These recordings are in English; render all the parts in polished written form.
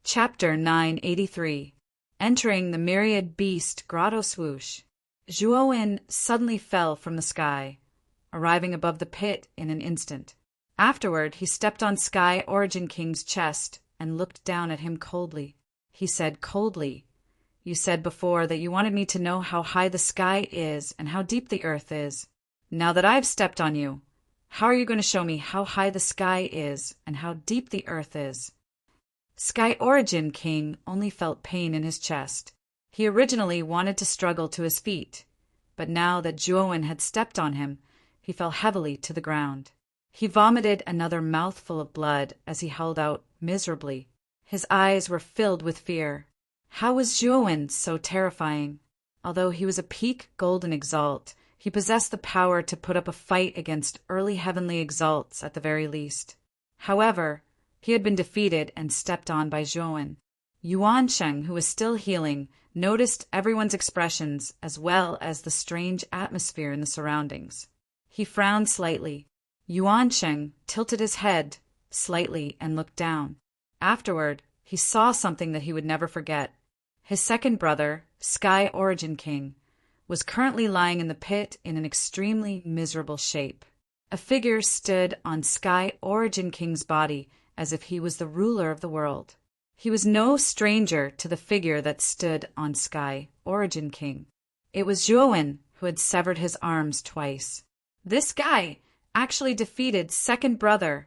Chapter 983. Entering the myriad beast grotto swoosh, Zhuowen suddenly fell from the sky, arriving above the pit in an instant. Afterward, he stepped on Sky Origin King's chest and looked down at him coldly. He said coldly, "You said before that you wanted me to know how high the sky is and how deep the earth is. Now that I've stepped on you, how are you going to show me how high the sky is and how deep the earth is?" Sky Origin King only felt pain in his chest. He originally wanted to struggle to his feet, but now that Zhuowen had stepped on him, he fell heavily to the ground. He vomited another mouthful of blood as he held out miserably. His eyes were filled with fear. How was Zhuowen so terrifying? Although he was a peak golden exalt, he possessed the power to put up a fight against early heavenly exalts at the very least. However, he had been defeated and stepped on by Zhuowen. Yuansheng, who was still healing, noticed everyone's expressions as well as the strange atmosphere in the surroundings. He frowned slightly. Yuansheng tilted his head slightly and looked down. Afterward, he saw something that he would never forget. His second brother, Sky Origin King, was currently lying in the pit in an extremely miserable shape. A figure stood on Sky Origin King's body as if he was the ruler of the world. He was no stranger to the figure that stood on Sky Origin King. It was Zhuowen, who had severed his arms twice. "This guy actually defeated second brother,"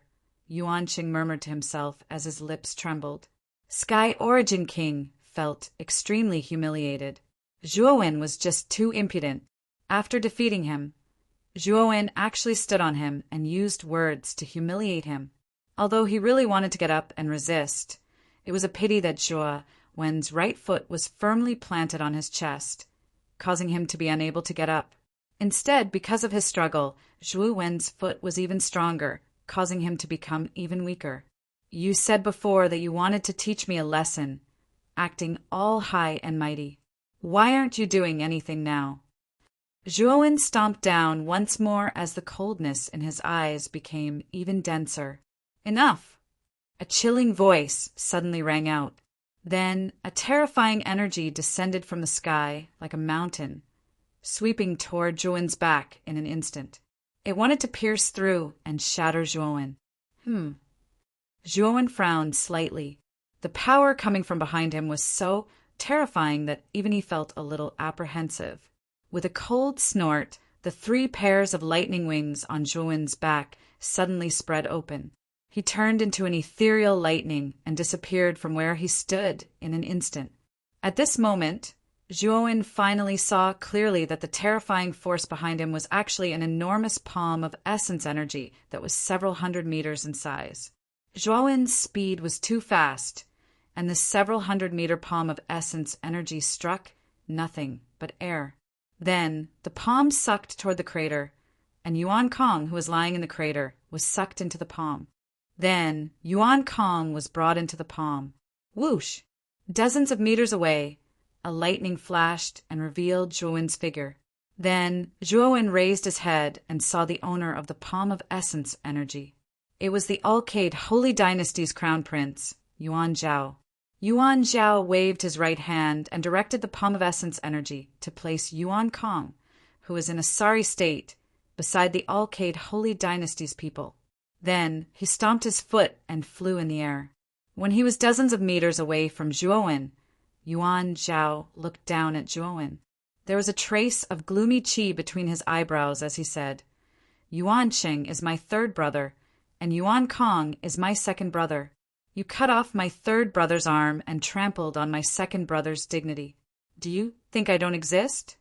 Yuanqing murmured to himself as his lips trembled. Sky Origin King felt extremely humiliated. Zhuowen was just too impudent. After defeating him, Zhuowen actually stood on him and used words to humiliate him. Although he really wanted to get up and resist, it was a pity that Zhuowen's right foot was firmly planted on his chest, causing him to be unable to get up. Instead, because of his struggle, Zhuowen's foot was even stronger, causing him to become even weaker. "You said before that you wanted to teach me a lesson, acting all high and mighty. Why aren't you doing anything now?" Zhuowen stomped down once more as the coldness in his eyes became even denser. "Enough!" A chilling voice suddenly rang out. Then a terrifying energy descended from the sky like a mountain, sweeping toward Zhuowen's back in an instant. It wanted to pierce through and shatter Zhuowen. Zhuowen frowned slightly. The power coming from behind him was so terrifying that even he felt a little apprehensive. With a cold snort, the 3 pairs of lightning wings on Zhuowen's back suddenly spread open. He turned into an ethereal lightning and disappeared from where he stood in an instant. At this moment, Zhuowen finally saw clearly that the terrifying force behind him was actually an enormous palm of essence energy that was several hundred meters in size. Zhuowen's speed was too fast, and the several hundred-meter palm of essence energy struck nothing but air. Then the palm sucked toward the crater, and Yuan Kong, who was lying in the crater, was sucked into the palm. Then Yuan Kong was brought into the palm. Whoosh! Dozens of meters away, a lightning flashed and revealed Zhuowen's figure. Then Zhuowen raised his head and saw the owner of the palm of essence energy. It was the Alcade Holy Dynasty's crown prince, Yuan Zhao. Yuan Zhao waved his right hand and directed the palm of essence energy to place Yuan Kong, who was in a sorry state, beside the Alcade Holy Dynasty's people. Then he stomped his foot and flew in the air. When he was dozens of meters away from Zhuowen, Yuan Zhao looked down at Zhuowen. There was a trace of gloomy qi between his eyebrows as he said, "Yuansheng is my third brother, and Yuan Kong is my second brother. You cut off my third brother's arm and trampled on my second brother's dignity. Do you think I don't exist?"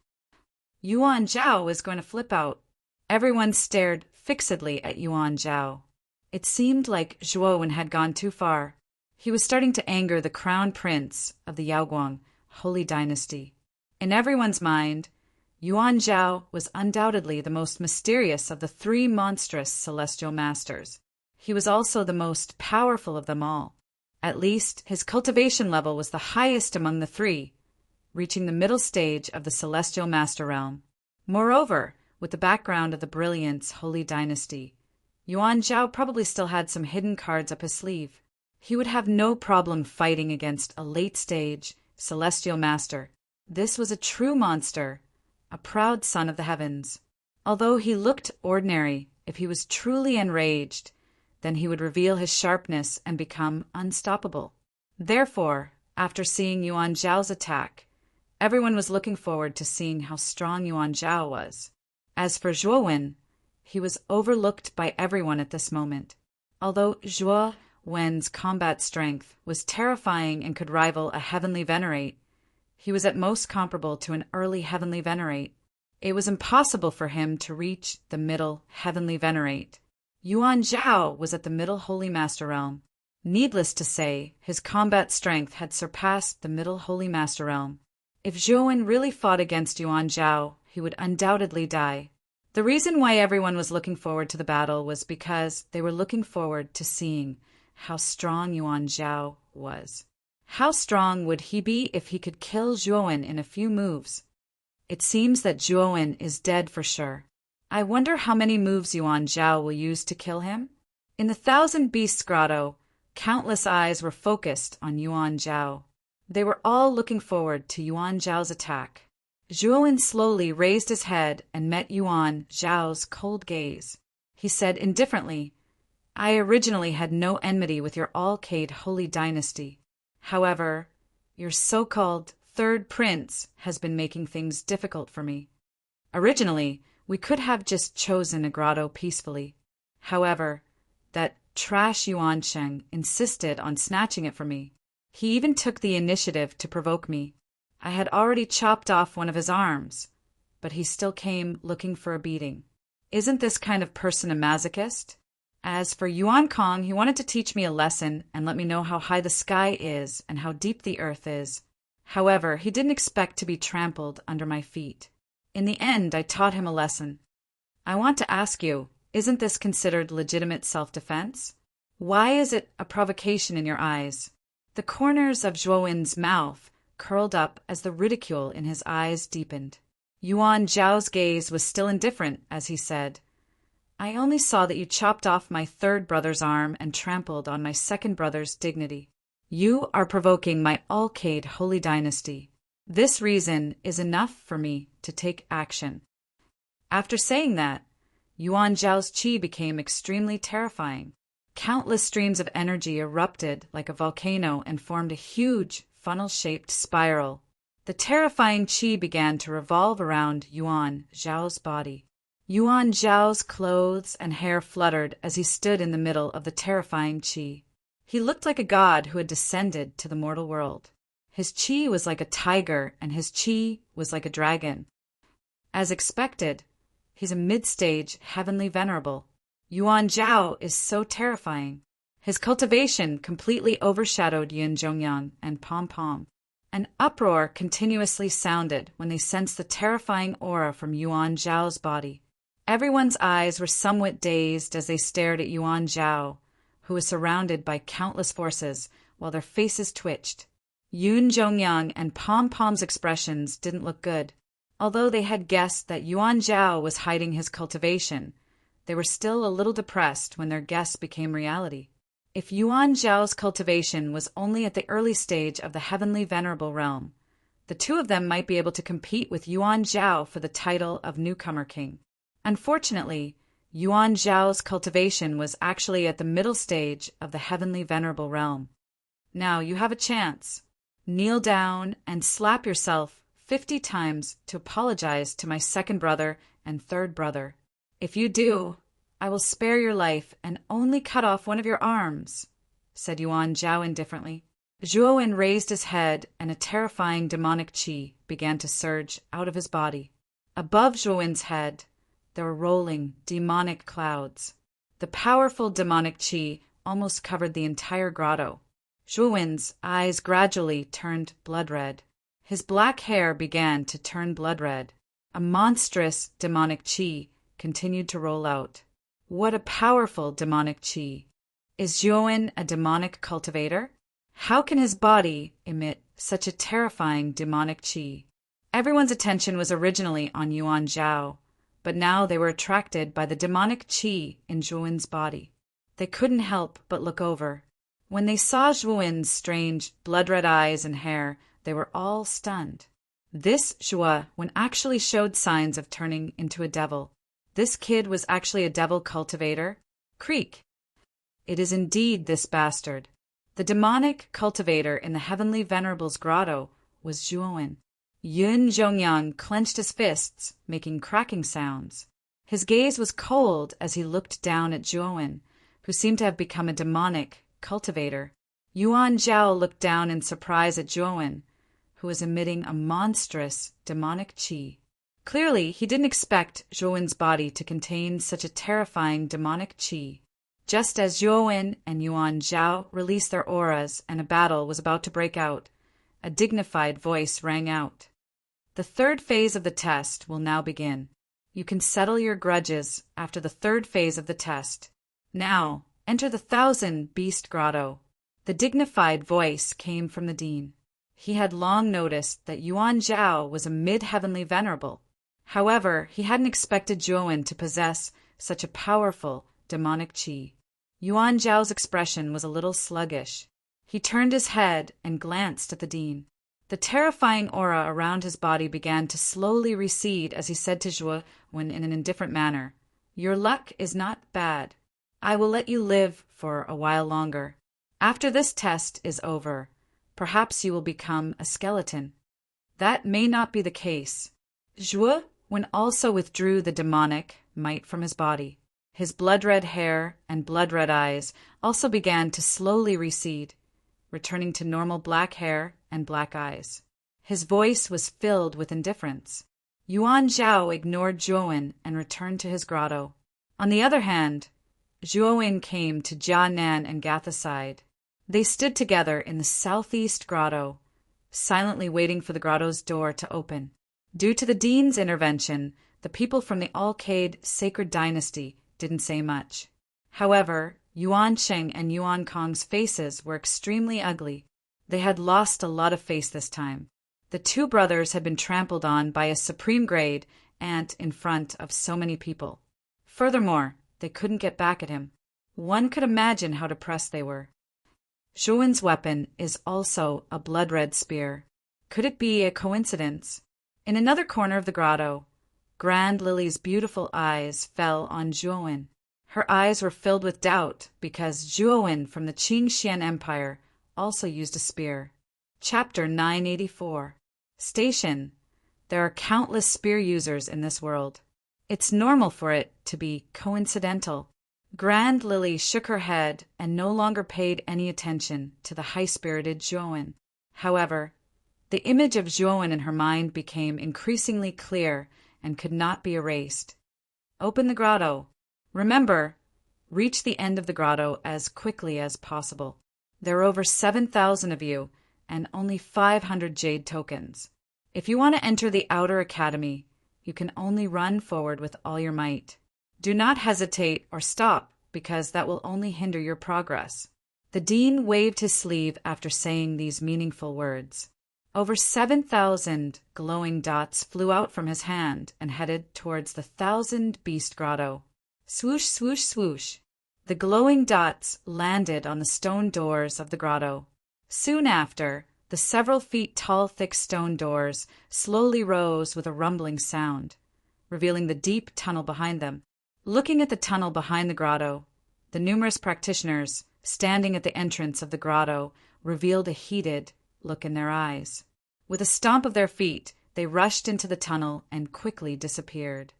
Yuan Zhao was going to flip out. Everyone stared fixedly at Yuan Zhao. It seemed like Zhuowen had gone too far. He was starting to anger the crown prince of the Yaoguang Holy Dynasty. In everyone's mind, Yuan Zhao was undoubtedly the most mysterious of the 3 monstrous celestial masters. He was also the most powerful of them all. At least, his cultivation level was the highest among the 3, reaching the middle stage of the celestial master realm. Moreover, with the background of the Brilliance Holy Dynasty, Yuan Zhao probably still had some hidden cards up his sleeve. He would have no problem fighting against a late-stage celestial master. This was a true monster, a proud son of the heavens. Although he looked ordinary, if he was truly enraged, then he would reveal his sharpness and become unstoppable. Therefore, after seeing Yuan Zhao's attack, everyone was looking forward to seeing how strong Yuan Zhao was. As for Zhuo Wen, he was overlooked by everyone at this moment. Although Zhuo Wen's combat strength was terrifying and could rival a heavenly venerate, he was at most comparable to an early heavenly venerate. It was impossible for him to reach the middle heavenly venerate. Yuan Zhao was at the middle holy master realm. Needless to say, his combat strength had surpassed the middle holy master realm. If Zhuo Wen really fought against Yuan Zhao, he would undoubtedly die. The reason why everyone was looking forward to the battle was because they were looking forward to seeing how strong Yuan Zhao was. How strong would he be if he could kill Zhuo Wen in a few moves? It seems that Zhuo Wen is dead for sure. I wonder how many moves Yuan Zhao will use to kill him? In the Thousand Beasts Grotto, countless eyes were focused on Yuan Zhao. They were all looking forward to Yuan Zhao's attack. Zhuo Wen slowly raised his head and met Yuan Zhao's cold gaze. He said indifferently, "I originally had no enmity with your all-Cade holy dynasty. However, your so-called third prince has been making things difficult for me. Originally, we could have just chosen a grotto peacefully. However, that trash Yuan Sheng insisted on snatching it from me. He even took the initiative to provoke me. I had already chopped off one of his arms, but he still came looking for a beating. Isn't this kind of person a masochist? As for Yuan Kong, he wanted to teach me a lesson and let me know how high the sky is and how deep the earth is. However, he didn't expect to be trampled under my feet. In the end, I taught him a lesson. I want to ask you, isn't this considered legitimate self-defense? Why is it a provocation in your eyes?" The corners of Zhuo Wen's mouth curled up as the ridicule in his eyes deepened. Yuan Zhao's gaze was still indifferent as he said, "I only saw that you chopped off my third brother's arm and trampled on my second brother's dignity. You are provoking my all-Cade holy dynasty. This reason is enough for me to take action." After saying that, Yuan Zhao's qi became extremely terrifying. Countless streams of energy erupted like a volcano and formed a huge funnel-shaped spiral. The terrifying qi began to revolve around Yuan Zhao's body. Yuan Zhao's clothes and hair fluttered as he stood in the middle of the terrifying qi. He looked like a god who had descended to the mortal world. His qi was like a tiger, and his qi was like a dragon. As expected, he's a mid-stage heavenly venerable. Yuan Zhao is so terrifying. His cultivation completely overshadowed Yin Zhongyang and Pom Pom. An uproar continuously sounded when they sensed the terrifying aura from Yuan Zhao's body. Everyone's eyes were somewhat dazed as they stared at Yuan Zhao, who was surrounded by countless forces, while their faces twitched. Yin Zhongyang and Pom Pom's expressions didn't look good. Although they had guessed that Yuan Zhao was hiding his cultivation, they were still a little depressed when their guess became reality. If Yuan Zhao's cultivation was only at the early stage of the heavenly venerable realm, the two of them might be able to compete with Yuan Zhao for the title of newcomer king. Unfortunately, Yuan Zhao's cultivation was actually at the middle stage of the heavenly venerable realm. Now you have a chance. Kneel down and slap yourself 50 times to apologize to my second brother and third brother. If you do, I will spare your life and only cut off one of your arms, said Yuan Zhao indifferently. Zhuo Wen raised his head and a terrifying demonic qi began to surge out of his body. Above Zhuo Wen's head, there were rolling demonic clouds. The powerful demonic qi almost covered the entire grotto. Zhuo Wen's eyes gradually turned blood red. His black hair began to turn blood red. A monstrous demonic qi continued to roll out. What a powerful demonic qi! Is Zhuo Wen a demonic cultivator? How can his body emit such a terrifying demonic qi? Everyone's attention was originally on Yuan Zhao, but now they were attracted by the demonic qi in Zhuo Wen's body. They couldn't help but look over. When they saw Zhuowen's strange, blood-red eyes and hair, they were all stunned. This Zhuowen actually showed signs of turning into a devil. This kid was actually a devil cultivator? Creak! It is indeed this bastard. The demonic cultivator in the Heavenly Venerable's grotto was Zhuowen. Yun Zhongyang clenched his fists, making cracking sounds. His gaze was cold as he looked down at Zhuowen, who seemed to have become a demonic cultivator. Yuan Zhao looked down in surprise at Zhuowen, who was emitting a monstrous demonic qi. Clearly, he didn't expect Zhuowen's body to contain such a terrifying demonic qi. Just as Zhuowen and Yuan Zhao released their auras and a battle was about to break out, a dignified voice rang out. The third phase of the test will now begin. You can settle your grudges after the third phase of the test. Now, enter the 1,000 Beast Grotto. The dignified voice came from the dean. He had long noticed that Yuan Zhao was a mid-heavenly venerable. However, he hadn't expected Zhuowen to possess such a powerful demonic qi. Yuan Zhao's expression was a little sluggish. He turned his head and glanced at the dean. The terrifying aura around his body began to slowly recede as he said to Zhuowen in an indifferent manner, "Your luck is not bad. I will let you live for a while longer. After this test is over, perhaps you will become a skeleton." That may not be the case. Zhuowen also withdrew the demonic might from his body. His blood-red hair and blood-red eyes also began to slowly recede, returning to normal black hair and black eyes. His voice was filled with indifference. Yuan Zhao ignored Zhuowen and returned to his grotto. On the other hand, Zhuowen came to Jia Nan and Gatha's side. They stood together in the southeast grotto, silently waiting for the grotto's door to open. Due to the dean's intervention, the people from the Alcade Sacred Dynasty didn't say much. However, Yuan Sheng and Yuan Kong's faces were extremely ugly. They had lost a lot of face this time. The two brothers had been trampled on by a supreme-grade ant in front of so many people. Furthermore, they couldn't get back at him. One could imagine how depressed they were. Zhuowen's weapon is also a blood-red spear. Could it be a coincidence? In another corner of the grotto, Grand Lily's beautiful eyes fell on Zhuowen. Her eyes were filled with doubt because Zhuowen from the Qingxian Empire also used a spear. Chapter 984. Station. There are countless spear users in this world. It's normal for it to be coincidental. Grand Lily shook her head and no longer paid any attention to the high-spirited Zhuowen. However, the image of Zhuowen in her mind became increasingly clear and could not be erased. Open the grotto. Remember, reach the end of the grotto as quickly as possible. There are over 7,000 of you and only 500 jade tokens. If you want to enter the outer academy, you can only run forward with all your might. Do not hesitate or stop, because that will only hinder your progress. The dean waved his sleeve after saying these meaningful words. Over 7,000 glowing dots flew out from his hand and headed towards the 1,000 Beast Grotto. Swoosh, swoosh, swoosh. The glowing dots landed on the stone doors of the grotto. Soon after, the several feet tall thick stone doors slowly rose with a rumbling sound, revealing the deep tunnel behind them. Looking at the tunnel behind the grotto, the numerous practitioners standing at the entrance of the grotto revealed a heated look in their eyes. With a stomp of their feet, they rushed into the tunnel and quickly disappeared.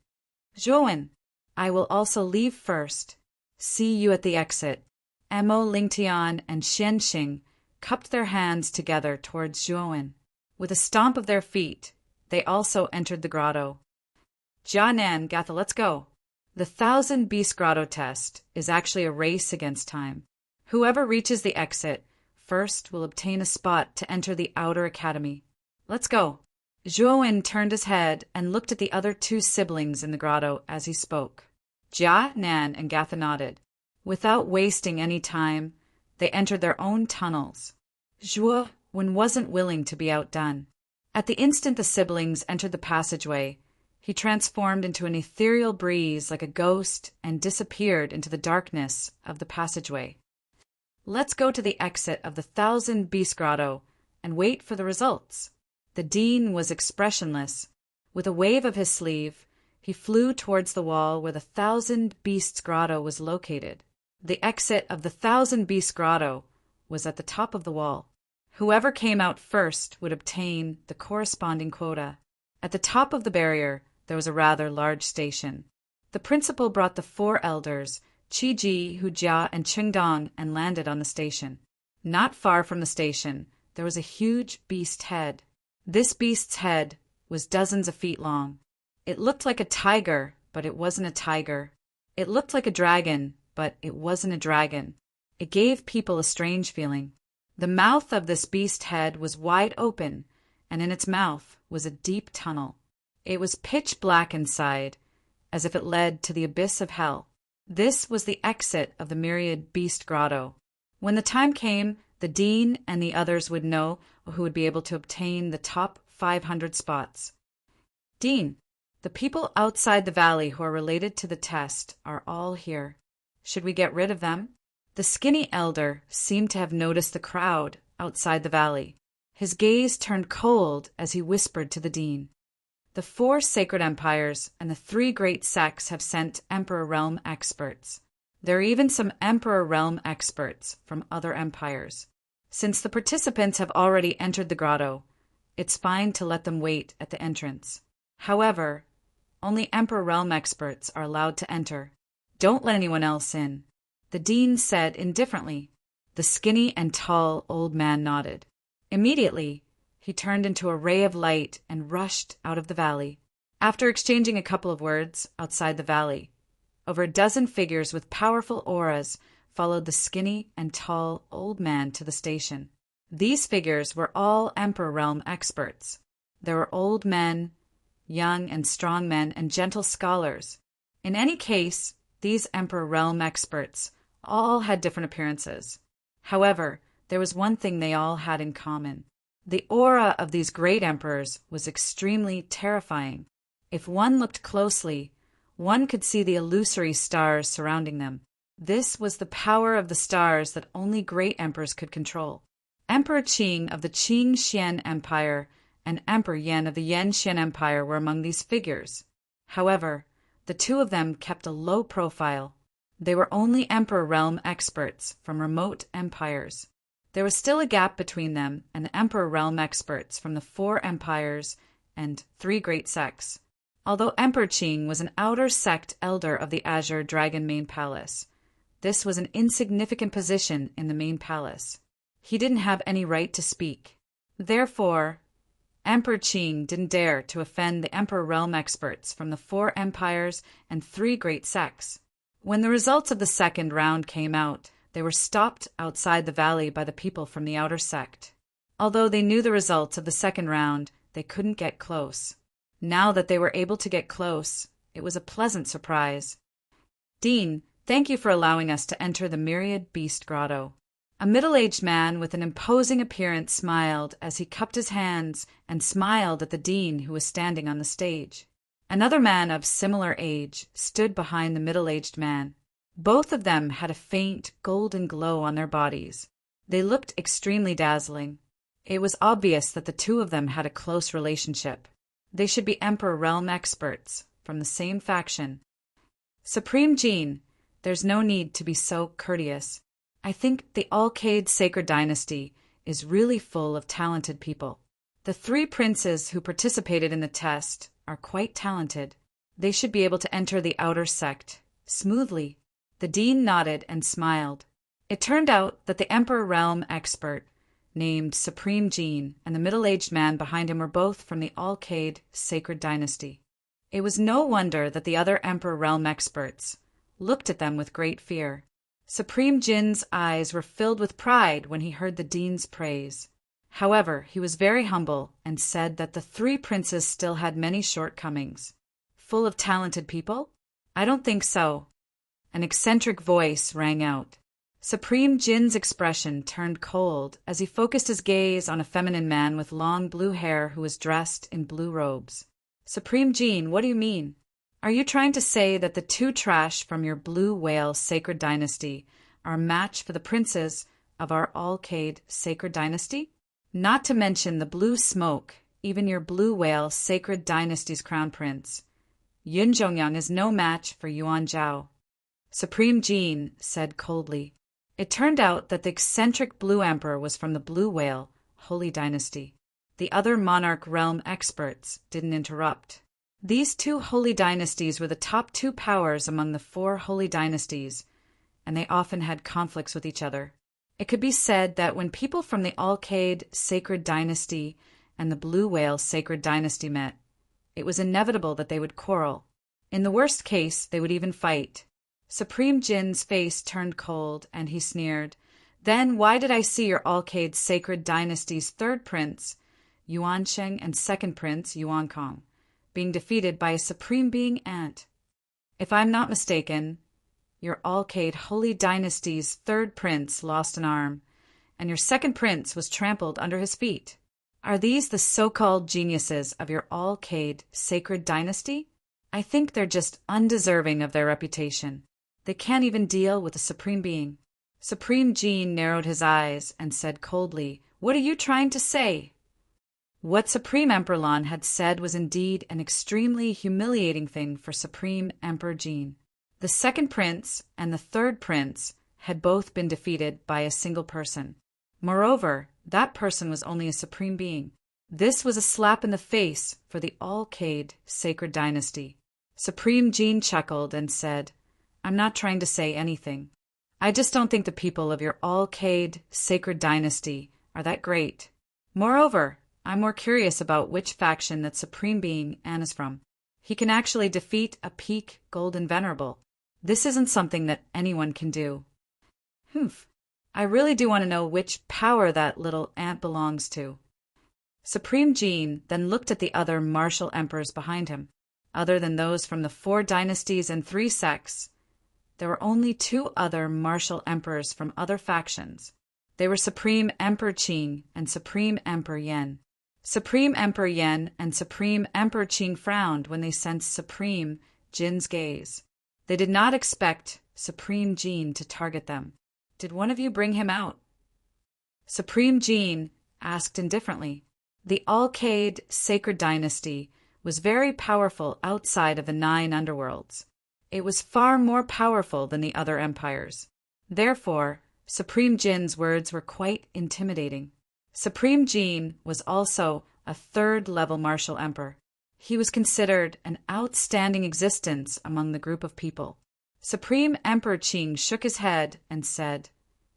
Zhuowen, I will also leave first. See you at the exit. Emo Lingtian and Xianxing cupped their hands together towards Zhuowen. With a stomp of their feet, they also entered the grotto. Jianan, Gatha, let's go. The 1,000 Beast Grotto test is actually a race against time. Whoever reaches the exit first will obtain a spot to enter the outer academy. Let's go. Zhuowen turned his head and looked at the other two siblings in the grotto as he spoke. Jia, Nan, and Gatha nodded. Without wasting any time, they entered their own tunnels. Zhuowen wasn't willing to be outdone. At the instant the siblings entered the passageway, he transformed into an ethereal breeze like a ghost and disappeared into the darkness of the passageway. Let's go to the exit of the Thousand Beast Grotto and wait for the results. The dean was expressionless. With a wave of his sleeve, he flew towards the wall where the Thousand Beasts Grotto was located. The exit of the Thousand Beasts Grotto was at the top of the wall. Whoever came out first would obtain the corresponding quota. At the top of the barrier, there was a rather large station. The principal brought the 4 elders, Qi, Hujia, and Qingdong, and landed on the station. Not far from the station, there was a huge beast head. This beast's head was dozens of feet long. It looked like a tiger, but it wasn't a tiger. It looked like a dragon, but it wasn't a dragon. It gave people a strange feeling. The mouth of this beast head was wide open, and in its mouth was a deep tunnel. It was pitch black inside, as if it led to the abyss of hell. This was the exit of the Myriad Beast Grotto. When the time came, the dean and the others would know who would be able to obtain the top 500 spots. Dean, the people outside the valley who are related to the test are all here. Should we get rid of them? The skinny elder seemed to have noticed the crowd outside the valley. His gaze turned cold as he whispered to the dean. The 4 sacred empires and the 3 great sects have sent Emperor Realm experts. There are even some Emperor Realm experts from other empires. Since the participants have already entered the grotto, it's fine to let them wait at the entrance. However, only Emperor Realm experts are allowed to enter. Don't let anyone else in. The dean said indifferently. The skinny and tall old man nodded. Immediately, he turned into a ray of light and rushed out of the valley. After exchanging a couple of words outside the valley, over a dozen figures with powerful auras followed the skinny and tall old man to the station. These figures were all Emperor Realm experts. There were old men, young and strong men, and gentle scholars. In any case, these Emperor Realm experts all had different appearances. However, there was one thing they all had in common. The aura of these great emperors was extremely terrifying. If one looked closely, one could see the illusory stars surrounding them. This was the power of the stars that only great emperors could control. Emperor Qing of the Qing Xian Empire and Emperor Yan of the Yan Xian Empire were among these figures. However, the 2 of them kept a low profile. They were only Emperor Realm experts from remote empires. There was still a gap between them and the Emperor Realm experts from the 4 empires and 3 great sects. Although Emperor Qing was an outer sect elder of the Azure Dragon Main Palace, this was an insignificant position in the main palace. He didn't have any right to speak. Therefore, Emperor Qing didn't dare to offend the Emperor Realm experts from the 4 empires and 3 great sects. When the results of the second round came out, they were stopped outside the valley by the people from the outer sect. Although they knew the results of the second round, they couldn't get close. Now that they were able to get close, it was a pleasant surprise. Dean, thank you for allowing us to enter the Myriad Beast Grotto. A middle-aged man with an imposing appearance smiled as he cupped his hands and smiled at the dean who was standing on the stage. Another man of similar age stood behind the middle-aged man. Both of them had a faint golden glow on their bodies. They looked extremely dazzling. It was obvious that the 2 of them had a close relationship. They should be Emperor Realm experts from the same faction. Supreme Jean, there's no need to be so courteous. I think the Alcade Sacred Dynasty is really full of talented people. The 3 princes who participated in the test are quite talented. They should be able to enter the outer sect smoothly. The dean nodded and smiled. It turned out that the Emperor Realm expert, named Supreme Jean, and the middle-aged man behind him were both from the Alcade Sacred Dynasty. It was no wonder that the other Emperor Realm experts looked at them with great fear. Supreme Jin's eyes were filled with pride when he heard the dean's praise. However, he was very humble and said that the 3 princes still had many shortcomings. Full of talented people? I don't think so. An eccentric voice rang out. Supreme Jin's expression turned cold as he focused his gaze on a feminine man with long blue hair who was dressed in blue robes. Supreme Jin, what do you mean? Are you trying to say that the 2 trash from your Blue Whale Sacred Dynasty are a match for the princes of our Alcade sacred dynasty? Not to mention the blue smoke, even your blue whale sacred dynasty's crown prince. Yun Zhongyang is no match for Yuan Zhao. Supreme Jin said coldly. It turned out that the eccentric blue emperor was from the blue whale, holy dynasty. The other monarch realm experts didn't interrupt. These two holy dynasties were the top two powers among the four holy dynasties, and they often had conflicts with each other. It could be said that when people from the Alcade sacred dynasty and the blue whale sacred dynasty met, it was inevitable that they would quarrel. In the worst case, they would even fight. Supreme Jin's face turned cold, and he sneered. Then why did I see your Alcade sacred dynasty's third prince, Yuansheng, and second prince, Yuankong, being defeated by a supreme being ant? If I'm not mistaken, your Alcade holy dynasty's third prince lost an arm, and your second prince was trampled under his feet. Are these the so-called geniuses of your Alcade sacred dynasty? I think they're just undeserving of their reputation. They can't even deal with a supreme being. Supreme Jin narrowed his eyes and said coldly, "What are you trying to say?" What Supreme Emperor Lan had said was indeed an extremely humiliating thing for Supreme Emperor Jin. The second prince and the third prince had both been defeated by a single person. Moreover, that person was only a supreme being. This was a slap in the face for the Alcade sacred dynasty. Supreme Jin chuckled and said, "I'm not trying to say anything. I just don't think the people of your Alcade sacred dynasty are that great. Moreover, I'm more curious about which faction that supreme being An is from. He can actually defeat a peak golden venerable. This isn't something that anyone can do. Humph. I really do want to know which power that little ant belongs to." Supreme Jin then looked at the other martial emperors behind him. Other than those from the 4 dynasties and 3 sects, there were only 2 other martial emperors from other factions. They were Supreme Emperor Qing and Supreme Emperor Yan. Supreme Emperor Yan and Supreme Emperor Qing frowned when they sensed Supreme Jin's gaze. They did not expect Supreme Jin to target them. "Did one of you bring him out?" Supreme Jin asked indifferently. The Alcade sacred dynasty was very powerful outside of the 9 underworlds. It was far more powerful than the other empires. Therefore, Supreme Jin's words were quite intimidating. Supreme Jin was also a 3rd-level martial emperor. He was considered an outstanding existence among the group of people. Supreme Emperor Qing shook his head and said,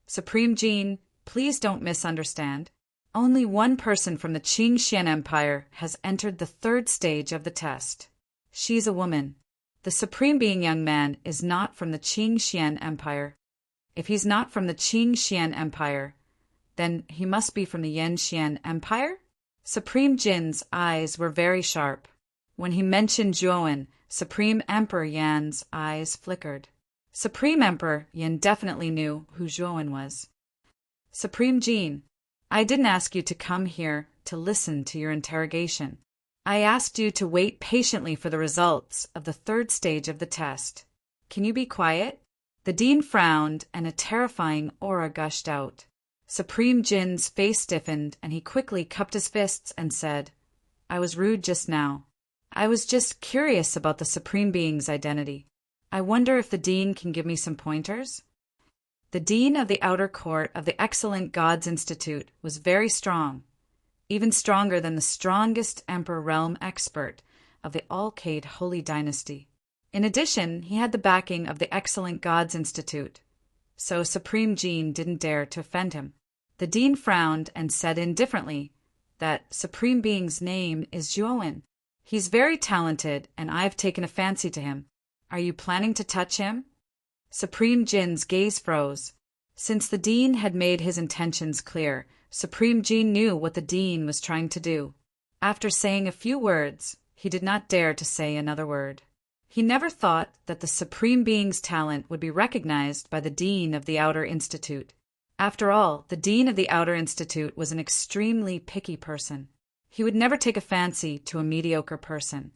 "Supreme Jin, please don't misunderstand. Only one person from the Qing Xian Empire has entered the 3rd stage of the test. She's a woman. The supreme being young man is not from the Qing Xian Empire. If he's not from the Qing Xian Empire, then he must be from the Yan Xian Empire?" Supreme Jin's eyes were very sharp. When he mentioned Zhuowen, Supreme Emperor Yan's eyes flickered. Supreme Emperor Yan definitely knew who Zhuowen was. "Supreme Jin, I didn't ask you to come here to listen to your interrogation. I asked you to wait patiently for the results of the 3rd stage of the test. Can you be quiet?" The dean frowned, and a terrifying aura gushed out. Supreme Jin's face stiffened, and he quickly cupped his fists and said, "I was rude just now. I was just curious about the supreme being's identity. I wonder if the dean can give me some pointers?" The dean of the outer court of the Excellent Gods Institute was very strong, even stronger than the strongest emperor realm expert of the Alcade Holy Dynasty. In addition, he had the backing of the Excellent Gods Institute, so Supreme Jin didn't dare to offend him. The dean frowned and said indifferently that Supreme Being's name is Zhuowen. He's very talented, and I've taken a fancy to him. Are you planning to touch him? Supreme Jin's gaze froze. Since the dean had made his intentions clear, Supreme Jin knew what the dean was trying to do. After saying a few words, he did not dare to say another word. He never thought that the Supreme Being's talent would be recognized by the dean of the Outer Institute. After all, the dean of the Outer Institute was an extremely picky person. He would never take a fancy to a mediocre person.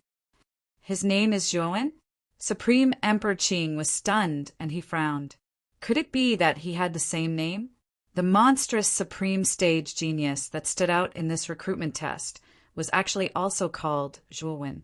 "His name is Zhuowen?" Supreme Emperor Qing was stunned, and he frowned. Could it be that he had the same name? The monstrous supreme stage genius that stood out in this recruitment test was actually also called Zhuowen.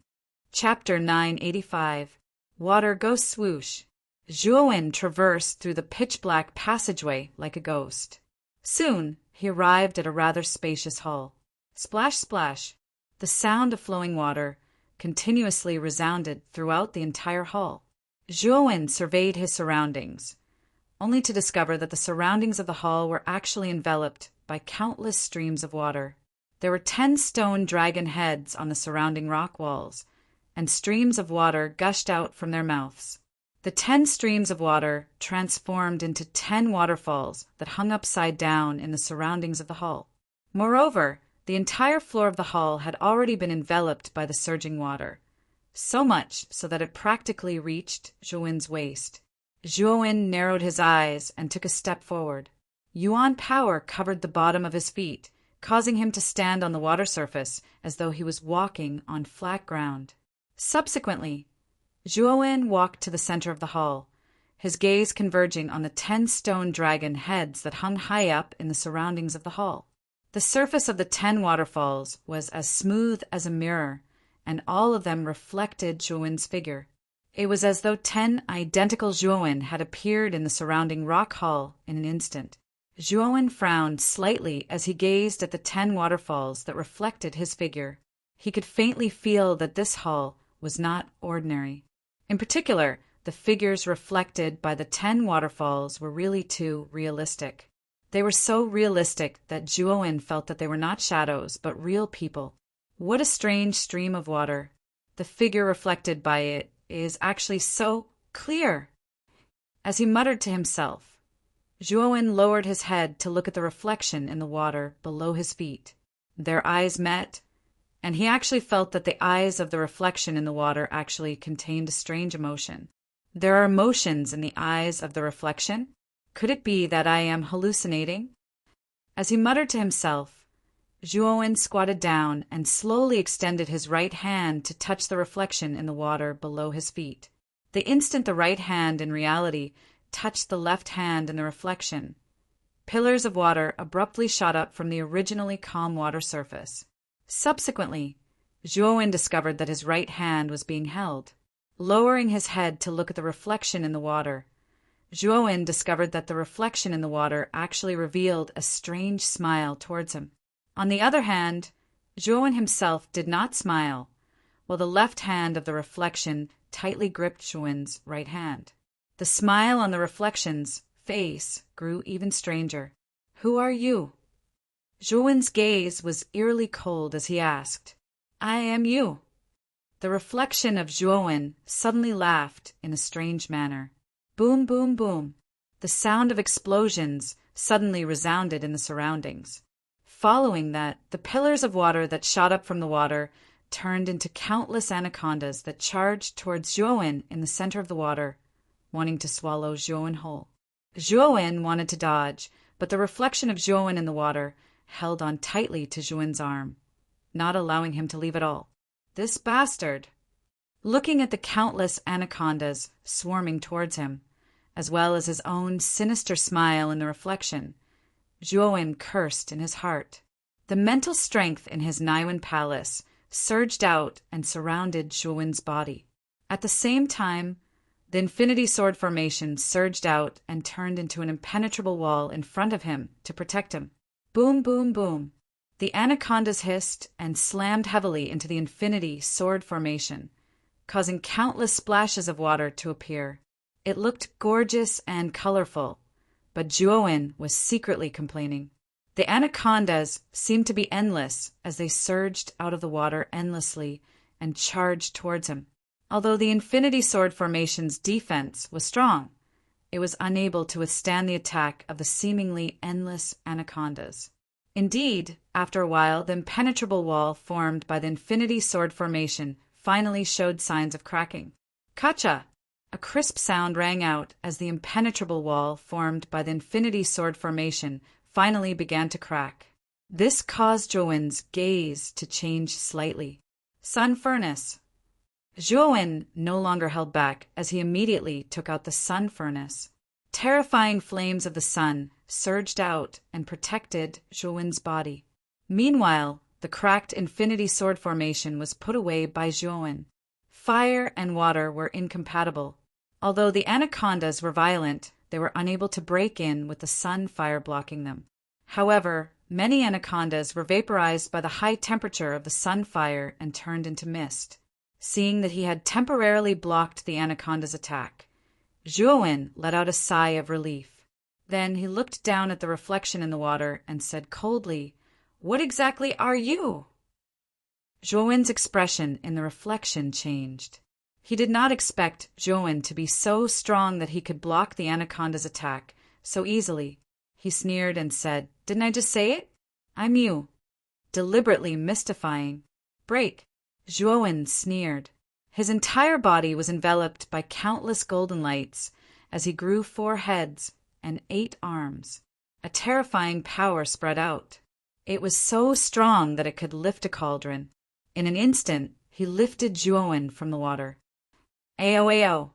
Chapter 985. Water Ghost Swoosh. Zhuowen traversed through the pitch-black passageway like a ghost. Soon, he arrived at a rather spacious hall. Splash, splash. The sound of flowing water continuously resounded throughout the entire hall. Zhuowen surveyed his surroundings, only to discover that the surroundings of the hall were actually enveloped by countless streams of water. There were 10 stone dragon heads on the surrounding rock walls, and streams of water gushed out from their mouths. The 10 streams of water transformed into 10 waterfalls that hung upside down in the surroundings of the hall. Moreover, the entire floor of the hall had already been enveloped by the surging water, so much so that it practically reached Zhuowen's waist. Zhuowen narrowed his eyes and took a step forward. Yuan power covered the bottom of his feet, causing him to stand on the water surface as though he was walking on flat ground. Subsequently, Zhuowen walked to the center of the hall, his gaze converging on the 10 stone dragon heads that hung high up in the surroundings of the hall. The surface of the 10 waterfalls was as smooth as a mirror, and all of them reflected Zhuowen's figure. It was as though 10 identical Zhuowen had appeared in the surrounding rock hall in an instant. Zhuowen frowned slightly as he gazed at the 10 waterfalls that reflected his figure. He could faintly feel that this hall was not ordinary. In particular, the figures reflected by the 10 waterfalls were really too realistic. They were so realistic that Zhuowen felt that they were not shadows, but real people. What a strange stream of water. The figure reflected by it is actually so clear. As he muttered to himself, Zhuowen lowered his head to look at the reflection in the water below his feet. Their eyes met, and he actually felt that the eyes of the reflection in the water actually contained a strange emotion. There are emotions in the eyes of the reflection? Could it be that I am hallucinating? As he muttered to himself, Zhuowen squatted down and slowly extended his right hand to touch the reflection in the water below his feet. The instant the right hand in reality touched the left hand in the reflection, pillars of water abruptly shot up from the originally calm water surface. Subsequently, Zhuowen discovered that his right hand was being held. Lowering his head to look at the reflection in the water, Zhuowen discovered that the reflection in the water actually revealed a strange smile towards him. On the other hand, Zhuowen himself did not smile, while the left hand of the reflection tightly gripped Zhuowen's right hand. The smile on the reflection's face grew even stranger. "Who are you?" Zhuowen's gaze was eerily cold as he asked, "I am you." The reflection of Zhuowen suddenly laughed in a strange manner. Boom, boom, boom. The sound of explosions suddenly resounded in the surroundings. Following that, the pillars of water that shot up from the water turned into countless anacondas that charged towards Zhuowen in the center of the water, wanting to swallow Zhuowen whole. Zhuowen wanted to dodge, but the reflection of Zhuowen in the water held on tightly to Zhuowen's arm, not allowing him to leave at all. This bastard! Looking at the countless anacondas swarming towards him, as well as his own sinister smile in the reflection, Zhuowen cursed in his heart. The mental strength in his Naiwen palace surged out and surrounded Zhuowen's body. At the same time, the infinity sword formation surged out and turned into an impenetrable wall in front of him to protect him. Boom, boom, boom. The anacondas hissed and slammed heavily into the infinity sword formation, causing countless splashes of water to appear. It looked gorgeous and colorful, but Zhuowen was secretly complaining. The anacondas seemed to be endless as they surged out of the water endlessly and charged towards him. Although the infinity sword formation's defense was strong, it was unable to withstand the attack of the seemingly endless anacondas. Indeed, after a while, the impenetrable wall formed by the infinity sword formation finally showed signs of cracking. Kacha! A crisp sound rang out as the impenetrable wall formed by the infinity sword formation finally began to crack. This caused Zhuowen's gaze to change slightly. Sun furnace. Zhuowen no longer held back as he immediately took out the sun furnace. Terrifying flames of the sun surged out and protected Zhuowen's body. Meanwhile, the cracked infinity sword formation was put away by Zhuowen. Fire and water were incompatible. Although the anacondas were violent, they were unable to break in with the sun fire blocking them. However, many anacondas were vaporized by the high temperature of the sun fire and turned into mist. Seeing that he had temporarily blocked the anaconda's attack, Zhuowen let out a sigh of relief. Then he looked down at the reflection in the water and said coldly, "What exactly are you?" Zhuowen's expression in the reflection changed. He did not expect Zhuowen to be so strong that he could block the anaconda's attack so easily. He sneered and said, "Didn't I just say it? I'm you." Deliberately mystifying. "Break." Zhuowen sneered. His entire body was enveloped by countless golden lights as he grew 4 heads and 8 arms. A terrifying power spread out. It was so strong that it could lift a cauldron. In an instant, he lifted Zhuowen from the water. Ao.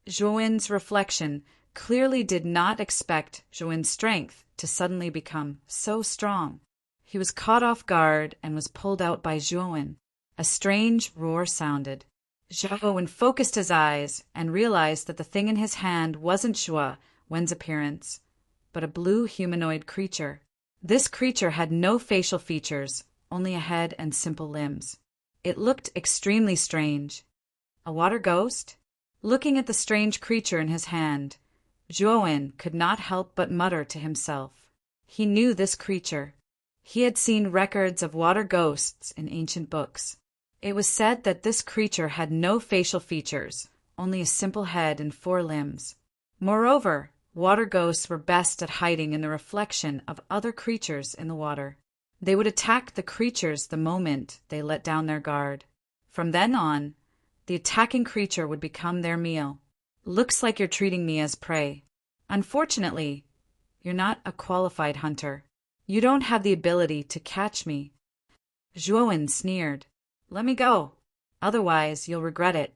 Zhuowen's reflection clearly did not expect Zhuowen's strength to suddenly become so strong. He was caught off guard and was pulled out by Zhuowen. A strange roar sounded. Zhuowen focused his eyes and realized that the thing in his hand wasn't Zhuowen's appearance, but a blue humanoid creature. This creature had no facial features, only a head and simple limbs. It looked extremely strange. A water ghost? Looking at the strange creature in his hand, Zhuowen could not help but mutter to himself. He knew this creature. He had seen records of water ghosts in ancient books. It was said that this creature had no facial features, only a simple head and 4 limbs. Moreover, water ghosts were best at hiding in the reflection of other creatures in the water. They would attack the creatures the moment they let down their guard. From then on, the attacking creature would become their meal. "Looks like you're treating me as prey. Unfortunately, you're not a qualified hunter. You don't have the ability to catch me." Zhuowen sneered. "Let me go. Otherwise, you'll regret it."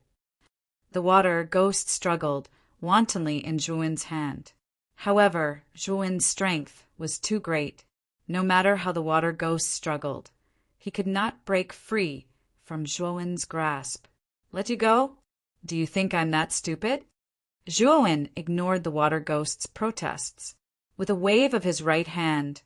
The water ghost struggled wantonly in Zhuowen's hand. However, Zhuowen's strength was too great. No matter how the water ghost struggled, he could not break free from Zhuowen's grasp. "Let you go? Do you think I'm that stupid?" Zhuowen ignored the water ghost's protests. With a wave of his right hand,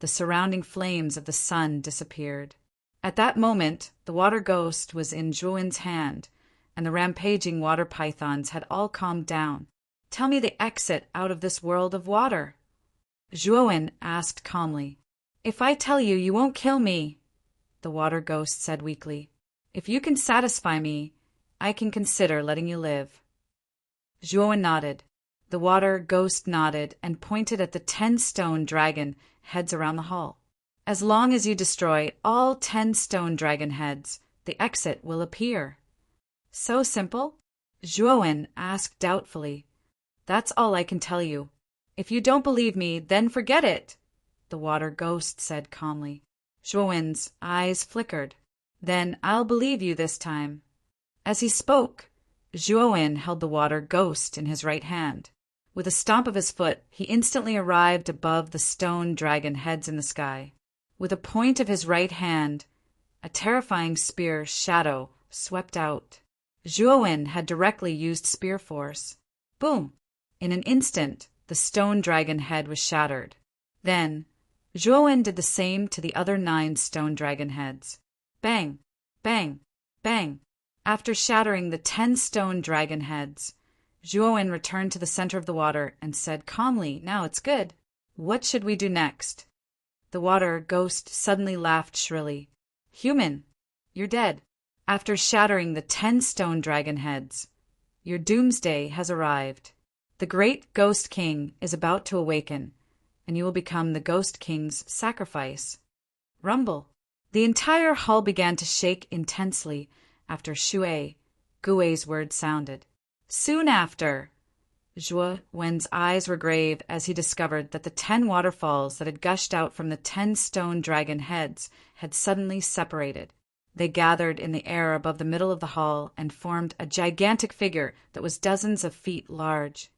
the surrounding flames of the sun disappeared. At that moment, the water ghost was in Zhuowen's hand, and the rampaging water pythons had all calmed down. "Tell me the exit out of this world of water," Zhuowen asked calmly. "If I tell you, you won't kill me," the water ghost said weakly. "If you can satisfy me, I can consider letting you live." Zhuowen nodded. The water ghost nodded and pointed at the 10 stone dragon heads around the hall. "As long as you destroy all 10 stone dragon heads, the exit will appear." "So simple?" Zhuowen asked doubtfully. "That's all I can tell you. If you don't believe me, then forget it," the water ghost said calmly. Zhuowen's eyes flickered. "Then I'll believe you this time." As he spoke, Zhuowen held the water ghost in his right hand. With a stomp of his foot, he instantly arrived above the stone dragon heads in the sky. With a point of his right hand, a terrifying spear shadow swept out. Zhuowen had directly used spear force. Boom! In an instant, the stone dragon head was shattered. Then, Zhuowen did the same to the other 9 stone dragon heads. Bang! Bang! Bang! After shattering the 10 stone dragon heads, Zhuowen returned to the center of the water and said calmly, "Now it's good. What should we do next?" The water ghost suddenly laughed shrilly. "Human, you're dead. After shattering the 10 stone dragon heads, your doomsday has arrived. The great Ghost King is about to awaken, and you will become the Ghost King's sacrifice." Rumble. The entire hall began to shake intensely after Gui's word sounded. Soon after, Zhuowen's eyes were grave as he discovered that the 10 waterfalls that had gushed out from the 10 stone dragon heads had suddenly separated. They gathered in the air above the middle of the hall and formed a gigantic figure that was dozens of feet large.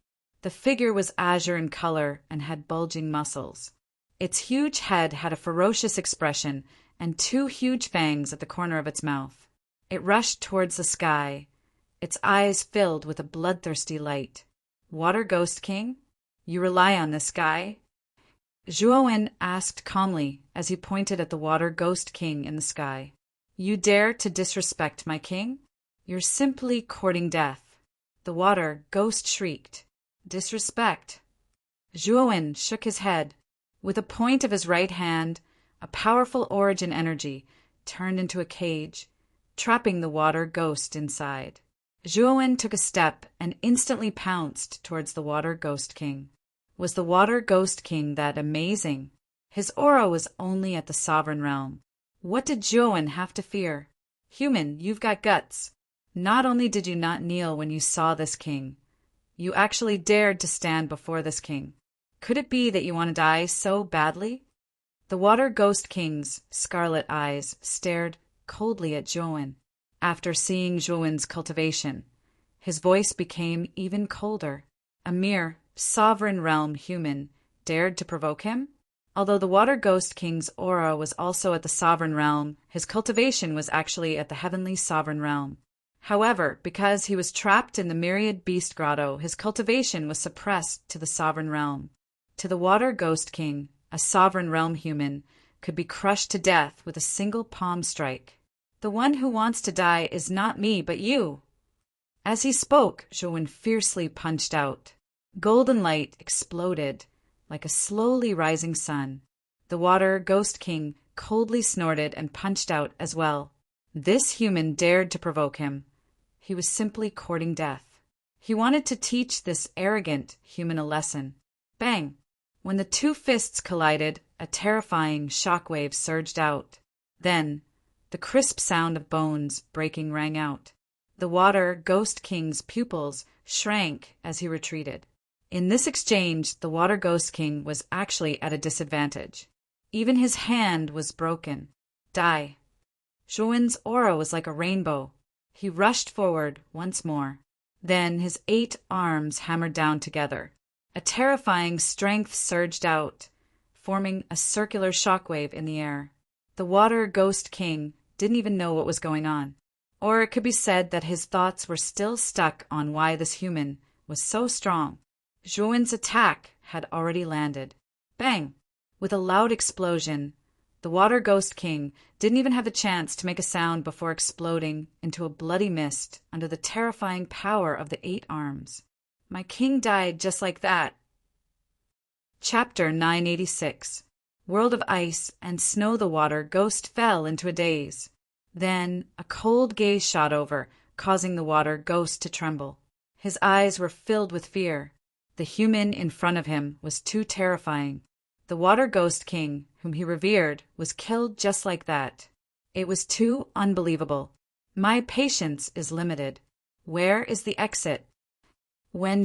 The figure was azure in color and had bulging muscles. Its huge head had a ferocious expression and two huge fangs at the corner of its mouth. It rushed towards the sky, its eyes filled with a bloodthirsty light. Water Ghost King? You rely on this guy? Zhuowen asked calmly as he pointed at the Water Ghost King in the sky. You dare to disrespect my king? You're simply courting death. The Water Ghost shrieked. Disrespect? Zhuowen shook his head. With a point of his right hand, a powerful origin energy turned into a cage, trapping the Water Ghost inside. Zhuowen took a step and instantly pounced towards the Water Ghost King. Was the Water Ghost King that amazing? His aura was only at the sovereign realm. What did Zhuowen have to fear? Human, you've got guts. Not only did you not kneel when you saw this king, you actually dared to stand before this king. Could it be that you want to die so badly? The Water Ghost King's scarlet eyes stared coldly at Zhuowen. After seeing Zhuowen's cultivation, his voice became even colder. A mere sovereign realm human dared to provoke him? Although the Water Ghost King's aura was also at the sovereign realm, his cultivation was actually at the heavenly sovereign realm. However, because he was trapped in the Myriad Beast Grotto, his cultivation was suppressed to the sovereign realm. To the Water Ghost King, a sovereign realm human could be crushed to death with a single palm strike. The one who wants to die is not me, but you. As he spoke, Zhuowen fiercely punched out. Golden light exploded like a slowly rising sun. The Water Ghost King coldly snorted and punched out as well. This human dared to provoke him. He was simply courting death. He wanted to teach this arrogant human a lesson. Bang! When the two fists collided, a terrifying shockwave surged out. Then, the crisp sound of bones breaking rang out. The Water Ghost King's pupils shrank as he retreated. In this exchange, the Water Ghost King was actually at a disadvantage. Even his hand was broken. Die. Zhuowen's aura was like a rainbow. He rushed forward once more. Then his 8 arms hammered down together. A terrifying strength surged out, forming a circular shockwave in the air. The Water Ghost King didn't even know what was going on. Or it could be said that his thoughts were still stuck on why this human was so strong. Zhuowen's attack had already landed. Bang! With a loud explosion, the Water Ghost King didn't even have a chance to make a sound before exploding into a bloody mist under the terrifying power of the 8 arms. My king died just like that. Chapter 986. World of Ice and Snow. The Water Ghost fell into a daze. Then a cold gaze shot over, causing the Water Ghost to tremble. His eyes were filled with fear. The human in front of him was too terrifying. The Water Ghost King, whom he revered, was killed just like that. It was too unbelievable. My patience is limited. Where is the exit? When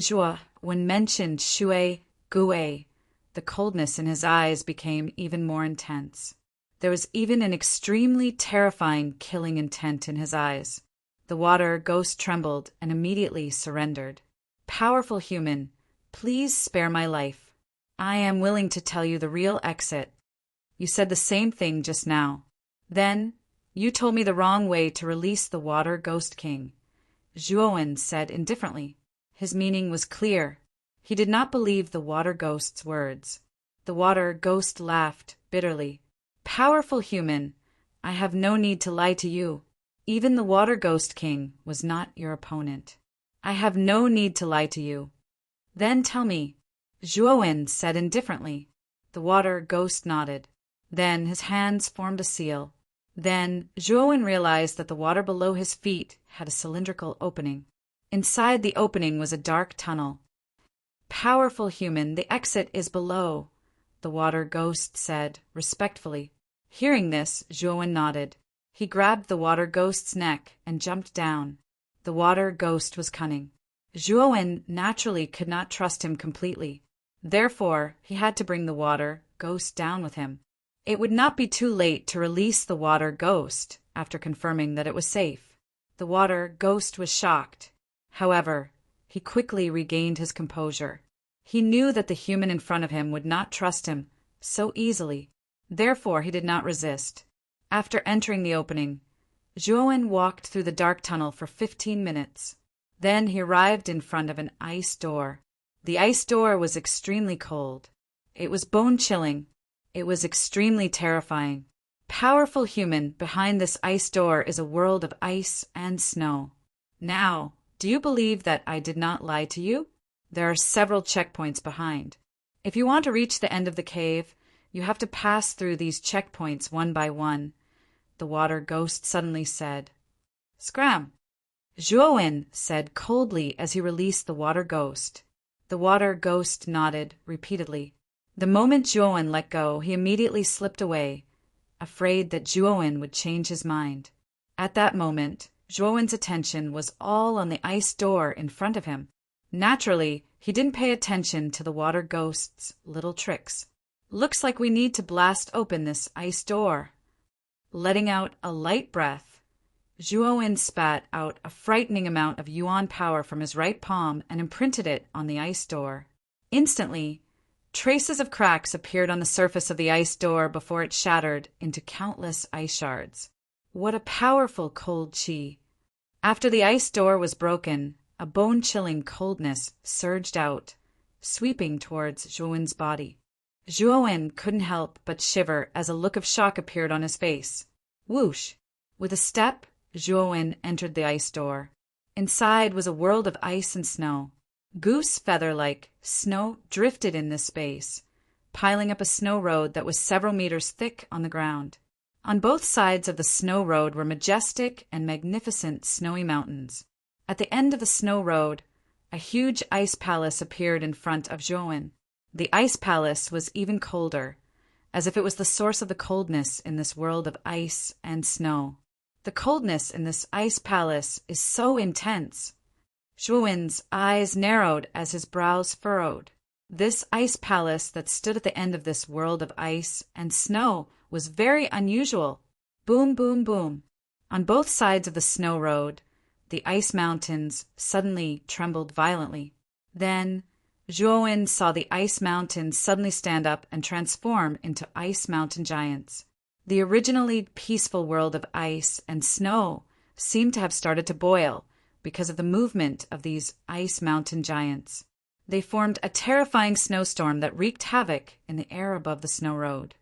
mentioned Shui Gue, the coldness in his eyes became even more intense. There was even an extremely terrifying killing intent in his eyes. The Water Ghost trembled and immediately surrendered. Powerful human, please spare my life. I am willing to tell you the real exit. You said the same thing just now. Then, you told me the wrong way to release the Water Ghost King. Zhuowen said indifferently. His meaning was clear. He did not believe the Water Ghost's words. The Water Ghost laughed bitterly. Powerful human, I have no need to lie to you. Even the Water Ghost King was not your opponent. I have no need to lie to you. Then tell me. Zhuowen said indifferently. The Water Ghost nodded. Then his hands formed a seal. Then Zhuowen realized that the water below his feet had a cylindrical opening. Inside the opening was a dark tunnel. Powerful human, the exit is below, the Water Ghost said respectfully. Hearing this, Zhuowen nodded. He grabbed the Water Ghost's neck and jumped down. The Water Ghost was cunning. Zhuowen naturally could not trust him completely. Therefore, he had to bring the Water Ghost down with him. It would not be too late to release the Water Ghost after confirming that it was safe. The Water Ghost was shocked. However, he quickly regained his composure. He knew that the human in front of him would not trust him so easily. Therefore, he did not resist. After entering the opening, Zhuowen walked through the dark tunnel for 15 minutes. Then he arrived in front of an ice door. The ice door was extremely cold. It was bone-chilling. It was extremely terrifying. Powerful human, behind this ice door is a world of ice and snow. Now, do you believe that I did not lie to you? There are several checkpoints behind. If you want to reach the end of the cave, you have to pass through these checkpoints one by one, the water ghost suddenly said. Scram! Zhuowen said coldly as he released the water ghost. The water ghost nodded repeatedly. The moment Zhuowen let go, he immediately slipped away, afraid that Zhuowen would change his mind. At that moment, Zhuowen's attention was all on the ice door in front of him. Naturally, he didn't pay attention to the water ghost's little tricks. Looks like we need to blast open this ice door. Letting out a light breath, Zhuowen spat out a frightening amount of yuan power from his right palm and imprinted it on the ice door. Instantly, traces of cracks appeared on the surface of the ice door before it shattered into countless ice shards. What a powerful cold qi! After the ice door was broken, a bone-chilling coldness surged out, sweeping towards Zhuowen's body. Zhuowen couldn't help but shiver as a look of shock appeared on his face. Whoosh! With a step, Zhuowen entered the ice door. Inside was a world of ice and snow. Goose feather-like snow drifted in this space, piling up a snow road that was several meters thick on the ground. On both sides of the snow road were majestic and magnificent snowy mountains. At the end of the snow road, a huge ice palace appeared in front of Zhuowen. The ice palace was even colder, as if it was the source of the coldness in this world of ice and snow. The coldness in this ice palace is so intense. Zhuowen's eyes narrowed as his brows furrowed. This ice palace that stood at the end of this world of ice and snow was very unusual. Boom, boom, boom. On both sides of the snow road, the ice mountains suddenly trembled violently. Then, Zhuowen saw the ice mountains suddenly stand up and transform into ice mountain giants. The originally peaceful world of ice and snow seemed to have started to boil because of the movement of these ice mountain giants. They formed a terrifying snowstorm that wreaked havoc in the air above the snow road.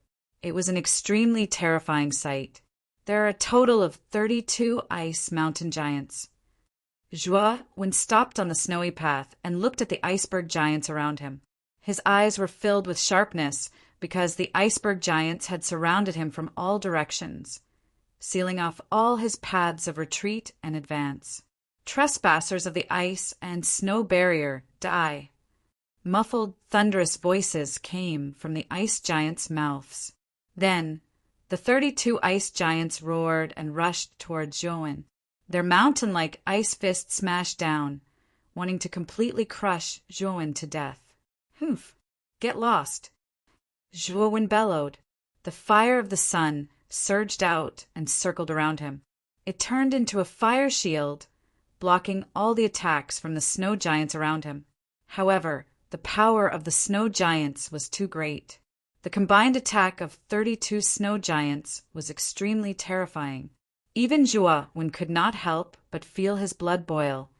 It was an extremely terrifying sight. There are a total of 32 ice mountain giants. Zhuowen stopped on the snowy path and looked at the iceberg giants around him. His eyes were filled with sharpness because the iceberg giants had surrounded him from all directions, sealing off all his paths of retreat and advance. Trespassers of the ice and snow barrier, die. Muffled, thunderous voices came from the ice giants' mouths. Then, the 32 ice giants roared and rushed towards Zhuowen. Their mountain-like ice fists smashed down, wanting to completely crush Zhuowen to death. Humph! Get lost! Zhuowen bellowed. The fire of the sun surged out and circled around him. It turned into a fire shield, blocking all the attacks from the snow giants around him. However, the power of the snow giants was too great. The combined attack of 32 snow giants was extremely terrifying. Even Zhuowen could not help but feel his blood boil,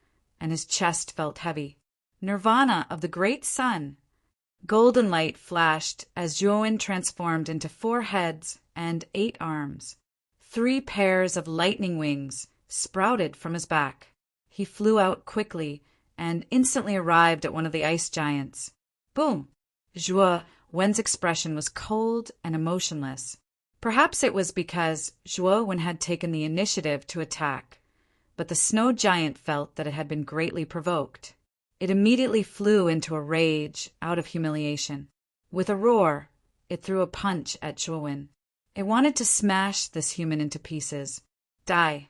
and his chest felt heavy. Nirvana of the great sun! Golden light flashed as Zhuowen transformed into 4 heads and 8 arms. 3 pairs of lightning wings sprouted from his back. He flew out quickly and instantly arrived at one of the ice giants. Boom! Zhuowen's expression was cold and emotionless. Perhaps it was because Zhuowen had taken the initiative to attack, but the snow giant felt that it had been greatly provoked. It immediately flew into a rage out of humiliation. With a roar, it threw a punch at Zhuowen. It wanted to smash this human into pieces. Die!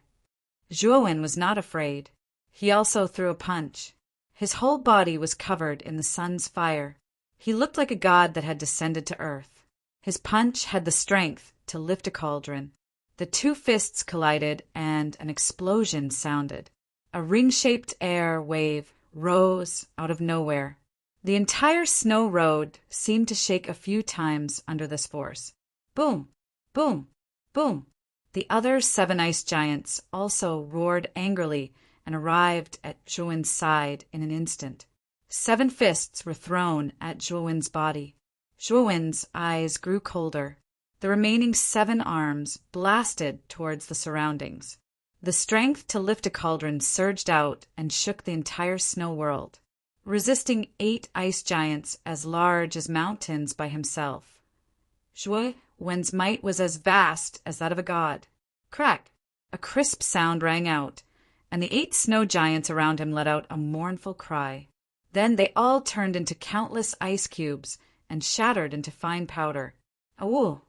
Zhuowen was not afraid. He also threw a punch. His whole body was covered in the sun's fire. He looked like a god that had descended to earth. His punch had the strength to lift a cauldron. The 2 fists collided and an explosion sounded. A ring-shaped air wave rose out of nowhere. The entire snow road seemed to shake a few times under this force. Boom! Boom! Boom! The other 7 ice giants also roared angrily and arrived at Zhuowen's side in an instant. 7 fists were thrown at Zhuowen's body. Zhuowen's eyes grew colder. The remaining 7 arms blasted towards the surroundings. The strength to lift a cauldron surged out and shook the entire snow world, resisting 8 ice giants as large as mountains by himself. Zhuowen's might was as vast as that of a god. Crack! A crisp sound rang out, and the 8 snow giants around him let out a mournful cry. Then they all turned into countless ice cubes and shattered into fine powder. Awoo!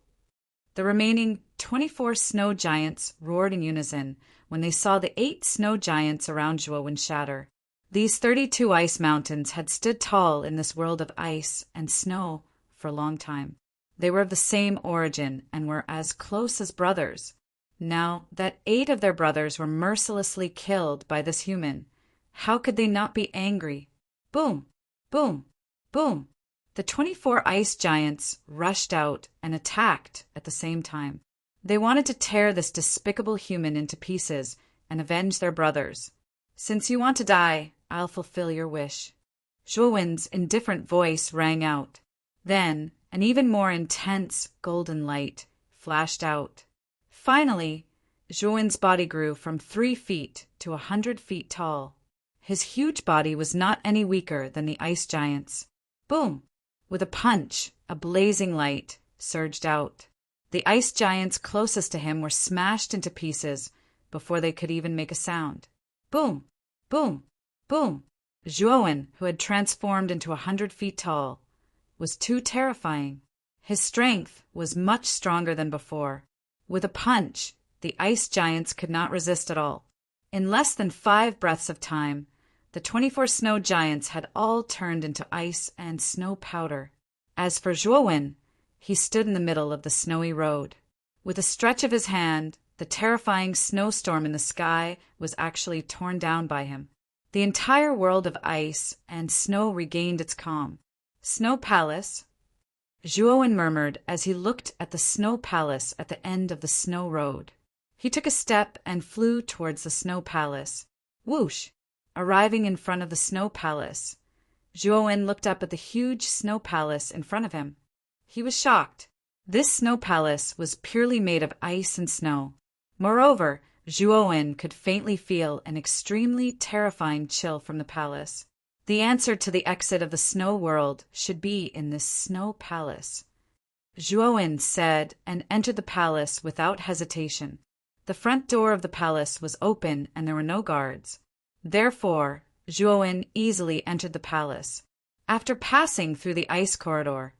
The remaining 24 snow giants roared in unison when they saw the 8 snow giants around Zhuowen shatter. These 32 ice mountains had stood tall in this world of ice and snow for a long time. They were of the same origin and were as close as brothers. Now that 8 of their brothers were mercilessly killed by this human, how could they not be angry? Boom! Boom! Boom! The 24 ice giants rushed out and attacked at the same time. They wanted to tear this despicable human into pieces and avenge their brothers. Since you want to die, I'll fulfill your wish. Zhuowen's indifferent voice rang out. Then an even more intense golden light flashed out. Finally, Zhuowen's body grew from 3 feet to 100 feet tall. His huge body was not any weaker than the ice giants. Boom! With a punch, a blazing light surged out. The ice giants closest to him were smashed into pieces before they could even make a sound. Boom! Boom! Boom! Zhuowen, who had transformed into 100 feet tall, was too terrifying. His strength was much stronger than before. With a punch, the ice giants could not resist at all. In less than 5 breaths of time, the 24 snow giants had all turned into ice and snow powder. As for Zhuowen, he stood in the middle of the snowy road. With a stretch of his hand, the terrifying snowstorm in the sky was actually torn down by him. The entire world of ice and snow regained its calm. Snow Palace, Zhuowen murmured as he looked at the snow palace at the end of the snow road. He took a step and flew towards the snow palace. Whoosh! Arriving in front of the snow palace, Zhuowen looked up at the huge snow palace in front of him. He was shocked. This snow palace was purely made of ice and snow. Moreover, Zhuowen could faintly feel an extremely terrifying chill from the palace. The answer to the exit of the snow world should be in this snow palace. Zhuowen said and entered the palace without hesitation. The front door of the palace was open and there were no guards. Therefore, Zhuowen easily entered the palace. After passing through the ice corridor,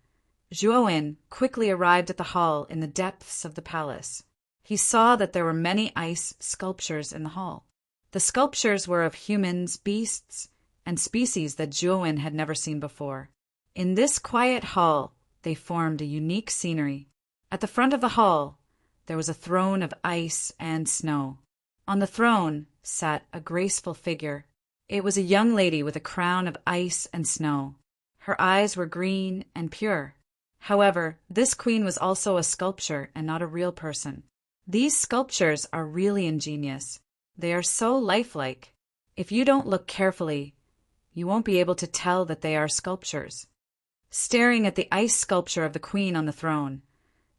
Zhuowen quickly arrived at the hall in the depths of the palace. He saw that there were many ice sculptures in the hall. The sculptures were of humans, beasts, and species that Zhuowen had never seen before. In this quiet hall, they formed a unique scenery. At the front of the hall, there was a throne of ice and snow. On the throne sat a graceful figure. It was a young lady with a crown of ice and snow. Her eyes were green and pure. However, this queen was also a sculpture and not a real person. These sculptures are really ingenious. They are so lifelike. If you don't look carefully, you won't be able to tell that they are sculptures. Staring at the ice sculpture of the queen on the throne,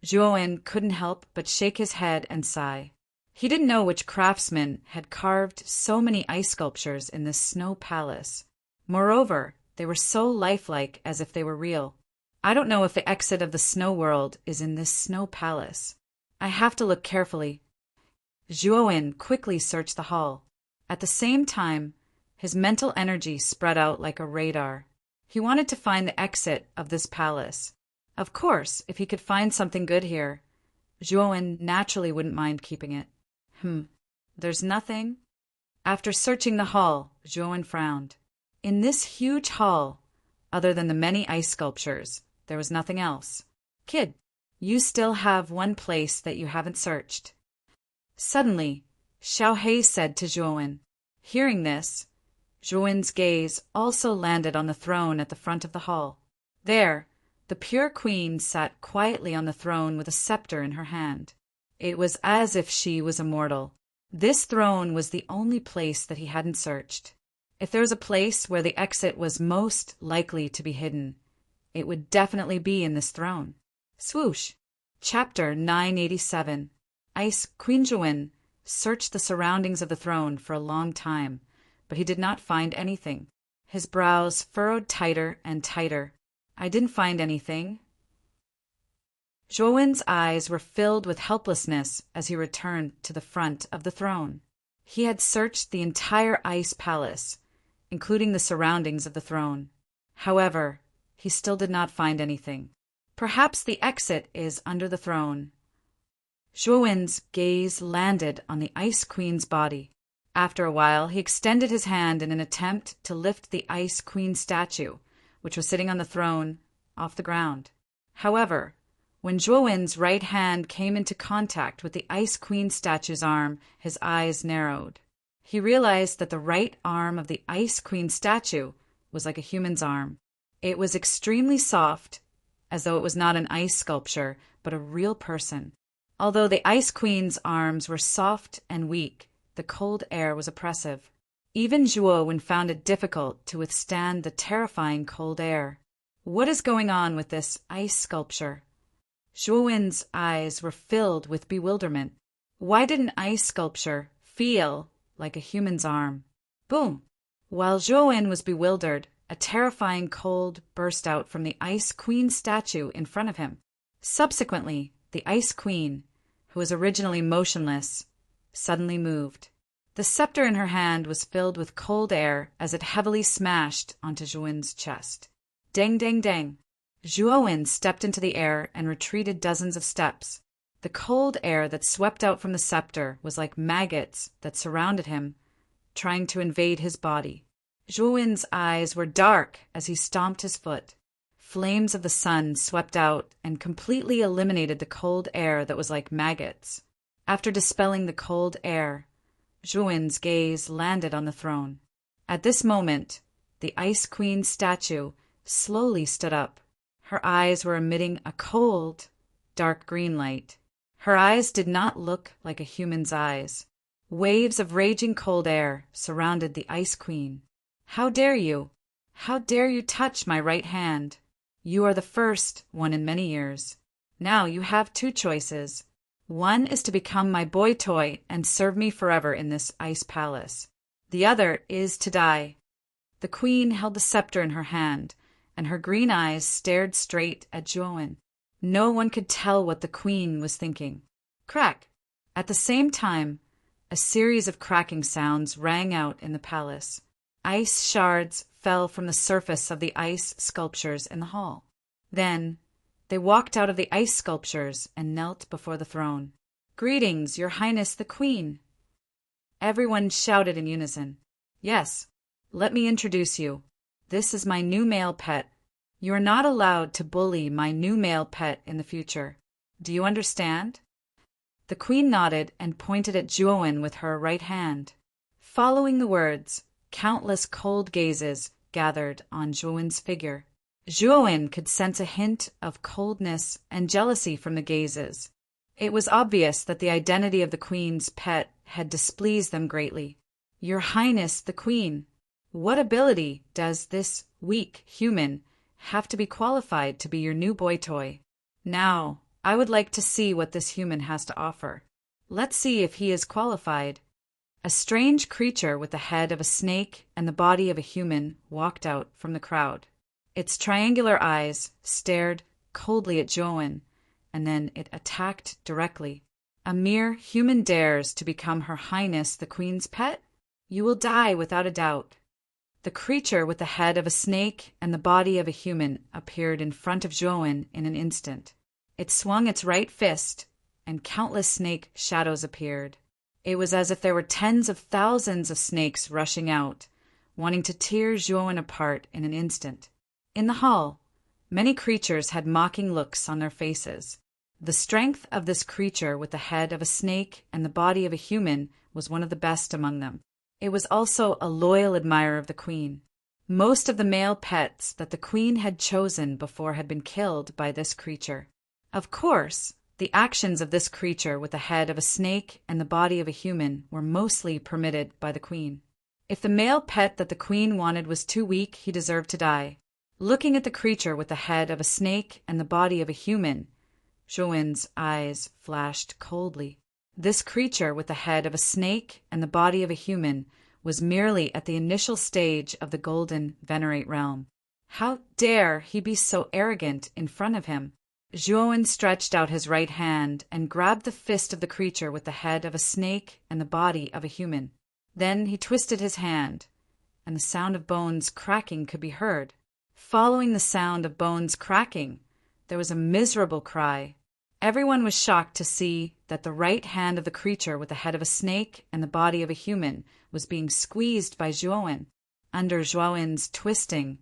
Zhuowen couldn't help but shake his head and sigh. He didn't know which craftsman had carved so many ice sculptures in this snow palace. Moreover, they were so lifelike as if they were real. I don't know if the exit of the snow world is in this snow palace. I have to look carefully. Zhuowen quickly searched the hall. At the same time, his mental energy spread out like a radar. He wanted to find the exit of this palace. Of course, if he could find something good here, Zhuowen naturally wouldn't mind keeping it. There's nothing? After searching the hall, Zhuowen frowned. In this huge hall, other than the many ice sculptures, there was nothing else. Kid, you still have one place that you haven't searched. Suddenly, Xiaohei said to Zhuowen. Hearing this, Zhou gaze also landed on the throne at the front of the hall. There, the pure queen sat quietly on the throne with a scepter in her hand. It was as if she was immortal. This throne was the only place that he hadn't searched. If there was a place where the exit was most likely to be hidden, it would definitely be in this throne. Swoosh! Chapter 987. Ice Queen Zhou searched the surroundings of the throne for a long time, but he did not find anything. His brows furrowed tighter and tighter. I didn't find anything. Zhou eyes were filled with helplessness as he returned to the front of the throne. He had searched the entire ice palace, including the surroundings of the throne. However, he still did not find anything. Perhaps the exit is under the throne. Zhou gaze landed on the Ice Queen's body. After a while, he extended his hand in an attempt to lift the Ice Queen statue, which was sitting on the throne, off the ground. However, when Zhou right hand came into contact with the Ice Queen statue's arm, his eyes narrowed. He realized that the right arm of the Ice Queen statue was like a human's arm. It was extremely soft, as though it was not an ice sculpture, but a real person. Although the Ice Queen's arms were soft and weak, the cold air was oppressive. Even Zhou found it difficult to withstand the terrifying cold air. What is going on with this ice sculpture? Zhou eyes were filled with bewilderment. Why did an ice sculpture feel like a human's arm? Boom! While Zhou was bewildered, a terrifying cold burst out from the Ice Queen statue in front of him. Subsequently, the Ice Queen, who was originally motionless, suddenly moved. The scepter in her hand was filled with cold air as it heavily smashed onto Zhou chest. Dang, dang, dang. Zhou stepped into the air and retreated dozens of steps. The cold air that swept out from the scepter was like maggots that surrounded him, trying to invade his body. Zhou eyes were dark as he stomped his foot. Flames of the sun swept out and completely eliminated the cold air that was like maggots. After dispelling the cold air, Zhou gaze landed on the throne. At this moment, the Ice Queen statue slowly stood up. Her eyes were emitting a cold, dark green light. Her eyes did not look like a human's eyes. Waves of raging cold air surrounded the Ice Queen. How dare you? How dare you touch my right hand? You are the first one in many years. Now you have two choices. One is to become my boy toy and serve me forever in this ice palace. The other is to die. The queen held the scepter in her hand, and her green eyes stared straight at Zhou. No one could tell what the queen was thinking. Crack! At the same time, a series of cracking sounds rang out in the palace. Ice shards fell from the surface of the ice sculptures in the hall. Then, they walked out of the ice sculptures and knelt before the throne. Greetings, Your Highness the Queen! Everyone shouted in unison. Yes, let me introduce you. This is my new male pet. You are not allowed to bully my new male pet in the future. Do you understand? The queen nodded and pointed at Zhou with her right hand. Following the words, countless cold gazes gathered on Zhou figure. Zhou could sense a hint of coldness and jealousy from the gazes. It was obvious that the identity of the queen's pet had displeased them greatly. Your Highness the Queen, what ability does this weak human have to be qualified to be your new boy toy? Now, I would like to see what this human has to offer. Let's see if he is qualified. A strange creature with the head of a snake and the body of a human walked out from the crowd. Its triangular eyes stared coldly at Zhou, and then it attacked directly. A mere human dares to become Her Highness the Queen's pet? You will die without a doubt. The creature with the head of a snake and the body of a human appeared in front of Zhou in an instant. It swung its right fist, and countless snake shadows appeared. It was as if there were tens of thousands of snakes rushing out, wanting to tear Zhou apart in an instant. In the hall, many creatures had mocking looks on their faces. The strength of this creature with the head of a snake and the body of a human was one of the best among them. It was also a loyal admirer of the queen. Most of the male pets that the queen had chosen before had been killed by this creature. Of course, the actions of this creature with the head of a snake and the body of a human were mostly permitted by the queen. If the male pet that the queen wanted was too weak, he deserved to die. Looking at the creature with the head of a snake and the body of a human, Zhou eyes flashed coldly. This creature with the head of a snake and the body of a human was merely at the initial stage of the golden venerate realm. How dare he be so arrogant in front of him? Zhou stretched out his right hand and grabbed the fist of the creature with the head of a snake and the body of a human. Then he twisted his hand, and the sound of bones cracking could be heard. Following the sound of bones cracking, there was a miserable cry. Everyone was shocked to see that the right hand of the creature with the head of a snake and the body of a human was being squeezed by Zhou. Under Zhou's twisting,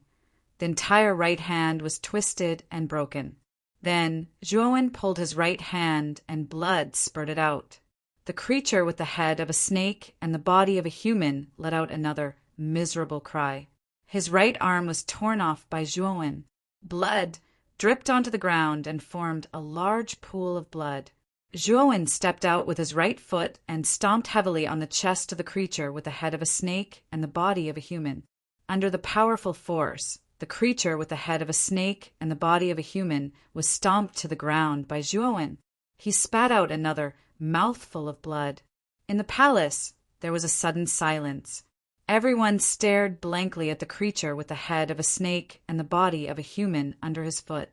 the entire right hand was twisted and broken. Then Zhou pulled his right hand and blood spurted out. The creature with the head of a snake and the body of a human let out another miserable cry. His right arm was torn off by Zhou. Blood dripped onto the ground and formed a large pool of blood. Zhou stepped out with his right foot and stomped heavily on the chest of the creature with the head of a snake and the body of a human. Under the powerful force, the creature with the head of a snake and the body of a human was stomped to the ground by Zhou. He spat out another mouthful of blood. In the palace, there was a sudden silence. Everyone stared blankly at the creature with the head of a snake and the body of a human under his foot.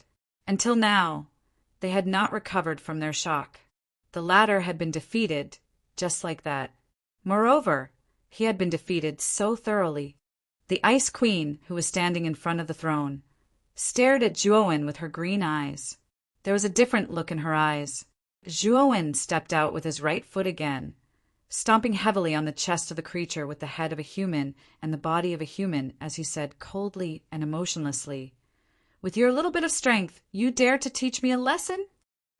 Until now, they had not recovered from their shock. The latter had been defeated, just like that. Moreover, he had been defeated so thoroughly. The Ice Queen, who was standing in front of the throne, stared at Zhou with her green eyes. There was a different look in her eyes. Zhou stepped out with his right foot again, stomping heavily on the chest of the creature with the head of a human and the body of a human as he said coldly and emotionlessly, "With your little bit of strength, you dare to teach me a lesson?"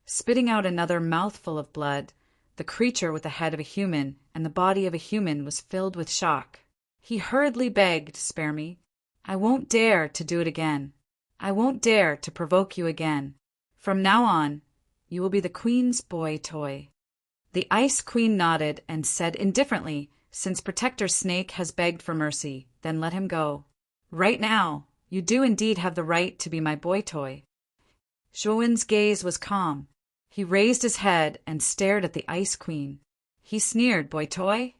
Spitting out another mouthful of blood, the creature with the head of a human and the body of a human was filled with shock. He hurriedly begged, "Spare me. I won't dare to do it again. I won't dare to provoke you again. From now on, you will be the queen's boy toy." The Ice Queen nodded and said indifferently, "Since Protector Snake has begged for mercy, then let him go. Right now, you do indeed have the right to be my boy toy." Zhou's gaze was calm. He raised his head and stared at the Ice Queen. He sneered, "Boy toy?"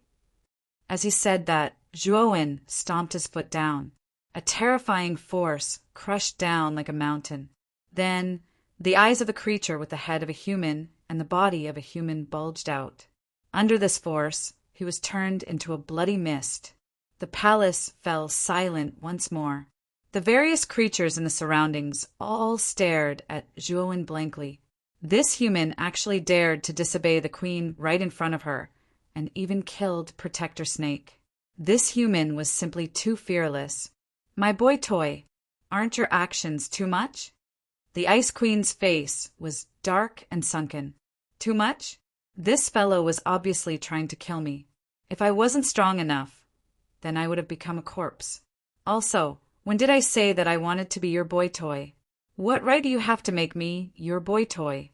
As he said that, Zhou stomped his foot down. A terrifying force crushed down like a mountain. Then the eyes of the creature with the head of a human and the body of a human bulged out. Under this force, he was turned into a bloody mist. The palace fell silent once more. The various creatures in the surroundings all stared at Zhou blankly. This human actually dared to disobey the queen right in front of her, and even killed Protector Snake. This human was simply too fearless. "My boy toy, aren't your actions too much?" The Ice Queen's face was dark and sunken. "Too much? This fellow was obviously trying to kill me. If I wasn't strong enough, then I would have become a corpse. Also, when did I say that I wanted to be your boy toy? What right do you have to make me your boy toy?"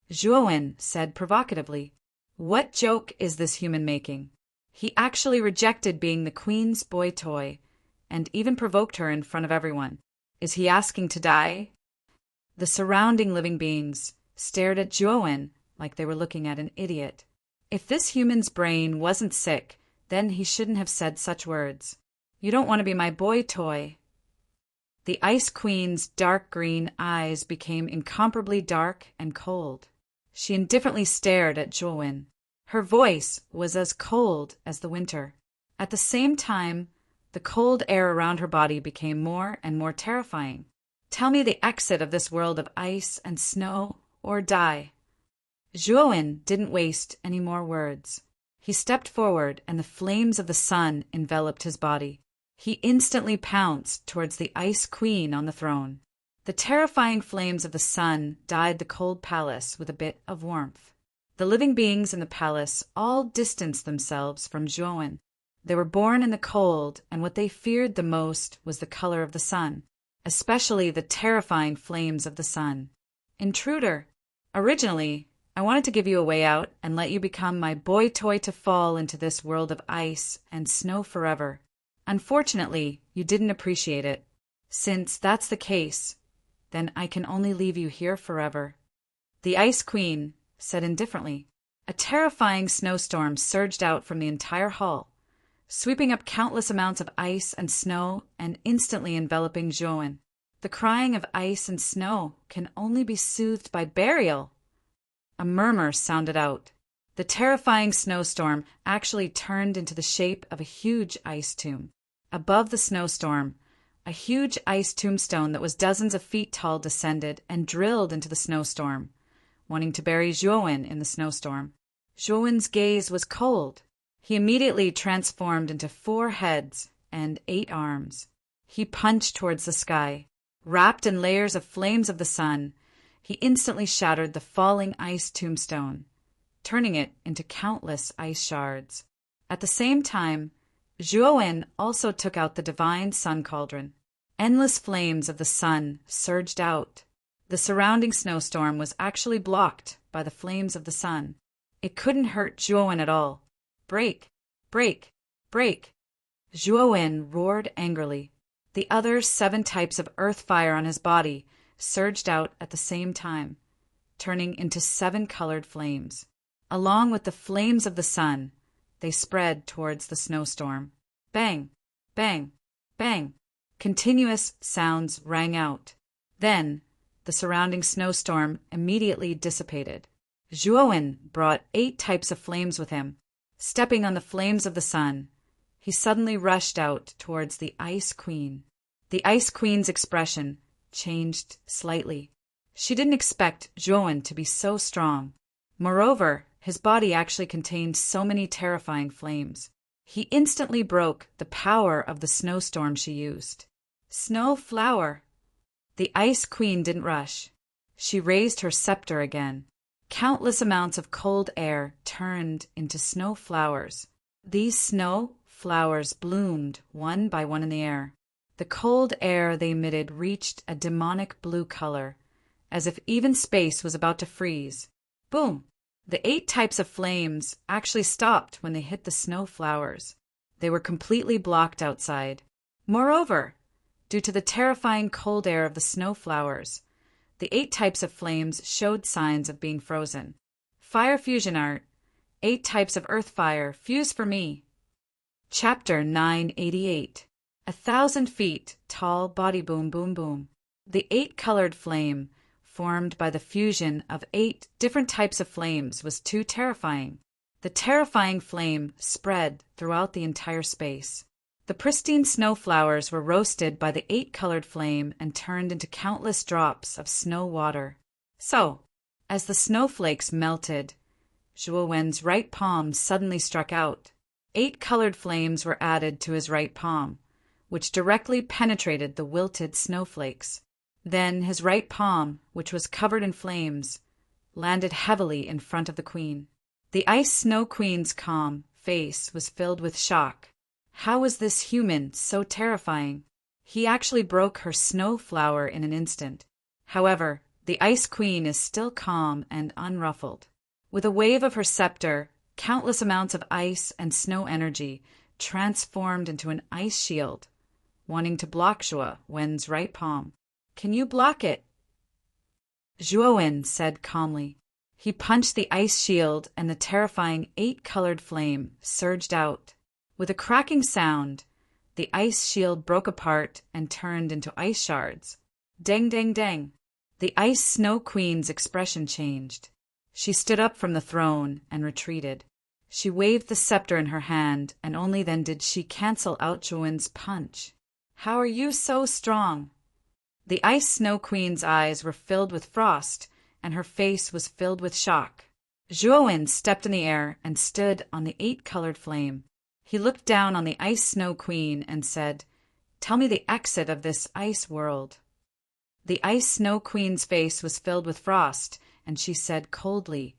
Zhou said provocatively, "What joke is this human making? He actually rejected being the queen's boy toy, and even provoked her in front of everyone. Is he asking to die?" The surrounding living beings stared at Zhou like they were looking at an idiot. If this human's brain wasn't sick, then he shouldn't have said such words. "You don't want to be my boy toy." The Ice Queen's dark green eyes became incomparably dark and cold. She indifferently stared at Zhou. Her voice was as cold as the winter. At the same time, the cold air around her body became more and more terrifying. "Tell me the exit of this world of ice and snow, or die." Zhou didn't waste any more words. He stepped forward, and the flames of the sun enveloped his body. He instantly pounced towards the Ice Queen on the throne. The terrifying flames of the sun dyed the cold palace with a bit of warmth. The living beings in the palace all distanced themselves from Zhou. They were born in the cold, and what they feared the most was the color of the sun, especially the terrifying flames of the sun. Intruder, originally, I wanted to give you a way out and let you become my boy toy to fall into this world of ice and snow forever. Unfortunately, you didn't appreciate it. Since that's the case, then I can only leave you here forever. The Ice Queen said indifferently. A terrifying snowstorm surged out from the entire hall, sweeping up countless amounts of ice and snow and instantly enveloping Zhuowen. The crying of ice and snow can only be soothed by burial. A murmur sounded out. The terrifying snowstorm actually turned into the shape of a huge ice tomb. Above the snowstorm, a huge ice tombstone that was dozens of feet tall descended and drilled into the snowstorm, wanting to bury Zhuowen in the snowstorm. Zhuowen's gaze was cold. He immediately transformed into 4 heads and 8 arms. He punched towards the sky. Wrapped in layers of flames of the sun, he instantly shattered the falling ice tombstone, turning it into countless ice shards. At the same time, Zhuowen also took out the divine sun cauldron. Endless flames of the sun surged out. The surrounding snowstorm was actually blocked by the flames of the sun. It couldn't hurt Zhuowen at all. Break! Break! Break! Zhuowen roared angrily. The other 7 types of earth fire on his body surged out at the same time, turning into 7 colored flames. Along with the flames of the sun, they spread towards the snowstorm. Bang! Bang! Bang! Continuous sounds rang out. Then, the surrounding snowstorm immediately dissipated. Zhuowen brought 8 types of flames with him. Stepping on the flames of the sun, he suddenly rushed out towards the Ice Queen. The Ice Queen's expression changed slightly. She didn't expect Zhuowen to be so strong. Moreover, his body actually contained so many terrifying flames. He instantly broke the power of the snowstorm she used. Snow flower! The Ice Queen didn't rush. She raised her scepter again. Countless amounts of cold air turned into snow flowers. These snow flowers bloomed one by one in the air. The cold air they emitted reached a demonic blue color, as if even space was about to freeze. Boom! The 8 types of flames actually stopped when they hit the snow flowers. They were completely blocked outside. Moreover, due to the terrifying cold air of the snow flowers, the 8 types of flames showed signs of being frozen. Fire fusion art. 8 types of earth fire, fuse for me. Chapter 988. 1,000 feet tall body boom boom boom. The 8-colored flame, formed by the fusion of 8 different types of flames, was too terrifying. The terrifying flame spread throughout the entire space. The pristine snow flowers were roasted by the 8-colored flame and turned into countless drops of snow water. So, as the snowflakes melted, Zhuowen's right palm suddenly struck out. 8 colored flames were added to his right palm, which directly penetrated the wilted snowflakes. Then his right palm, which was covered in flames, landed heavily in front of the queen. The Ice Snow Queen's calm face was filled with shock. How was this human so terrifying? He actually broke her snow flower in an instant. However, the Ice Queen is still calm and unruffled. With a wave of her scepter, countless amounts of ice and snow energy transformed into an ice shield, wanting to block Zhuowen's right palm. Can you block it? Zhuowen said calmly. He punched the ice shield and the terrifying 8-colored flame surged out. With a cracking sound, the ice shield broke apart and turned into ice shards. Dang, dang, dang. The Ice Snow Queen's expression changed. She stood up from the throne and retreated. She waved the scepter in her hand, and only then did she cancel out Zhuowen's punch. How are you so strong? The Ice Snow Queen's eyes were filled with frost, and her face was filled with shock. Zhuowen stepped in the air and stood on the 8-colored flame. He looked down on the Ice Snow Queen and said, "Tell me the exit of this ice world." The Ice Snow Queen's face was filled with frost, and she said coldly,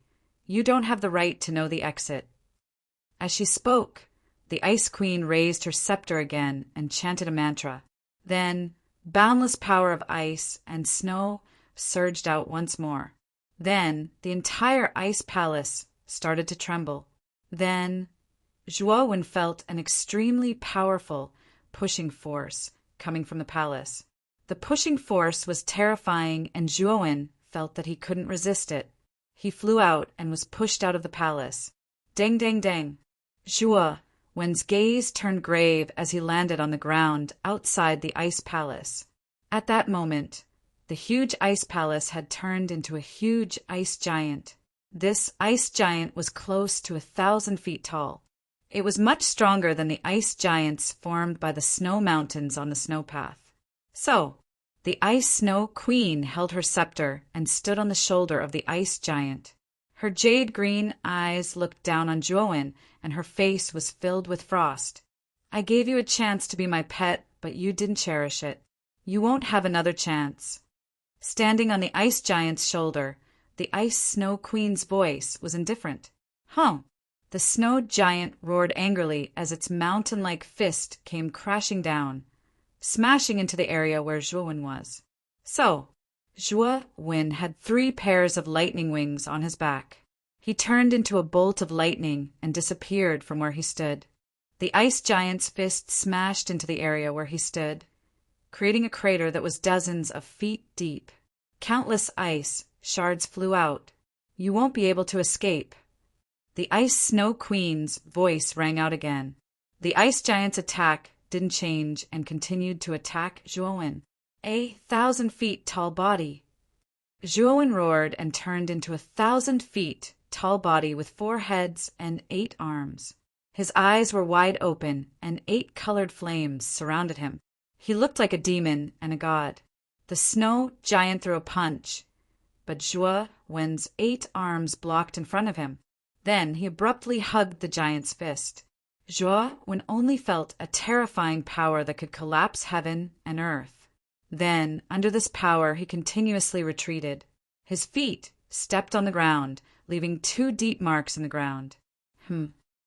"You don't have the right to know the exit." As she spoke, the Ice Queen raised her scepter again and chanted a mantra. Then, boundless power of ice and snow surged out once more. Then, the entire ice palace started to tremble. Then, Zhuowen felt an extremely powerful pushing force coming from the palace. The pushing force was terrifying, and Zhuowen felt that he couldn't resist it. He flew out and was pushed out of the palace. Dang, dang, dang. Zhuowen's gaze turned grave as he landed on the ground outside the ice palace. At that moment, the huge ice palace had turned into a huge ice giant. This ice giant was close to 1,000 feet tall. It was much stronger than the ice giants formed by the snow mountains on the snowpath. So, the Ice Snow Queen held her scepter and stood on the shoulder of the ice giant. Her jade-green eyes looked down on Zhuowen, and her face was filled with frost. I gave you a chance to be my pet, but you didn't cherish it. You won't have another chance. Standing on the ice giant's shoulder, the Ice Snow Queen's voice was indifferent. Huh. The snow giant roared angrily as its mountain-like fist came crashing down, smashing into the area where Zhuowen was. So, Zhuowen had 3 pairs of lightning wings on his back. He turned into a bolt of lightning and disappeared from where he stood. The ice giant's fist smashed into the area where he stood, creating a crater that was dozens of feet deep. Countless ice shards flew out. You won't be able to escape. The Ice Snow Queen's voice rang out again. The ice giant's attack didn't change and continued to attack Zhuowen. 1,000 feet tall body. Zhuowen roared and turned into 1,000 feet tall body with 4 heads and 8 arms. His eyes were wide open and 8 colored flames surrounded him. He looked like a demon and a god. The snow giant threw a punch, but Zhuowen's 8 arms blocked in front of him. Then he abruptly hugged the giant's fist. Zhuowen only felt a terrifying power that could collapse heaven and earth. Then, under this power, he continuously retreated. His feet stepped on the ground, leaving 2 deep marks in the ground.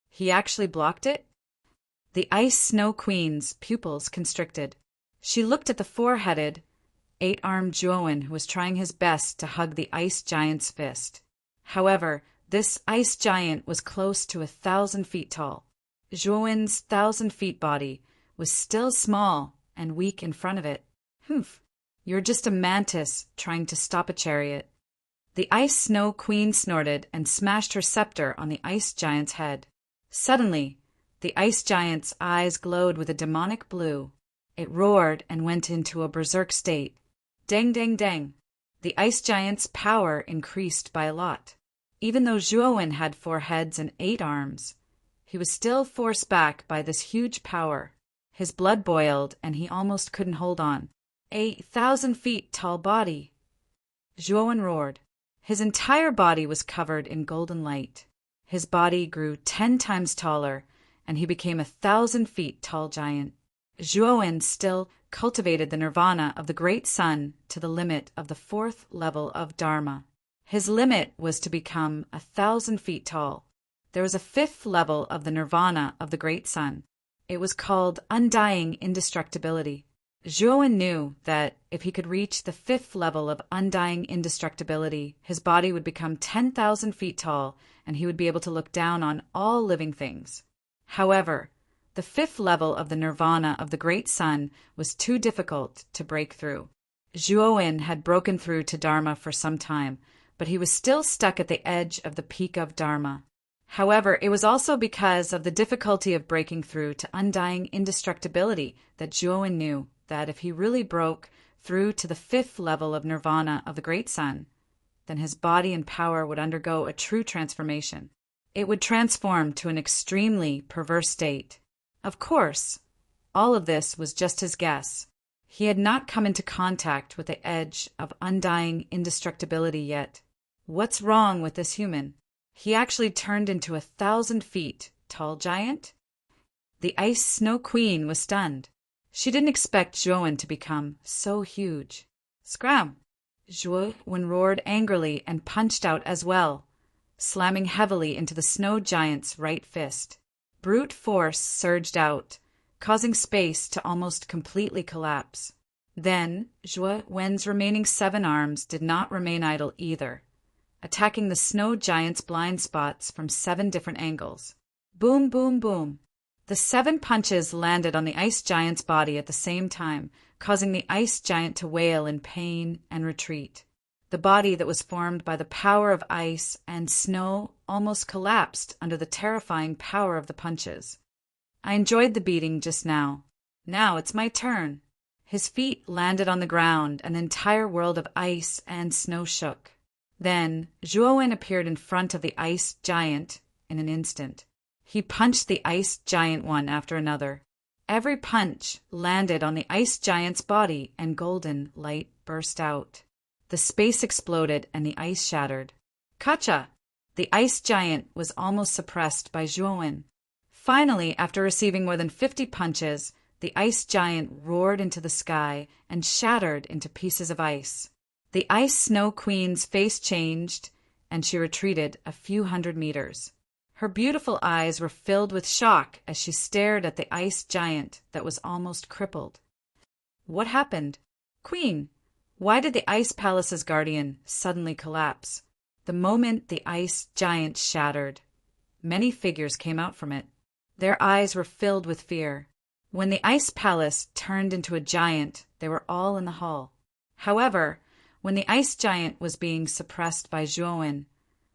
He actually blocked it? The Ice Snow Queen's pupils constricted. She looked at the 4-headed, 8-armed Zhuowen, who was trying his best to hug the ice giant's fist. However, this ice giant was close to 1,000 feet tall. Zhuowen's 1,000 feet body was still small and weak in front of it. You're just a mantis trying to stop a chariot. The Ice Snow Queen snorted and smashed her scepter on the ice giant's head. Suddenly, the ice giant's eyes glowed with a demonic blue. It roared and went into a berserk state. Dang, dang, dang. The ice giant's power increased by a lot. Even though Zhuowen had 4 heads and 8 arms, he was still forced back by this huge power. His blood boiled, and he almost couldn't hold on. 1,000 feet tall body. Zhuowen roared. His entire body was covered in golden light. His body grew 10 times taller, and he became 1,000 feet tall giant. Zhuowen still cultivated the nirvana of the great sun to the limit of the 4th level of Dharma. His limit was to become 1,000 feet tall. There was a 5th level of the nirvana of the great sun. It was called undying indestructibility. Zhuowen knew that if he could reach the 5th level of undying indestructibility, his body would become 10,000 feet tall, and he would be able to look down on all living things. However, the 5th level of the nirvana of the great sun was too difficult to break through. Zhuowen had broken through to Dharma for some time, but he was still stuck at the edge of the peak of Dharma. However, it was also because of the difficulty of breaking through to undying indestructibility that Zhuowen knew that if he really broke through to the 5th level of nirvana of the great sun, then his body and power would undergo a true transformation. It would transform to an extremely perverse state. Of course, all of this was just his guess. He had not come into contact with the edge of undying indestructibility yet. What's wrong with this human? He actually turned into 1,000 feet tall giant? The Ice Snow Queen was stunned. She didn't expect Zhuowen to become so huge. Scram! Zhuowen roared angrily and punched out as well, slamming heavily into the snow giant's right fist. brute force surged out, causing space to almost completely collapse. Then, Zhuo Wen's remaining 7 arms did not remain idle either, attacking the snow giant's blind spots from 7 different angles. Boom, boom, boom. The 7 punches landed on the ice giant's body at the same time, causing the ice giant to wail in pain and retreat. The body that was formed by the power of ice and snow almost collapsed under the terrifying power of the punches. I enjoyed the beating just now. Now it's my turn. His feet landed on the ground, and the entire world of ice and snow shook. Then Zhuo Wen appeared in front of the ice giant in an instant. He punched the ice giant one after another. Every punch landed on the ice giant's body, and golden light burst out. The space exploded and the ice shattered. Kacha! The ice giant was almost suppressed by Zhuo Wen. Finally, after receiving more than 50 punches, the ice giant roared into the sky and shattered into pieces of ice. The Ice Snow Queen's face changed, and she retreated a few hundred meters. Her beautiful eyes were filled with shock as she stared at the ice giant that was almost crippled. What happened? Queen, why did the Ice Palace's guardian suddenly collapse? The moment the ice giant shattered, many figures came out from it. Their eyes were filled with fear. When the Ice Palace turned into a giant, they were all in the hall. However, when the ice giant was being suppressed by Zhuo Wen,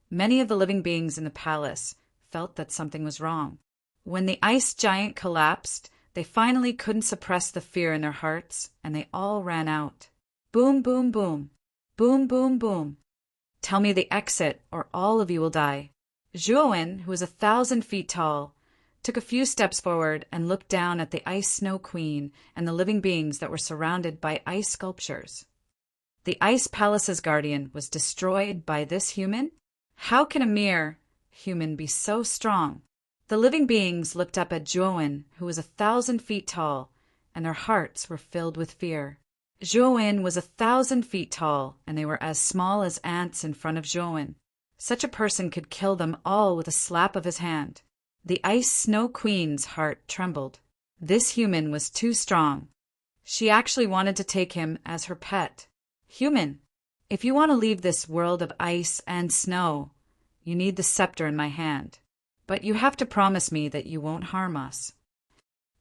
many of the living beings in the palace felt that something was wrong. When the ice giant collapsed, they finally couldn't suppress the fear in their hearts, and they all ran out. Boom, boom, boom. Boom, boom, boom. Tell me the exit, or all of you will die. Zhuo Wen, who was 1,000 feet tall, took a few steps forward and looked down at the Ice Snow Queen and the living beings that were surrounded by ice sculptures. The Ice Palace's guardian was destroyed by this human? How can a mere human be so strong? The living beings looked up at Zhuo Wen, who was 1,000 feet tall, and their hearts were filled with fear. Zhuo Wen was 1,000 feet tall, and they were as small as ants in front of Zhuo Wen. Such a person could kill them all with a slap of his hand. The Ice Snow Queen's heart trembled. This human was too strong. She actually wanted to take him as her pet. Human, if you want to leave this world of ice and snow, you need the scepter in my hand. But you have to promise me that you won't harm us.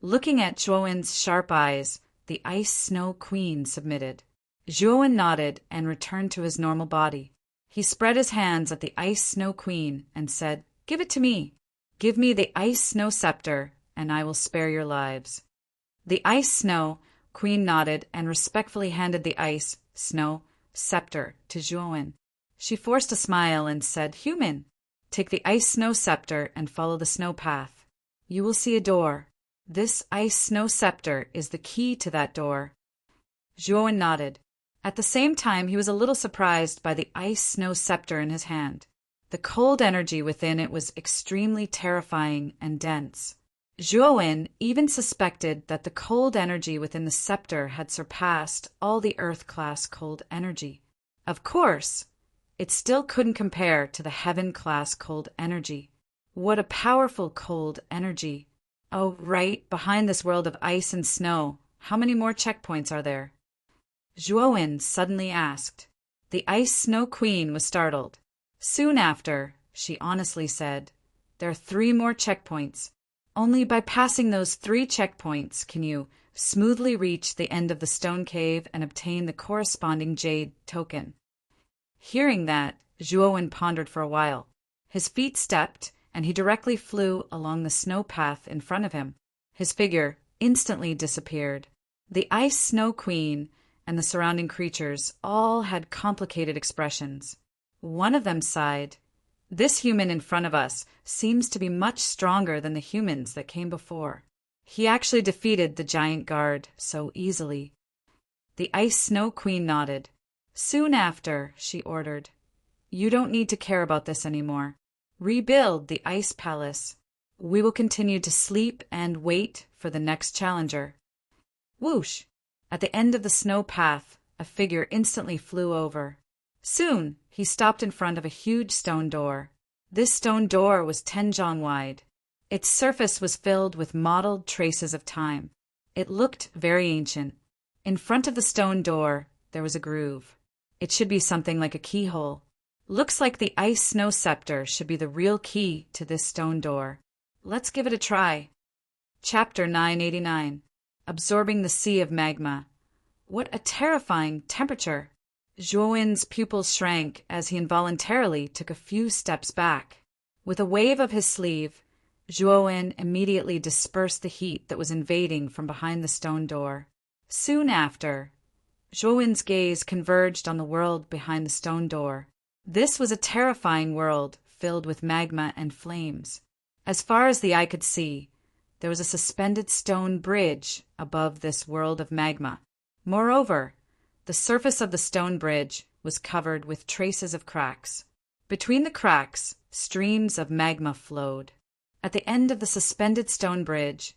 Looking at Zhuo Wen's sharp eyes, the Ice Snow Queen submitted. Zhuo Wen nodded and returned to his normal body. He spread his hands at the Ice Snow Queen and said, "Give it to me. Give me the Ice Snow Scepter, and I will spare your lives." The Ice Snow Queen nodded and respectfully handed the Ice Snow Scepter to Zhuo Wen. She forced a smile and said, "Human, take the Ice Snow Scepter and follow the snow path. You will see a door. This Ice Snow Scepter is the key to that door." Zhuo Wen nodded. At the same time, he was a little surprised by the Ice Snow Scepter in his hand. The cold energy within it was extremely terrifying and dense. Zhuo Wen even suspected that the cold energy within the scepter had surpassed all the Earth-class cold energy. Of course, it still couldn't compare to the Heaven-class cold energy. What a powerful cold energy! Oh, right, behind this world of ice and snow, how many more checkpoints are there? Zhuo Wen suddenly asked. The Ice Snow Queen was startled. Soon after, she honestly said, "There are 3 more checkpoints. Only by passing those 3 checkpoints can you smoothly reach the end of the stone cave and obtain the corresponding jade token." Hearing that, Zhuo Wen pondered for a while. His feet stepped, and he directly flew along the snow path in front of him. His figure instantly disappeared. The Ice Snow Queen and the surrounding creatures all had complicated expressions. One of them sighed. "This human in front of us seems to be much stronger than the humans that came before. He actually defeated the giant guard so easily." The Ice Snow Queen nodded. Soon after, she ordered, "You don't need to care about this anymore. Rebuild the Ice Palace. We will continue to sleep and wait for the next challenger." Whoosh! At the end of the snow path, a figure instantly flew over. Soon, he stopped in front of a huge stone door. This stone door was 10 zhang wide. Its surface was filled with mottled traces of time. It looked very ancient. In front of the stone door, there was a groove. It should be something like a keyhole. Looks like the ice snow scepter should be the real key to this stone door. Let's give it a try. Chapter 989. Absorbing the Sea of Magma. What a terrifying temperature! Zhuowen's pupils shrank as he involuntarily took a few steps back. With a wave of his sleeve, Zhuowen immediately dispersed the heat that was invading from behind the stone door. Soon after, Zhuowen's gaze converged on the world behind the stone door. This was a terrifying world filled with magma and flames. As far as the eye could see, there was a suspended stone bridge above this world of magma. Moreover, the surface of the stone bridge was covered with traces of cracks. Between the cracks, streams of magma flowed. At the end of the suspended stone bridge,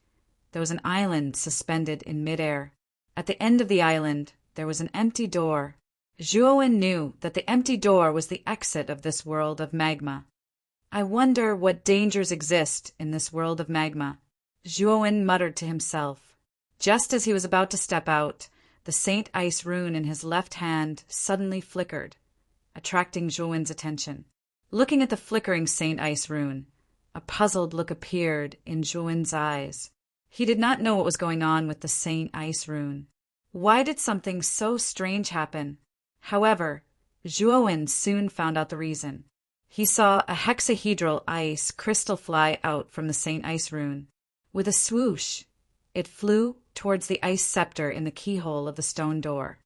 there was an island suspended in midair. At the end of the island, there was an empty door. Zhuowen knew that the empty door was the exit of this world of magma. I wonder what dangers exist in this world of magma, Zhuowen muttered to himself. Just as he was about to step out, the Saint Ice rune in his left hand suddenly flickered, attracting Zhuowen's attention. Looking at the flickering Saint Ice rune, a puzzled look appeared in Zhuowen's eyes. He did not know what was going on with the Saint Ice rune. Why did something so strange happen? However, Zhuowen soon found out the reason. He saw a hexahedral ice crystal fly out from the Saint Ice rune. With a swoosh, it flew towards the ice scepter in the keyhole of the stone door.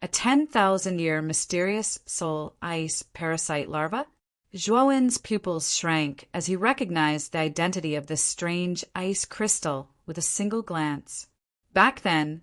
A 10,000-year mysterious soul ice parasite larva? Zhuowen's pupils shrank as he recognized the identity of this strange ice crystal with a single glance. Back then,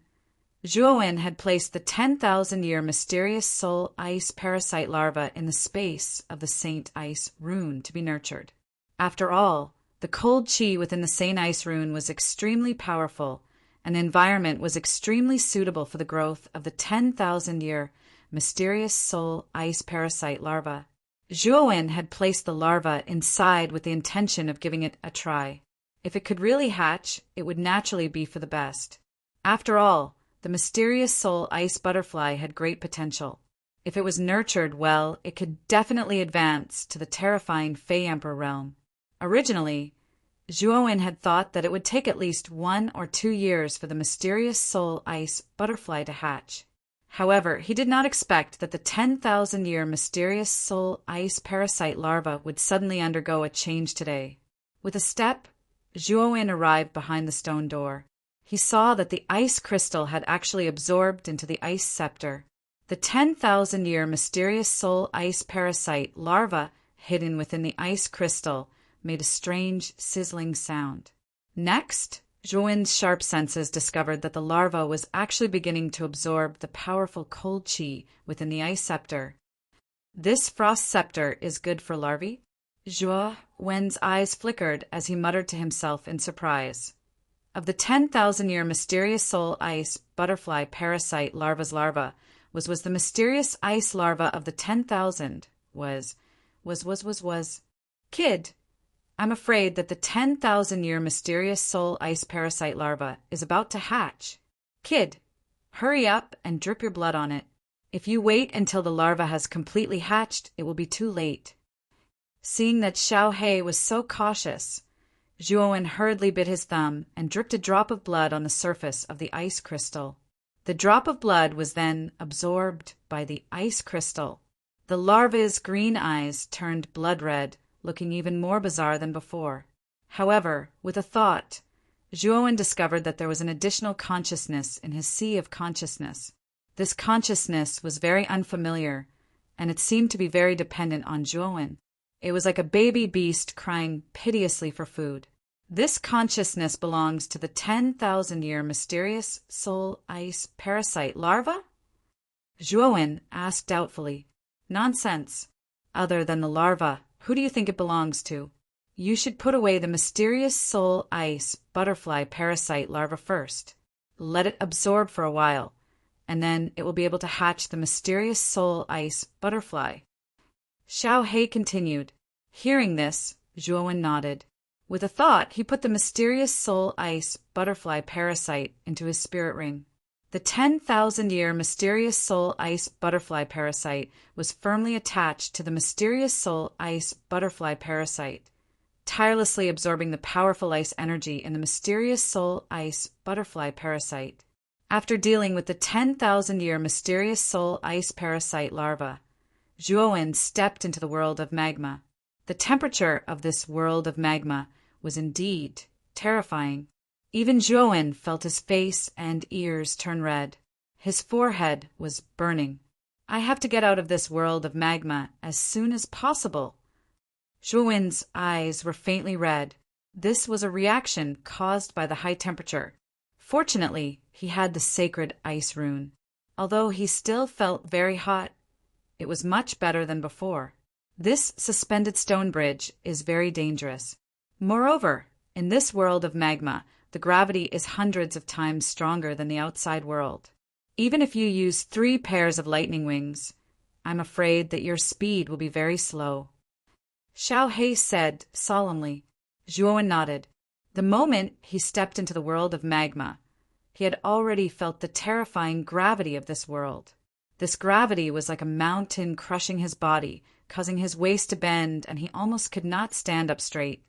Zhuowen had placed the 10,000-year mysterious soul ice parasite larva in the space of the Saint Ice rune to be nurtured. After all, the cold chi within the Saint Ice rune was extremely powerful, and the environment was extremely suitable for the growth of the 10,000-year mysterious soul ice parasite larva. Zhuowen had placed the larva inside with the intention of giving it a try. If it could really hatch, it would naturally be for the best. After all, the mysterious soul ice butterfly had great potential. If it was nurtured well, it could definitely advance to the terrifying Fey Emperor realm. Originally, Zhuowen had thought that it would take at least 1 or 2 years for the mysterious soul ice butterfly to hatch. However, he did not expect that the 10,000-year mysterious soul ice parasite larva would suddenly undergo a change today. With a step, Zhuowen arrived behind the stone door. He saw that the ice crystal had actually absorbed into the ice scepter. The 10,000-year mysterious soul ice parasite larva hidden within the ice crystal made a strange, sizzling sound. Next, Zhuowen's sharp senses discovered that the larva was actually beginning to absorb the powerful cold chi within the ice scepter. This frost scepter is good for larvae? Zhuowen's eyes flickered as he muttered to himself in surprise. Of the 10,000-year mysterious soul ice butterfly parasite larva's larva was the mysterious ice larva of the 10,000 was. Kid, I'm afraid that the 10,000-year mysterious soul ice parasite larva is about to hatch. Kid, hurry up and drip your blood on it. If you wait until the larva has completely hatched, it will be too late. Seeing that Xiao He was so cautious, Zhuowen hurriedly bit his thumb and dripped a drop of blood on the surface of the ice crystal. The drop of blood was then absorbed by the ice crystal. The larva's green eyes turned blood red, looking even more bizarre than before. However, with a thought, Zhuowen discovered that there was an additional consciousness in his sea of consciousness. This consciousness was very unfamiliar, and it seemed to be very dependent on Zhuowen. It was like a baby beast crying piteously for food. This consciousness belongs to the 10,000-year mysterious soul ice parasite larva? Zhuowen asked doubtfully. Nonsense. Other than the larva, who do you think it belongs to? You should put away the mysterious soul ice butterfly parasite larva first. Let it absorb for a while, and then it will be able to hatch the mysterious soul ice butterfly. Xiao He continued. Hearing this, Zhuowen nodded. With a thought, he put the mysterious soul ice butterfly parasite into his spirit ring. The 10,000-year mysterious soul ice butterfly parasite was firmly attached to the mysterious soul ice butterfly parasite, tirelessly absorbing the powerful ice energy in the mysterious soul ice butterfly parasite. After dealing with the 10,000-year mysterious soul ice parasite larva, Zhuowen stepped into the world of magma. The temperature of this world of magma was indeed terrifying. Even Zhuowen felt his face and ears turn red. His forehead was burning. I have to get out of this world of magma as soon as possible. Zhuowen's eyes were faintly red. This was a reaction caused by the high temperature. Fortunately, he had the sacred ice rune. Although he still felt very hot, it was much better than before. This suspended stone bridge is very dangerous. Moreover, in this world of magma, the gravity is hundreds of times stronger than the outside world. Even if you use 3 pairs of lightning wings, I'm afraid that your speed will be very slow. Xiao He said solemnly. Zhuowen nodded. The moment he stepped into the world of magma, he had already felt the terrifying gravity of this world. This gravity was like a mountain crushing his body, causing his waist to bend, and he almost could not stand up straight.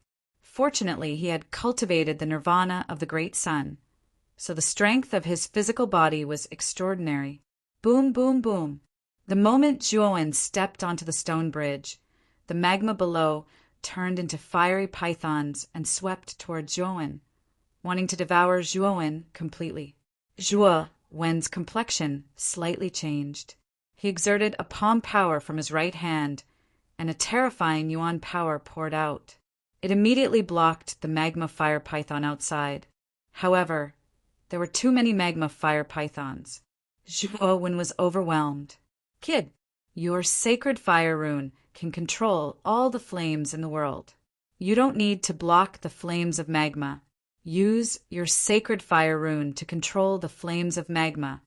Fortunately, he had cultivated the nirvana of the great sun, so the strength of his physical body was extraordinary. Boom, boom, boom. The moment Zhuowen stepped onto the stone bridge, the magma below turned into fiery pythons and swept toward Zhuowen, wanting to devour Zhuowen completely. Zhuowen's complexion slightly changed. He exerted a palm power from his right hand, and a terrifying yuan power poured out. It immediately blocked the magma fire python outside. However, there were too many magma fire pythons. Zhuowen was overwhelmed. Kid, your sacred fire rune can control all the flames in the world. You don't need to block the flames of magma. Use your sacred fire rune to control the flames of magma.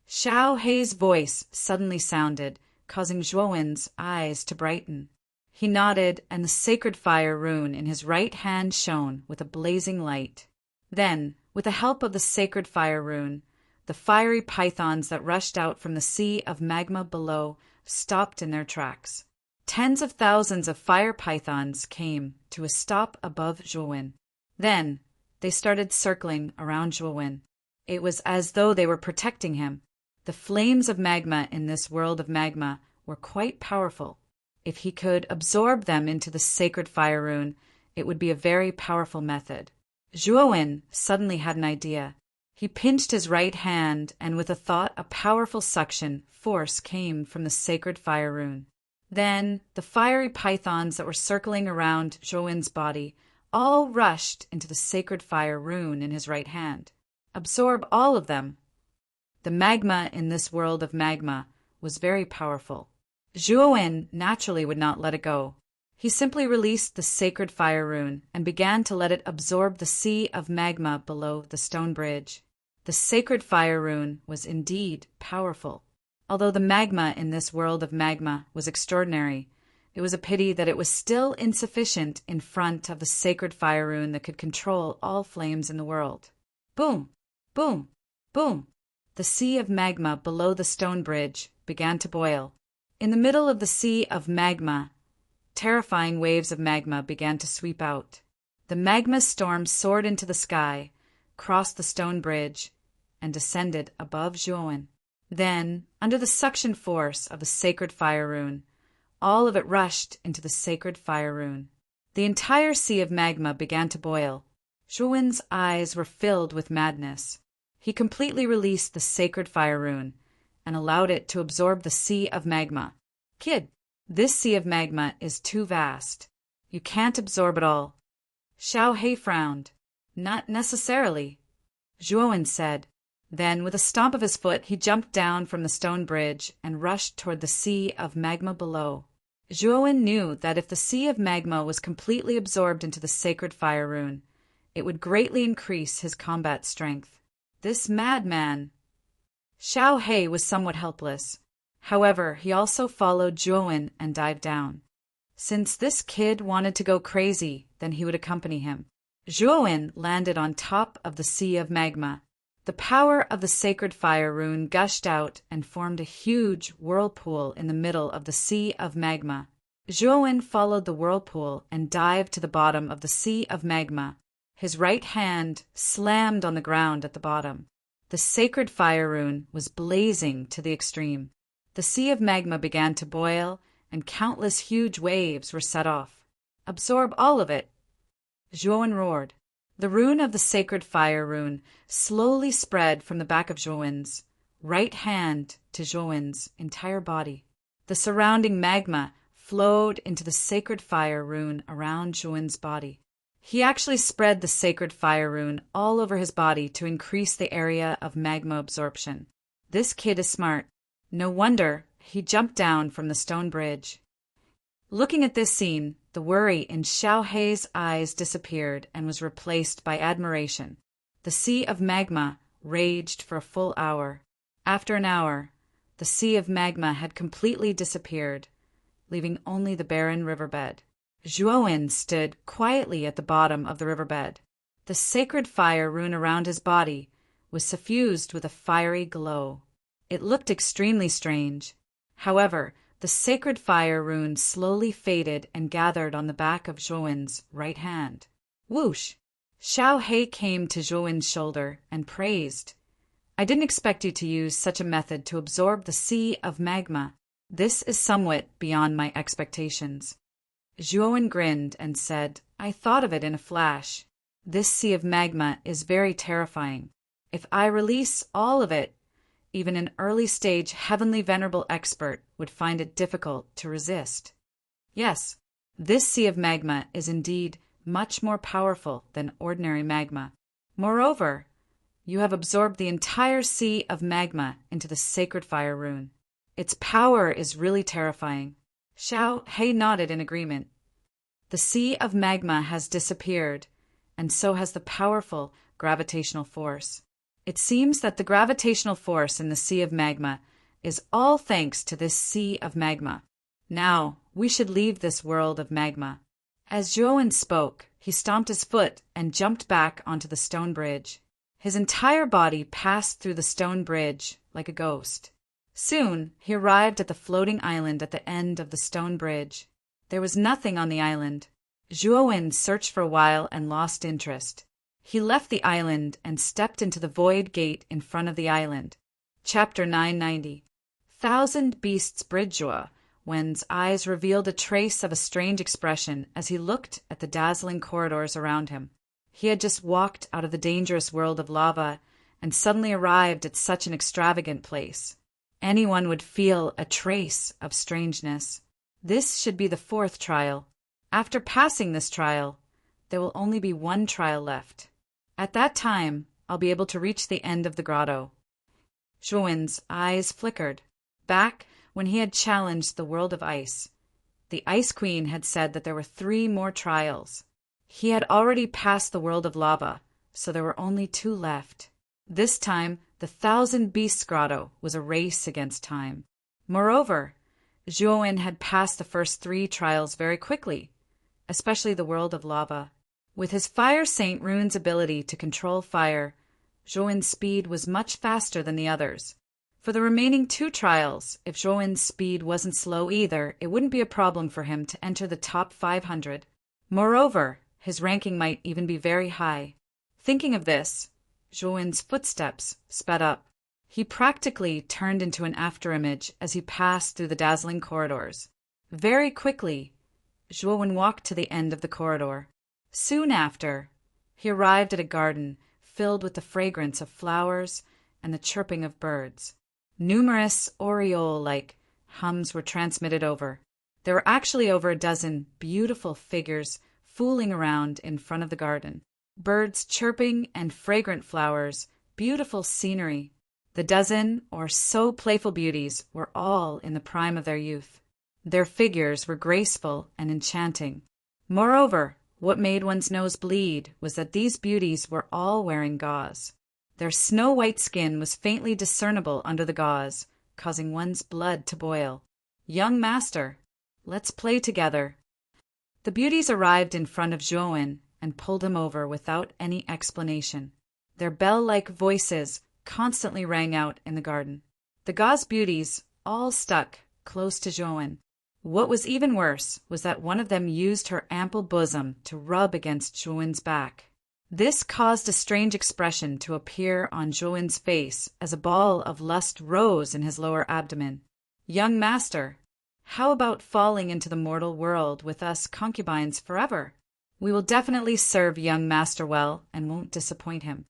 Xiao He's voice suddenly sounded, causing Zhuowen's eyes to brighten. He nodded, and the sacred fire rune in his right hand shone with a blazing light. Then, with the help of the sacred fire rune, the fiery pythons that rushed out from the sea of magma below stopped in their tracks. Tens of thousands of fire pythons came to a stop above Zhuowen. Then, they started circling around Zhuowen. It was as though they were protecting him. The flames of magma in this world of magma were quite powerful. If he could absorb them into the sacred fire rune, it would be a very powerful method. Zhuowen suddenly had an idea. He pinched his right hand, and with a thought, a powerful suction force came from the sacred fire rune. Then, the fiery pythons that were circling around Zhuowen's body all rushed into the sacred fire rune in his right hand. Absorb all of them. The magma in this world of magma was very powerful. Zhuowen naturally would not let it go. He simply released the sacred fire rune and began to let it absorb the sea of magma below the stone bridge. The sacred fire rune was indeed powerful. Although the magma in this world of magma was extraordinary, it was a pity that it was still insufficient in front of the sacred fire rune that could control all flames in the world. Boom! Boom! Boom! The sea of magma below the stone bridge began to boil. In the middle of the sea of magma, terrifying waves of magma began to sweep out. The magma storm soared into the sky, crossed the stone bridge, and descended above Zhuowen. Then, under the suction force of the sacred fire rune, all of it rushed into the sacred fire rune. The entire sea of magma began to boil. Zhuowen's eyes were filled with madness. He completely released the sacred fire rune and allowed it to absorb the sea of magma. Kid, this sea of magma is too vast. You can't absorb it all. Xiao He frowned. Not necessarily, Zhuowen said. Then, with a stomp of his foot, he jumped down from the stone bridge and rushed toward the sea of magma below. Zhuowen knew that if the sea of magma was completely absorbed into the sacred fire rune, it would greatly increase his combat strength. This madman! Xiao He was somewhat helpless. However, he also followed Zhuowen and dived down. Since this kid wanted to go crazy, then he would accompany him. Zhuowen landed on top of the Sea of Magma. The power of the sacred fire rune gushed out and formed a huge whirlpool in the middle of the Sea of Magma. Zhuowen followed the whirlpool and dived to the bottom of the Sea of Magma. His right hand slammed on the ground at the bottom. The sacred fire rune was blazing to the extreme. The Sea of Magma began to boil, and countless huge waves were set off. "Absorb all of it," Zhuowen roared. The rune of the sacred fire rune slowly spread from the back of Zhuowen's right hand to Zhuowen's entire body. The surrounding magma flowed into the sacred fire rune around Zhuowen's body. He actually spread the sacred fire rune all over his body to increase the area of magma absorption. This kid is smart. No wonder he jumped down from the stone bridge. Looking at this scene, the worry in Xiao Hei's eyes disappeared and was replaced by admiration. The Sea of Magma raged for a full hour. After an hour, the Sea of Magma had completely disappeared, leaving only the barren riverbed. Zhuowen stood quietly at the bottom of the riverbed. The sacred fire rune around his body was suffused with a fiery glow. It looked extremely strange. However, the sacred fire rune slowly faded and gathered on the back of Zhuowen's right hand. Whoosh! Xiao Hei came to Zhuowen's shoulder and praised. "I didn't expect you to use such a method to absorb the Sea of Magma. This is somewhat beyond my expectations." Zhuowen grinned and said, "I thought of it in a flash. This Sea of Magma is very terrifying. If I release all of it, even an early-stage heavenly venerable expert would find it difficult to resist." Yes, this Sea of Magma is indeed much more powerful than ordinary magma. Moreover, you have absorbed the entire Sea of Magma into the sacred fire rune. Its power is really terrifying. Xiao Hei nodded in agreement. The Sea of Magma has disappeared, and so has the powerful gravitational force. It seems that the gravitational force in the Sea of Magma is all thanks to this Sea of Magma. Now, we should leave this world of magma. As Zhuowen spoke, he stomped his foot and jumped back onto the stone bridge. His entire body passed through the stone bridge like a ghost. Soon, he arrived at the floating island at the end of the stone bridge. There was nothing on the island. Zhuowen searched for a while and lost interest. He left the island and stepped into the void gate in front of the island. Chapter 990. Thousand Beasts Bridgeur, Wen's eyes revealed a trace of a strange expression as he looked at the dazzling corridors around him. He had just walked out of the dangerous world of lava and suddenly arrived at such an extravagant place. Anyone would feel a trace of strangeness. This should be the 4th trial. After passing this trial, there will only be one trial left. At that time, I'll be able to reach the end of the grotto. Zhuowen's eyes flickered. Back when he had challenged the world of ice, the Ice Queen had said that there were 3 more trials. He had already passed the world of lava, so there were only 2 left. This time, the 1,000 Beasts Grotto was a race against time. Moreover, Zhuowen had passed the first 3 trials very quickly, especially the world of lava. With his Fire Saint rune's ability to control fire, Zhuowen's speed was much faster than the others. For the remaining 2 trials, if Zhuowen's speed wasn't slow either, it wouldn't be a problem for him to enter the top 500. Moreover, his ranking might even be very high. Thinking of this, Zhuowen's footsteps sped up. He practically turned into an afterimage as he passed through the dazzling corridors. Very quickly, Zhuowen walked to the end of the corridor. Soon after, he arrived at a garden filled with the fragrance of flowers and the chirping of birds. Numerous aureole-like hums were transmitted over. There were actually over a dozen beautiful figures fooling around in front of the garden. Birds chirping and fragrant flowers, beautiful scenery. The dozen or so playful beauties were all in the prime of their youth. Their figures were graceful and enchanting. Moreover, what made one's nose bleed was that these beauties were all wearing gauze. Their snow-white skin was faintly discernible under the gauze, causing one's blood to boil. "Young master, let's play together," The beauties arrived in front of Zhuowen and pulled him over without any explanation. Their bell-like voices constantly rang out in the garden. The gauze beauties all stuck close to Zhuowen. What was even worse was that one of them used her ample bosom to rub against Zhuowen's back. This caused a strange expression to appear on Zhuowen's face as a ball of lust rose in his lower abdomen. "Young master, how about falling into the mortal world with us concubines forever? We will definitely serve young master well and won't disappoint him."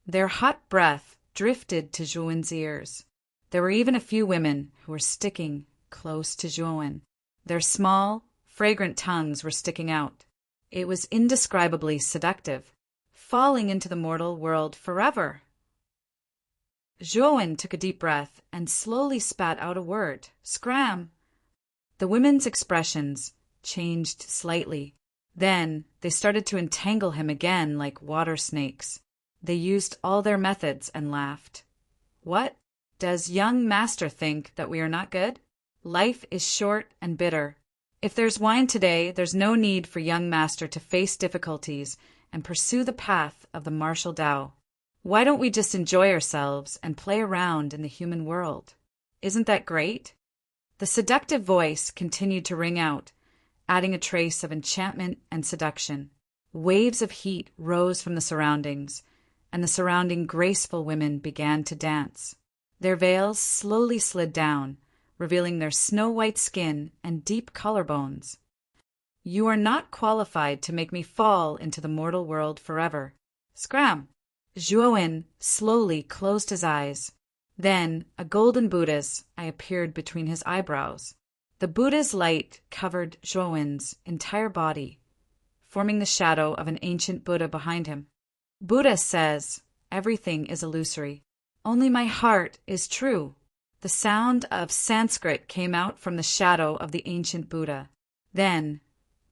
Their hot breath drifted to Zhuowen's ears. There were even a few women who were sticking close to Zhuowen. Their small, fragrant tongues were sticking out. It was indescribably seductive. Falling into the mortal world forever. Zhuowen took a deep breath and slowly spat out a word. "Scram!" The women's expressions changed slightly. Then they started to entangle him again like water snakes. They used all their methods and laughed. "What? Does young master think that we are not good? Life is short and bitter. If there's wine today, there's no need for young master to face difficulties and pursue the path of the martial Tao. Why don't we just enjoy ourselves and play around in the human world? Isn't that great?" The seductive voice continued to ring out, adding a trace of enchantment and seduction. Waves of heat rose from the surroundings, and the surrounding graceful women began to dance. Their veils slowly slid down, revealing their snow-white skin and deep collarbones. "You are not qualified to make me fall into the mortal world forever. Scram!" Zhuowen slowly closed his eyes. Then a golden Buddha's eye appeared between his eyebrows. The Buddha's light covered Zhuowen's entire body, forming the shadow of an ancient Buddha behind him. "Buddha says, everything is illusory. Only my heart is true." The sound of Sanskrit came out from the shadow of the ancient Buddha. Then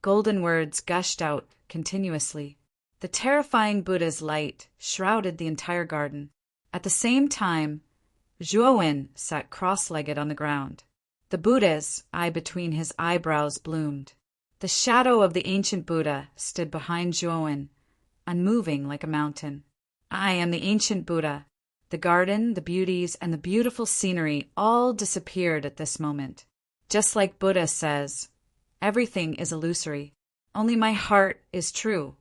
golden words gushed out continuously. The terrifying Buddha's light shrouded the entire garden. At the same time, Zhuowen sat cross-legged on the ground. The Buddha's eye between his eyebrows bloomed. The shadow of the ancient Buddha stood behind Zhuowen, unmoving like a mountain. "I am the ancient Buddha." The garden, the beauties, and the beautiful scenery all disappeared at this moment. Just like Buddha says, everything is illusory. Only my heart is true.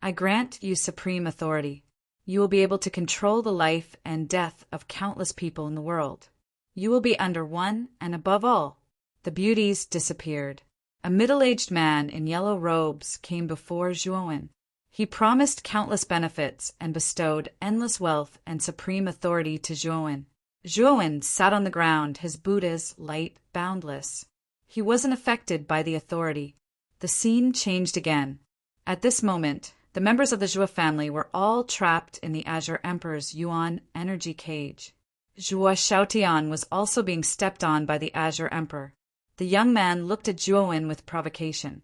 I grant you supreme authority. You will be able to control the life and death of countless people in the world. You will be under one and above all. The beauties disappeared. A middle-aged man in yellow robes came before Zhuowen. He promised countless benefits and bestowed endless wealth and supreme authority to Zhuowen. Zhuowen sat on the ground, his Buddha's light boundless. He wasn't affected by the authority. The scene changed again. At this moment, the members of the Zhuo family were all trapped in the Azure Emperor's Yuan energy cage. Zhuo Xiaotian was also being stepped on by the Azure Emperor. The young man looked at Zhuowen with provocation.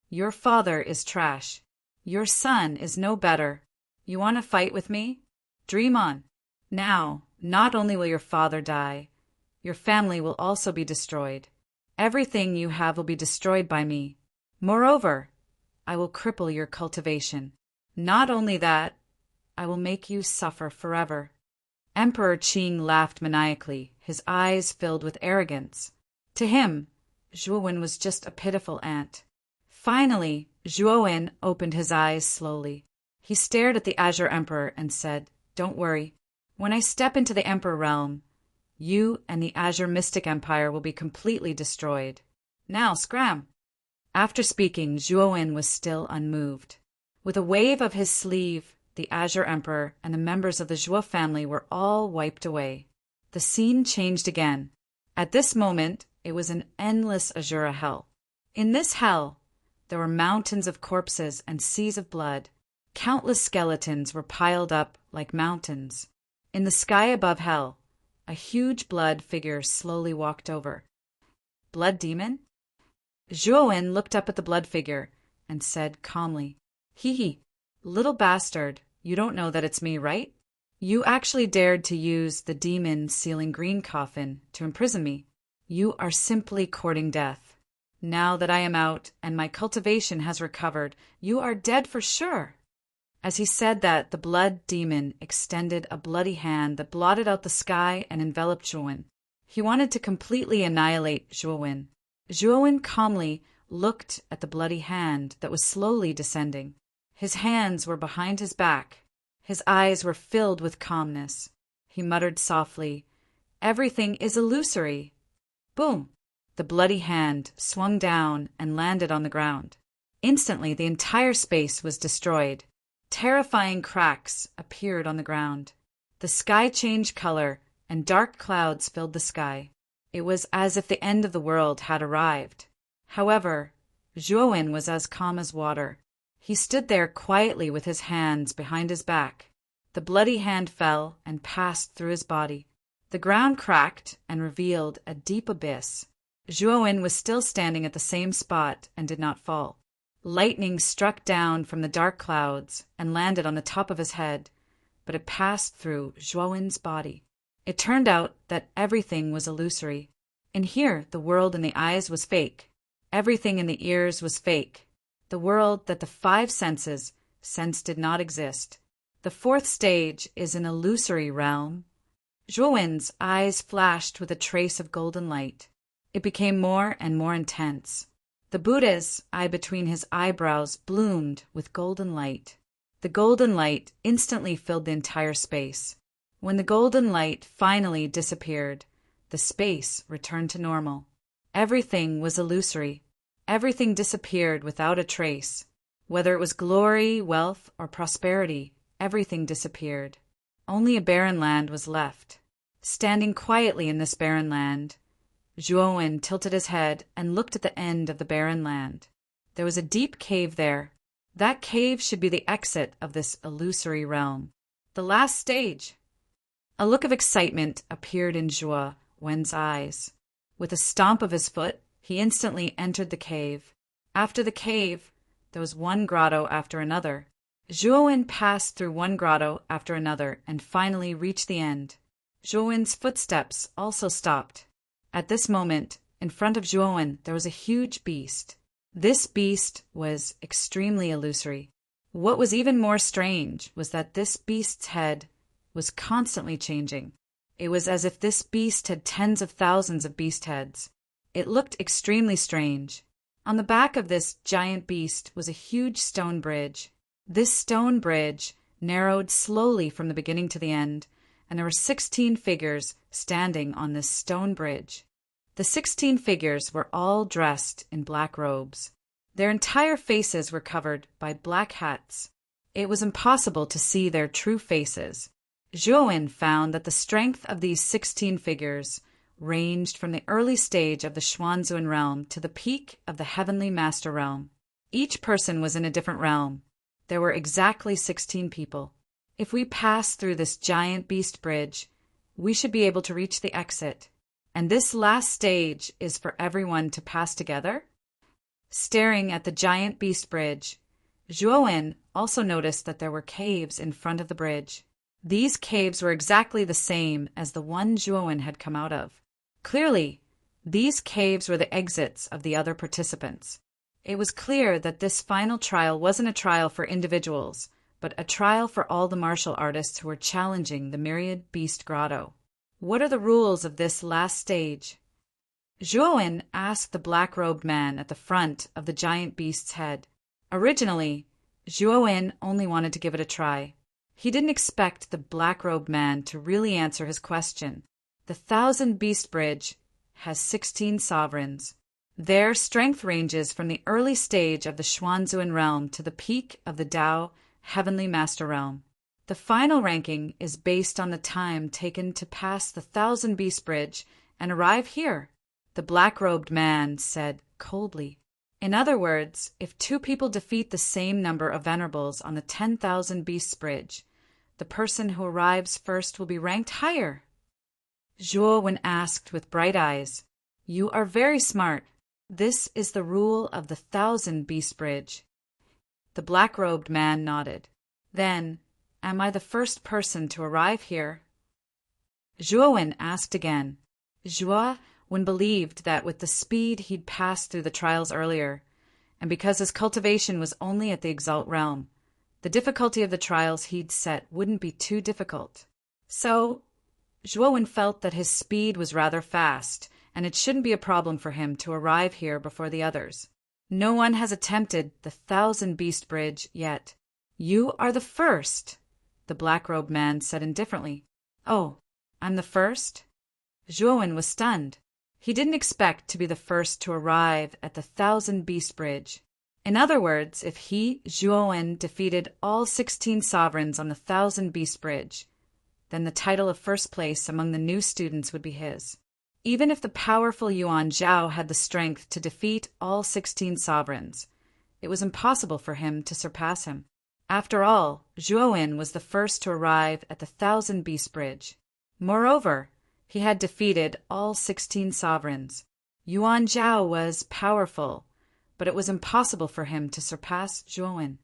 "Your father is trash. Your son is no better. You want to fight with me? Dream on. Now, not only will your father die, your family will also be destroyed. Everything you have will be destroyed by me. Moreover, I will cripple your cultivation. Not only that, I will make you suffer forever." Emperor Qing laughed maniacally, his eyes filled with arrogance. To him, Zhuowen was just a pitiful ant. Finally, Zhuowen opened his eyes slowly. He stared at the Azure Emperor and said, "Don't worry. When I step into the Emperor realm, you and the Azure Mystic Empire will be completely destroyed. Now, scram!" After speaking, Zhuowen was still unmoved. With a wave of his sleeve, the Azure Emperor and the members of the Zhuo family were all wiped away. The scene changed again. At this moment, it was an endless Azura hell. In this hell, there were mountains of corpses and seas of blood. Countless skeletons were piled up like mountains. In the sky above hell, a huge blood figure slowly walked over. "Blood demon?" Zhuowen looked up at the blood figure and said calmly, "Hee, little bastard, you don't know that it's me, right? You actually dared to use the demon sealing green coffin to imprison me. You are simply courting death. Now that I am out and my cultivation has recovered, you are dead for sure." As he said that, the blood demon extended a bloody hand that blotted out the sky and enveloped Zhuo. He wanted to completely annihilate Zhuo. Zhuo calmly looked at the bloody hand that was slowly descending. His hands were behind his back. His eyes were filled with calmness. He muttered softly, "Everything is illusory." Boom! The bloody hand swung down and landed on the ground. Instantly, the entire space was destroyed. Terrifying cracks appeared on the ground. The sky changed color, and dark clouds filled the sky. It was as if the end of the world had arrived. However, Zhuo was as calm as water. He stood there quietly with his hands behind his back. The bloody hand fell and passed through his body. The ground cracked and revealed a deep abyss. Zhuo was still standing at the same spot and did not fall. Lightning struck down from the dark clouds and landed on the top of his head, but it passed through Zhuo's body. It turned out that everything was illusory. In here, the world in the eyes was fake. Everything in the ears was fake. The world that the five senses sensed did not exist. The fourth stage is an illusory realm. Zhuo's eyes flashed with a trace of golden light. It became more and more intense. The Buddha's eye between his eyebrows bloomed with golden light. The golden light instantly filled the entire space. When the golden light finally disappeared, the space returned to normal. Everything was illusory. Everything disappeared without a trace. Whether it was glory, wealth, or prosperity, everything disappeared. Only a barren land was left. Standing quietly in this barren land, Zhuo tilted his head and looked at the end of the barren land. There was a deep cave there. That cave should be the exit of this illusory realm. The last stage. A look of excitement appeared in Zhuo Wen's eyes. With a stomp of his foot, he instantly entered the cave. After the cave, there was one grotto after another. Zhuo passed through one grotto after another and finally reached the end. Zhuo's footsteps also stopped. At this moment, in front of Zhuo, there was a huge beast. This beast was extremely illusory. What was even more strange was that this beast's head was constantly changing. It was as if this beast had tens of thousands of beast heads. It looked extremely strange. On the back of this giant beast was a huge stone bridge. This stone bridge narrowed slowly from the beginning to the end, and there were 16 figures standing on this stone bridge. The 16 figures were all dressed in black robes. Their entire faces were covered by black hats. It was impossible to see their true faces. Zhuo found that the strength of these 16 figures ranged from the early stage of the Xuanzun realm to the peak of the Heavenly Master realm. Each person was in a different realm. There were exactly 16 people. If we pass through this giant beast bridge, we should be able to reach the exit. And this last stage is for everyone to pass together? Staring at the giant beast bridge, Zhuo also noticed that there were caves in front of the bridge. These caves were exactly the same as the one Zhuo had come out of. Clearly, these caves were the exits of the other participants. It was clear that this final trial wasn't a trial for individuals, but a trial for all the martial artists who were challenging the Myriad Beast Grotto. What are the rules of this last stage? Zhuo asked the black-robed man at the front of the giant beast's head. Originally, Zhuo only wanted to give it a try. He didn't expect the black-robed man to really answer his question. The 1,000 Beast Bridge has 16 sovereigns. Their strength ranges from the early stage of the Xuanzun realm to the peak of the Tao Heavenly Master realm. The final ranking is based on the time taken to pass the 1,000 Beast Bridge and arrive here, the black-robed man said coldly. In other words, if 2 people defeat the same number of venerables on the 10,000 Beasts Bridge, the person who arrives first will be ranked higher. Zhuo asked with bright eyes, "You are very smart. This is the rule of the 1,000 Beast Bridge." The black-robed man nodded. "Then, am I the first person to arrive here?" Zhuo asked again. Zhuo Wen believed that with the speed he'd passed through the trials earlier, and because his cultivation was only at the Exalt realm, the difficulty of the trials he'd set wouldn't be too difficult. So, Zhuowen felt that his speed was rather fast, and it shouldn't be a problem for him to arrive here before the others. No one has attempted the 1,000-beast bridge yet. You are the first, the black-robed man said indifferently. Oh, I'm the first? Zhuowen was stunned. He didn't expect to be the first to arrive at the 1,000-beast bridge. In other words, if he, Zhuowen, defeated all 16 sovereigns on the 1,000-beast bridge, then the title of first place among the new students would be his. Even if the powerful Yuan Zhao had the strength to defeat all 16 sovereigns, it was impossible for him to surpass him. After all, Zhuowen was the first to arrive at the 1,000-beast bridge. Moreover, he had defeated all 16 sovereigns. Yuan Zhao was powerful, but it was impossible for him to surpass Zhuowen.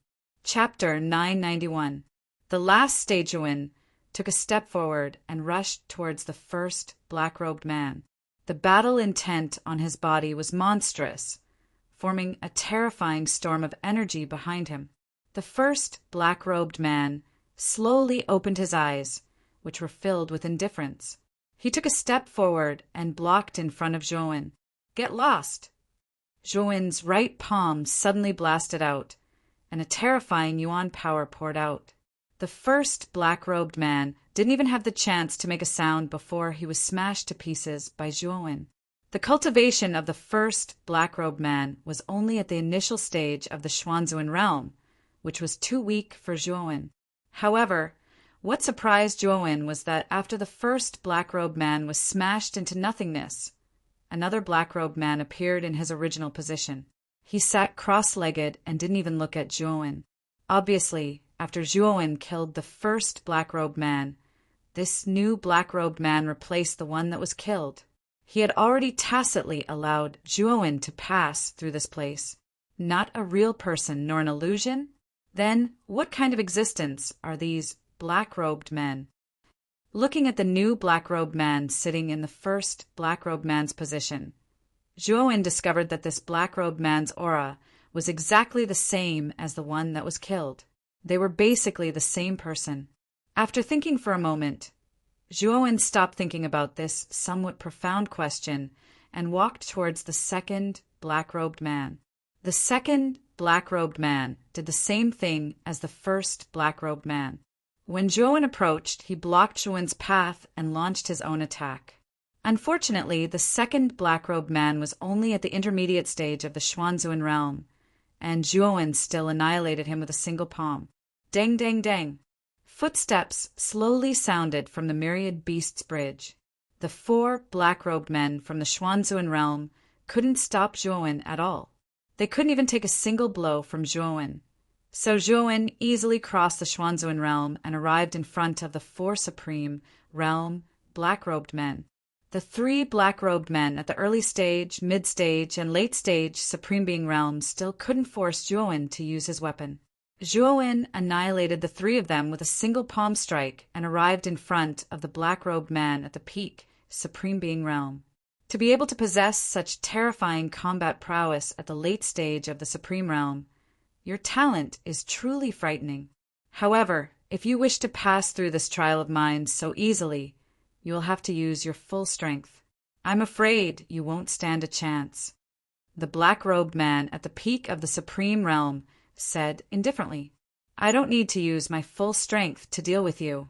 Chapter 991. The last stage Zhuowen took a step forward and rushed towards the first black-robed man. The battle intent on his body was monstrous, forming a terrifying storm of energy behind him. The first black-robed man slowly opened his eyes, which were filled with indifference. He took a step forward and blocked in front of Zhuowen. Get lost! Zhuowen's right palm suddenly blasted out, and a terrifying yuan power poured out. The first black-robed man didn't even have the chance to make a sound before he was smashed to pieces by Zhuowen. The cultivation of the first black-robed man was only at the initial stage of the Xuanzuan realm, which was too weak for Zhuowen. However, what surprised Zhuowen was that after the first black-robed man was smashed into nothingness, another black-robed man appeared in his original position. He sat cross-legged and didn't even look at Zhuowen. Obviously, after Zhuowen killed the first black-robed man, this new black-robed man replaced the one that was killed. He had already tacitly allowed Zhuowen to pass through this place. Not a real person nor an illusion? Then what kind of existence are these black-robed men? Looking at the new black-robed man sitting in the first black-robed man's position, Zhuowen discovered that this black-robed man's aura was exactly the same as the one that was killed. They were basically the same person. After thinking for a moment, Zhuowen stopped thinking about this somewhat profound question and walked towards the second black-robed man. The second black-robed man did the same thing as the first black-robed man. When Zhuowen approached, he blocked Zhuowen's path and launched his own attack. Unfortunately, the second black-robed man was only at the intermediate stage of the Xuanzuan realm, and Zhuowen still annihilated him with a single palm. Dang, dang, dang. Footsteps slowly sounded from the Myriad Beasts Bridge. The 4 black-robed men from the Xuanzuan realm couldn't stop Zhuowen at all. They couldn't even take a single blow from Zhuowen. So Zhuowen easily crossed the Xuanzuan realm and arrived in front of the 4 supreme realm black-robed men. The 3 black-robed men at the early stage, mid-stage, and late-stage supreme being realms still couldn't force Zhuowen to use his weapon. Zhuowen annihilated the 3 of them with a single palm strike and arrived in front of the black-robed man at the peak supreme being realm. To be able to possess such terrifying combat prowess at the late stage of the supreme realm, your talent is truly frightening. However, if you wish to pass through this trial of mine so easily, you will have to use your full strength. I'm afraid you won't stand a chance. The black-robed man at the peak of the supreme realm said indifferently, I don't need to use my full strength to deal with you.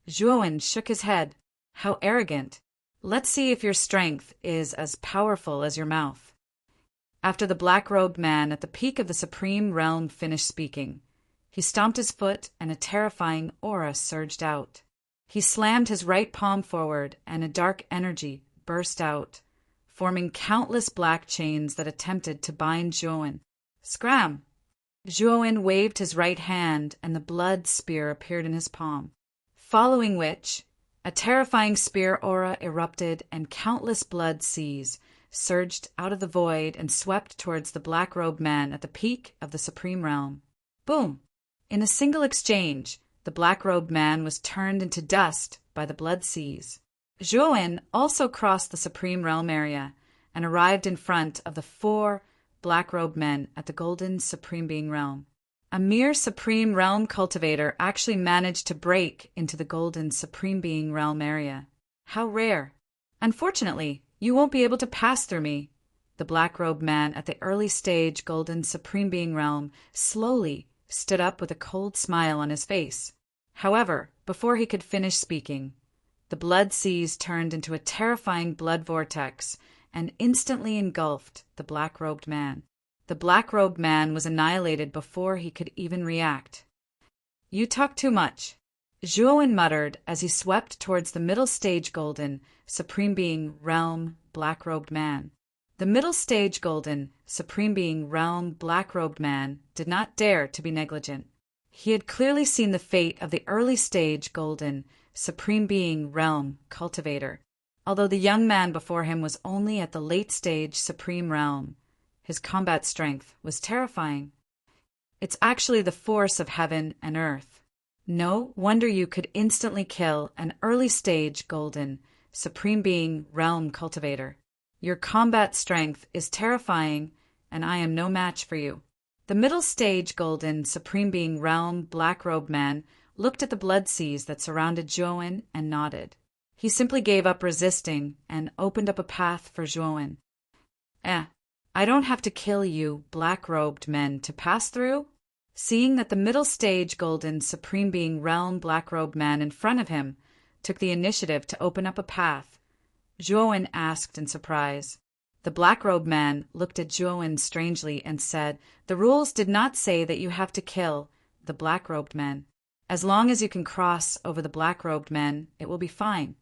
Zhuowen shook his head. How arrogant. Let's see if your strength is as powerful as your mouth. After the black-robed man at the peak of the supreme realm finished speaking, he stomped his foot and a terrifying aura surged out. He slammed his right palm forward and a dark energy burst out, forming countless black chains that attempted to bind Zhuowen. Scram! Zhuowen waved his right hand and the blood spear appeared in his palm, following which a terrifying spear aura erupted and countless blood seas surged out of the void and swept towards the black-robed man at the peak of the supreme realm. Boom! In a single exchange, the black-robed man was turned into dust by the blood seas. Zhuowen also crossed the Supreme Realm area and arrived in front of the 4 black-robed men at the Golden Supreme Being Realm. A mere Supreme Realm cultivator actually managed to break into the Golden Supreme Being Realm area. How rare. Unfortunately, you won't be able to pass through me. The black-robed man at the early stage Golden Supreme Being Realm slowly stood up with a cold smile on his face. However, before he could finish speaking, the blood seas turned into a terrifying blood vortex and instantly engulfed the black-robed man. The black-robed man was annihilated before he could even react. "You talk too much," Zhuowen muttered as he swept towards the middle stage Golden Supreme Being Realm black-robed man. The middle stage Golden Supreme Being Realm black-robed man did not dare to be negligent. He had clearly seen the fate of the early stage Golden Supreme Being Realm cultivator, although the young man before him was only at the late stage Supreme Realm. His combat strength was terrifying. It's actually the force of heaven and earth. No wonder you could instantly kill an early stage Golden Supreme Being Realm cultivator. Your combat strength is terrifying, and I am no match for you. The middle stage Golden Supreme Being Realm black-robed man looked at the blood seas that surrounded Zhuowen and nodded. He simply gave up resisting and opened up a path for Zhuowen. I don't have to kill you black-robed men to pass through?" Seeing that the middle stage Golden Supreme Being Realm black-robed man in front of him took the initiative to open up a path, Zhuowen asked in surprise. The black-robed man looked at Zhuowen strangely and said, "The rules did not say that you have to kill the black-robed men. As long as you can cross over the black-robed men, it will be fine."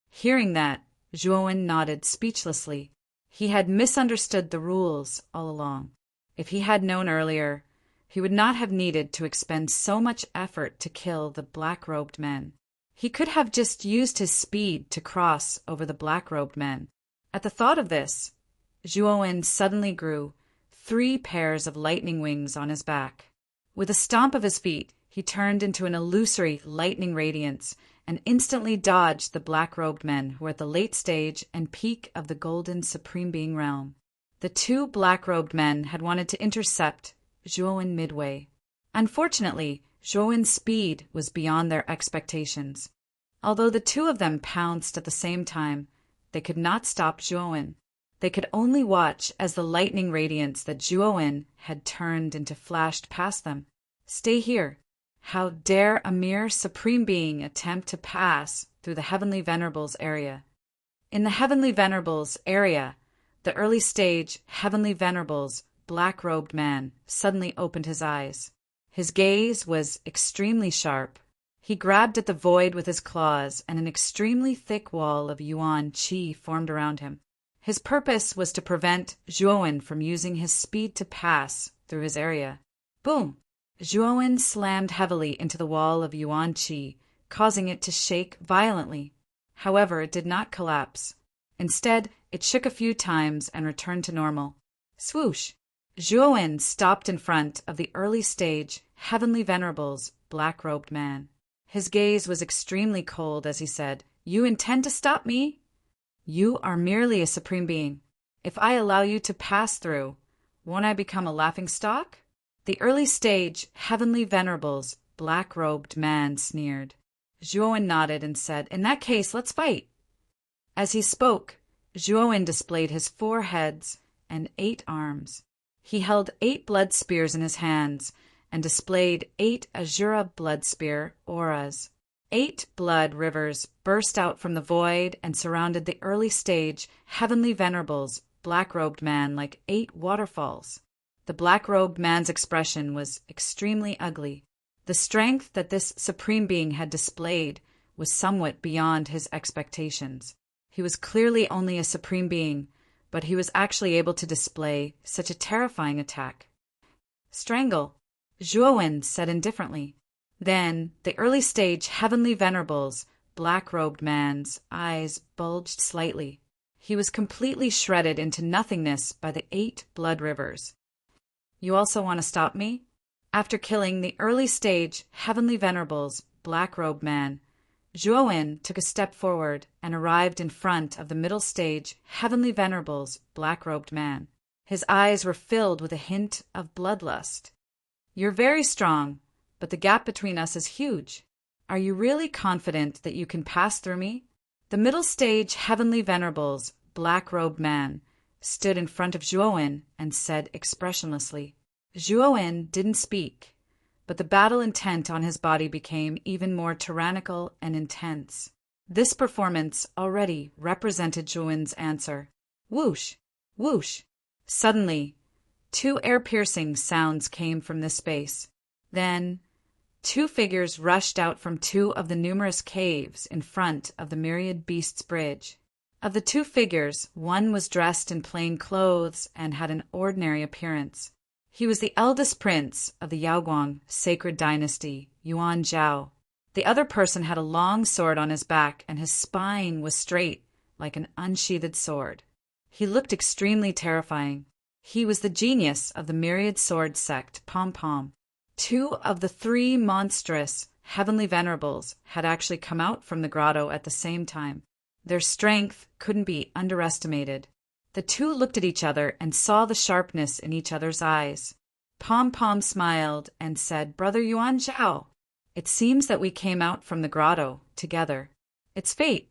Hearing that, Zhuowen nodded speechlessly. He had misunderstood the rules all along. If he had known earlier, he would not have needed to expend so much effort to kill the black-robed men. He could have just used his speed to cross over the black-robed men. At the thought of this, Zhuowen suddenly grew 3 pairs of lightning wings on his back. With a stomp of his feet, he turned into an illusory lightning radiance and instantly dodged the black-robed men who were at the late stage and peak of the Golden Supreme Being Realm. The 2 black-robed men had wanted to intercept Zhuowen midway. Unfortunately, Zhuowen's speed was beyond their expectations. Although the 2 of them pounced at the same time, they could not stop Zhuowen. They could only watch as the lightning radiance that Zhuowen had turned into flashed past them. "Stay here. How dare a mere Supreme Being attempt to pass through the Heavenly Venerables area?" In the Heavenly Venerables area, the early stage Heavenly Venerables black-robed man suddenly opened his eyes. His gaze was extremely sharp. He grabbed at the void with his claws, and an extremely thick wall of yuan qi formed around him. His purpose was to prevent Zhuowen from using his speed to pass through his area. Boom! Zhuowen slammed heavily into the wall of yuan qi, causing it to shake violently. However, it did not collapse. Instead, it shook a few times and returned to normal. Swoosh! Zhuowen stopped in front of the early stage Heavenly Venerables black-robed man. His gaze was extremely cold as he said, "You intend to stop me? You are merely a Supreme Being. If I allow you to pass through, won't I become a laughingstock?" The early stage Heavenly Venerables black-robed man sneered. Zhuowen nodded and said, "In that case, let's fight." As he spoke, Zhuowen displayed his 4 heads and 8 arms. He held 8 blood spears in his hands and displayed 8 Azura blood spear auras. 8 blood rivers burst out from the void and surrounded the early stage Heavenly Venerables black-robed man like 8 waterfalls. The black-robed man's expression was extremely ugly. The strength that this Supreme Being had displayed was somewhat beyond his expectations. He was clearly only a Supreme Being, but he was actually able to display such a terrifying attack. "Strangle," Zhuowen said indifferently. Then the early stage Heavenly Venerables black-robed man's eyes bulged slightly. He was completely shredded into nothingness by the 8 blood rivers. "You also want to stop me?" After killing the early stage Heavenly Venerables black-robed man, Zhuowen took a step forward and arrived in front of the middle stage Heavenly Venerable's black-robed man. His eyes were filled with a hint of bloodlust. "You're very strong, but the gap between us is huge. Are you really confident that you can pass through me?" The middle stage Heavenly Venerable's black-robed man stood in front of Zhuowen and said expressionlessly. Zhuowen didn't speak, but the battle intent on his body became even more tyrannical and intense. This performance already represented Zhuowen's answer. Whoosh! Whoosh! Suddenly, two air-piercing sounds came from this space. Then, two figures rushed out from two of the numerous caves in front of the Myriad Beasts Bridge. Of the two figures, one was dressed in plain clothes and had an ordinary appearance. He was the eldest prince of the Yaoguang sacred dynasty, Yuan Zhao. The other person had a long sword on his back, and his spine was straight, like an unsheathed sword. He looked extremely terrifying. He was the genius of the Myriad Sword sect, Pom Pom. Two of the three monstrous Heavenly Venerables had actually come out from the grotto at the same time. Their strength couldn't be underestimated. The two looked at each other and saw the sharpness in each other's eyes. Pom Pom smiled and said, "Brother Yuan Zhao, it seems that we came out from the grotto together. It's fate."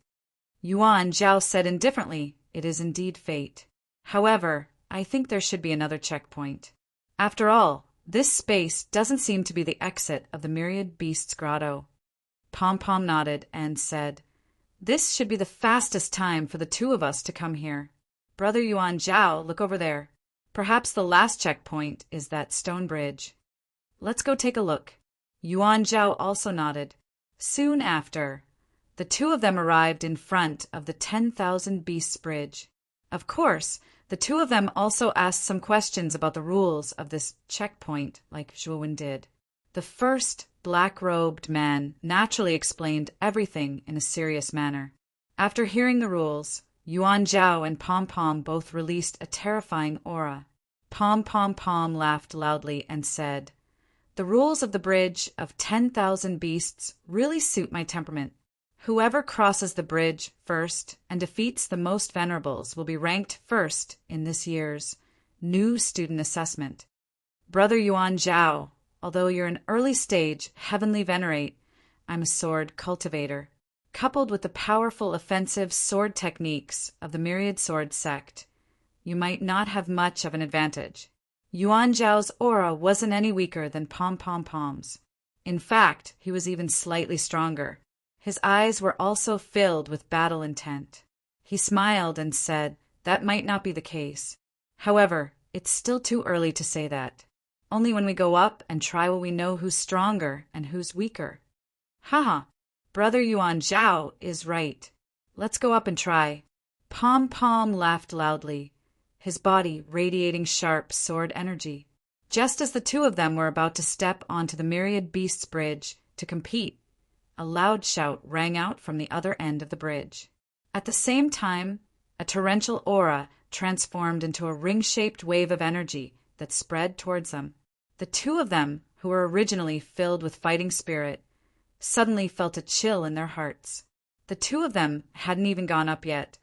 Yuan Zhao said indifferently, "It is indeed fate. However, I think there should be another checkpoint. After all, this space doesn't seem to be the exit of the Myriad Beasts Grotto." Pom Pom nodded and said, "This should be the fastest time for the two of us to come here. Brother Yuan Zhao, look over there. Perhaps the last checkpoint is that stone bridge. Let's go take a look." Yuan Zhao also nodded. Soon after, the two of them arrived in front of the 10,000 Beasts Bridge. Of course, the two of them also asked some questions about the rules of this checkpoint, like Zhuowen did. The first black-robed man naturally explained everything in a serious manner. After hearing the rules, Yuan Zhao and Pom Pom both released a terrifying aura. Pom laughed loudly and said, "The rules of the bridge of 10,000 beasts really suit my temperament. Whoever crosses the bridge first and defeats the most venerables will be ranked first in this year's new student assessment. Brother Yuan Zhao, although you're an early stage Heavenly Venerate, I'm a sword cultivator. Coupled with the powerful offensive sword techniques of the Myriad Sword sect, you might not have much of an advantage." Yuan Zhao's aura wasn't any weaker than Pom Pom's. In fact, he was even slightly stronger. His eyes were also filled with battle intent. He smiled and said, "That might not be the case. However, it's still too early to say that. Only when we go up and try will we know who's stronger and who's weaker." "Haha, Brother Yuan Zhao is right. Let's go up and try." Pom laughed loudly, his body radiating sharp sword energy. Just as the two of them were about to step onto the Myriad Beasts Bridge to compete, a loud shout rang out from the other end of the bridge. At the same time, a torrential aura transformed into a ring-shaped wave of energy that spread towards them. The two of them, who were originally filled with fighting spirit, suddenly felt a chill in their hearts. The two of them hadn't even gone up yet,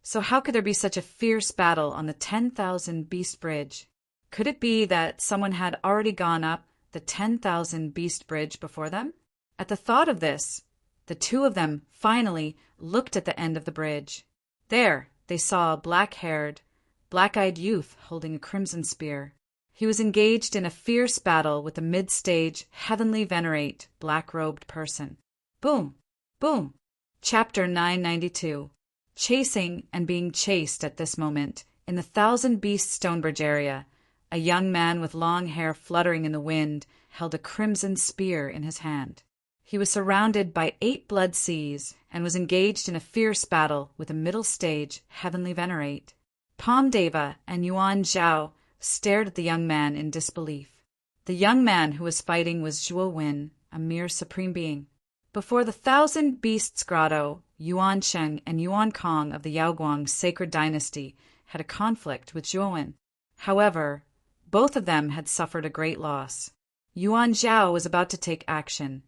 so how could there be such a fierce battle on the 10,000 Beast Bridge? Could it be that someone had already gone up the 10,000 Beast Bridge before them? At the thought of this, the two of them finally looked at the end of the bridge. There, they saw a black-haired, black-eyed youth holding a crimson spear. He was engaged in a fierce battle with a mid-stage, Heavenly Venerate, black-robed person. Boom! Boom! Chapter 992. Chasing and being chased at this moment, in the Thousand Beasts Stonebridge area, a young man with long hair fluttering in the wind held a crimson spear in his hand. He was surrounded by 8 blood seas and was engaged in a fierce battle with a middle-stage Heavenly Venerate. Pomdeva and Yuan Zhao stared at the young man in disbelief. The young man who was fighting was Zhuowen, a mere supreme being. Before the 1,000 Beasts Grotto, Yuan Sheng and Yuan Kong of the Yaoguang sacred dynasty had a conflict with Zhuowen. However, both of them had suffered a great loss. Yuan Zhao was about to take action,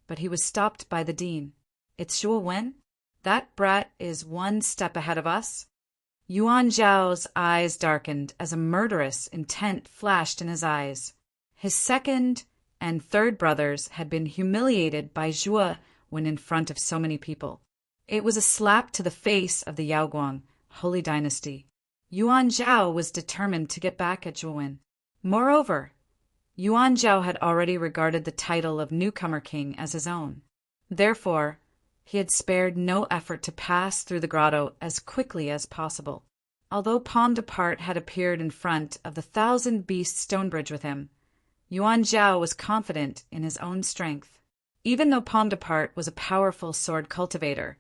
but he was stopped by the dean. It's Zhuo Wen? That brat is one step ahead of us? Yuan Zhao's eyes darkened as a murderous intent flashed in his eyes. His second and third brothers had been humiliated by Zhuo when in front of so many people. It was a slap to the face of the Yaoguang Holy Dynasty. Yuan Zhao was determined to get back at Zhuo Wen. Moreover, Yuan Zhao had already regarded the title of newcomer king as his own. Therefore, he had spared no effort to pass through the grotto as quickly as possible. Although Pomme de Part had appeared in front of the 1,000-beast stone bridge with him, Yuan Zhao was confident in his own strength. Even though Pomme de Part was a powerful sword cultivator,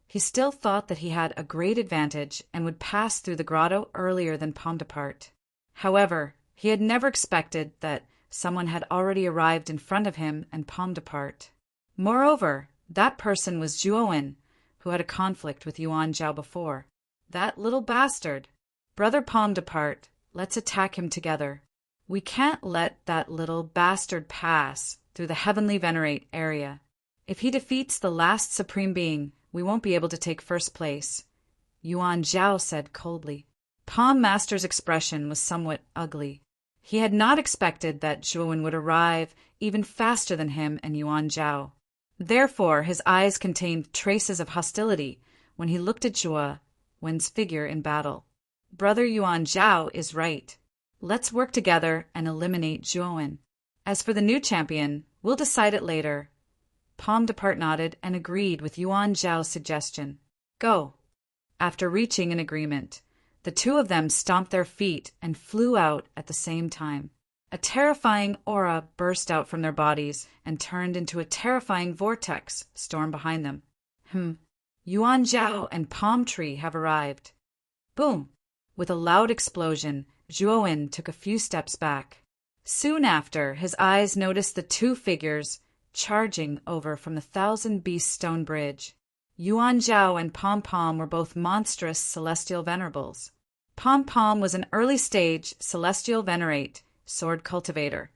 he still thought that he had a great advantage and would pass through the grotto earlier than Pomme de Part. However, he had never expected that someone had already arrived in front of him and Pomme de Part. Moreover, that person was Zhuo Wen, who had a conflict with Yuan Zhao before. That little bastard. Brother Pomme de Part, let's attack him together. We can't let that little bastard pass through the heavenly venerate area. If he defeats the last supreme being, we won't be able to take first place, Yuan Zhao said coldly. Pomme Master's expression was somewhat ugly. He had not expected that Zhuo Wen would arrive even faster than him and Yuan Zhao. Therefore, his eyes contained traces of hostility when he looked at Zhuo Wen's figure in battle. Brother Yuan Zhao is right. Let's work together and eliminate Zhuo Wen. As for the new champion, we'll decide it later. Pomme de Part nodded and agreed with Yuan Zhao's suggestion. Go. After reaching an agreement, the two of them stomped their feet and flew out at the same time. A terrifying aura burst out from their bodies and turned into a terrifying vortex storm behind them. Yuan Zhao and Palm Tree have arrived. Boom! With a loud explosion, Zhuo Wen took a few steps back. Soon after, his eyes noticed the two figures charging over from the 1,000-beast stone bridge. Yuan Zhao and Pom Pom were both monstrous celestial venerables. Pom Pom was an early-stage celestial venerate sword cultivator,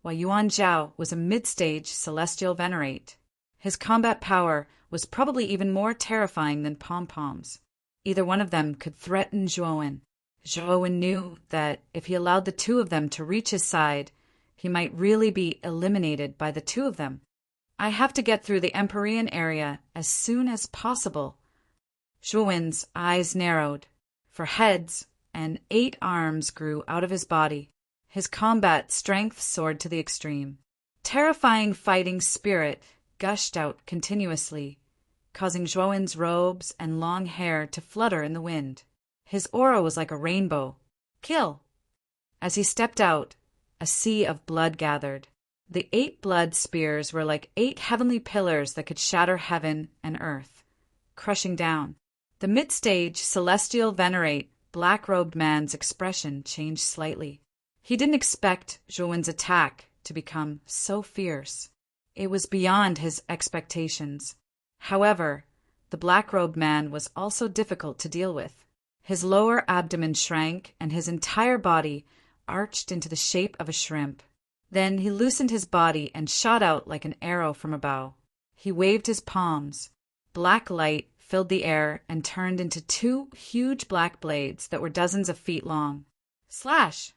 while Yuan Zhao was a mid-stage celestial venerate. His combat power was probably even more terrifying than Pom Pom's. Either one of them could threaten Zhuo Wen. Zhuo Wen knew that if he allowed the two of them to reach his side, he might really be eliminated by the two of them. I have to get through the Empyrean area as soon as possible. Zhuo Wen's eyes narrowed, for heads and 8 arms grew out of his body. His combat strength soared to the extreme. Terrifying fighting spirit gushed out continuously, causing Zhuo Wen's robes and long hair to flutter in the wind. His aura was like a rainbow. Kill! As he stepped out, a sea of blood gathered. The 8 blood spears were like 8 heavenly pillars that could shatter heaven and earth, crushing down. The mid-stage celestial venerate black-robed man's expression changed slightly. He didn't expect Zhuo Wen's attack to become so fierce. It was beyond his expectations. However, the black-robed man was also difficult to deal with. His lower abdomen shrank and his entire body arched into the shape of a shrimp. Then he loosened his body and shot out like an arrow from a bow. He waved his palms. Black light filled the air and turned into 2 huge black blades that were dozens of feet long. Slash!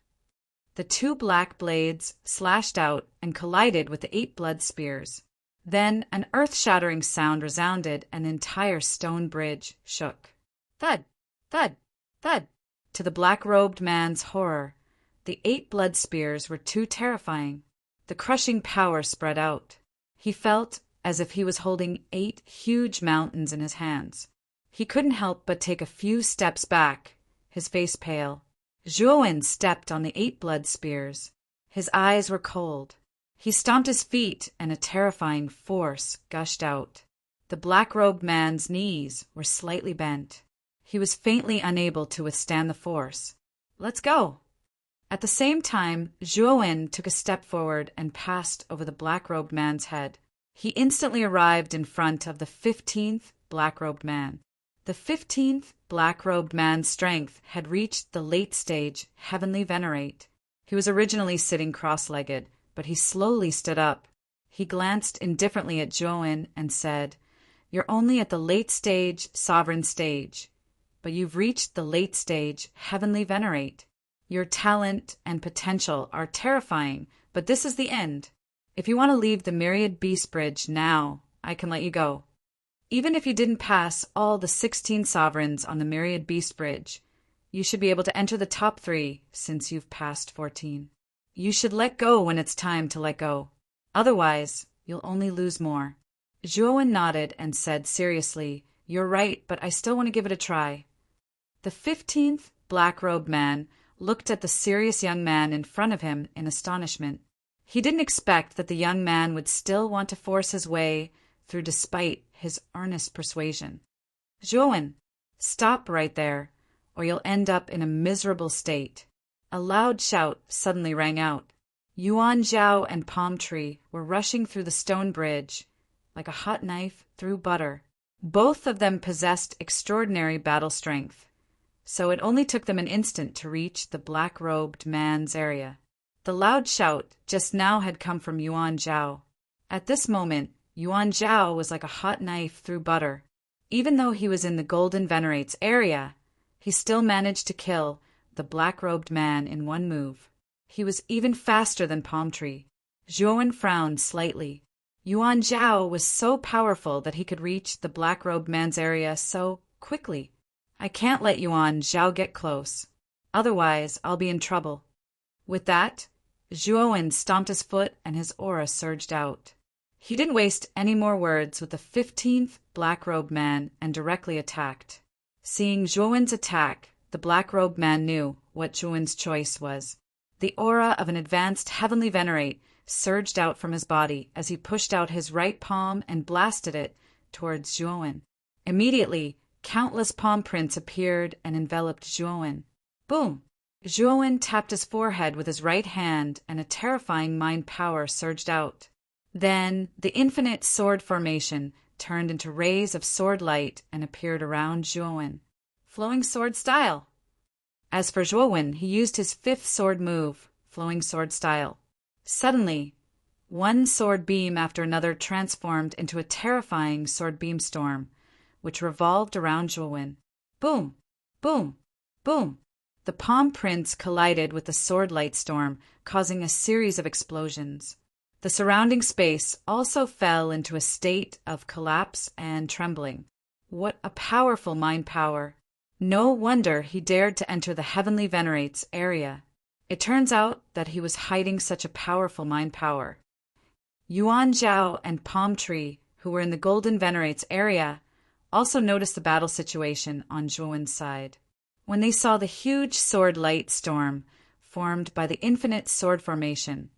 The 2 black blades slashed out and collided with the 8 blood spears. Then an earth-shattering sound resounded and the entire stone bridge shook. Thud! Thud! Thud! To the black-robed man's horror, the 8 blood spears were too terrifying. The crushing power spread out. He felt as if he was holding 8 huge mountains in his hands. He couldn't help but take a few steps back, his face pale. Zhuo Wen stepped on the 8 blood spears. His eyes were cold. He stomped his feet and a terrifying force gushed out. The black-robed man's knees were slightly bent. He was faintly unable to withstand the force. Let's go! At the same time, Zhuo Wen took a step forward and passed over the black-robed man's head. He instantly arrived in front of the 15th black-robed man. The 15th black-robed man's strength had reached the late-stage heavenly venerate. He was originally sitting cross-legged, but he slowly stood up. He glanced indifferently at Zhuo Wen and said, You're only at the late stage, sovereign stage, but you've reached the late stage, heavenly venerate. Your talent and potential are terrifying, but this is the end. If you want to leave the Myriad Beast Bridge now, I can let you go. Even if you didn't pass all the 16 sovereigns on the Myriad Beast Bridge, you should be able to enter the top 3 since you've passed 14. You should let go when it's time to let go. Otherwise, you'll only lose more. Zhuowen nodded and said seriously, "You're right, but I still want to give it a try." The 15th black-robed man looked at the serious young man in front of him in astonishment. He didn't expect that the young man would still want to force his way through despite his earnest persuasion. "Zhuowen, stop right there, or you'll end up in a miserable state." A loud shout suddenly rang out. Yuan Zhao and Palm Tree were rushing through the stone bridge like a hot knife through butter. Both of them possessed extraordinary battle strength, so it only took them an instant to reach the black-robed man's area. The loud shout just now had come from Yuan Zhao. At this moment, Yuan Zhao was like a hot knife through butter. Even though he was in the Golden Venerate's area, he still managed to kill the black-robed man in one move. He was even faster than Palm Tree. Zhuowen frowned slightly. Yuan Zhao was so powerful that he could reach the black-robed man's area so quickly. "I can't let Yuan Zhao get close. Otherwise, I'll be in trouble." With that, Zhuowen stomped his foot and his aura surged out. He didn't waste any more words with the 15th black-robed man and directly attacked. Seeing Zhuowen's attack, the black-robed man knew what Zhuowen's choice was. The aura of an advanced heavenly venerate surged out from his body as he pushed out his right palm and blasted it towards Zhuowen. Immediately, countless palm prints appeared and enveloped Zhuowen. Boom! Zhuowen tapped his forehead with his right hand and a terrifying mind power surged out. Then, the infinite sword formation turned into rays of sword light and appeared around Zhuowen. Flowing sword style. As for Zhuowen, he used his 5th sword move, flowing sword style. Suddenly, one sword beam after another transformed into a terrifying sword beam storm, which revolved around Zhuowen. Boom! Boom! Boom! The palm prints collided with the sword light storm, causing a series of explosions. The surrounding space also fell into a state of collapse and trembling. What a powerful mind power! No wonder he dared to enter the Heavenly Venerate's area. It turns out that he was hiding such a powerful mind power. Yuan Zhao and Palm Tree, who were in the Golden Venerate's area, also noticed the battle situation on Zhuowen's side. When they saw the huge sword light storm formed by the infinite sword formation,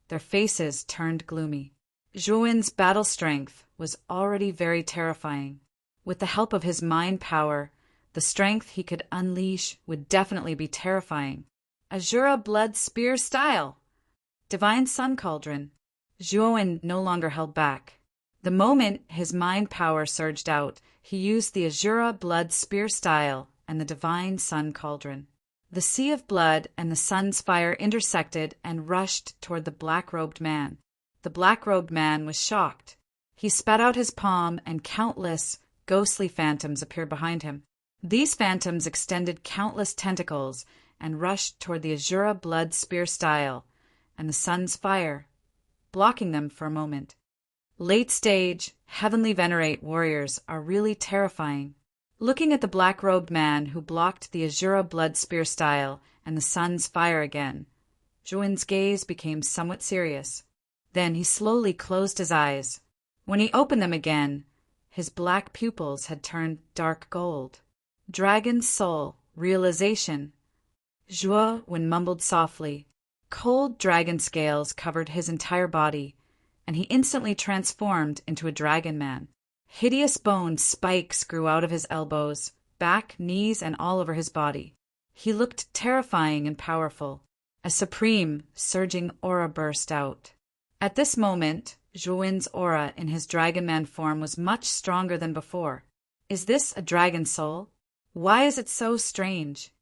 their faces turned gloomy. Zhuowen's battle strength was already very terrifying. With the help of his mind power, the strength he could unleash would definitely be terrifying. Azura Blood Spear Style. Divine Sun Cauldron. Zhuowen no longer held back. The moment his mind power surged out, he used the Azura Blood Spear Style and the Divine Sun Cauldron. The sea of blood and the sun's fire intersected and rushed toward the black-robed man. The black-robed man was shocked. He spat out his palm and countless, ghostly phantoms appeared behind him. These phantoms extended countless tentacles and rushed toward the Azura Blood Spear Style and the sun's fire, blocking them for a moment. Late-stage, heavenly venerate warriors are really terrifying. Looking at the black-robed man who blocked the Azura Blood Spear Style and the sun's fire again, Zhuowen's gaze became somewhat serious. Then he slowly closed his eyes. When he opened them again, his black pupils had turned dark gold. Dragon's Soul, Realization. Zhuowen mumbled softly. Cold dragon scales covered his entire body, and he instantly transformed into a dragon man. Hideous bone spikes grew out of his elbows, back, knees, and all over his body. He looked terrifying and powerful. A supreme, surging aura burst out. At this moment, Zhuowen's aura in his dragon man form was much stronger than before. Is this a dragon soul? Why is it so strange?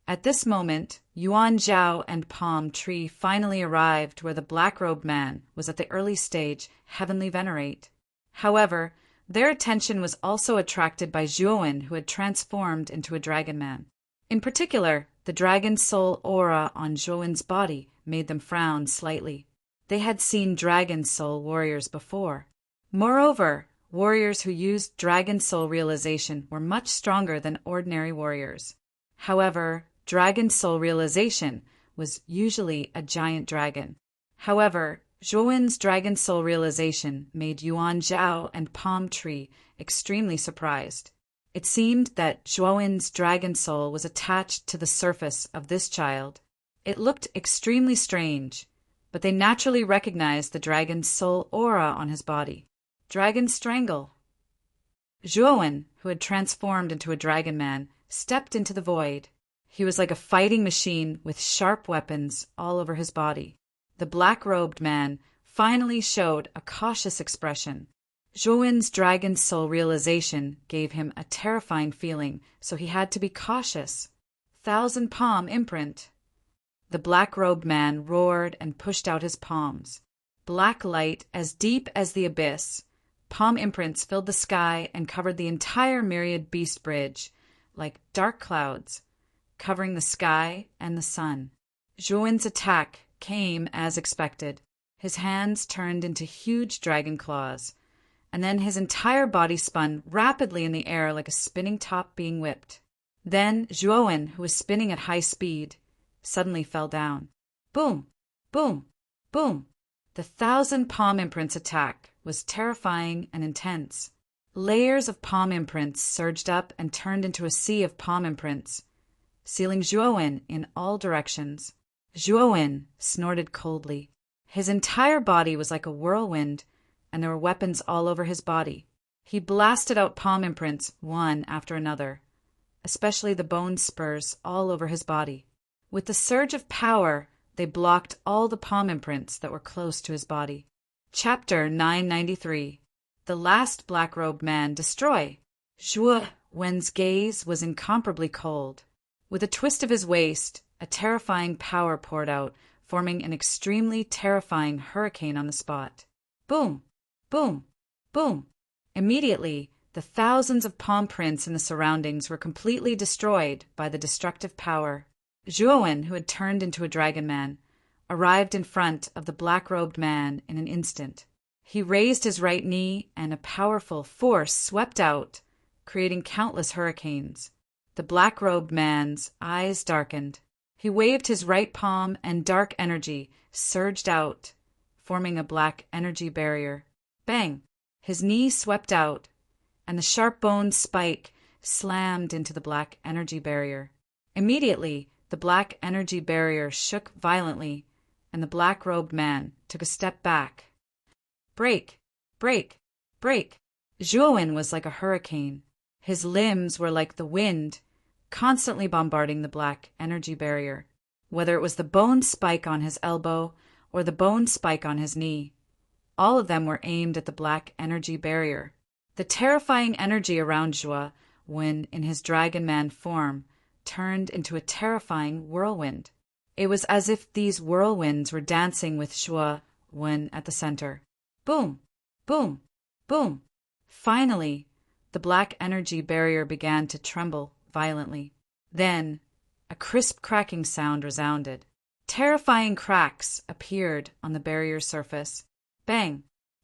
At this moment, Yuan Zhao and Palm Tree finally arrived where the black-robed man was at the early stage heavenly venerate. However, Their attention was also attracted by Zhuowen, who had transformed into a dragon man. In particular, the dragon soul aura on Zhuowen's body made them frown slightly. They had seen dragon soul warriors before. Moreover, warriors who used dragon soul realization were much stronger than ordinary warriors. However, dragon soul realization was usually a giant dragon. However, Zhuowen's dragon soul realization made Yuan Zhao and Palm Tree extremely surprised. It seemed that Zhuowen's dragon soul was attached to the surface of this child. It looked extremely strange, but they naturally recognized the dragon's soul aura on his body. Dragon Strangle. Zhuowen, who had transformed into a dragon man, stepped into the void. He was like a fighting machine with sharp weapons all over his body. The black-robed man finally showed a cautious expression. Zhuowen's dragon soul realization gave him a terrifying feeling, so he had to be cautious. Thousand Palm Imprint. The black-robed man roared and pushed out his palms. Black light as deep as the abyss. Palm imprints filled the sky and covered the entire Myriad Beast Bridge, like dark clouds, covering the sky and the sun. Zhuowen's attack came as expected. His hands turned into huge dragon claws, and then his entire body spun rapidly in the air like a spinning top being whipped. Then Zhuowen, who was spinning at high speed, suddenly fell down. Boom! Boom! Boom! The Thousand Palm Imprints attack was terrifying and intense. Layers of palm imprints surged up and turned into a sea of palm imprints, sealing Zhuowen in all directions. Zhuowen snorted coldly. His entire body was like a whirlwind, and there were weapons all over his body. He blasted out palm imprints one after another, especially the bone spurs all over his body. With the surge of power, they blocked all the palm imprints that were close to his body. Chapter 993. The Last Black-Robed Man Destroy. Zhuowen's gaze was incomparably cold. With a twist of his waist, a terrifying power poured out, forming an extremely terrifying hurricane on the spot. Boom! Boom! Boom! Immediately, the thousands of palm prints in the surroundings were completely destroyed by the destructive power. Zhuowen, who had turned into a dragon man, arrived in front of the black-robed man in an instant. He raised his right knee, and a powerful force swept out, creating countless hurricanes. The black-robed man's eyes darkened. He waved his right palm, and dark energy surged out, forming a black energy barrier. Bang! His knee swept out, and the sharp-boned spike slammed into the black energy barrier. Immediately, the black energy barrier shook violently, and the black-robed man took a step back. Break! Break! Break! Zhuowen was like a hurricane. His limbs were like the wind, constantly bombarding the black energy barrier, whether it was the bone spike on his elbow or the bone spike on his knee. All of them were aimed at the black energy barrier. The terrifying energy around Zhuowen in his dragon man form turned into a terrifying whirlwind. It was as if these whirlwinds were dancing with Zhuowen at the center. Boom! Boom! Boom! Finally, the black energy barrier began to tremble violently. Then, a crisp cracking sound resounded. Terrifying cracks appeared on the barrier's surface. Bang!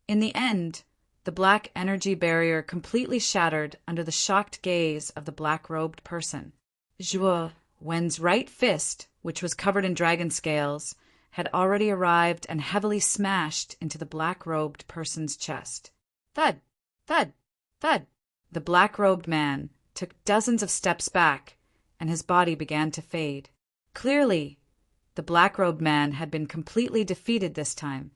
In the end, the black energy barrier completely shattered under the shocked gaze of the black-robed person. Zhuowen's right fist, which was covered in dragon scales, had already arrived and heavily smashed into the black-robed person's chest. Thud! Thud! Thud! The black-robed man took dozens of steps back, and his body began to fade. Clearly, the black-robed man had been completely defeated this time.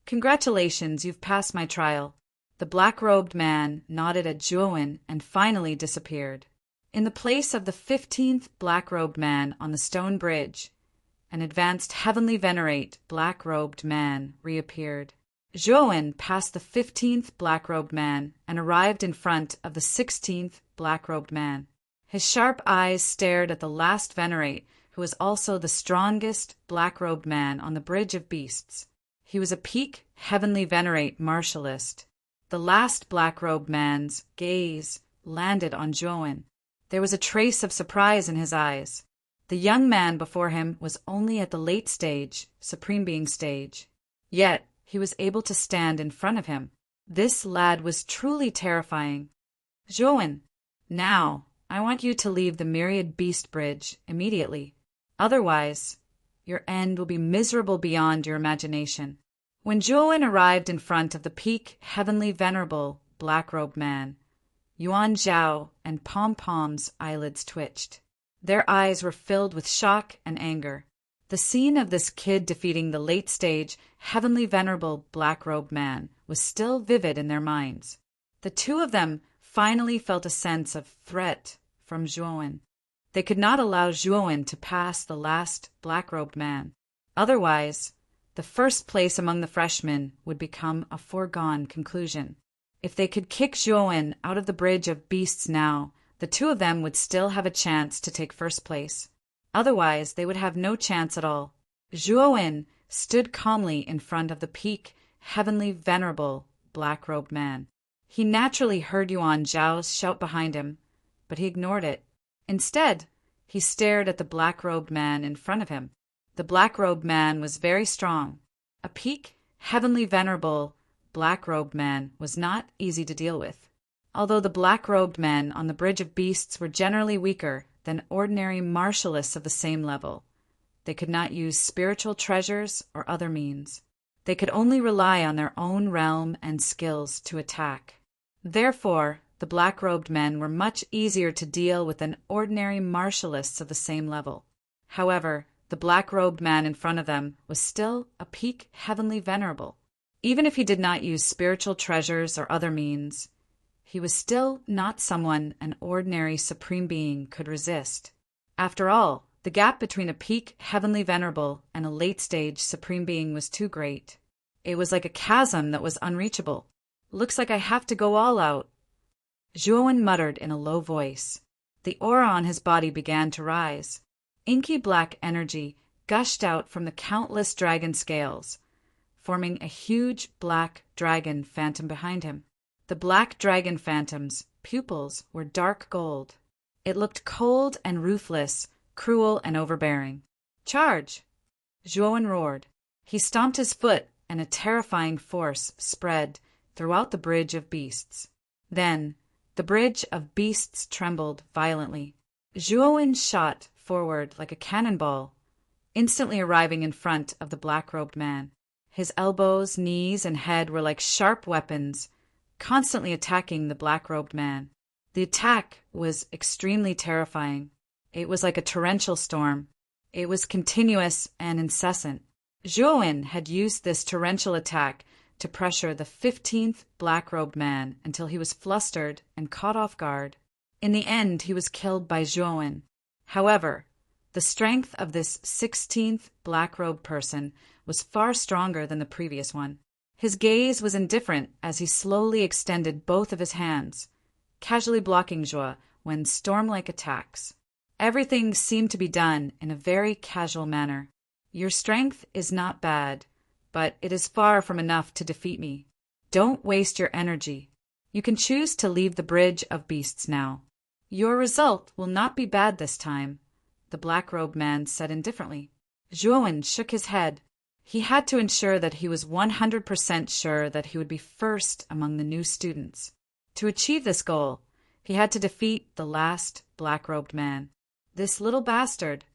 Congratulations, you've passed my trial. The black-robed man nodded at Zhuowen and finally disappeared. In the place of the 15th black-robed man on the stone bridge, an advanced heavenly venerate black-robed man reappeared. Zhuowen passed the 15th black-robed man and arrived in front of the 16th black-robed man. His sharp eyes stared at the last venerate, who was also the strongest black-robed man on the Bridge of Beasts. He was a peak heavenly venerate martialist. The last black-robed man's gaze landed on Zhuowen. There was a trace of surprise in his eyes. The young man before him was only at the late stage, supreme being stage. Yet he was able to stand in front of him. This lad was truly terrifying. Zhuowen, now I want you to leave the Myriad Beast Bridge immediately. Otherwise, your end will be miserable beyond your imagination. When Zhuowen arrived in front of the peak, heavenly venerable, black-robed man, Yuan Zhao and Pom-Pom's eyelids twitched. Their eyes were filled with shock and anger. The scene of this kid defeating the late-stage, heavenly venerable, black-robed man was still vivid in their minds. The two of them finally felt a sense of threat from Zhuowen. They could not allow Zhuowen to pass the last black-robed man. Otherwise, the first place among the freshmen would become a foregone conclusion. If they could kick Zhuowen out of the Bridge of Beasts now, the two of them would still have a chance to take first place. Otherwise, they would have no chance at all. Zhuowen stood calmly in front of the peak, heavenly venerable, black-robed man. He naturally heard Yuan Zhao's shout behind him, but he ignored it. Instead, he stared at the black-robed man in front of him. The black-robed man was very strong. A peak, heavenly venerable, black-robed man was not easy to deal with. Although the black-robed men on the Bridge of Beasts were generally weaker than ordinary martialists of the same level, they could not use spiritual treasures or other means. They could only rely on their own realm and skills to attack. Therefore, the black-robed men were much easier to deal with than ordinary martialists of the same level. However, the black-robed man in front of them was still a peak heavenly venerable. Even if he did not use spiritual treasures or other means, he was still not someone an ordinary supreme being could resist. After all, the gap between a peak heavenly venerable and a late-stage supreme being was too great. It was like a chasm that was unreachable. Looks like I have to go all out. Zhuowen muttered in a low voice. The aura on his body began to rise. Inky black energy gushed out from the countless dragon scales, forming a huge black dragon phantom behind him. The black dragon phantom's pupils were dark gold. It looked cold and ruthless, cruel and overbearing. Charge! Zhuowen roared. He stomped his foot, and a terrifying force spread throughout the Bridge of Beasts. Then, the Bridge of Beasts trembled violently. Zhuowen shot forward like a cannonball, instantly arriving in front of the black-robed man. His elbows, knees, and head were like sharp weapons, constantly attacking the black-robed man. The attack was extremely terrifying. It was like a torrential storm. It was continuous and incessant. Zhuowen had used this torrential attack to pressure the 15th black-robed man until he was flustered and caught off guard. In the end, he was killed by Zhuowen. However, the strength of this 16th black-robed person was far stronger than the previous one. His gaze was indifferent as he slowly extended both of his hands, casually blocking Zhuo when storm-like attacks. Everything seemed to be done in a very casual manner. Your strength is not bad, but it is far from enough to defeat me. Don't waste your energy. You can choose to leave the Bridge of Beasts now. Your result will not be bad this time, the black-robed man said indifferently. Zhuowen shook his head. He had to ensure that he was 100% sure that he would be first among the new students. To achieve this goal, he had to defeat the last black-robed man. This little bastard.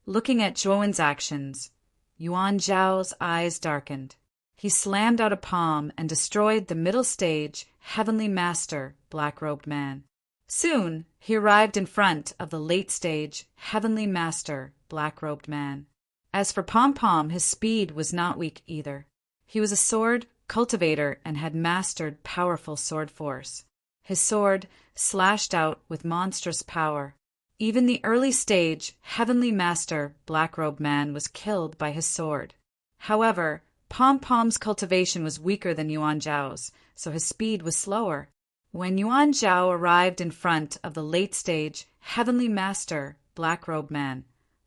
Looking at Zhuowen's actions, Yuan Zhao's eyes darkened. He slammed out a palm and destroyed the middle stage, heavenly master, black-robed man. Soon, he arrived in front of the late stage, heavenly master, black-robed man. As for Pom-Pom, his speed was not weak either. He was a sword cultivator and had mastered powerful sword force. His sword slashed out with monstrous power. Even the early stage, heavenly master, black-robed man was killed by his sword. However, Pom-Pom's cultivation was weaker than Yuan Zhao's, so his speed was slower. When Yuan Zhao arrived in front of the late stage, heavenly master, black-robed man,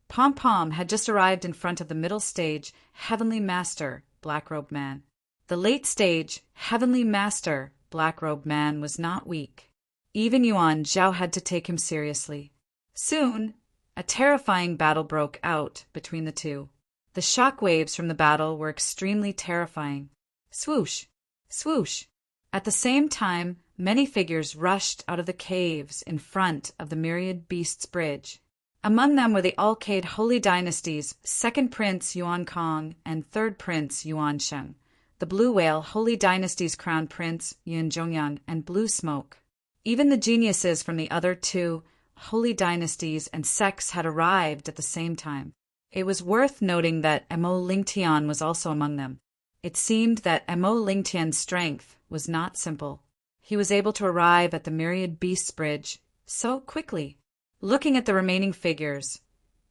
Pom-Pom had just arrived in front of the middle stage, heavenly master, black-robed man. The late stage, heavenly master, black-robed man was not weak. Even Yuan Zhao had to take him seriously. Soon, a terrifying battle broke out between the two. The shock waves from the battle were extremely terrifying. Swoosh! Swoosh! At the same time, many figures rushed out of the caves in front of the Myriad Beasts Bridge. Among them were the Alcade Holy Dynasty's second prince Yuan Kong and third prince Yuan Sheng, the Blue Whale Holy Dynasty's crown prince Yun Zhongyang and Blue Smoke. Even the geniuses from the other two holy dynasties and sects had arrived at the same time. It was worth noting that Mo Lingtian was also among them. It seemed that Mo Lingtian's strength was not simple. He was able to arrive at the Myriad Beasts Bridge so quickly. Looking at the remaining figures,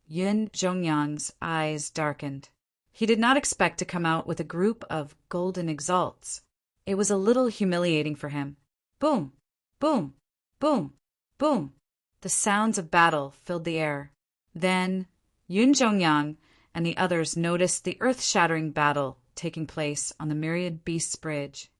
Yun Zhongyang's eyes darkened. He did not expect to come out with a group of golden exalts. It was a little humiliating for him. Boom! Boom! Boom! Boom! The sounds of battle filled the air. Then Yun Zhongyang and the others noticed the earth-shattering battle taking place on the Myriad Beasts Bridge.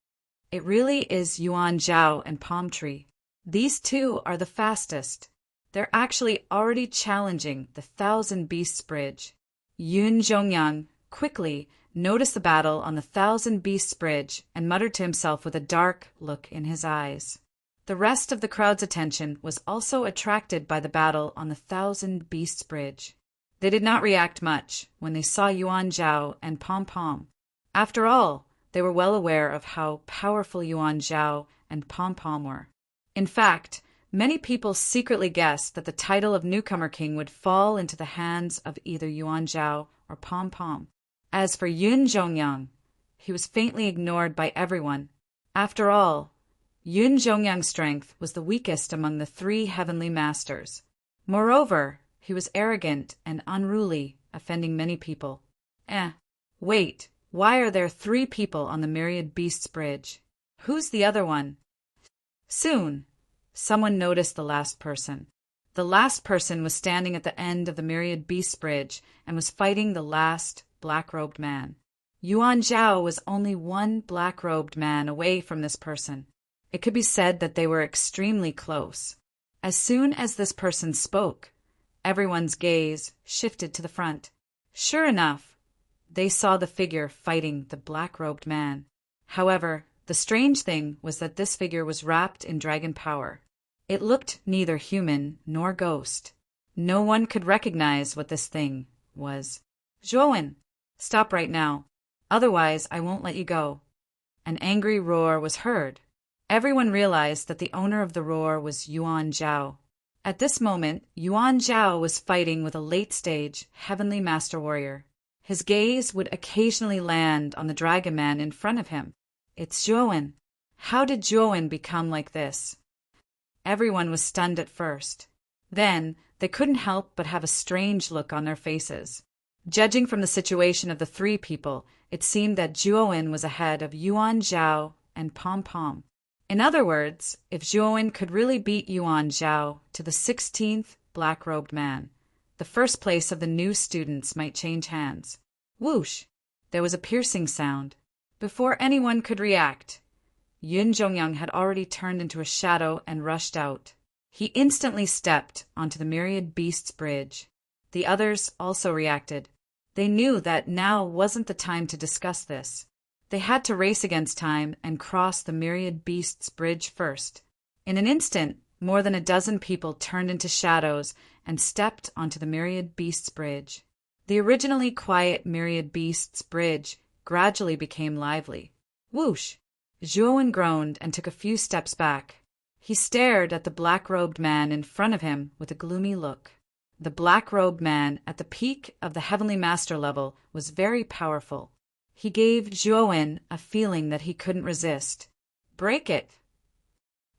It really is Yuan Zhao and Palm Tree. These two are the fastest. They're actually already challenging the Thousand Beasts Bridge. Yun Zhongyang quickly noticed the battle on the Thousand Beasts Bridge and muttered to himself with a dark look in his eyes. The rest of the crowd's attention was also attracted by the battle on the Thousand Beasts Bridge. They did not react much when they saw Yuan Zhao and Pom Pom. After all, they were well aware of how powerful Yuan Zhao and Pom Pom were. In fact, many people secretly guessed that the title of Newcomer King would fall into the hands of either Yuan Zhao or Pom Pom. As for Yun Zhongyang, he was faintly ignored by everyone. After all, Yun Zhongyang's strength was the weakest among the three heavenly masters. Moreover, he was arrogant and unruly, offending many people. Wait, why are there 3 people on the Myriad Beasts Bridge? Who's the other one? Soon, someone noticed the last person. The last person was standing at the end of the Myriad Beasts Bridge and was fighting the last black-robed man. Yuan Zhao was only one black-robed man away from this person. It could be said that they were extremely close. As soon as this person spoke, everyone's gaze shifted to the front. Sure enough, they saw the figure fighting the black-robed man. However, the strange thing was that this figure was wrapped in dragon power. It looked neither human nor ghost. No one could recognize what this thing was. Zhuowen, stop right now. Otherwise, I won't let you go. An angry roar was heard. Everyone realized that the owner of the roar was Yuan Zhao. At this moment, Yuan Zhao was fighting with a late-stage heavenly master warrior. His gaze would occasionally land on the dragon man in front of him. It's Zhuowen. How did Zhuowen become like this? Everyone was stunned at first. Then, they couldn't help but have a strange look on their faces. Judging from the situation of the 3 people, it seemed that Zhuowen was ahead of Yuan Zhao and Pom Pom. In other words, if Zhuowen could really beat Yuan Zhao to the 16th black-robed man, the first place of the new students might change hands. Whoosh! There was a piercing sound. Before anyone could react, Yun Zhongyang had already turned into a shadow and rushed out. He instantly stepped onto the Myriad Beasts Bridge. The others also reacted. They knew that now wasn't the time to discuss this. They had to race against time and cross the Myriad Beasts Bridge first. In an instant, more than a dozen people turned into shadows and stepped onto the Myriad Beasts Bridge. The originally quiet Myriad Beasts Bridge gradually became lively. Whoosh! Zhuowen groaned and took a few steps back. He stared at the black-robed man in front of him with a gloomy look. The black-robed man at the peak of the Heavenly Master level was very powerful. He gave Zhuowen a feeling that he couldn't resist. Break it!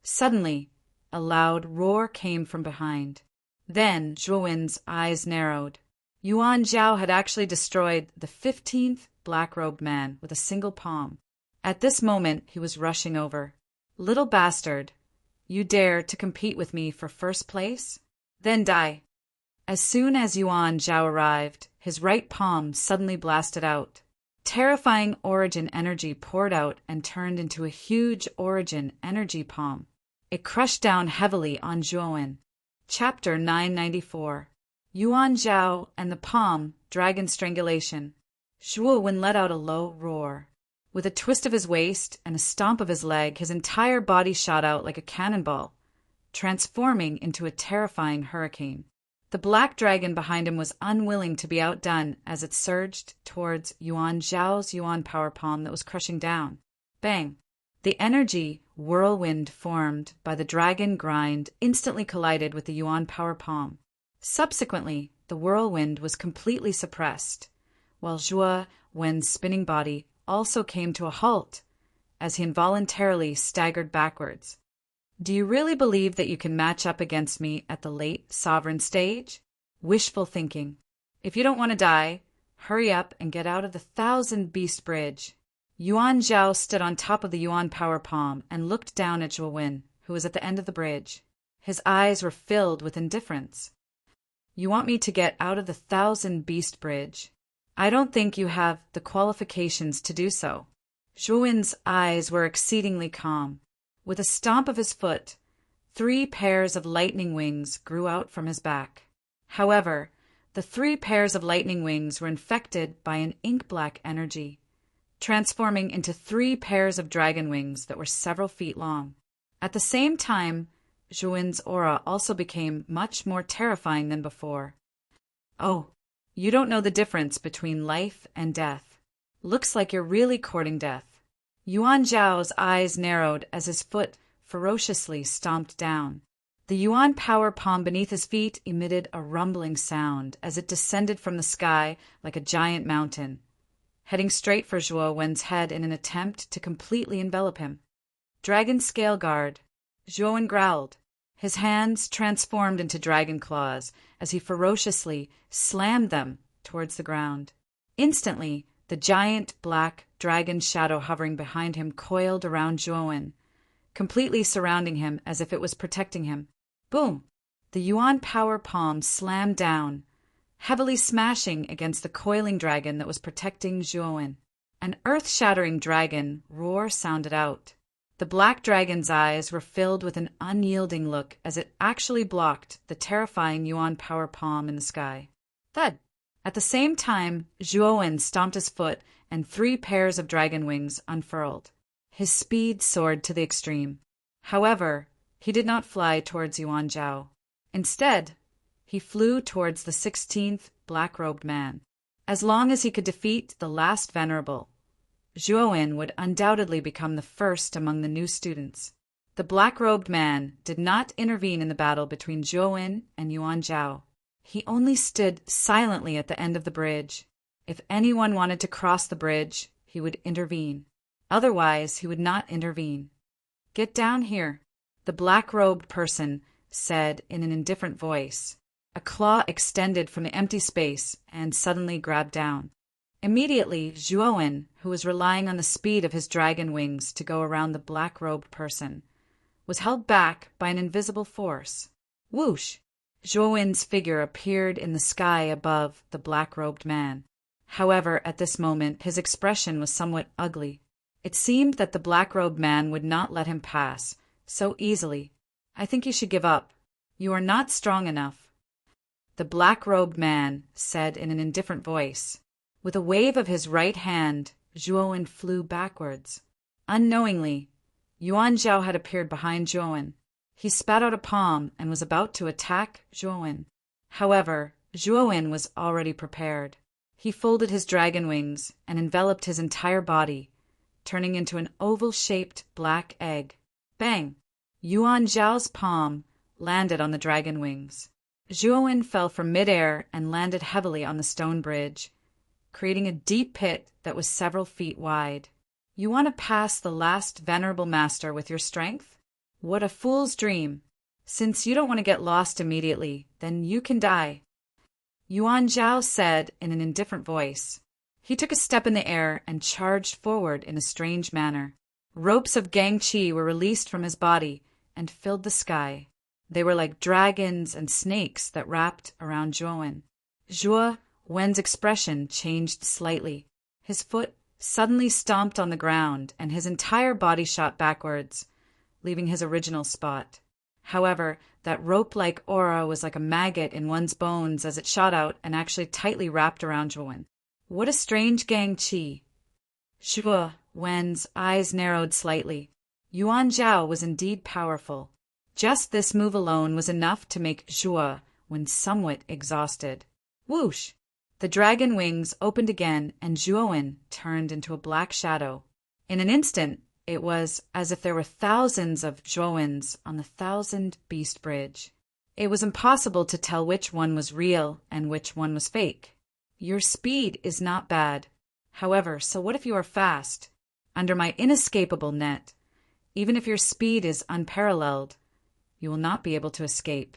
Suddenly, a loud roar came from behind. Then Zhuowen's eyes narrowed. Yuan Zhao had actually destroyed the 15th black-robed man with a single palm. At this moment, he was rushing over. Little bastard, you dare to compete with me for first place? Then die. As soon as Yuan Zhao arrived, his right palm suddenly blasted out. Terrifying origin energy poured out and turned into a huge origin energy palm. It crushed down heavily on Zhuowen. Chapter 994. Yuan Zhao and the Palm, Dragon Strangulation. Zhuowen let out a low roar. With a twist of his waist and a stomp of his leg, his entire body shot out like a cannonball, transforming into a terrifying hurricane. The black dragon behind him was unwilling to be outdone as it surged towards Yuan Zhao's Yuan power palm that was crushing down. Bang! The energy whirlwind formed by the dragon grind instantly collided with the Yuan power palm. Subsequently, the whirlwind was completely suppressed, while Zhuo Wen's spinning body also came to a halt as he involuntarily staggered backwards. Do you really believe that you can match up against me at the late sovereign stage? Wishful thinking. If you don't want to die, hurry up and get out of the 1,000-beast bridge. Yuan Zhao stood on top of the Yuan power palm and looked down at Zhuowen, who was at the end of the bridge. His eyes were filled with indifference. You want me to get out of the 1,000-beast bridge? I don't think you have the qualifications to do so. Zhuowen's eyes were exceedingly calm. With a stomp of his foot, 3 pairs of lightning wings grew out from his back. However, the 3 pairs of lightning wings were infected by an ink-black energy, transforming into 3 pairs of dragon wings that were several feet long. At the same time, Zhuowen's aura also became much more terrifying than before. Oh, you don't know the difference between life and death. Looks like you're really courting death. Yuan Zhao's eyes narrowed as his foot ferociously stomped down. The Yuan power palm beneath his feet emitted a rumbling sound as it descended from the sky like a giant mountain, heading straight for Zhuowen's head in an attempt to completely envelop him. Dragon Scale Guard. Zhuowen growled. His hands transformed into dragon claws as he ferociously slammed them towards the ground. Instantly, the giant black dragon shadow hovering behind him coiled around Zhuowen, completely surrounding him as if it was protecting him. Boom! The Yuan power palm slammed down, heavily smashing against the coiling dragon that was protecting Zhuowen. An earth-shattering dragon roar sounded out. The black dragon's eyes were filled with an unyielding look as it actually blocked the terrifying Yuan power palm in the sky. Thud! At the same time, Zhuowen stomped his foot and 3 pairs of dragon wings unfurled. His speed soared to the extreme. However, he did not fly towards Yuan Zhao. Instead, he flew towards the 16th black-robed man. As long as he could defeat the last venerable, Zhuowen would undoubtedly become the first among the new students. The black-robed man did not intervene in the battle between Zhuowen and Yuan Zhao. He only stood silently at the end of the bridge. If anyone wanted to cross the bridge, he would intervene. Otherwise, he would not intervene. Get down here, the black-robed person said in an indifferent voice. A claw extended from the empty space and suddenly grabbed down. Immediately, Zhuowen, who was relying on the speed of his dragon wings to go around the black-robed person, was held back by an invisible force. Whoosh! Zhuowen's figure appeared in the sky above the black-robed man. However, at this moment, his expression was somewhat ugly. It seemed that the black-robed man would not let him pass so easily. I think you should give up. You are not strong enough. The black-robed man said in an indifferent voice. With a wave of his right hand, Zhuowen flew backwards. Unknowingly, Yuan Zhao had appeared behind Zhuowen. He spat out a palm and was about to attack Zhuowen. However, Zhuowen was already prepared. He folded his dragon wings and enveloped his entire body, turning into an oval-shaped black egg. Bang! Yuan Zhao's palm landed on the dragon wings. Zhuowen fell from midair and landed heavily on the stone bridge, creating a deep pit that was several feet wide. You want to pass the last venerable master with your strength? What a fool's dream! Since you don't want to get lost immediately, then you can die. Yuan Zhao said in an indifferent voice. He took a step in the air and charged forward in a strange manner. Ropes of Gang Qi were released from his body and filled the sky. They were like dragons and snakes that wrapped around Zhuowen. Zhuo Wen's expression changed slightly. His foot suddenly stomped on the ground, and his entire body shot backwards, leaving his original spot. However, that rope-like aura was like a maggot in one's bones as it shot out and actually tightly wrapped around Zhuo. What a strange gang qi. Zhuo Wen's eyes narrowed slightly. Yuan Zhao was indeed powerful. Just this move alone was enough to make Zhuo Wen somewhat exhausted. Whoosh! The dragon wings opened again, and Zhuo Wen turned into a black shadow. In an instant, it was as if there were thousands of Zhuo Wens on the 1,000-beast bridge. It was impossible to tell which one was real and which one was fake. Your speed is not bad. However, so what if you are fast? Under my inescapable net, even if your speed is unparalleled, you will not be able to escape.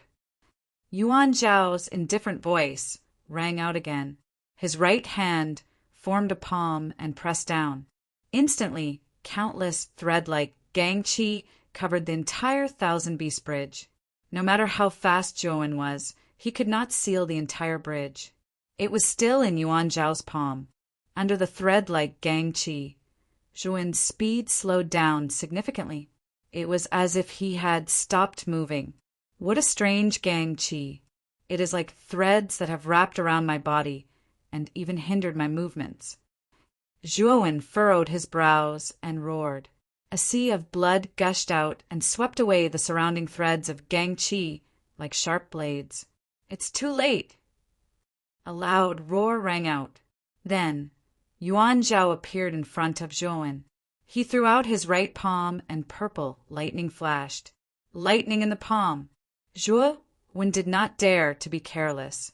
Yuan Zhao's indifferent voice rang out again. His right hand formed a palm and pressed down. Instantly, countless thread-like gang qi covered the entire 1,000-beast bridge. No matter how fast Zhuo Wen was, he could not seal the entire bridge. It was still in Yuan Zhao's palm. Under the thread-like gang qi, Zhuo Wen's speed slowed down significantly. It was as if he had stopped moving. What a strange gang qi. It is like threads that have wrapped around my body and even hindered my movements. Zhuo Wen furrowed his brows and roared. A sea of blood gushed out and swept away the surrounding threads of gang qi like sharp blades. It's too late! A loud roar rang out. Then, Yuan Zhao appeared in front of Zhuo Wen. He threw out his right palm and purple lightning flashed. Lightning in the palm! Zhuo Wen did not dare to be careless.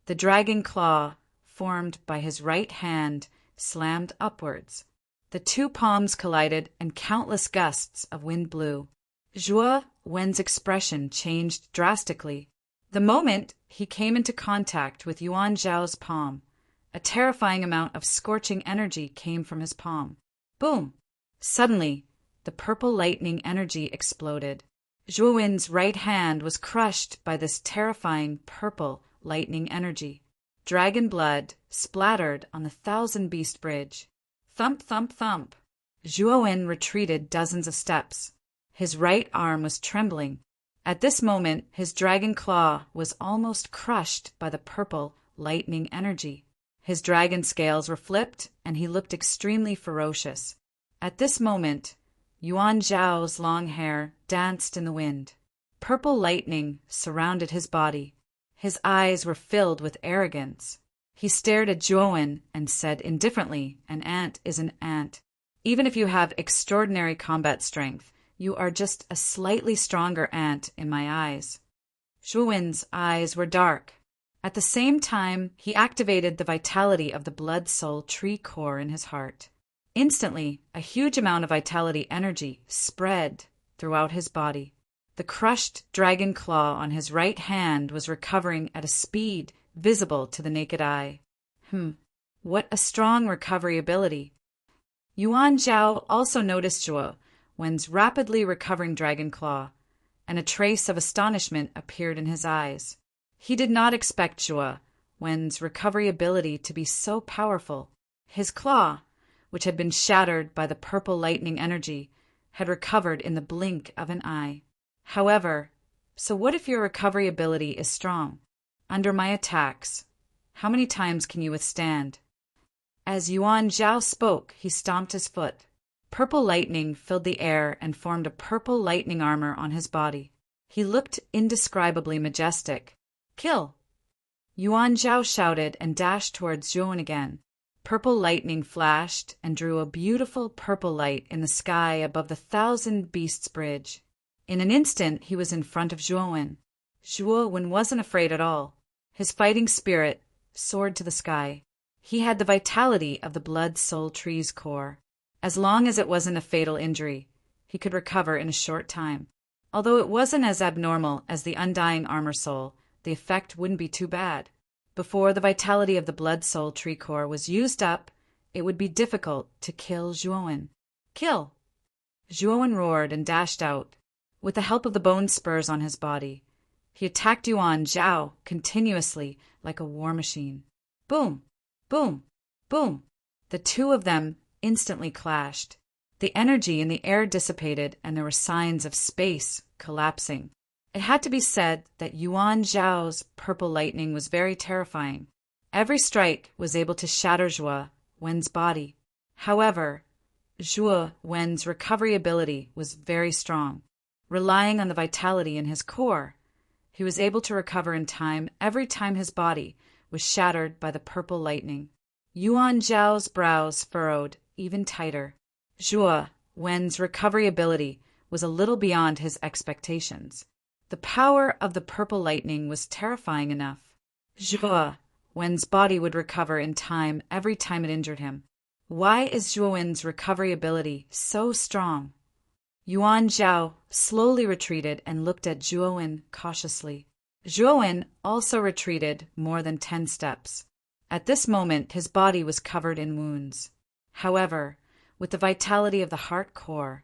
The dragon claw, formed by his right hand, slammed upwards. The two palms collided and countless gusts of wind blew. Zhuo Wen's expression changed drastically. The moment he came into contact with Yuan Zhao's palm, a terrifying amount of scorching energy came from his palm. Boom! Suddenly, the purple lightning energy exploded. Zhuo Wen's right hand was crushed by this terrifying purple lightning energy. Dragon blood splattered on the 1,000-beast bridge. Thump, thump, thump. Zhuo Wen retreated dozens of steps. His right arm was trembling. At this moment, his dragon claw was almost crushed by the purple lightning energy. His dragon scales were flipped, and he looked extremely ferocious. At this moment, Yuan Zhao's long hair danced in the wind. Purple lightning surrounded his body. His eyes were filled with arrogance. He stared at Zhuo Wen and said indifferently, "An ant is an ant. Even if you have extraordinary combat strength, you are just a slightly stronger ant in my eyes." Zhuo Wen's eyes were dark. At the same time, he activated the vitality of the blood-soul tree core in his heart. Instantly, a huge amount of vitality energy spread throughout his body. The crushed dragon claw on his right hand was recovering at a speed visible to the naked eye. What a strong recovery ability. Yuan Zhao also noticed Zhuo Wen's rapidly recovering dragon claw, and a trace of astonishment appeared in his eyes. He did not expect Zhuo Wen's recovery ability to be so powerful. His claw, which had been shattered by the purple lightning energy, had recovered in the blink of an eye. However, so what if your recovery ability is strong? Under my attacks, how many times can you withstand? As Yuan Zhao spoke, he stomped his foot. Purple lightning filled the air and formed a purple lightning armor on his body. He looked indescribably majestic. "Kill!" Yuan Zhao shouted and dashed towards Zhuo Wen again. Purple lightning flashed and drew a beautiful purple light in the sky above the 1,000-beasts bridge. In an instant, he was in front of Zhuo Wen. Zhuo Wen wasn't afraid at all. His fighting spirit soared to the sky. He had the vitality of the blood-soul tree's core. As long as it wasn't a fatal injury, he could recover in a short time. Although it wasn't as abnormal as the undying armor soul, the effect wouldn't be too bad. Before the vitality of the blood-soul tree core was used up, it would be difficult to kill Zhuo Wen. "Kill!" Zhuo Wen roared and dashed out. With the help of the bone spurs on his body, he attacked Yuan Zhao continuously like a war machine. Boom! Boom! Boom! The two of them instantly clashed. The energy in the air dissipated, and there were signs of space collapsing. It had to be said that Yuan Zhao's purple lightning was very terrifying. Every strike was able to shatter Zhuo Wen's body. However, Zhuo Wen's recovery ability was very strong. Relying on the vitality in his core, he was able to recover in time every time his body was shattered by the purple lightning. Yuan Zhao's brows furrowed even tighter. Zhuo Wen's recovery ability was a little beyond his expectations. The power of the purple lightning was terrifying enough. Zhuo Wen's body would recover in time every time it injured him. Why is Zhuo Wen's recovery ability so strong? Yuan Zhao slowly retreated and looked at Zhuo Wen cautiously. Zhuo Wen also retreated more than 10 steps. At this moment, his body was covered in wounds. However, with the vitality of the heart core,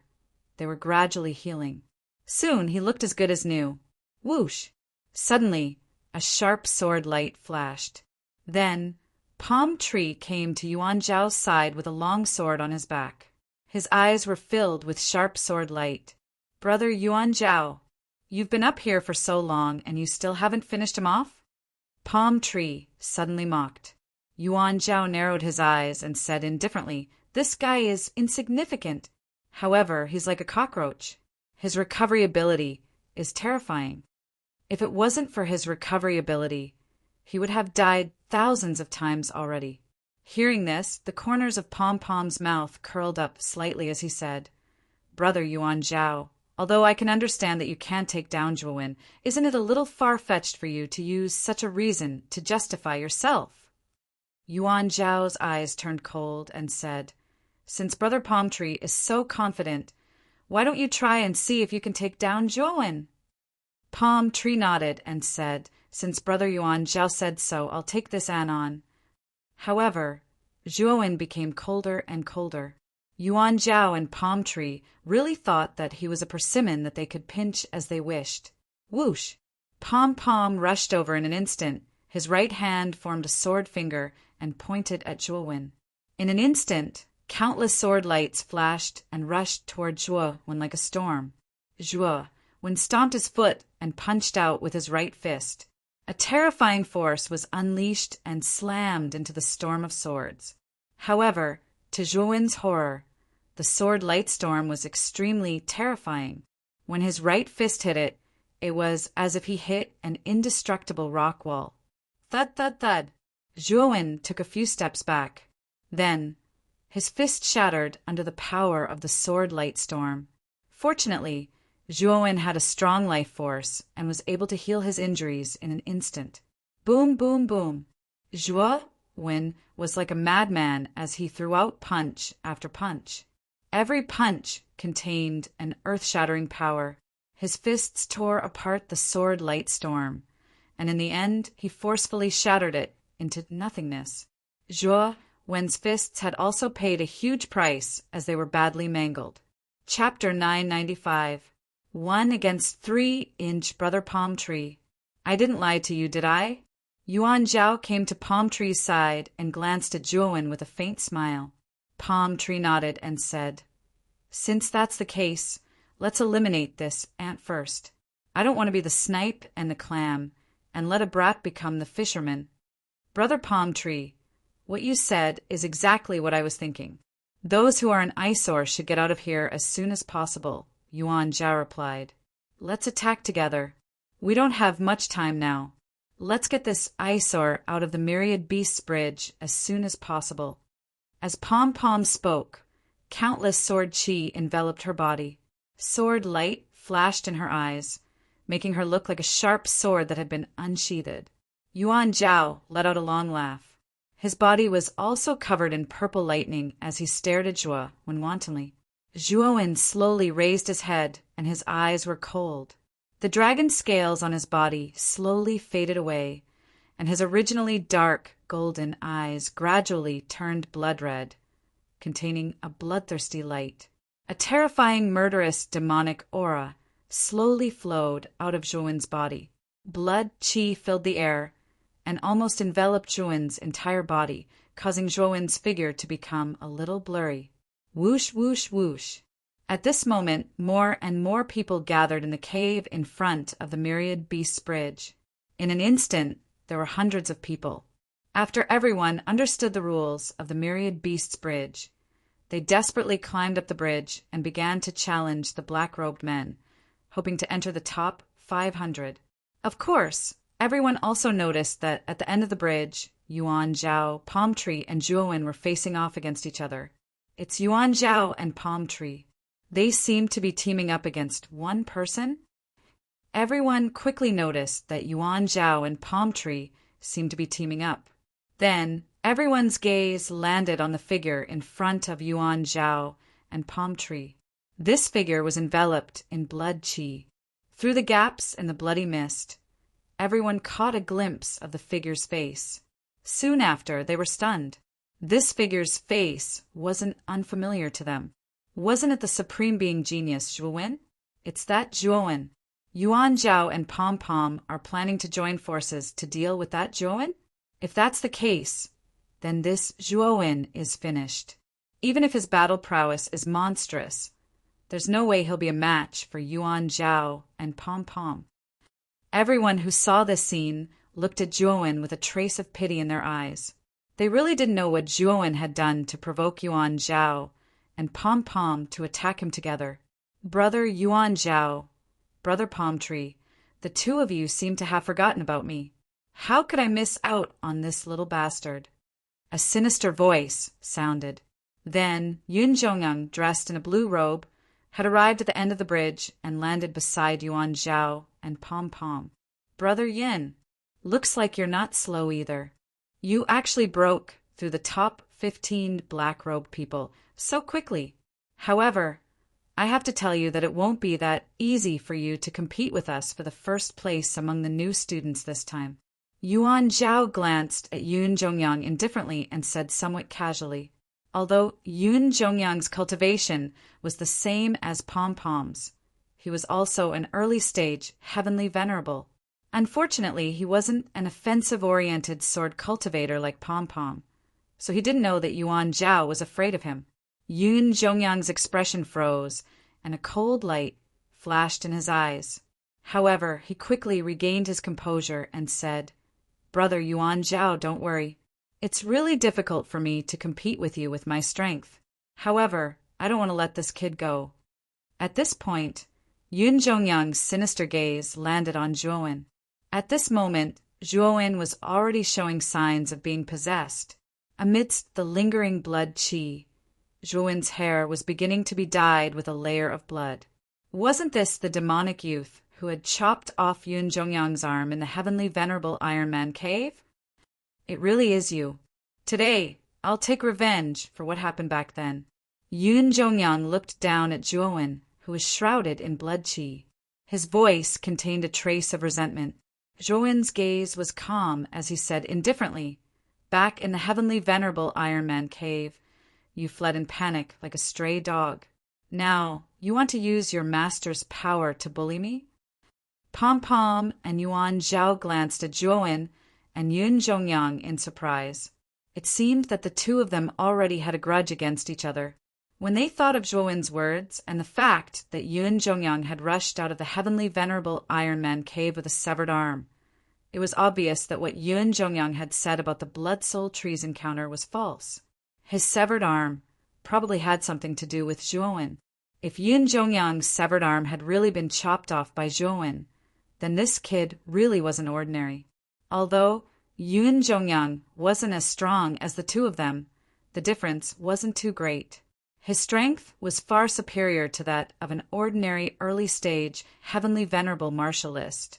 they were gradually healing. Soon he looked as good as new. Whoosh! Suddenly, a sharp sword light flashed. Then, Palm Tree came to Yuan Zhao's side with a long sword on his back. His eyes were filled with sharp sword light. "Brother Yuan Zhao, you've been up here for so long and you still haven't finished him off?" Palm Tree suddenly mocked. Yuan Zhao narrowed his eyes and said indifferently, "This guy is insignificant. However, he's like a cockroach. His recovery ability is terrifying. If it wasn't for his recovery ability, he would have died thousands of times already." Hearing this, the corners of Pom Pom's mouth curled up slightly as he said, "Brother Yuan Zhao, although I can understand that you can't take down Zhuo Wen, isn't it a little far-fetched for you to use such a reason to justify yourself?" Yuan Zhao's eyes turned cold and said, "Since Brother Palm Tree is so confident, why don't you try and see if you can take down Zhuo Wen?" Palm Tree nodded and said, "Since Brother Yuan Zhao said so, I'll take this on." However, Zhuo Wen became colder and colder. Yuan Zhao and Palm Tree really thought that he was a persimmon that they could pinch as they wished. Whoosh! Pom Pom rushed over in an instant. His right hand formed a sword finger and pointed at Zhuo Wen. In an instant, countless sword lights flashed and rushed toward Zhuo Wen like a storm. Zhuo Wen stomped his foot and punched out with his right fist. A terrifying force was unleashed and slammed into the storm of swords. However, to Zhuo Wen's horror, the sword light storm was extremely terrifying. When his right fist hit it, it was as if he hit an indestructible rock wall. Thud, thud, thud. Zhuo Wen took a few steps back. Then, his fist shattered under the power of the sword light storm. Fortunately, Zhuo Wen had a strong life force and was able to heal his injuries in an instant. Boom, boom, boom. Zhuo Wen was like a madman as he threw out punch after punch. Every punch contained an earth-shattering power. His fists tore apart the sword light storm, and in the end he forcefully shattered it into nothingness. Zhuo Wen's fists had also paid a huge price as they were badly mangled. Chapter 995. 1 against 3-inch Brother Palm Tree. I didn't lie to you, did I? Yuan Zhao came to Palm Tree's side and glanced at Zhuo Wen with a faint smile. Palm Tree nodded and said, "Since that's the case, let's eliminate this ant first. I don't want to be the snipe and the clam, and let a brat become the fisherman." Brother Palm Tree, what you said is exactly what I was thinking. Those who are an eyesore should get out of here as soon as possible, Yuan Zhao replied. "Let's attack together. We don't have much time now. Let's get this eyesore out of the Myriad Beasts Bridge as soon as possible." As Pom Pom spoke, countless sword chi enveloped her body. Sword light flashed in her eyes, making her look like a sharp sword that had been unsheathed. Yuan Zhao let out a long laugh. His body was also covered in purple lightning as he stared at Zhuo Wen wantonly. Zhuo Wen slowly raised his head, and his eyes were cold. The dragon scales on his body slowly faded away, and his originally dark, golden eyes gradually turned blood red, containing a bloodthirsty light. A terrifying, murderous, demonic aura slowly flowed out of Zhuo Wen's body. Blood chi filled the air and almost enveloped Zhuo Wen's entire body, causing Zhuowen's figure to become a little blurry. Whoosh, whoosh, whoosh. At this moment, more and more people gathered in the cave in front of the Myriad Beasts Bridge. In an instant, there were hundreds of people. After everyone understood the rules of the Myriad Beasts Bridge, they desperately climbed up the bridge and began to challenge the black-robed men, hoping to enter the top 500. Of course, everyone also noticed that at the end of the bridge, Yuan Zhao, Palm Tree, and Zhuowen were facing off against each other. It's Yuan Zhao and Palm Tree. They seemed to be teaming up against one person. Everyone quickly noticed that Yuan Zhao and Palm Tree seemed to be teaming up. Then, everyone's gaze landed on the figure in front of Yuan Zhao and Palm Tree. This figure was enveloped in blood qi. Through the gaps in the bloody mist, everyone caught a glimpse of the figure's face. Soon after, they were stunned. This figure's face wasn't unfamiliar to them. Wasn't it the supreme being genius, Zhuowen? It's that Zhuowen. Yuan Zhao and Pom Pom are planning to join forces to deal with that Zhuowen? If that's the case, then this Zhuowen is finished. Even if his battle prowess is monstrous, there's no way he'll be a match for Yuan Zhao and Pom Pom. Everyone who saw this scene looked at Zhuowen with a trace of pity in their eyes. They really didn't know what Zhuowen had done to provoke Yuan Zhao and Pom Pom to attack him together. Brother Yuan Zhao, Brother Palm Tree, the two of you seem to have forgotten about me. How could I miss out on this little bastard? A sinister voice sounded. Then Yun Zhongyang, dressed in a blue robe, had arrived at the end of the bridge and landed beside Yuan Zhao and Pom Pom. Brother Yin, looks like you're not slow either. You actually broke through the top 15 black-robed people so quickly. However, I have to tell you that it won't be that easy for you to compete with us for the first place among the new students this time. Yuan Zhao glanced at Yun Zhongyang indifferently and said somewhat casually, although Yun Zhongyang's cultivation was the same as Pom Pom's, he was also an early-stage heavenly venerable. Unfortunately, he wasn't an offensive-oriented sword cultivator like Pom Pom, so he didn't know that Yuan Zhao was afraid of him. Yun Zhongyang's expression froze, and a cold light flashed in his eyes. However, he quickly regained his composure and said, Brother Yuan Zhao, don't worry. It's really difficult for me to compete with you with my strength. However, I don't want to let this kid go. At this point, Yun Zhongyang's sinister gaze landed on Zhuowen. At this moment, Zhuowen was already showing signs of being possessed. Amidst the lingering blood qi, Zhuowen's hair was beginning to be dyed with a layer of blood. Wasn't this the demonic youth who had chopped off Yun Zhongyang's arm in the heavenly venerable Iron Man cave? It really is you. Today, I'll take revenge for what happened back then. Yun Zhongyang looked down at Zhuowen, who was shrouded in blood qi. His voice contained a trace of resentment. Zhuowen's gaze was calm as he said indifferently, Back in the heavenly venerable Iron Man cave, you fled in panic like a stray dog. Now, you want to use your master's power to bully me? Pom Pom and Yuan Zhao glanced at Zhuowen and Yun Zhongyang in surprise. It seemed that the two of them already had a grudge against each other. When they thought of Zhuowen's words and the fact that Yun Zhongyang had rushed out of the heavenly venerable Iron Man cave with a severed arm, it was obvious that what Yun Zhongyang had said about the Blood Soul Trees encounter was false. His severed arm probably had something to do with Zhuowen. If Yun Zhongyang's severed arm had really been chopped off by Zhuowen, then this kid really wasn't ordinary. Although Yun Zhongyang wasn't as strong as the two of them, the difference wasn't too great. His strength was far superior to that of an ordinary early-stage, heavenly venerable martialist.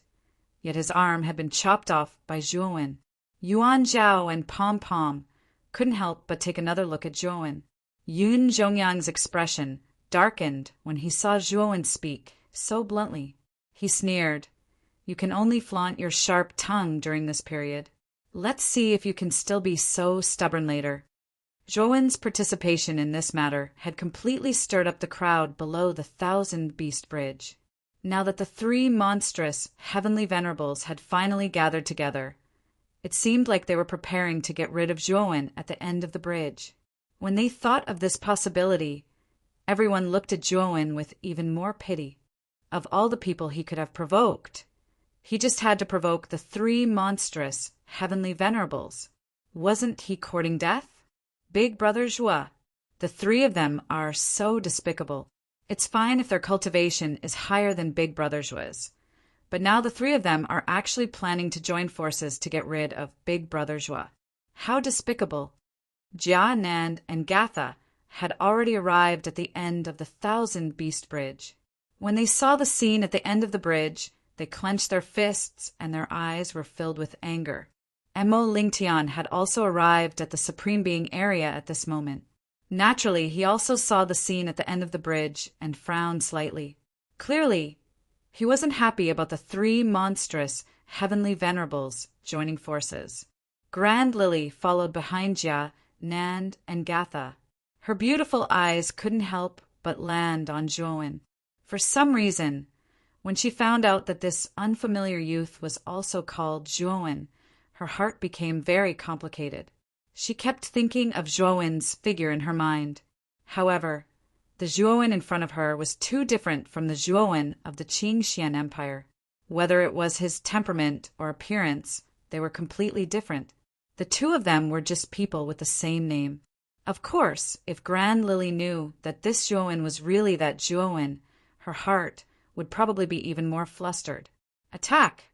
Yet his arm had been chopped off by Zhuowen. Yuan Zhao and Pom Pom couldn't help but take another look at Zhuowen. Yun Zhongyang's expression darkened when he saw Zhuowen speak so bluntly. He sneered, "You can only flaunt your sharp tongue during this period. Let's see if you can still be so stubborn later." Zhuowen's participation in this matter had completely stirred up the crowd below the 1,000-beast bridge. Now that the three monstrous heavenly venerables had finally gathered together, It seemed like they were preparing to get rid of Zhuowen at the end of the bridge. When they thought of this possibility, everyone looked at Zhuowen with even more pity. Of all the people he could have provoked, he just had to provoke the three monstrous heavenly venerables. Wasn't he courting death? Big Brother Zhua. The three of them are so despicable. It's fine if their cultivation is higher than Big Brother Zhua's. But now the three of them are actually planning to join forces to get rid of Big Brother Zhua. How despicable. Jia, Nan, and Gatha had already arrived at the end of the 1,000-beast bridge. When they saw the scene at the end of the bridge, they clenched their fists and their eyes were filled with anger. Mo Lingtian had also arrived at the Supreme Being area at this moment. Naturally, he also saw the scene at the end of the bridge and frowned slightly. Clearly, he wasn't happy about the three monstrous heavenly venerables joining forces. Grand Lily followed behind Jia, Nan, and Gatha. Her beautiful eyes couldn't help but land on Zhuowen. For some reason, when she found out that this unfamiliar youth was also called Zhuowen, her heart became very complicated. She kept thinking of Zhuowen's figure in her mind. However, the Zhuowen in front of her was too different from the Zhuowen of the Qingxian Empire. Whether it was his temperament or appearance, they were completely different. The two of them were just people with the same name. Of course, if Grand Lily knew that this Zhuowen was really that Zhuowen, her heart would probably be even more flustered. Attack!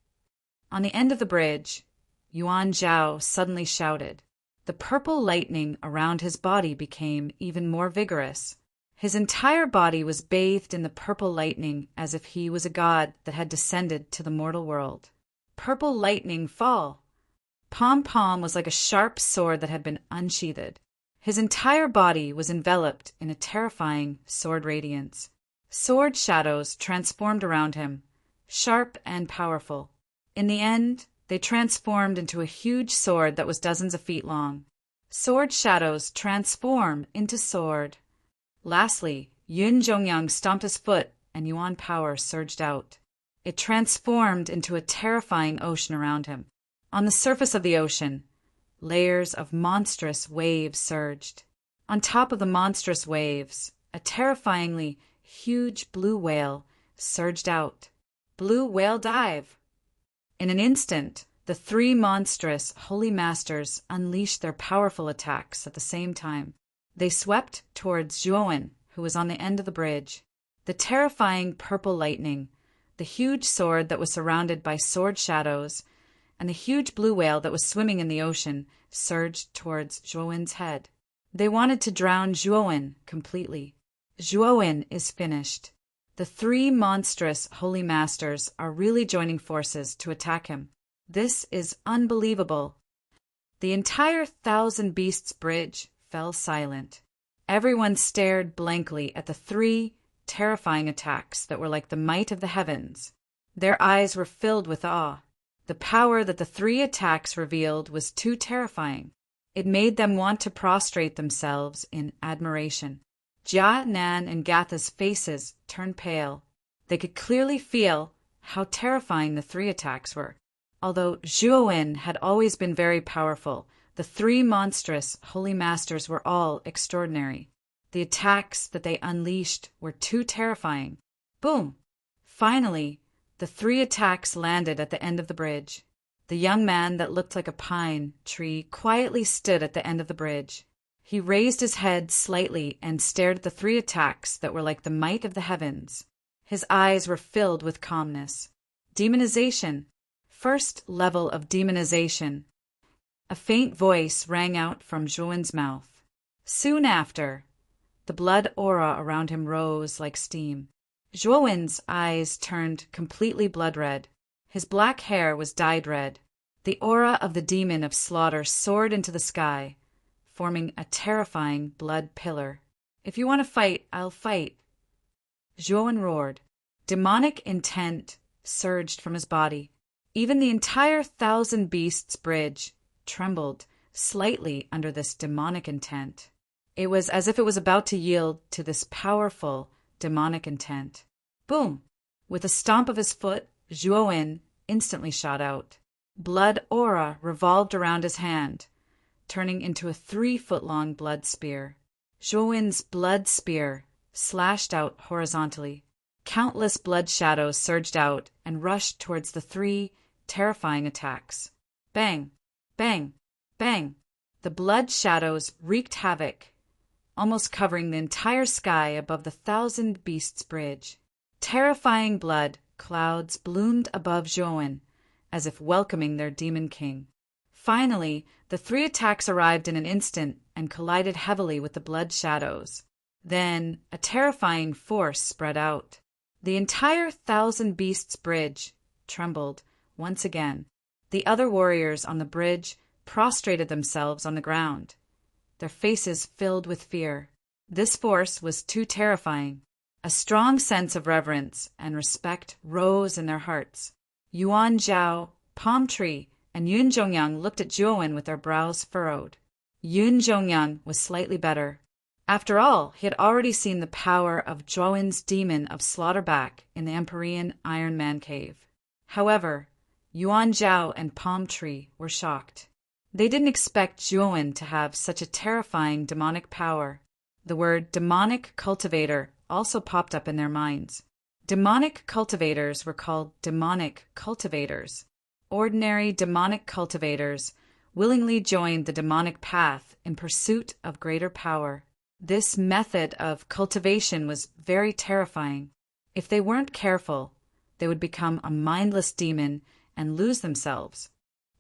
On the end of the bridge, Yuan Zhao suddenly shouted. The purple lightning around his body became even more vigorous. His entire body was bathed in the purple lightning as if he was a god that had descended to the mortal world. Purple lightning fall! Pom Pom was like a sharp sword that had been unsheathed. His entire body was enveloped in a terrifying sword radiance. Sword shadows transformed around him, sharp and powerful. In the end, they transformed into a huge sword that was dozens of feet long. Sword shadows transform into sword. Lastly, Yun Zhongyang stomped his foot and Yuan power surged out. It transformed into a terrifying ocean around him. On the surface of the ocean, layers of monstrous waves surged. On top of the monstrous waves, a terrifyingly huge blue whale surged out. Blue whale dive! In an instant, the three monstrous holy masters unleashed their powerful attacks at the same time. They swept towards Zhuowen, who was on the end of the bridge. The terrifying purple lightning, the huge sword that was surrounded by sword shadows, and the huge blue whale that was swimming in the ocean surged towards Zhuowen's head. They wanted to drown Zhuowen completely. Zhuowen is finished. The three monstrous holy masters are really joining forces to attack him. This is unbelievable. The entire 1,000 Beasts Bridge fell silent. Everyone stared blankly at the three terrifying attacks that were like the might of the heavens. Their eyes were filled with awe. The power that the three attacks revealed was too terrifying. It made them want to prostrate themselves in admiration. Jia, Nan, and Gatha's faces turned pale. They could clearly feel how terrifying the three attacks were. Although Zhuowen had always been very powerful, the three monstrous holy masters were all extraordinary. The attacks that they unleashed were too terrifying. Boom! Finally, the three attacks landed at the end of the bridge. The young man that looked like a pine tree quietly stood at the end of the bridge. He raised his head slightly and stared at the three attacks that were like the might of the heavens. His eyes were filled with calmness. Demonization. First level of demonization. A faint voice rang out from Zhuowen's mouth. Soon after, the blood aura around him rose like steam. Zhuowen's eyes turned completely blood red. His black hair was dyed red. The aura of the demon of slaughter soared into the sky, forming a terrifying blood pillar. If you want to fight, I'll fight. Zhuowen roared. Demonic intent surged from his body. Even the entire 1,000 Beasts Bridge trembled slightly under this demonic intent. It was as if it was about to yield to this powerful demonic intent. Boom! With a stomp of his foot, Zhuowen instantly shot out. Blood aura revolved around his hand, turning into a 3-foot-long blood spear. Zhuowen's blood spear slashed out horizontally. Countless blood shadows surged out and rushed towards the 3 terrifying attacks. Bang! Bang! Bang! The blood shadows wreaked havoc, almost covering the entire sky above the Thousand Beasts Bridge. Terrifying blood clouds bloomed above Zhuowen, as if welcoming their demon king. Finally, the 3 attacks arrived in an instant and collided heavily with the blood shadows. Then, a terrifying force spread out. The entire Thousand Beasts Bridge trembled once again. The other warriors on the bridge prostrated themselves on the ground, their faces filled with fear. This force was too terrifying. A strong sense of reverence and respect rose in their hearts. Yuan Zhao, Palm Tree, and Yun Zhongyang looked at Zhuowen with their brows furrowed. Yun Zhongyang was slightly better. After all, he had already seen the power of Zhuowen's demon of slaughter back in the Empyrean Iron Man cave. However, Yuan Zhao and Palm Tree were shocked. They didn't expect Zhuowen to have such a terrifying demonic power. The word demonic cultivator also popped up in their minds. Demonic cultivators were called demonic cultivators. Ordinary demonic cultivators willingly joined the demonic path in pursuit of greater power. This method of cultivation was very terrifying. If they weren't careful, they would become a mindless demon and lose themselves.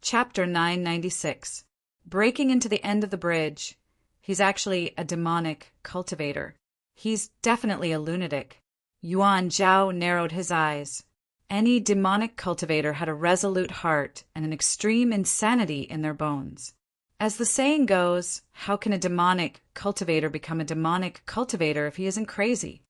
Chapter 996. Breaking into the end of the bridge. He's actually a demonic cultivator. He's definitely a lunatic. Yuan Zhao narrowed his eyes. Any demonic cultivator had a resolute heart and an extreme insanity in their bones. As the saying goes, how can a demonic cultivator become a demonic cultivator if he isn't crazy?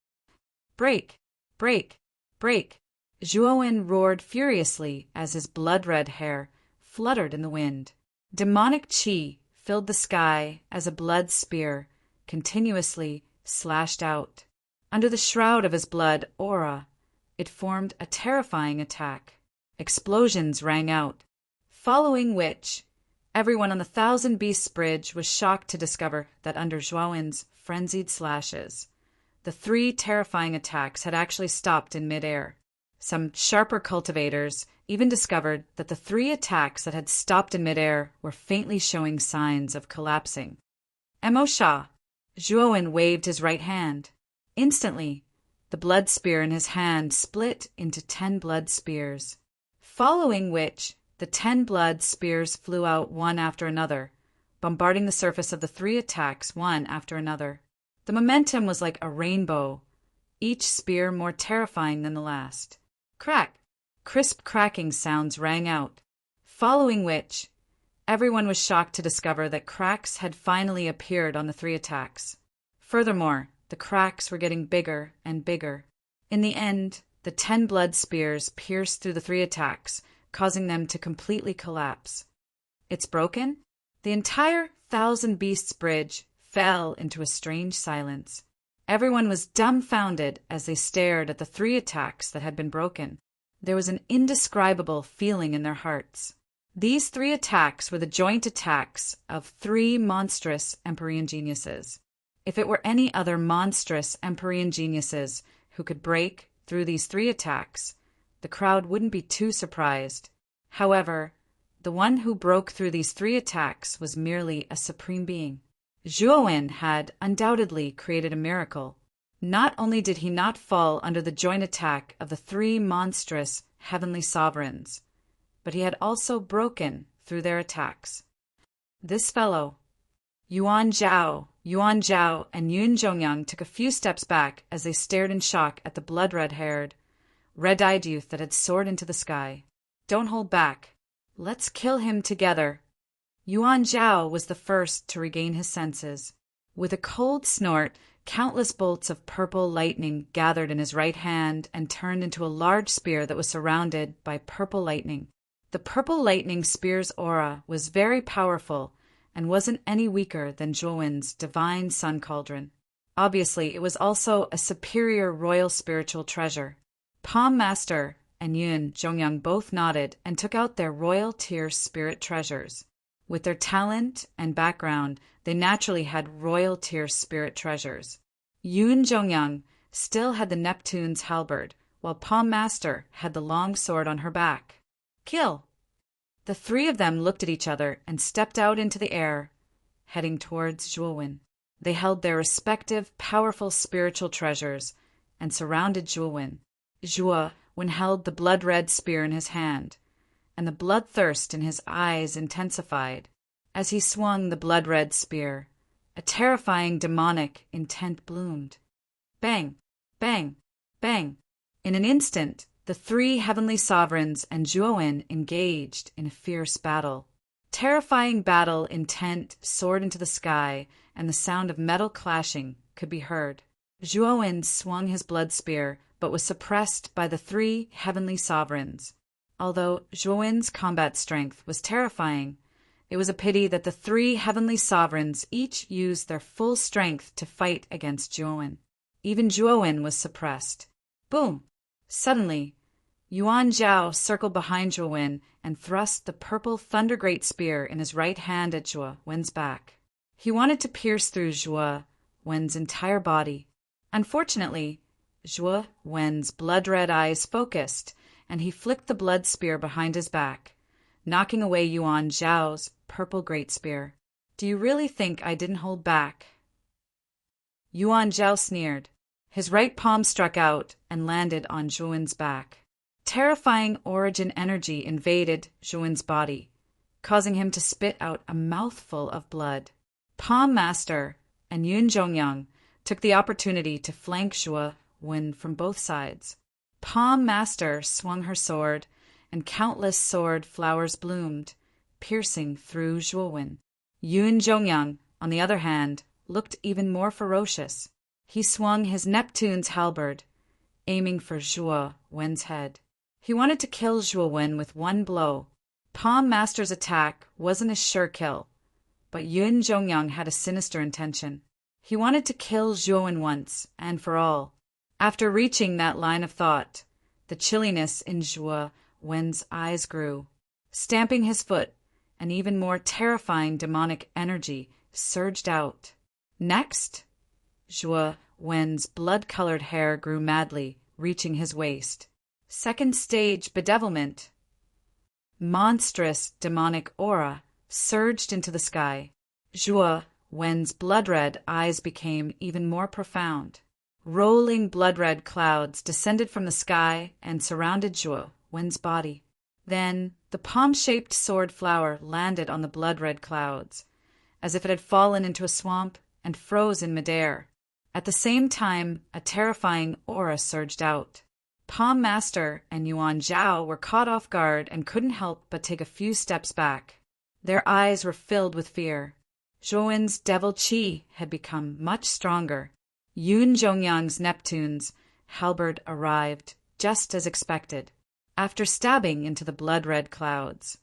Break! Break! Break! Zhuowen roared furiously as his blood-red hair fluttered in the wind. Demonic qi filled the sky as a blood spear continuously slashed out. Under the shroud of his blood aura, it formed a terrifying attack. Explosions rang out, following which everyone on the Thousand Beasts Bridge was shocked to discover that under Zhuowen's frenzied slashes, the 3 terrifying attacks had actually stopped in midair. Some sharper cultivators even discovered that the 3 attacks that had stopped in midair were faintly showing signs of collapsing. Emo Sha! Zhuowen waved his right hand. Instantly, the blood spear in his hand split into 10 blood spears, following which the 10 blood spears flew out one after another, bombarding the surface of the 3 attacks one after another. The momentum was like a rainbow, each spear more terrifying than the last. Crack! Crisp cracking sounds rang out, following which everyone was shocked to discover that cracks had finally appeared on the 3 attacks. Furthermore, the cracks were getting bigger and bigger. In the end, the 10 blood spears pierced through the 3 attacks, causing them to completely collapse. It's broken? The entire Thousand Beasts Bridge fell into a strange silence. Everyone was dumbfounded as they stared at the 3 attacks that had been broken. There was an indescribable feeling in their hearts. These 3 attacks were the joint attacks of 3 monstrous Empyrean geniuses. If it were any other monstrous Empyrean geniuses who could break through these 3 attacks, the crowd wouldn't be too surprised. However, the one who broke through these 3 attacks was merely a supreme being. Zhuowen had undoubtedly created a miracle. Not only did he not fall under the joint attack of the 3 monstrous heavenly sovereigns, but he had also broken through their attacks. This fellow, Yuan Zhao, and Yun Zhongyang took a few steps back as they stared in shock at the blood-red-haired, red-eyed youth that had soared into the sky. Don't hold back. Let's kill him together. Yuan Zhao was the first to regain his senses. With a cold snort, countless bolts of purple lightning gathered in his right hand and turned into a large spear that was surrounded by purple lightning. The purple lightning spear's aura was very powerful and wasn't any weaker than Zhuowen's divine sun cauldron. Obviously, it was also a superior royal spiritual treasure. Palm Master, and Yun Zhongyang both nodded and took out their royal tier spirit treasures. With their talent and background, they naturally had royal tier spirit treasures. Yun Zhongyang still had the Neptune's halberd, while Palm Master had the long sword on her back. Kill! The three of them looked at each other and stepped out into the air, heading towards Zhuowen. They held their respective powerful spiritual treasures and surrounded Zhuowen. Zhuowen held the blood-red spear in his hand, and the bloodthirst in his eyes intensified. As he swung the blood-red spear, a terrifying demonic intent bloomed. Bang! Bang! Bang! In an instant, the three heavenly sovereigns and Zhuowen engaged in a fierce battle. Terrifying battle intent soared into the sky, and the sound of metal clashing could be heard. Zhuowen swung his blood spear, but was suppressed by the three heavenly sovereigns. Although Zhuowen's combat strength was terrifying, it was a pity that the three heavenly sovereigns each used their full strength to fight against Zhuowen. Even Zhuowen was suppressed. Boom! Suddenly, Yuan Zhao circled behind Zhuowen and thrust the purple Thunder Great Spear in his right hand at Zhuowen's back. He wanted to pierce through Zhuowen's entire body. Unfortunately, Zhuowen's blood-red eyes focused, and he flicked the blood spear behind his back, knocking away Yuan Zhao's purple Great Spear. Do you really think I didn't hold back? Yuan Zhao sneered. His right palm struck out and landed on Zhuowen's back. Terrifying origin energy invaded Zhuowen's body, causing him to spit out a mouthful of blood. Palm Master and Yun Zhongyang took the opportunity to flank Zhuowen from both sides. Palm Master swung her sword, and countless sword flowers bloomed, piercing through Zhuowen. Yun Zhongyang, on the other hand, looked even more ferocious. He swung his Neptune's halberd, aiming for Zhuowen's head. He wanted to kill Zhuowen with one blow. Palm Master's attack wasn't a sure kill, but Yun Zhongyang had a sinister intention. He wanted to kill Zhuowen once and for all. After reaching that line of thought, the chilliness in Zhuowen's eyes grew. Stamping his foot, an even more terrifying demonic energy surged out. Next, Zhuowen's blood-colored hair grew madly, reaching his waist. Second stage bedevilment. Monstrous demonic aura surged into the sky. Zhuowen's blood-red eyes became even more profound. Rolling blood-red clouds descended from the sky and surrounded Zhuowen's body. Then the palm-shaped sword flower landed on the blood-red clouds, as if it had fallen into a swamp and froze in midair. At the same time, a terrifying aura surged out. Palm Master and Yuan Zhao were caught off guard and couldn't help but take a few steps back. Their eyes were filled with fear. Zhuowen's devil chi had become much stronger. Yun Zhongyang's Neptune's halberd arrived, just as expected. After stabbing into the blood-red clouds,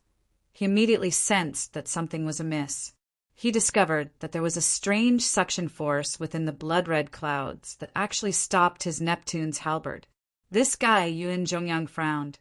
he immediately sensed that something was amiss. He discovered that there was a strange suction force within the blood-red clouds that actually stopped his Neptune's halberd. This guy, Yun Zhongyang, frowned.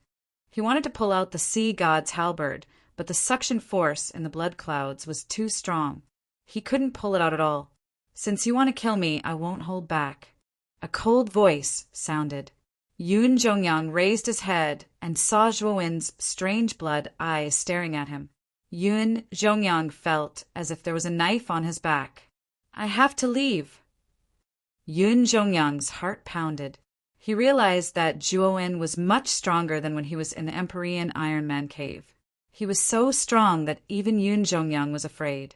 He wanted to pull out the sea god's halberd, but the suction force in the blood clouds was too strong. He couldn't pull it out at all. Since you want to kill me, I won't hold back. A cold voice sounded. Yun Zhongyang raised his head and saw Zhuowen's strange blood eyes staring at him. Yun Zhongyang felt as if there was a knife on his back. I have to leave. Yun Zhongyang's heart pounded. He realized that Zhuowen was much stronger than when he was in the Empyrean Iron Man cave. He was so strong that even Yun Zhongyang was afraid.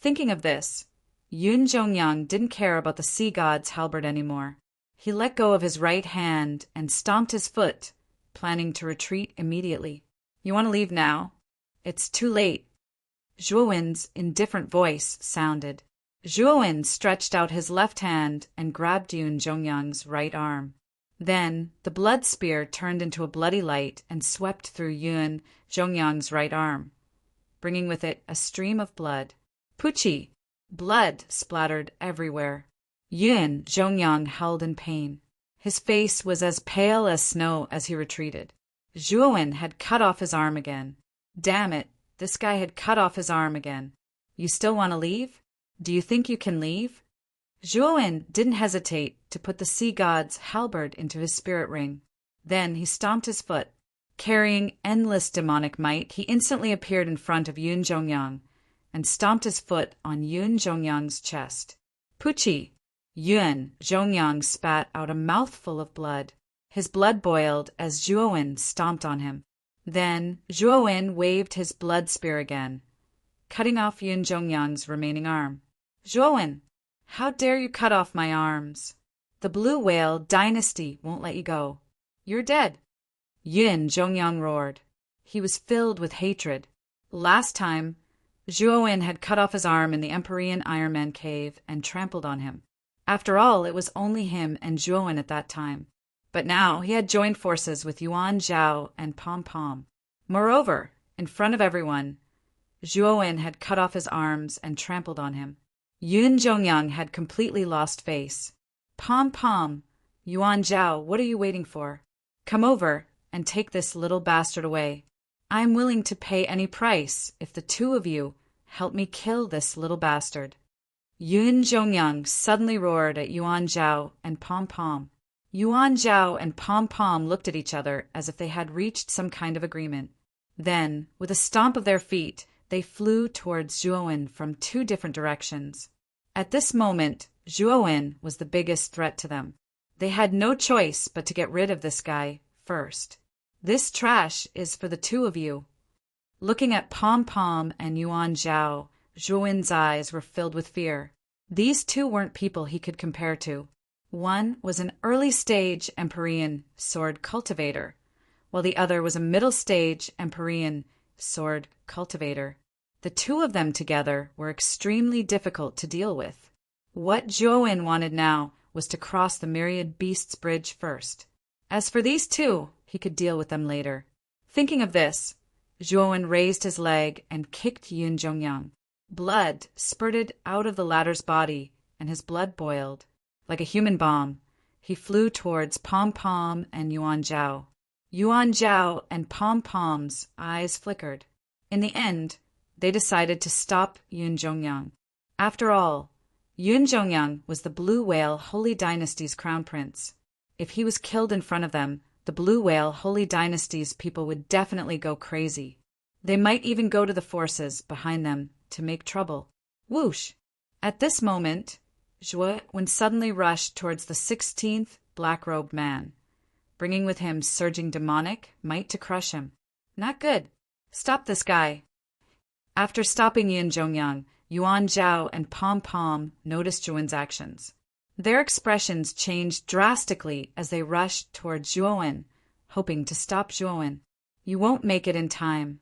Thinking of this, Yun Zhongyang didn't care about the sea god's halberd anymore. He let go of his right hand and stomped his foot, planning to retreat immediately. You want to leave now? It's too late. Zhuowen's indifferent voice sounded. Zhuowen stretched out his left hand and grabbed Yun Zhongyang's right arm. Then the blood spear turned into a bloody light and swept through Yun Zhongyang's right arm, bringing with it a stream of blood. Puchi! Blood splattered everywhere. Yun Zhongyang howled in pain. His face was as pale as snow as he retreated. Zhuowen had cut off his arm again. Damn it, this guy had cut off his arm again. You still want to leave? Do you think you can leave? Zhuowen didn't hesitate to put the sea god's halberd into his spirit ring. Then he stomped his foot. Carrying endless demonic might, he instantly appeared in front of Yun Zhongyang and stomped his foot on Yun Zhongyang's chest. Puchi! Yun Zhongyang spat out a mouthful of blood. His blood boiled as Zhuowen stomped on him. Then Zhuowen waved his blood spear again, cutting off Yun Zhongyang's remaining arm. Zhuowen, how dare you cut off my arms? The Blue Whale dynasty won't let you go. You're dead. Yun Zhongyang roared. He was filled with hatred. Last time, Zhuowen had cut off his arm in the Empyrean Iron Man cave and trampled on him. After all, it was only him and Zhuowen at that time. But now he had joined forces with Yuan Zhao and Pom Pom. Moreover, in front of everyone, Zhuowen had cut off his arms and trampled on him. Yun Zhongyang had completely lost face. Pom Pom, Yuan Zhao, what are you waiting for? Come over and take this little bastard away. I'm willing to pay any price if the two of you help me kill this little bastard. Yun Zhongyang suddenly roared at Yuan Zhao and Pom Pom. Yuan Zhao and Pom Pom looked at each other as if they had reached some kind of agreement. Then, with a stomp of their feet, they flew towards Zhuowen from two different directions. At this moment, Zhuowen was the biggest threat to them. They had no choice but to get rid of this guy first. This trash is for the two of you. Looking at Pom Pom and Yuan Zhao, Zhuowen's eyes were filled with fear. These two weren't people he could compare to. One was an early-stage Empyrean sword cultivator, while the other was a middle-stage Empyrean sword cultivator. The two of them together were extremely difficult to deal with. What Zhuowen wanted now was to cross the Myriad Beasts Bridge first. As for these two, he could deal with them later. Thinking of this, Zhuowen raised his leg and kicked Yun Zhongyang. Blood spurted out of the latter's body, and his blood boiled. Like a human bomb, he flew towards Pom Pom and Yuan Zhao. Yuan Zhao and Pom Pom's eyes flickered. In the end, they decided to stop Yun Zhongyang. After all, Yun Zhongyang was the Blue Whale Holy Dynasty's crown prince. If he was killed in front of them, the Blue Whale Holy Dynasty's people would definitely go crazy. They might even go to the forces behind them to make trouble. Whoosh! At this moment, Zhuowen suddenly rushed towards the 16th black-robed man, bringing with him surging demonic might to crush him. Not good. Stop this guy. After stopping Yun Zhongyang, Yuan Zhao and Pom Pom noticed Zhuowen's actions. Their expressions changed drastically as they rushed toward Zhuowen, hoping to stop Zhuowen. You won't make it in time.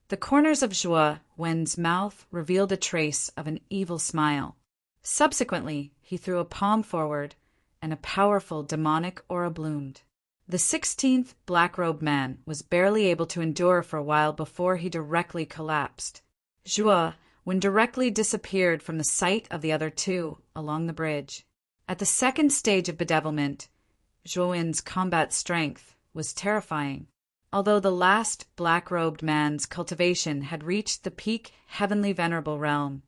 The corners of Zhuowen's mouth revealed a trace of an evil smile. Subsequently, he threw a palm forward, and a powerful demonic aura bloomed. The 16th black-robed man was barely able to endure for a while before he directly collapsed. Zhuowen directly disappeared from the sight of the other two along the bridge. At the second stage of bedevilment, Zhuowen's combat strength was terrifying. Although the last black-robed man's cultivation had reached the peak heavenly venerable realm,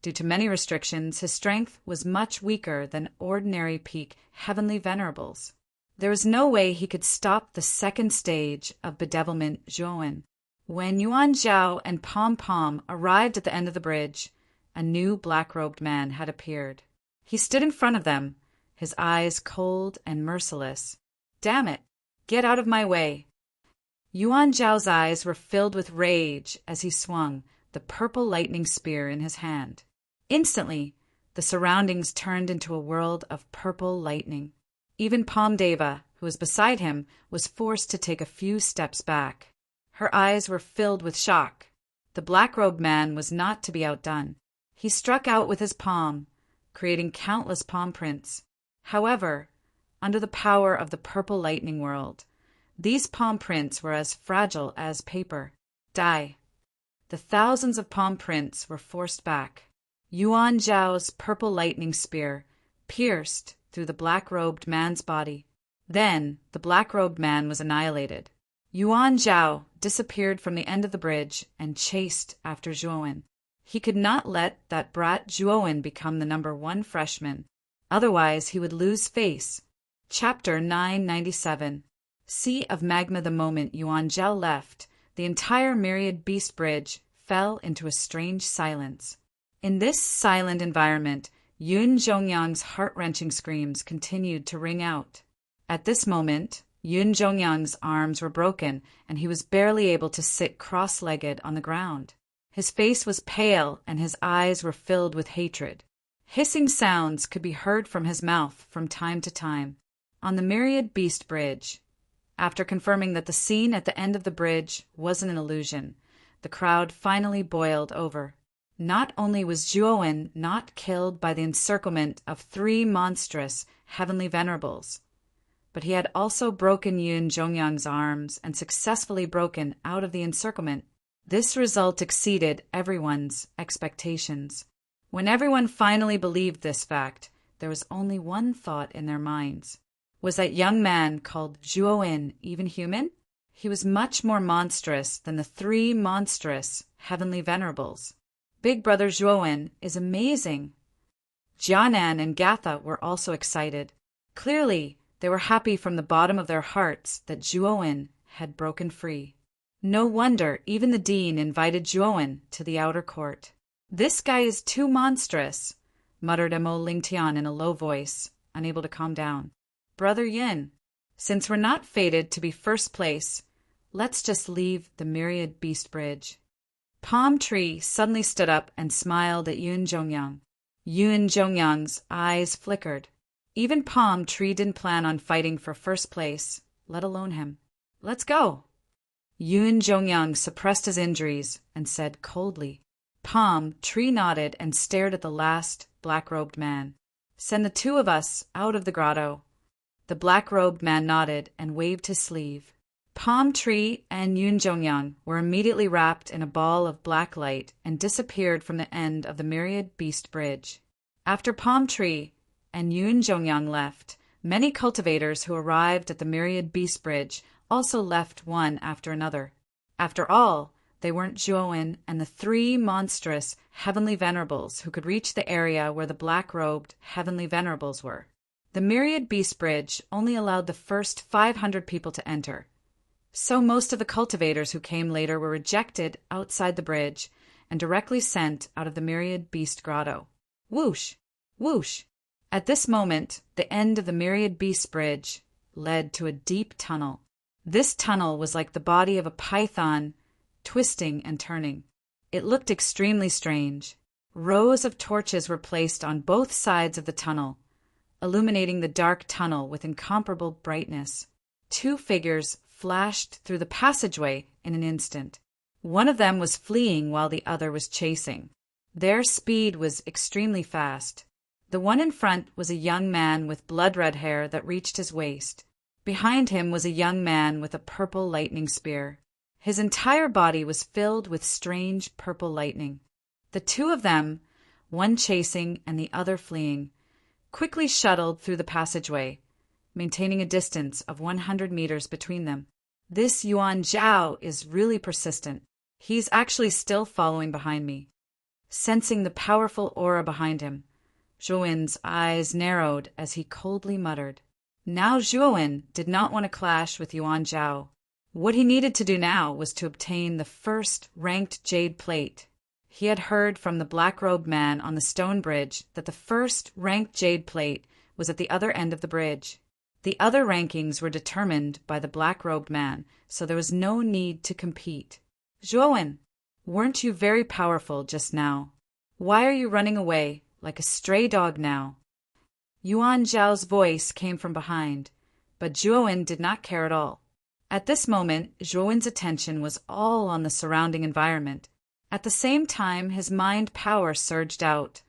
due to many restrictions, his strength was much weaker than ordinary peak heavenly venerables. There was no way he could stop the second stage of bedevilment Zhuowen. When Yuan Zhao and Pom Pom arrived at the end of the bridge, a new black-robed man had appeared. He stood in front of them, his eyes cold and merciless. Damn it! Get out of my way! Yuan Zhao's eyes were filled with rage as he swung the purple lightning spear in his hand. Instantly, the surroundings turned into a world of purple lightning. Even Pomdeva, who was beside him, was forced to take a few steps back. Her eyes were filled with shock. The black-robed man was not to be outdone. He struck out with his palm, creating countless palm prints. However, under the power of the purple lightning world, these palm prints were as fragile as paper. Die. The thousands of palm prints were forced back. Yuan Zhao's purple lightning spear pierced through the black-robed man's body. Then the black-robed man was annihilated. Yuan Zhao disappeared from the end of the bridge and chased after Zhuowen. He could not let that brat Zhuowen become the #1 freshman. Otherwise, he would lose face. Chapter 997. Sea of Magma. The moment Yuan Zhao left, the entire Myriad Beast Bridge fell into a strange silence. In this silent environment, Yun Zhongyang's heart-wrenching screams continued to ring out. At this moment, Yun Zhongyang's arms were broken, and he was barely able to sit cross-legged on the ground. His face was pale, and his eyes were filled with hatred. Hissing sounds could be heard from his mouth from time to time. On the Myriad Beast Bridge, after confirming that the scene at the end of the bridge wasn't an illusion, the crowd finally boiled over. Not only was Zhuowen not killed by the encirclement of 3 monstrous heavenly venerables, but he had also broken Yun Zhongyang's arms and successfully broken out of the encirclement. This result exceeded everyone's expectations. When everyone finally believed this fact, there was only one thought in their minds. Was that young man called Zhuowen even human? He was much more monstrous than the 3 monstrous heavenly venerables. Big Brother Zhuowen is amazing. Jianan and Gatha were also excited. Clearly, they were happy from the bottom of their hearts that Zhuowen had broken free. No wonder even the dean invited Zhuowen to the outer court. "This guy is too monstrous," muttered Mo Lingtian in a low voice, unable to calm down. "Brother Yin, since we're not fated to be first place, let's just leave the Myriad Beast Bridge." Palm Tree suddenly stood up and smiled at Yun Zhongyang. Yun Zhongyang's eyes flickered. Even Palm Tree didn't plan on fighting for first place, let alone him. "Let's go." Yun Zhongyang suppressed his injuries and said coldly. Palm Tree nodded and stared at the last black-robed man. "Send the 2 of us out of the grotto." The black-robed man nodded and waved his sleeve. Palm Tree and Yun Zhongyang were immediately wrapped in a ball of black light and disappeared from the end of the Myriad Beast Bridge. After Palm Tree and Yun Zhongyang left, many cultivators who arrived at the Myriad Beast Bridge also left one after another. After all, they weren't Zhuowen and the 3 monstrous heavenly venerables who could reach the area where the black-robed heavenly venerables were. The Myriad Beast Bridge only allowed the first 500 people to enter. So most of the cultivators who came later were rejected outside the bridge and directly sent out of the Myriad Beast Grotto. Whoosh! Whoosh! At this moment, the end of the Myriad Beast Bridge led to a deep tunnel. This tunnel was like the body of a python, twisting and turning. It looked extremely strange. Rows of torches were placed on both sides of the tunnel, illuminating the dark tunnel with incomparable brightness. 2 figures flashed through the passageway in an instant. One of them was fleeing while the other was chasing. Their speed was extremely fast. The one in front was a young man with blood-red hair that reached his waist. Behind him was a young man with a purple lightning spear. His entire body was filled with strange purple lightning. The 2 of them, one chasing and the other fleeing, quickly shuttled through the passageway, maintaining a distance of 100 meters between them. This Yuan Zhao is really persistent. He's actually still following behind me. Sensing the powerful aura behind him, Zhuowen's eyes narrowed as he coldly muttered. Now Zhuowen did not want to clash with Yuan Zhao. What he needed to do now was to obtain the first ranked jade plate. He had heard from the black-robed man on the stone bridge that the first ranked jade plate was at the other end of the bridge. The other rankings were determined by the black-robed man, so there was no need to compete. Zhuowen, weren't you very powerful just now? Why are you running away like a stray dog now? Yuan Zhao's voice came from behind, but Zhuowen did not care at all. At this moment, Zhuowen's attention was all on the surrounding environment. At the same time, his mind power surged out,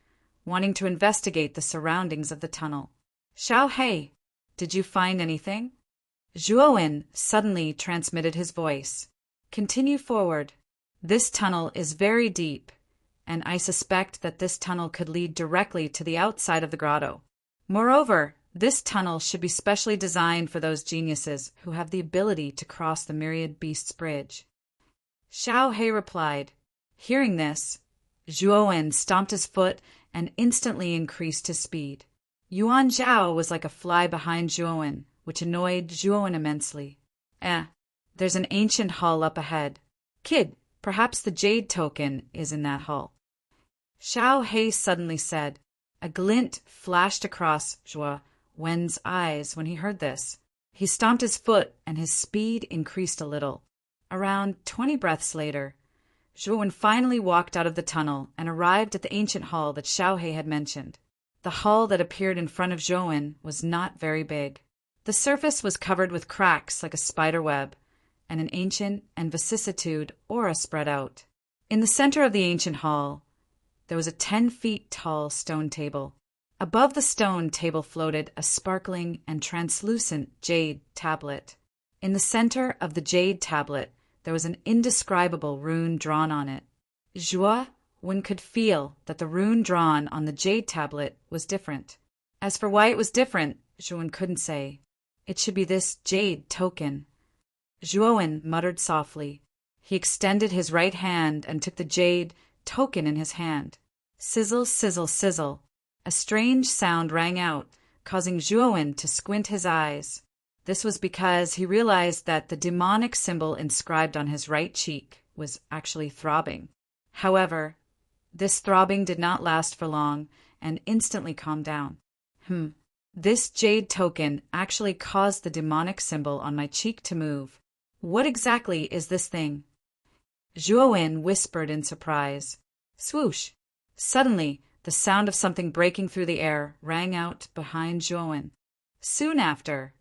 wanting to investigate the surroundings of the tunnel. Xiao Hei, did you find anything? Zhuowen suddenly transmitted his voice. Continue forward. This tunnel is very deep, and I suspect that this tunnel could lead directly to the outside of the grotto. Moreover, This tunnel should be specially designed for those geniuses who have the ability to cross the myriad beasts bridge. Xiao He replied. Hearing this, Zhuowen stomped his foot and instantly increased his speed. Yuan Zhao was like a fly behind Zhuowen, which annoyed Zhuowen immensely. There's an ancient hall up ahead. Kid, perhaps the jade token is in that hall. Xiao He suddenly said. A glint flashed across Zhuowen's eyes when he heard this. He stomped his foot and his speed increased a little. Around 20 breaths later, Zhuowen finally walked out of the tunnel and arrived at the ancient hall that Xiao He had mentioned. The hall that appeared in front of Zhuowen was not very big. The surface was covered with cracks like a spider web, and an ancient and vicissitude aura spread out. In the center of the ancient hall, there was a 10 feet tall stone table. Above the stone table floated a sparkling and translucent jade tablet. In the center of the jade tablet, there was an indescribable rune drawn on it. Zhuowen could feel that the rune drawn on the jade tablet was different. As for why it was different, Zhuowen couldn't say. It should be this jade token. Zhuowen muttered softly. He extended his right hand and took the jade token in his hand. Sizzle, sizzle, sizzle. A strange sound rang out, causing Zhuowen to squint his eyes. This was because he realized that the demonic symbol inscribed on his right cheek was actually throbbing. However, this throbbing did not last for long and instantly calmed down. This jade token actually caused the demonic symbol on my cheek to move. What exactly is this thing? Zhuowen whispered in surprise. Swoosh! Suddenly, the sound of something breaking through the air rang out behind Zhuowen. Soon after,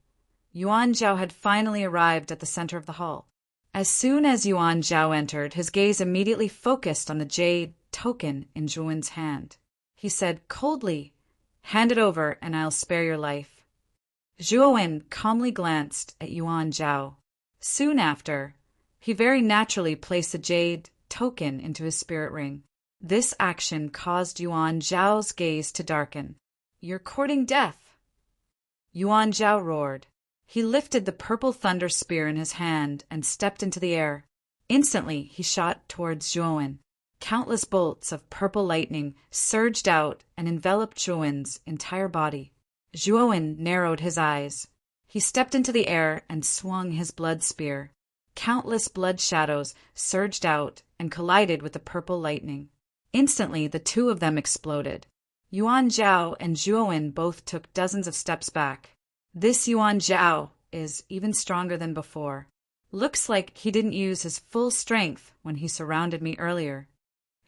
Yuan Zhao had finally arrived at the center of the hall. As soon as Yuan Zhao entered, his gaze immediately focused on the jade token in Zhuowen's hand. He said coldly, Hand it over and I'll spare your life. Zhuowen calmly glanced at Yuan Zhao. Soon after, he very naturally placed the jade token into his spirit ring. This action caused Yuan Zhao's gaze to darken. You're courting death. Yuan Zhao roared. He lifted the purple thunder spear in his hand and stepped into the air. Instantly, he shot towards Zhuowen. Countless bolts of purple lightning surged out and enveloped Zhuowen's entire body. Zhuowen narrowed his eyes. He stepped into the air and swung his blood spear. Countless blood shadows surged out and collided with the purple lightning. Instantly, the two of them exploded. Yuan Zhao and Zhuowen both took dozens of steps back. This Yuan Zhao is even stronger than before. Looks like he didn't use his full strength when he surrounded me earlier.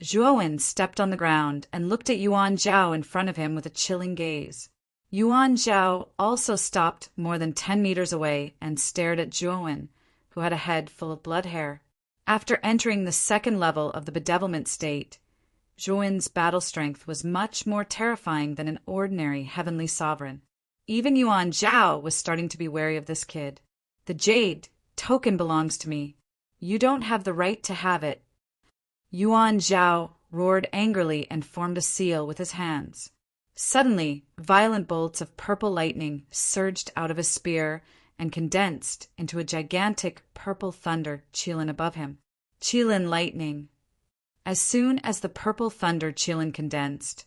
Zhuowen stepped on the ground and looked at Yuan Zhao in front of him with a chilling gaze. Yuan Zhao also stopped more than 10 meters away and stared at Zhuowen, who had a head full of blood hair. After entering the second level of the bedevilment state, Zhuowen's battle strength was much more terrifying than an ordinary heavenly sovereign. Even Yuan Zhao was starting to be wary of this kid. The jade token belongs to me. You don't have the right to have it. Yuan Zhao roared angrily and formed a seal with his hands. Suddenly, violent bolts of purple lightning surged out of his spear and condensed into a gigantic purple thunder Qilin above him. Qilin lightning. As soon as the purple thunder Qilin condensed,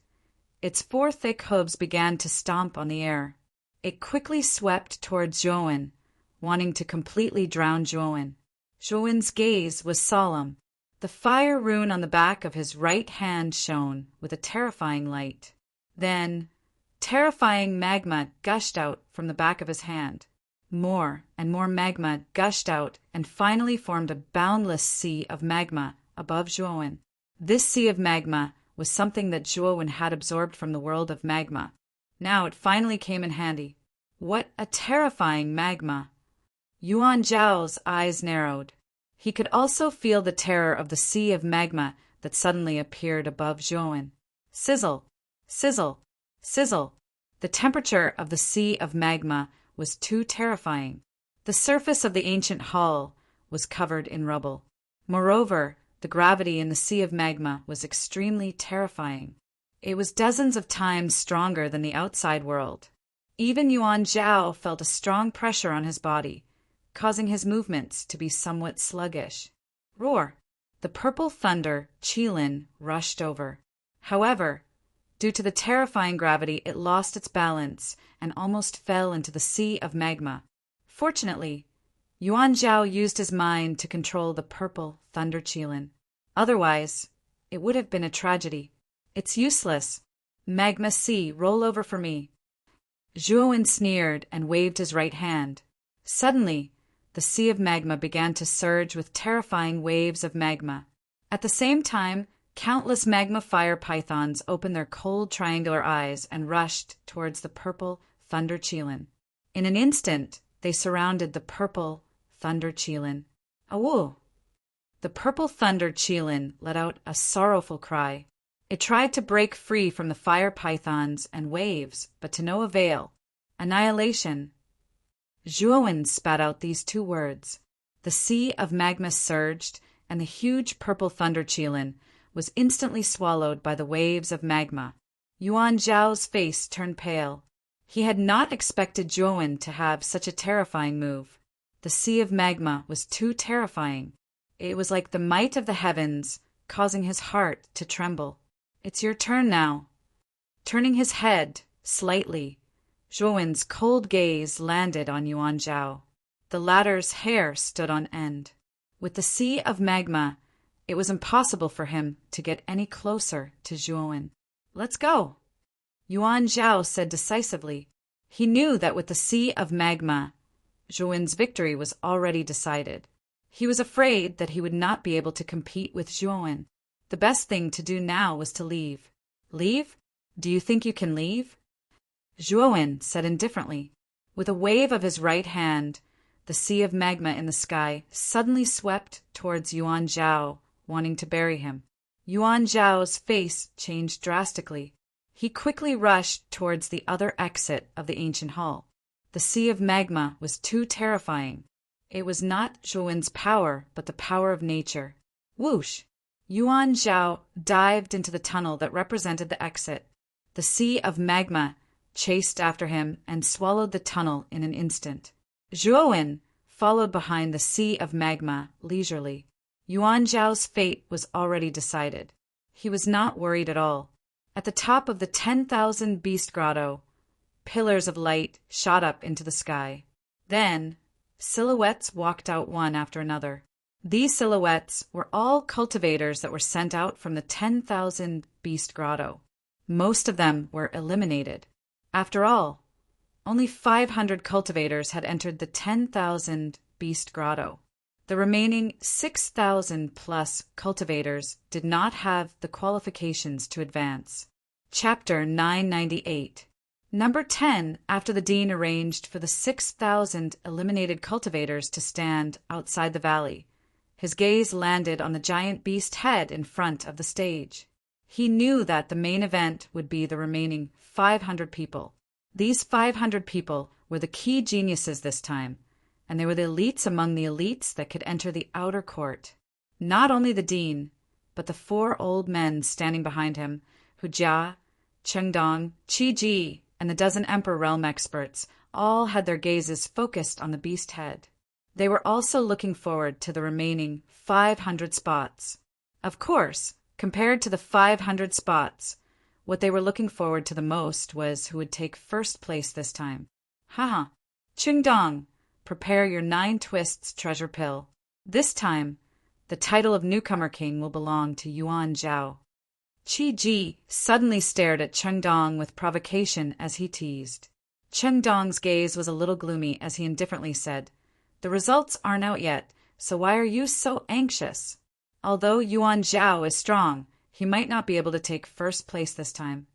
its 4 thick hooves began to stomp on the air. It quickly swept towards Zhuowen, wanting to completely drown Zhuowen. Zhuowen's gaze was solemn. The fire rune on the back of his right hand shone with a terrifying light. Then, terrifying magma gushed out from the back of his hand. More and more magma gushed out and finally formed a boundless sea of magma above Zhuowen. This sea of magma was something that Zhuowen had absorbed from the world of magma. Now it finally came in handy. What a terrifying magma! Yuan Zhao's eyes narrowed. He could also feel the terror of the sea of magma that suddenly appeared above Zhuowen. Sizzle! Sizzle! Sizzle! The temperature of the sea of magma was too terrifying. The surface of the ancient hall was covered in rubble. Moreover, the gravity in the sea of magma was extremely terrifying. It was dozens of times stronger than the outside world. Even Yuan Zhao felt a strong pressure on his body, causing his movements to be somewhat sluggish. Roar! The purple thunder, Qilin, rushed over. However, due to the terrifying gravity, it lost its balance and almost fell into the sea of magma. Fortunately, Yuan Zhao used his mind to control the purple thunder Qilin. Otherwise, it would have been a tragedy. It's useless. Magma sea, roll over for me. Zhuowen sneered and waved his right hand. Suddenly, the sea of magma began to surge with terrifying waves of magma. At the same time, countless magma fire pythons opened their cold triangular eyes and rushed towards the purple thunder Qilin. In an instant, they surrounded the purple thunder Qilin. Awoo! The purple thunder Qilin let out a sorrowful cry. It tried to break free from the fire pythons and waves, but to no avail. Annihilation. Zhuowen spat out these two words. The sea of magma surged, and the huge purple thunder Qilin was instantly swallowed by the waves of magma. Yuan Zhao's face turned pale. He had not expected Zhuowen to have such a terrifying move. The sea of magma was too terrifying. It was like the might of the heavens, causing his heart to tremble. It's your turn now. Turning his head slightly, Zhuowen's cold gaze landed on Yuan Zhao. The latter's hair stood on end. With the sea of magma, it was impossible for him to get any closer to Zhuowen. Let's go, Yuan Zhao said decisively. He knew that with the sea of magma, Zhuowen's victory was already decided. He was afraid that he would not be able to compete with Zhuowen. The best thing to do now was to leave. Leave? Do you think you can leave? Zhuowen said indifferently. With a wave of his right hand, the sea of magma in the sky suddenly swept towards Yuan Zhao, wanting to bury him. Yuan Zhao's face changed drastically. He quickly rushed towards the other exit of the ancient hall. The sea of magma was too terrifying. It was not Zhuowen's power, but the power of nature. Whoosh! Yuan Zhao dived into the tunnel that represented the exit. The sea of magma chased after him and swallowed the tunnel in an instant. Zhuowen followed behind the sea of magma leisurely. Yuan Zhao's fate was already decided. He was not worried at all. At the top of the 10,000 beast grotto, pillars of light shot up into the sky. Then, silhouettes walked out one after another. These silhouettes were all cultivators that were sent out from the 10,000 beast grotto. Most of them were eliminated. After all, only 500 cultivators had entered the 10,000 beast grotto. The remaining 6,000 plus cultivators did not have the qualifications to advance. Chapter 998. Number 10, after the dean arranged for the 6,000 eliminated cultivators to stand outside the valley, his gaze landed on the giant beast head in front of the stage. He knew that the main event would be the remaining 500 people. These 500 people were the key geniuses this time, and they were the elites among the elites that could enter the outer court. Not only the dean, but the 4 old men standing behind him, Hu Jia, Chengdong, Qi Ji, and the dozen Emperor Realm experts, all had their gazes focused on the beast head. They were also looking forward to the remaining 500 spots. Of course, compared to the 500 spots, what they were looking forward to the most was who would take first place this time. Haha. Chengdong, prepare your 9 twists treasure pill. This time, the title of newcomer king will belong to Yuan Zhao. Qi Ji suddenly stared at Chengdong with provocation as he teased. Chengdong's gaze was a little gloomy as he indifferently said, "The results aren't out yet, so why are you so anxious? Although Yuan Zhao is strong, he might not be able to take first place this time.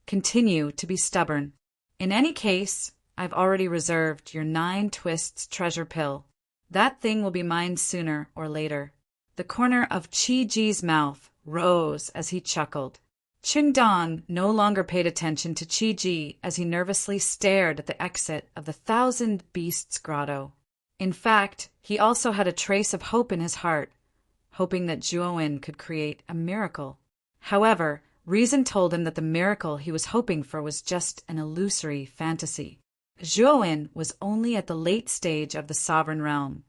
Continue to be stubborn. In any case, I've already reserved your 9 twists treasure pill. That thing will be mine sooner or later." The corner of Qi Ji's mouth rose as he chuckled. Chengdong no longer paid attention to Qi Ji as he nervously stared at the exit of the 1,000 Beasts Grotto. In fact, he also had a trace of hope in his heart, hoping that Zhuowen could create a miracle. However, reason told him that the miracle he was hoping for was just an illusory fantasy. Zhuowen was only at the late stage of the sovereign realm,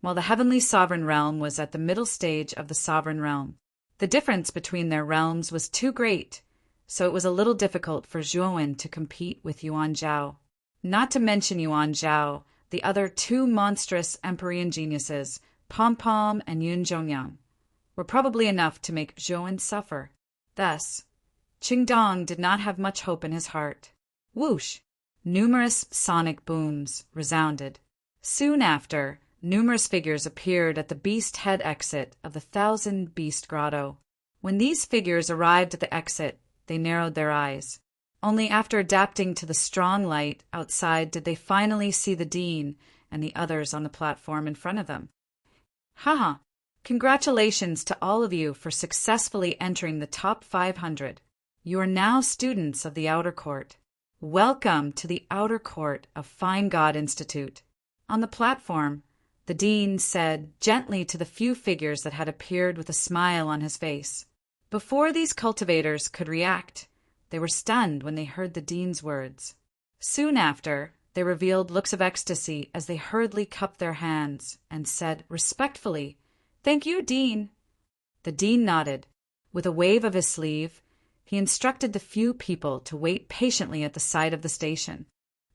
while the heavenly sovereign realm was at the middle stage of the sovereign realm. The difference between their realms was too great, so it was a little difficult for Zhuowen to compete with Yuan Zhao. Not to mention Yuan Zhao, the other two monstrous Empyrean geniuses, Pom Pom and Yun Zhongyang, were probably enough to make Zhuowen suffer. Thus, Qingdong did not have much hope in his heart. Whoosh! Numerous sonic booms resounded. Soon after, numerous figures appeared at the beast head exit of the Thousand Beast Grotto. When these figures arrived at the exit, they narrowed their eyes. Only after adapting to the strong light outside did they finally see the dean and the others on the platform in front of them. Haha! Congratulations to all of you for successfully entering the top 500. You are now students of the Outer Court. Welcome to the Outer Court of Fine God Institute. On the platform, the dean said gently to the few figures that had appeared with a smile on his face. Before these cultivators could react, they were stunned when they heard the dean's words. Soon after, they revealed looks of ecstasy as they hurriedly cupped their hands and said respectfully, "Thank you, Dean." The dean nodded. With a wave of his sleeve, he instructed the few people to wait patiently at the side of the station.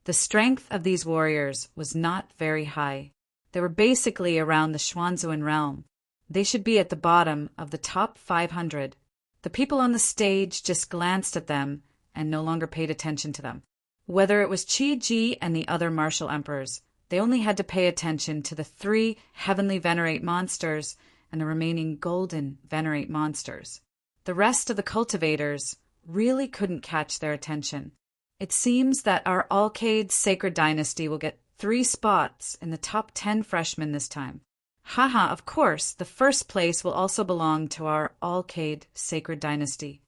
The strength of these warriors was not very high. They were basically around the Xuanzuan realm. They should be at the bottom of the top 500. The people on the stage just glanced at them and no longer paid attention to them. Whether it was Qi Ji and the other martial emperors, they only had to pay attention to the 3 heavenly venerate monsters and the remaining golden venerate monsters. The rest of the cultivators really couldn't catch their attention. It seems that our Alcade Sacred Dynasty will get 3 spots in the top 10 freshmen this time. Haha, of course, the first place will also belong to our Alcade Sacred Dynasty.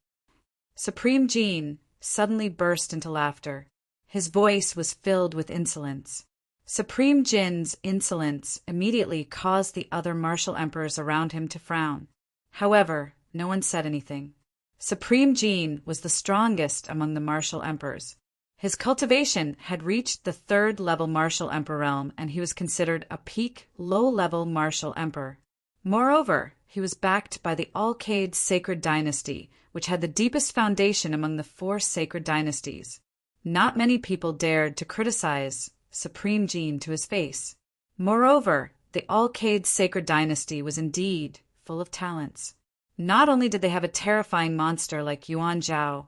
Supreme Jin suddenly burst into laughter. His voice was filled with insolence. Supreme Jin's insolence immediately caused the other martial emperors around him to frown. However, no one said anything. Supreme Jin was the strongest among the martial emperors. His cultivation had reached the 3rd level martial emperor realm, and he was considered a peak low-level martial emperor. Moreover, he was backed by the Alcade Sacred Dynasty, which had the deepest foundation among the 4 sacred dynasties. Not many people dared to criticize Supreme Jin to his face. Moreover, the Alcade Sacred Dynasty was indeed full of talents. Not only did they have a terrifying monster like Yuan Zhao,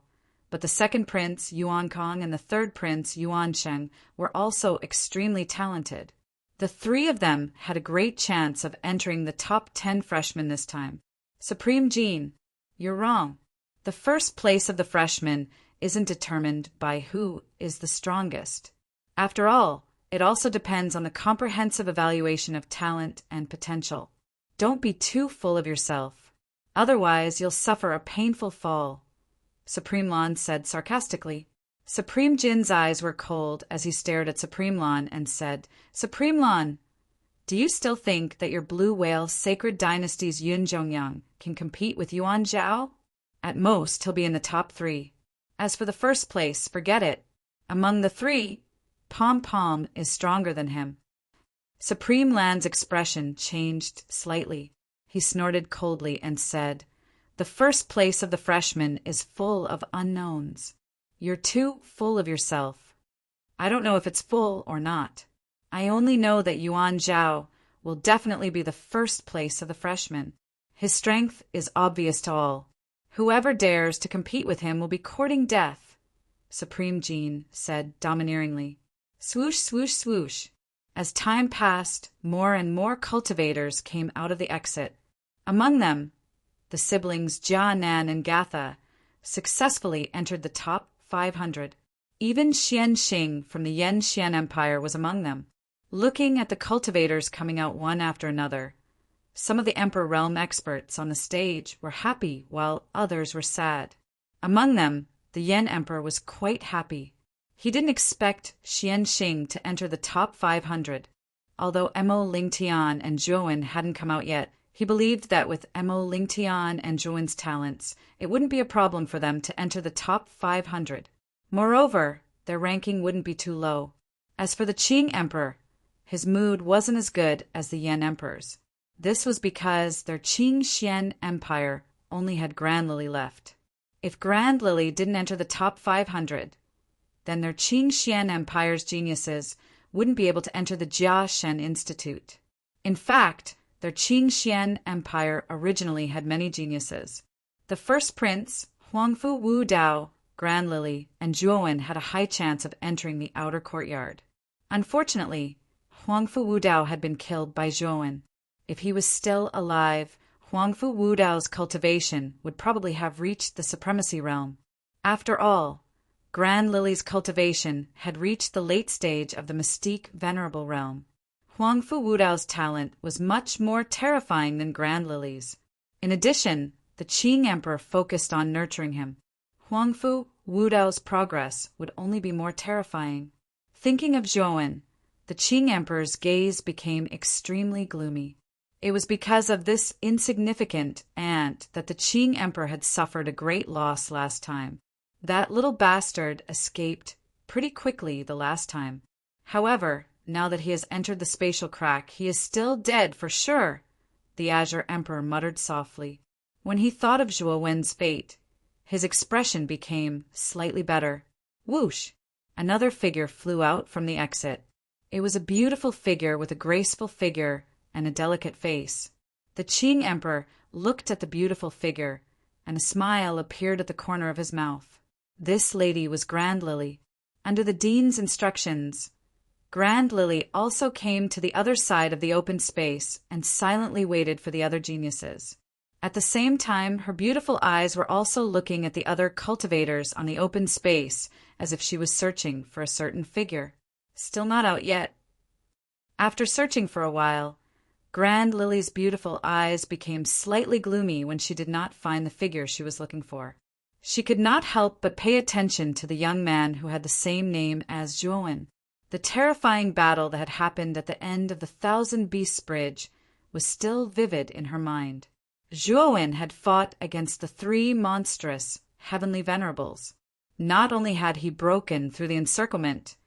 but the 2nd prince, Yuan Kong, and the 3rd prince, Yuan Sheng, were also extremely talented. The 3 of them had a great chance of entering the top 10 freshmen this time. Supreme Jin, you're wrong. The first place of the freshmen isn't determined by who is the strongest. After all, it also depends on the comprehensive evaluation of talent and potential. Don't be too full of yourself. Otherwise, you'll suffer a painful fall, Supreme Lan said sarcastically. Supreme Jin's eyes were cold as he stared at Supreme Lan and said, Supreme Lan, do you still think that your Blue Whale Sacred Dynasty's Yun Zhongyang can compete with Yuan Zhao? At most, he'll be in the top 3. As for the first place, forget it. Among the 3, Pom Pom is stronger than him. Supreme Lan's expression changed slightly. He snorted coldly and said, The first place of the freshmen is full of unknowns. You're too full of yourself. I don't know if it's full or not. I only know that Yuan Zhao will definitely be the first place of the freshmen. His strength is obvious to all. Whoever dares to compete with him will be courting death, Supreme Jin said domineeringly. Swoosh, swoosh, swoosh. As time passed, more and more cultivators came out of the exit. Among them, the siblings Jia Nan and Gatha successfully entered the top 500. Even Xian Xing from the Yan Xian Empire was among them. Looking at the cultivators coming out one after another, some of the Emperor Realm experts on the stage were happy while others were sad. Among them, the Yan Emperor was quite happy. He didn't expect Xian Xing to enter the top 500. Although Mo Lingtian and Zhuowen hadn't come out yet, he believed that with Mo Lingtian and Zhuowen's talents, it wouldn't be a problem for them to enter the top 500. Moreover, their ranking wouldn't be too low. As for the Qing emperor, his mood wasn't as good as the Yan emperor's. This was because their Qing Xian empire only had Grand Lily left. If Grand Lily didn't enter the top 500, then their Qing Xian empire's geniuses wouldn't be able to enter the Jia Shen Institute. In fact, their Qing Xian empire originally had many geniuses. The first prince, Huangfu Wu Dao, Grand Lily, and Zhuowen had a high chance of entering the outer courtyard. Unfortunately, Huangfu Wu Dao had been killed by Zhuowen. If he was still alive, Huangfu Wu Dao's cultivation would probably have reached the supremacy realm. After all, Grand Lily's cultivation had reached the late stage of the mystique venerable realm. Huangfu Wu Dao's talent was much more terrifying than Grand Lily's. In addition, the Qing emperor focused on nurturing him. Huangfu Wu Dao's progress would only be more terrifying. Thinking of Zhuowen, the Qing emperor's gaze became extremely gloomy. It was because of this insignificant ant that the Qing emperor had suffered a great loss last time. That little bastard escaped pretty quickly the last time. However, now that he has entered the spatial crack, he is still dead for sure, the Azure Emperor muttered softly. When he thought of Zhuowen's fate, his expression became slightly better. Whoosh! Another figure flew out from the exit. It was a beautiful figure with a graceful figure and a delicate face. The Qing emperor looked at the beautiful figure, and a smile appeared at the corner of his mouth. This lady was Grand Lily. Under the dean's instructions, Grand Lily also came to the other side of the open space and silently waited for the other geniuses. At the same time, her beautiful eyes were also looking at the other cultivators on the open space as if she was searching for a certain figure. Still not out yet. After searching for a while, Grand Lily's beautiful eyes became slightly gloomy when she did not find the figure she was looking for. She could not help but pay attention to the young man who had the same name as Zhuowen. The terrifying battle that had happened at the end of the Thousand Beasts Bridge was still vivid in her mind. Zhuowen had fought against the three monstrous heavenly venerables. Not only had he broken through the encirclement,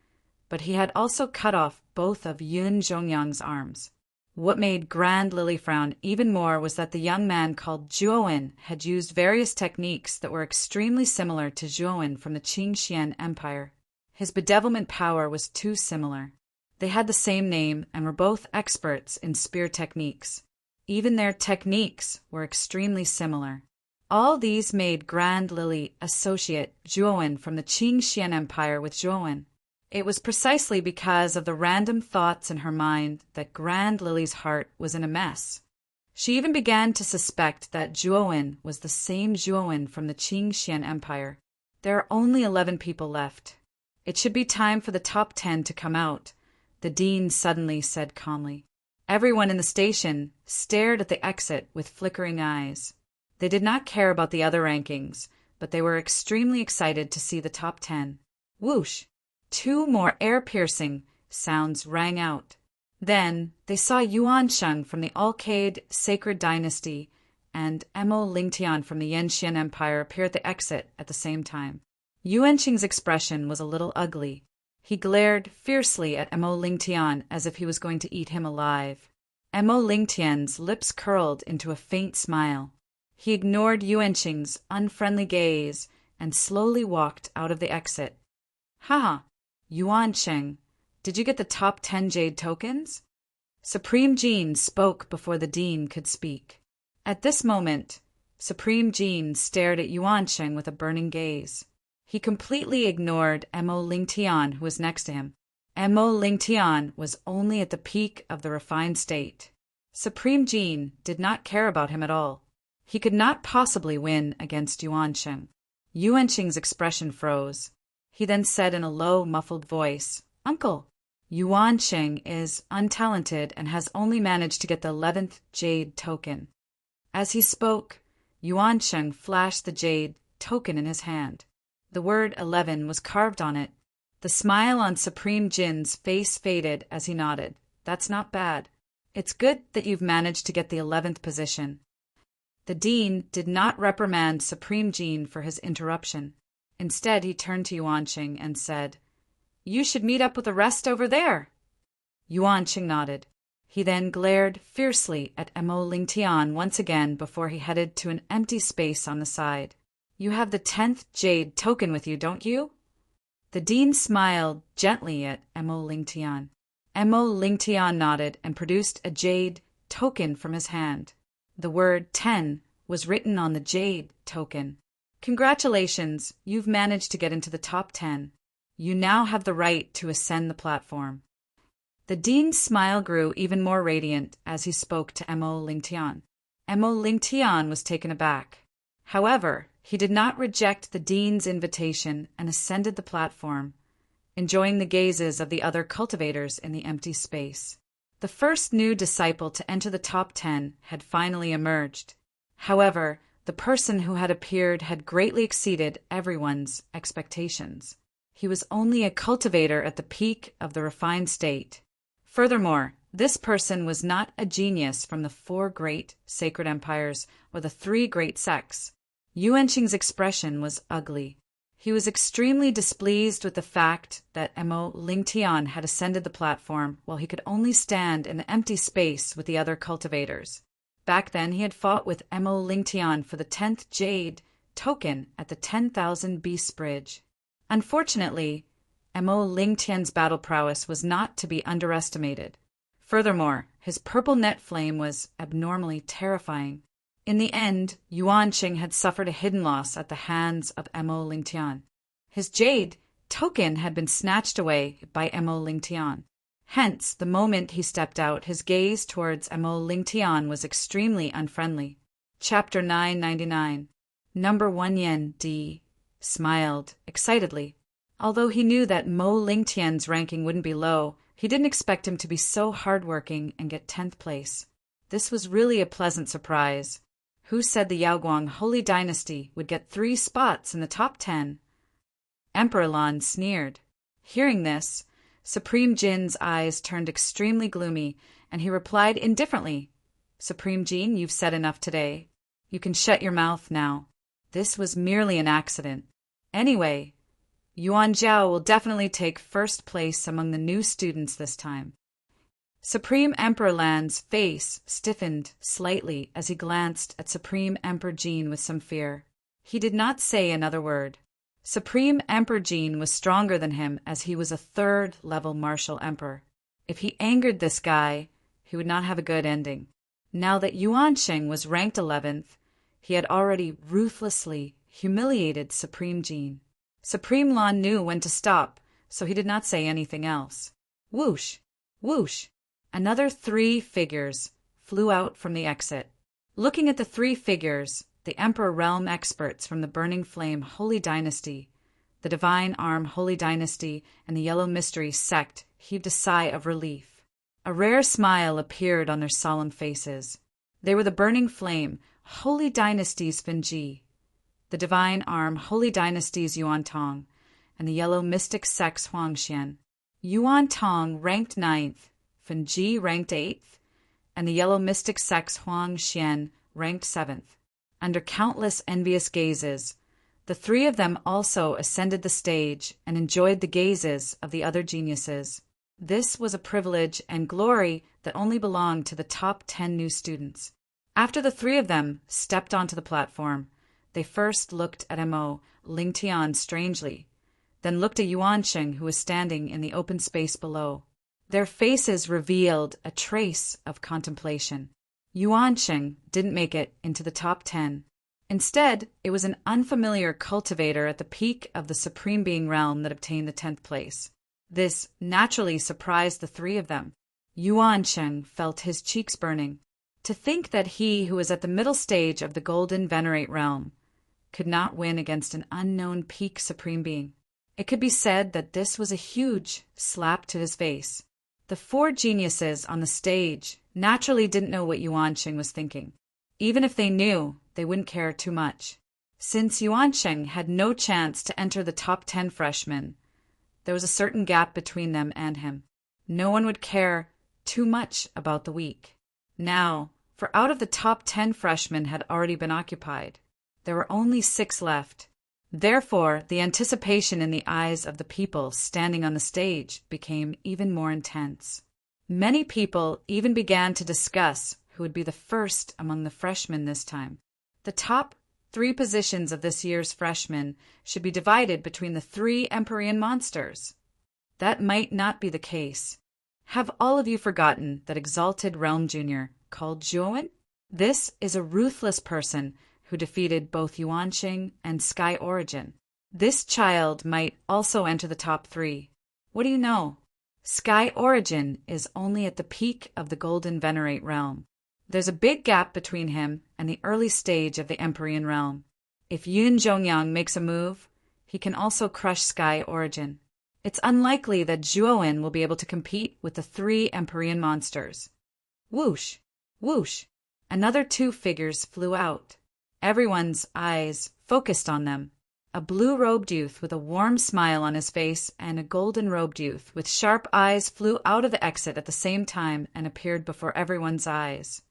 but he had also cut off both of Yun Zhongyang's arms. What made Grand Lily frown even more was that the young man called Zhuowen had used various techniques that were extremely similar to Zhuowen from the Qing Xian Empire. His bedevilment power was too similar. They had the same name and were both experts in spear techniques. Even their techniques were extremely similar. All these made Grand Lily associate Zhuowen from the Qing Xian Empire with Zhuowen. It was precisely because of the random thoughts in her mind that Grand Lily's heart was in a mess. She even began to suspect that Zhuowen was the same Zhuowen from the Qing Xian Empire. There are only 11 people left. It should be time for the top 10 to come out, the dean suddenly said calmly. Everyone in the station stared at the exit with flickering eyes. They did not care about the other rankings, but they were extremely excited to see the top 10. Whoosh! 2 more air-piercing sounds rang out. Then they saw Yuan Sheng from the Alcade Sacred Dynasty and Mo Lingtian from the Yanxian Empire appear at the exit at the same time. Yuan Sheng's expression was a little ugly. He glared fiercely at Mo Lingtian as if he was going to eat him alive. Mo Lingtian's lips curled into a faint smile. He ignored Yuan Sheng's unfriendly gaze and slowly walked out of the exit. "Haha, Yuan Sheng, did you get the top 10 jade tokens?" Supreme Jean spoke before the dean could speak. At this moment, Supreme Jean stared at Yuan Sheng with a burning gaze. He completely ignored Mo Lingtian, who was next to him. Mo Lingtian was only at the peak of the refined state. Supreme Jean did not care about him at all. He could not possibly win against Yuan Sheng. Yuan Sheng's expression froze. He then said in a low, muffled voice, "Uncle, Yuan Sheng is untalented and has only managed to get the 11th jade token." As he spoke, Yuan Sheng flashed the jade token in his hand. The word 11 was carved on it. The smile on Supreme Jin's face faded as he nodded. "That's not bad. It's good that you've managed to get the 11th position." The dean did not reprimand Supreme Jin for his interruption. Instead, he turned to Yuan Sheng and said, You should meet up with the rest over there. Yuanqing nodded. He then glared fiercely at Mo Lingtian once again before he headed to an empty space on the side. You have the 10th jade token with you, don't you? The dean smiled gently at Mo Lingtian. Mo Lingtian nodded and produced a jade token from his hand. The word 10 was written on the jade token. Congratulations, you've managed to get into the top 10. You now have the right to ascend the platform. The dean's smile grew even more radiant as he spoke to Mo Lingtian. Mo Lingtian was taken aback. However, he did not reject the dean's invitation and ascended the platform, enjoying the gazes of the other cultivators in the empty space. The first new disciple to enter the top 10 had finally emerged. However, the person who had appeared had greatly exceeded everyone's expectations. He was only a cultivator at the peak of the refined state. Furthermore, this person was not a genius from the 4 great sacred empires or the 3 great sects. Yuanqing's expression was ugly. He was extremely displeased with the fact that Mo Lingtian had ascended the platform while he could only stand in the empty space with the other cultivators. Back then he had fought with Mo Lingtian for the 10th jade token at the 10,000 Beasts Bridge. Unfortunately, Mo Lingtian's battle prowess was not to be underestimated. Furthermore, his purple net flame was abnormally terrifying. In the end, Yuanqing had suffered a hidden loss at the hands of Mo Lingtian. His jade token had been snatched away by Mo Lingtian. Hence, the moment he stepped out, his gaze towards Mo Lingtian was extremely unfriendly. Chapter 999. Number 1 Yen D smiled excitedly. Although he knew that Mo Lingtian's ranking wouldn't be low, he didn't expect him to be so hardworking and get 10th place. This was really a pleasant surprise. Who said the Yaoguang Holy Dynasty would get 3 spots in the top 10? Emperor Lan sneered. Hearing this, Supreme Jin's eyes turned extremely gloomy, and he replied indifferently, Supreme Jin, you've said enough today. You can shut your mouth now. This was merely an accident. Anyway, Yuan Zhao will definitely take 1st place among the new students this time. Supreme Emperor Lan's face stiffened slightly as he glanced at Supreme Emperor Jin with some fear. He did not say another word. Supreme Emperor Jin was stronger than him as he was a 3rd-level martial emperor. If he angered this guy, he would not have a good ending. Now that Yuanqing was ranked 11th, he had already ruthlessly humiliated Supreme Jin. Supreme Lan knew when to stop, so he did not say anything else. Whoosh! Whoosh! Another 3 figures flew out from the exit. Looking at the 3 figures, the Emperor Realm experts from the Burning Flame Holy Dynasty, the Divine Arm Holy Dynasty, and the Yellow Mystery sect heaved a sigh of relief. A rare smile appeared on their solemn faces. They were the Burning Flame Holy Dynasty's Finji, the Divine Arm Holy Dynasty's Yuan Tong, and the Yellow Mystic sect's Huangxian. Yuan Tong ranked 9th, Finji ranked 8th, and the Yellow Mystic sect's Huangxian ranked 7th. Under countless envious gazes, the 3 of them also ascended the stage and enjoyed the gazes of the other geniuses. This was a privilege and glory that only belonged to the top 10 new students. After the 3 of them stepped onto the platform, they first looked at Mo Lingtian strangely, then looked at Yuanqing, who was standing in the open space below. Their faces revealed a trace of contemplation. Yuanqing didn't make it into the top 10. Instead, it was an unfamiliar cultivator at the peak of the Supreme Being realm that obtained the 10th place. This naturally surprised the 3 of them. Yuanqing felt his cheeks burning. To think that he who was at the middle stage of the Golden Venerate realm could not win against an unknown peak Supreme Being. It could be said that this was a huge slap to his face. The 4 geniuses on the stage naturally didn't know what Yuanqing was thinking. Even if they knew, they wouldn't care too much. Since Yuanqing had no chance to enter the top 10 freshmen, there was a certain gap between them and him. No one would care too much about the weak. Now, for out of the top 10 freshmen had already been occupied, there were only 6 left. Therefore, the anticipation in the eyes of the people standing on the stage became even more intense. Many people even began to discuss who would be the first among the freshmen this time. The top 3 positions of this year's freshmen should be divided between the 3 Empyrean monsters. That might not be the case. Have all of you forgotten that exalted realm junior called Zhuowen? This is a ruthless person who defeated both Yuanqing and Sky Origin. This child might also enter the top 3. What do you know? Sky Origin is only at the peak of the Golden Venerate realm. There's a big gap between him and the early stage of the Empyrean realm. If Yun Zhongyang makes a move, he can also crush Sky Origin. It's unlikely that Zhuowen will be able to compete with the 3 Empyrean monsters. Whoosh! Whoosh! Another 2 figures flew out. Everyone's eyes focused on them. A blue-robed youth with a warm smile on his face and a golden-robed youth with sharp eyes flew out of the exit at the same time and appeared before everyone's eyes.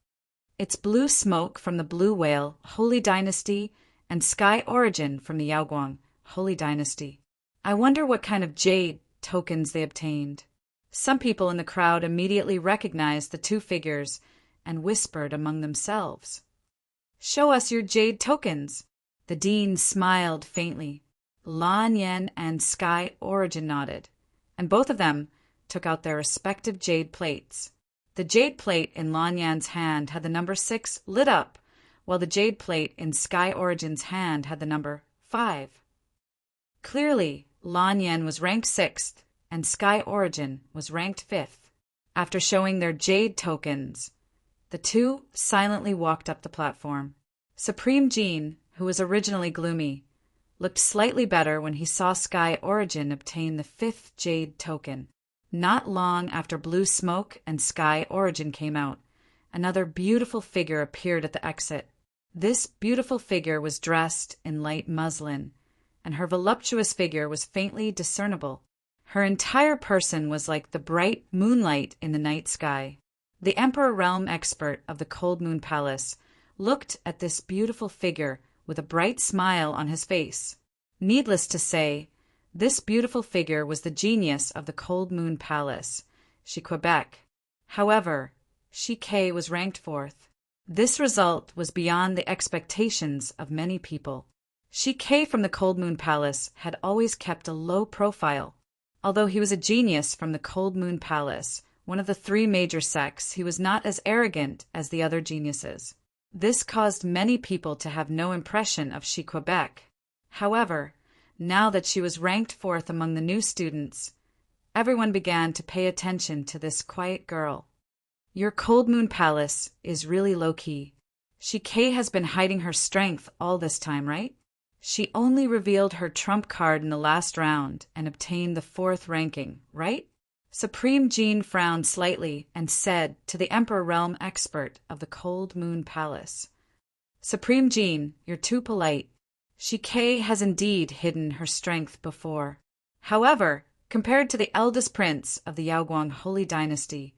It's blue smoke from the Blue Whale, Holy Dynasty, and Sky Origin from the Yaoguang, Holy Dynasty. I wonder what kind of jade tokens they obtained. Some people in the crowd immediately recognized the 2 figures and whispered among themselves. "Show us your jade tokens." The dean smiled faintly. Lan Yan and Sky Origin nodded, and both of them took out their respective jade plates. The jade plate in Lan Yan's hand had the number 6 lit up, while the jade plate in Sky Origin's hand had the number 5. Clearly, Lan Yan was ranked 6th, and Sky Origin was ranked 5th. After showing their jade tokens, the 2 silently walked up the platform. Supreme Jean, who was originally gloomy, looked slightly better when he saw Sky Origin obtain the 5th jade token. Not long after Blue Smoke and Sky Origin came out, another beautiful figure appeared at the exit. This beautiful figure was dressed in light muslin, and her voluptuous figure was faintly discernible. Her entire person was like the bright moonlight in the night sky. The Emperor Realm expert of the Cold Moon Palace looked at this beautiful figure with a bright smile on his face. Needless to say, this beautiful figure was the genius of the Cold Moon Palace, Shi Quebec. However, Shi K was ranked 4th. This result was beyond the expectations of many people. Shi K from the Cold Moon Palace had always kept a low profile. Although he was a genius from the Cold Moon Palace, one of the 3 major sects, he was not as arrogant as the other geniuses. This caused many people to have no impression of Shi Quebec. However, now that she was ranked 4th among the new students, everyone began to pay attention to this quiet girl. Your Cold Moon Palace is really low-key. Shi K has been hiding her strength all this time, right? She only revealed her trump card in the last round and obtained the 4th ranking, right? Supreme Jean frowned slightly and said to the Emperor Realm expert of the Cold Moon Palace, "Supreme Jean, you're too polite. Shi K has indeed hidden her strength before. However, compared to the eldest prince of the Yaoguang Holy Dynasty,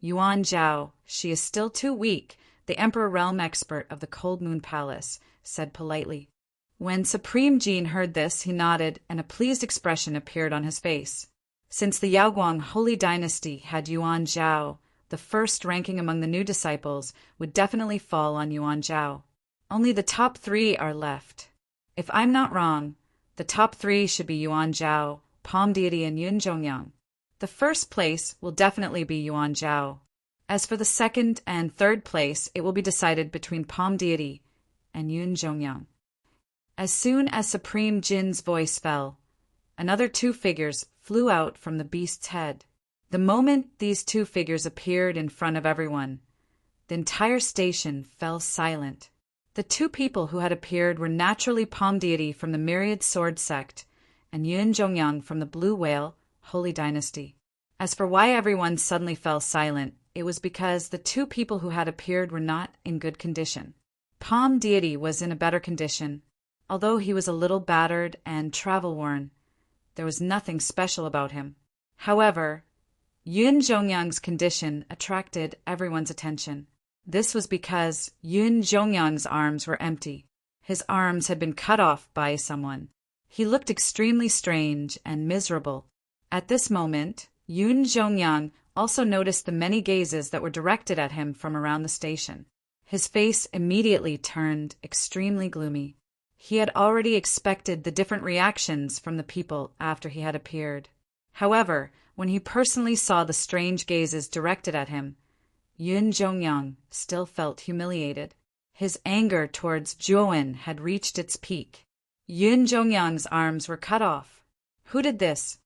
Yuan Zhao, she is still too weak," the Emperor Realm expert of the Cold Moon Palace said politely. When Supreme Jean heard this, he nodded and a pleased expression appeared on his face. Since the Yaoguang Holy Dynasty had Yuan Zhao, the first ranking among the new disciples would definitely fall on Yuan Zhao. Only the top 3 are left. If I'm not wrong, the top 3 should be Yuan Zhao, Palm Deity, and Yun Zhongyang. The first place will definitely be Yuan Zhao. As for the second and third place, it will be decided between Palm Deity and Yun Zhongyang. As soon as Supreme Jin's voice fell, another 2 figures flew out from the beast's head. The moment these 2 figures appeared in front of everyone, the entire station fell silent. The 2 people who had appeared were naturally Palm Deity from the Myriad Sword Sect and Yun Zhongyang from the Blue Whale, Holy Dynasty. As for why everyone suddenly fell silent, it was because the 2 people who had appeared were not in good condition. Palm Deity was in a better condition. Although he was a little battered and travel-worn, there was nothing special about him. However, Yun Zhongyang's condition attracted everyone's attention. This was because Yun Zhongyang's arms were empty. His arms had been cut off by someone. He looked extremely strange and miserable. At this moment, Yoon Jong-young also noticed the many gazes that were directed at him from around the station. His face immediately turned extremely gloomy. He had already expected the different reactions from the people after he had appeared. However, when he personally saw the strange gazes directed at him, Yoon Jong-young still felt humiliated. His anger towards Jo-in had reached its peak. Yoon Jong-young's arms were cut off. Who did this?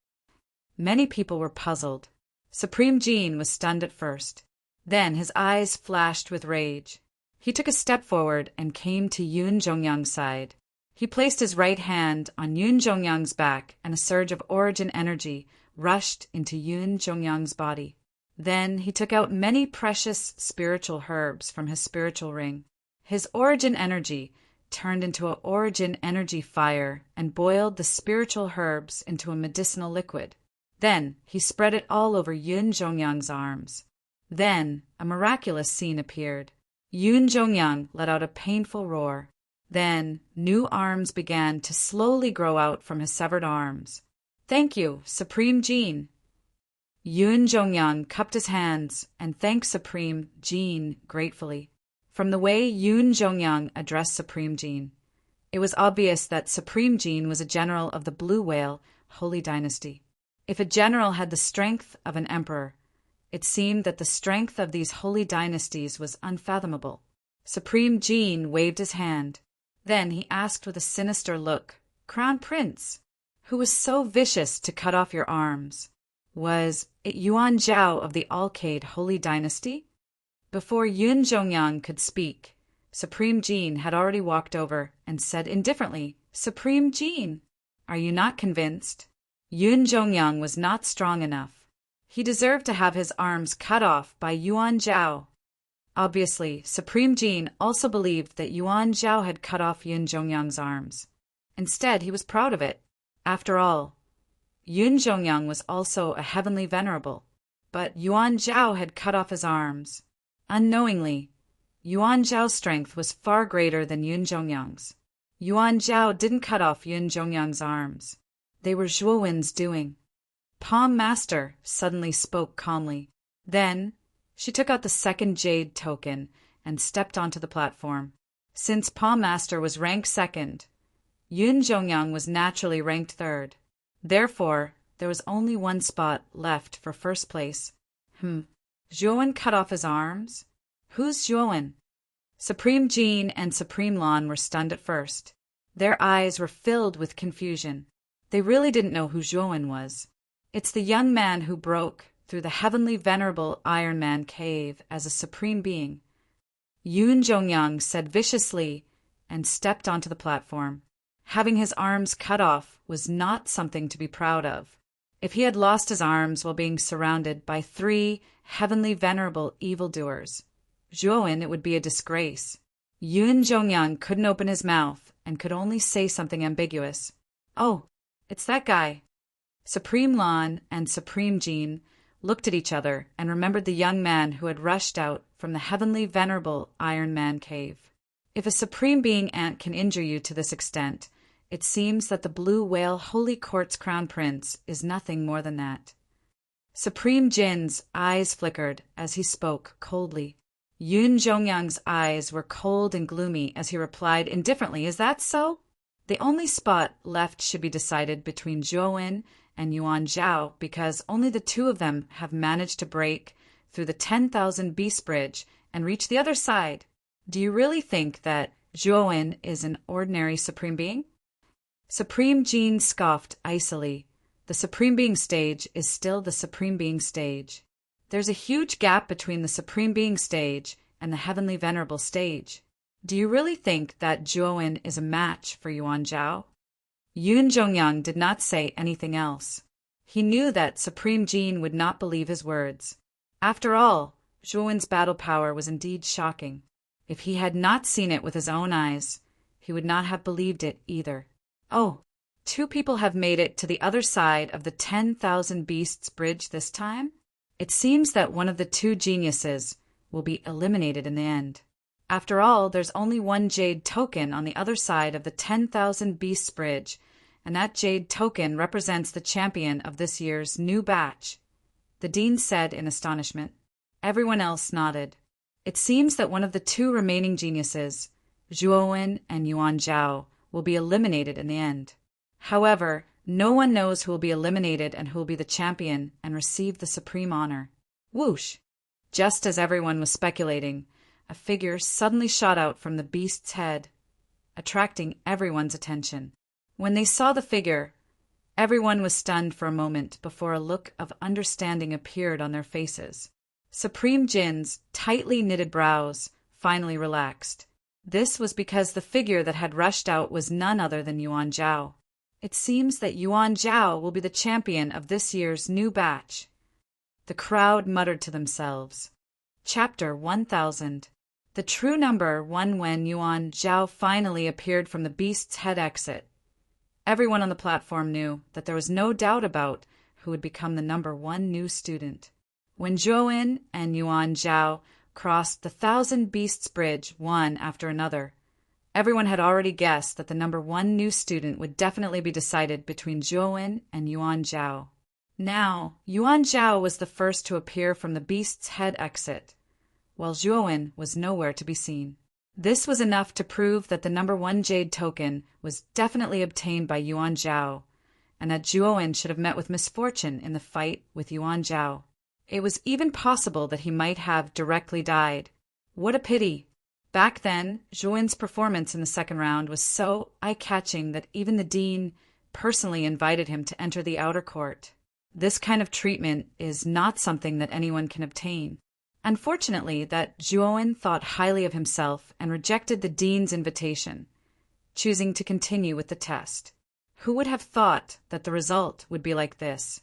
Many people were puzzled. Supreme Jean was stunned at first. Then his eyes flashed with rage. He took a step forward and came to Yoon Jong-young's side. He placed his right hand on Yoon Jong-young's back, and a surge of origin energy rushed into Yoon Jong-young's body. Then he took out many precious spiritual herbs from his spiritual ring. His origin energy turned into an origin energy fire and boiled the spiritual herbs into a medicinal liquid. Then he spread it all over Yoon Jong-young's arms. Then a miraculous scene appeared. Yoon Jong-young let out a painful roar. Then new arms began to slowly grow out from his severed arms. "Thank you, Supreme Jean." Yoon Jong-young cupped his hands and thanked Supreme Jean gratefully. From the way Yoon Jong-young addressed Supreme Jean, it was obvious that Supreme Jean was a general of the Blue Whale Holy Dynasty. If a general had the strength of an emperor, it seemed that the strength of these holy dynasties was unfathomable. Supreme Jean waved his hand. Then he asked with a sinister look, "Crown Prince, who was so vicious to cut off your arms? Was it Yuan Zhao of the Alcade Holy Dynasty?" Before Yoon Jong-young could speak, Supreme Jean had already walked over and said indifferently, "Supreme Jean, are you not convinced? Yoon Jong-young was not strong enough. He deserved to have his arms cut off by Yuan Zhao." Obviously, Supreme Jean also believed that Yuan Zhao had cut off Yoon Jong-young's arms. Instead, he was proud of it. After all, Yoon Jong-young was also a heavenly venerable, but Yuan Zhao had cut off his arms. Unknowingly, Yuan Zhao's strength was far greater than Yoon Jong-young's. Yuan Zhao didn't cut off Yoon Jong-young's arms. They were Zhuo-wen's doing. Palm Master suddenly spoke calmly. Then she took out the second jade token and stepped onto the platform. Since Palm Master was ranked second, Yoon Jong-young was naturally ranked third. Therefore, there was only one spot left for first place. Zhuo-wen cut off his arms? Who's Zhuo-wen? Supreme Jean and Supreme Lan were stunned at first. Their eyes were filled with confusion. They really didn't know who Zhuo-wen was. It's the young man who broke through the heavenly venerable Iron Man cave as a supreme being. Yoon Jong-young said viciously and stepped onto the platform. Having his arms cut off was not something to be proud of. If he had lost his arms while being surrounded by 3 heavenly venerable evildoers, Zhuo-wen, it would be a disgrace. Yoon Jong-young couldn't open his mouth and could only say something ambiguous. "Oh, it's that guy." Supreme Lan and Supreme Jean looked at each other and remembered the young man who had rushed out from the heavenly venerable Iron Man cave. If a supreme being ant can injure you to this extent, it seems that the Blue Whale Holy Court's Crown Prince is nothing more than that. Supreme Jin's eyes flickered as he spoke coldly. Yoon Jong-young's eyes were cold and gloomy as he replied indifferently, "Is that so?" The only spot left should be decided between Zhuo-wen and Yuan Zhao, because only the 2 of them have managed to break through the 10,000 Beast Bridge and reach the other side. Do you really think that Zhuo-wen is an ordinary supreme being? Supreme Jean scoffed icily. The supreme being stage is still the supreme being stage. There's a huge gap between the supreme being stage and the heavenly venerable stage. Do you really think that Zhuo-wen is a match for Yuan Zhao? Yoon Jong-young did not say anything else. He knew that Supreme Jean would not believe his words. After all, Zhuo-wen's battle power was indeed shocking. If he had not seen it with his own eyes, he would not have believed it either. "Oh, 2 people have made it to the other side of the 10,000 Beasts Bridge this time? It seems that one of the 2 geniuses will be eliminated in the end. After all, there's only one jade token on the other side of the 10,000 Beasts Bridge, and that jade token represents the champion of this year's new batch," the dean said in astonishment. Everyone else nodded. It seems that one of the two remaining geniuses, Zhuowen and Yuan Zhao, will be eliminated in the end. However, no one knows who will be eliminated and who will be the champion and receive the supreme honor. Whoosh! Just as everyone was speculating, a figure suddenly shot out from the beast's head, attracting everyone's attention. When they saw the figure, everyone was stunned for a moment before a look of understanding appeared on their faces. Supreme Jin's tightly knitted brows finally relaxed. This was because the figure that had rushed out was none other than Yuan Zhao. It seems that Yuan Zhao will be the champion of this year's new batch. The crowd muttered to themselves. Chapter 1000. The true number one. When Yuan Zhao finally appeared from the beast's head exit, everyone on the platform knew that there was no doubt about who would become the number one new student. When Zhuowen and Yuan Zhao crossed the Thousand Beasts Bridge one after another, everyone had already guessed that the number one new student would definitely be decided between Zhuowen and Yuan Zhao. Now, Yuan Zhao was the first to appear from the beast's head exit, while Zhuowen was nowhere to be seen. This was enough to prove that the number one jade token was definitely obtained by Yuan Zhao, and that Zhuowen should have met with misfortune in the fight with Yuan Zhao. It was even possible that he might have directly died. What a pity! Back then, Zhuowen's performance in the second round was so eye-catching that even the dean personally invited him to enter the outer court. This kind of treatment is not something that anyone can obtain. Unfortunately, that Zhuowen thought highly of himself and rejected the dean's invitation, choosing to continue with the test. Who would have thought that the result would be like this?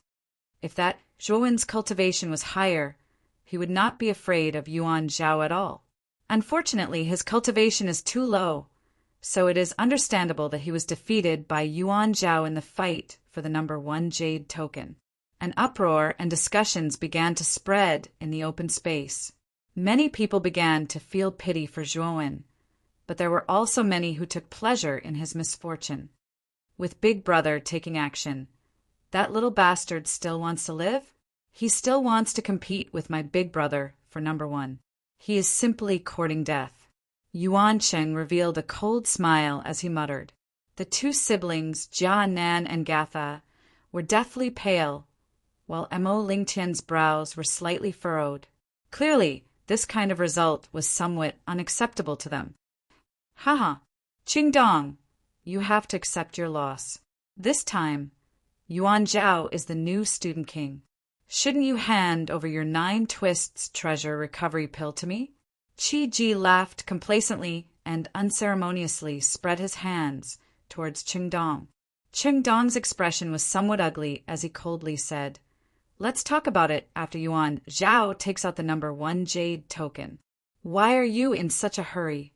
If that Zhuowen's cultivation was higher, he would not be afraid of Yuan Zhao at all. Unfortunately, his cultivation is too low, so it is understandable that he was defeated by Yuan Zhao in the fight for the number one jade token. An uproar and discussions began to spread in the open space. Many people began to feel pity for Zhuowen, but there were also many who took pleasure in his misfortune. With Big Brother taking action, that little bastard still wants to live? He still wants to compete with my big brother for number one. He is simply courting death. Yuan Cheng revealed a cold smile as he muttered. The two siblings, Jia Nan and Gatha, were deathly pale, while Mo Lingtian's brows were slightly furrowed. Clearly, this kind of result was somewhat unacceptable to them. Haha, Qingdong, you have to accept your loss. This time, Yuan Zhao is the new student king. Shouldn't you hand over your 9 twists treasure recovery pill to me? Qi Ji laughed complacently and unceremoniously spread his hands towards Qingdong. Qingdong's expression was somewhat ugly as he coldly said, "Let's talk about it after Yuan Zhao takes out the number one jade token. Why are you in such a hurry?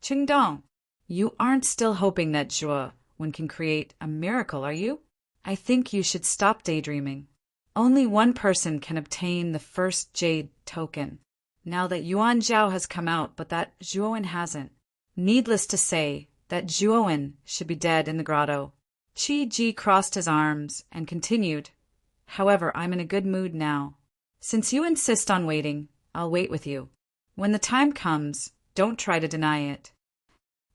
Qingdong, you aren't still hoping that Zhuowen can create a miracle, are you? I think you should stop daydreaming. Only one person can obtain the first jade token, now that Yuan Zhao has come out but that Zhuowen hasn't. Needless to say, that Zhuowen should be dead in the grotto." Qi Ji crossed his arms and continued, "However, I'm in a good mood now. Since you insist on waiting, I'll wait with you. When the time comes, don't try to deny it."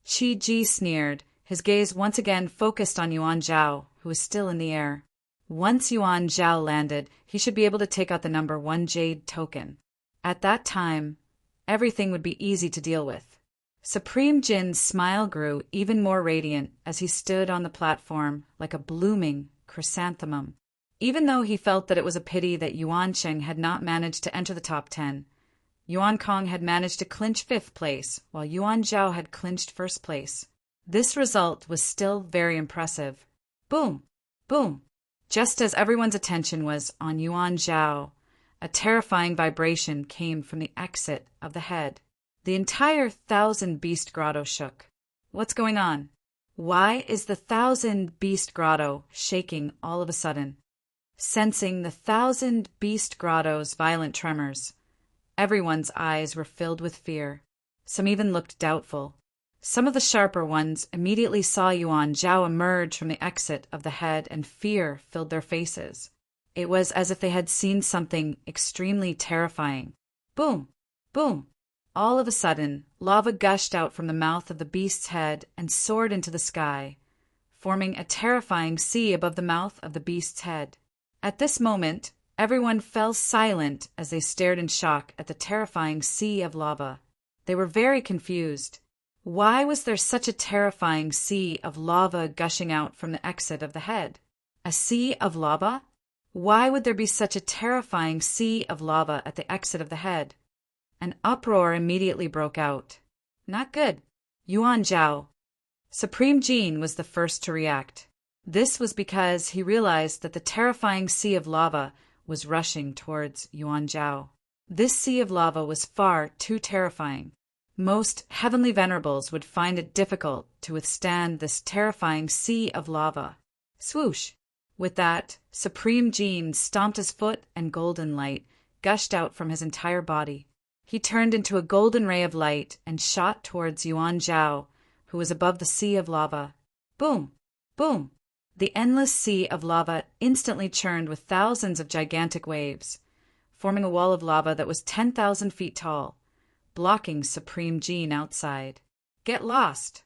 Qi Ji sneered, his gaze once again focused on Yuan Zhao, who was still in the air. Once Yuan Zhao landed, he should be able to take out the number one jade token. At that time, everything would be easy to deal with. Supreme Jin's smile grew even more radiant as he stood on the platform like a blooming chrysanthemum. Even though he felt that it was a pity that Yuan Cheng had not managed to enter the top 10, Yuan Kong had managed to clinch 5th place, while Yuan Zhao had clinched 1st place. This result was still very impressive. Boom! Boom! Just as everyone's attention was on Yuan Zhao, a terrifying vibration came from the exit of the head. The entire Thousand Beast Grotto shook. What's going on? Why is the Thousand Beast Grotto shaking all of a sudden? Sensing the Thousand Beast Grotto's violent tremors, everyone's eyes were filled with fear. Some even looked doubtful. Some of the sharper ones immediately saw Yuan Zhao emerge from the exit of the head, and fear filled their faces. It was as if they had seen something extremely terrifying. Boom! Boom! All of a sudden, lava gushed out from the mouth of the beast's head and soared into the sky, forming a terrifying sea above the mouth of the beast's head. At this moment, everyone fell silent as they stared in shock at the terrifying sea of lava. They were very confused. Why was there such a terrifying sea of lava gushing out from the exit of the head? A sea of lava? Why would there be such a terrifying sea of lava at the exit of the head? An uproar immediately broke out. Not good. Yuan Zhao. Supreme Jin was the first to react. This was because he realized that the terrifying sea of lava was rushing towards Yuan Zhao. This sea of lava was far too terrifying. Most heavenly venerables would find it difficult to withstand this terrifying sea of lava. Swoosh! With that, Supreme Jin stomped his foot and golden light gushed out from his entire body. He turned into a golden ray of light and shot towards Yuan Zhao, who was above the sea of lava. Boom! Boom! The endless sea of lava instantly churned with thousands of gigantic waves, forming a wall of lava that was 10,000 feet tall, blocking Supreme Jin outside. Get lost!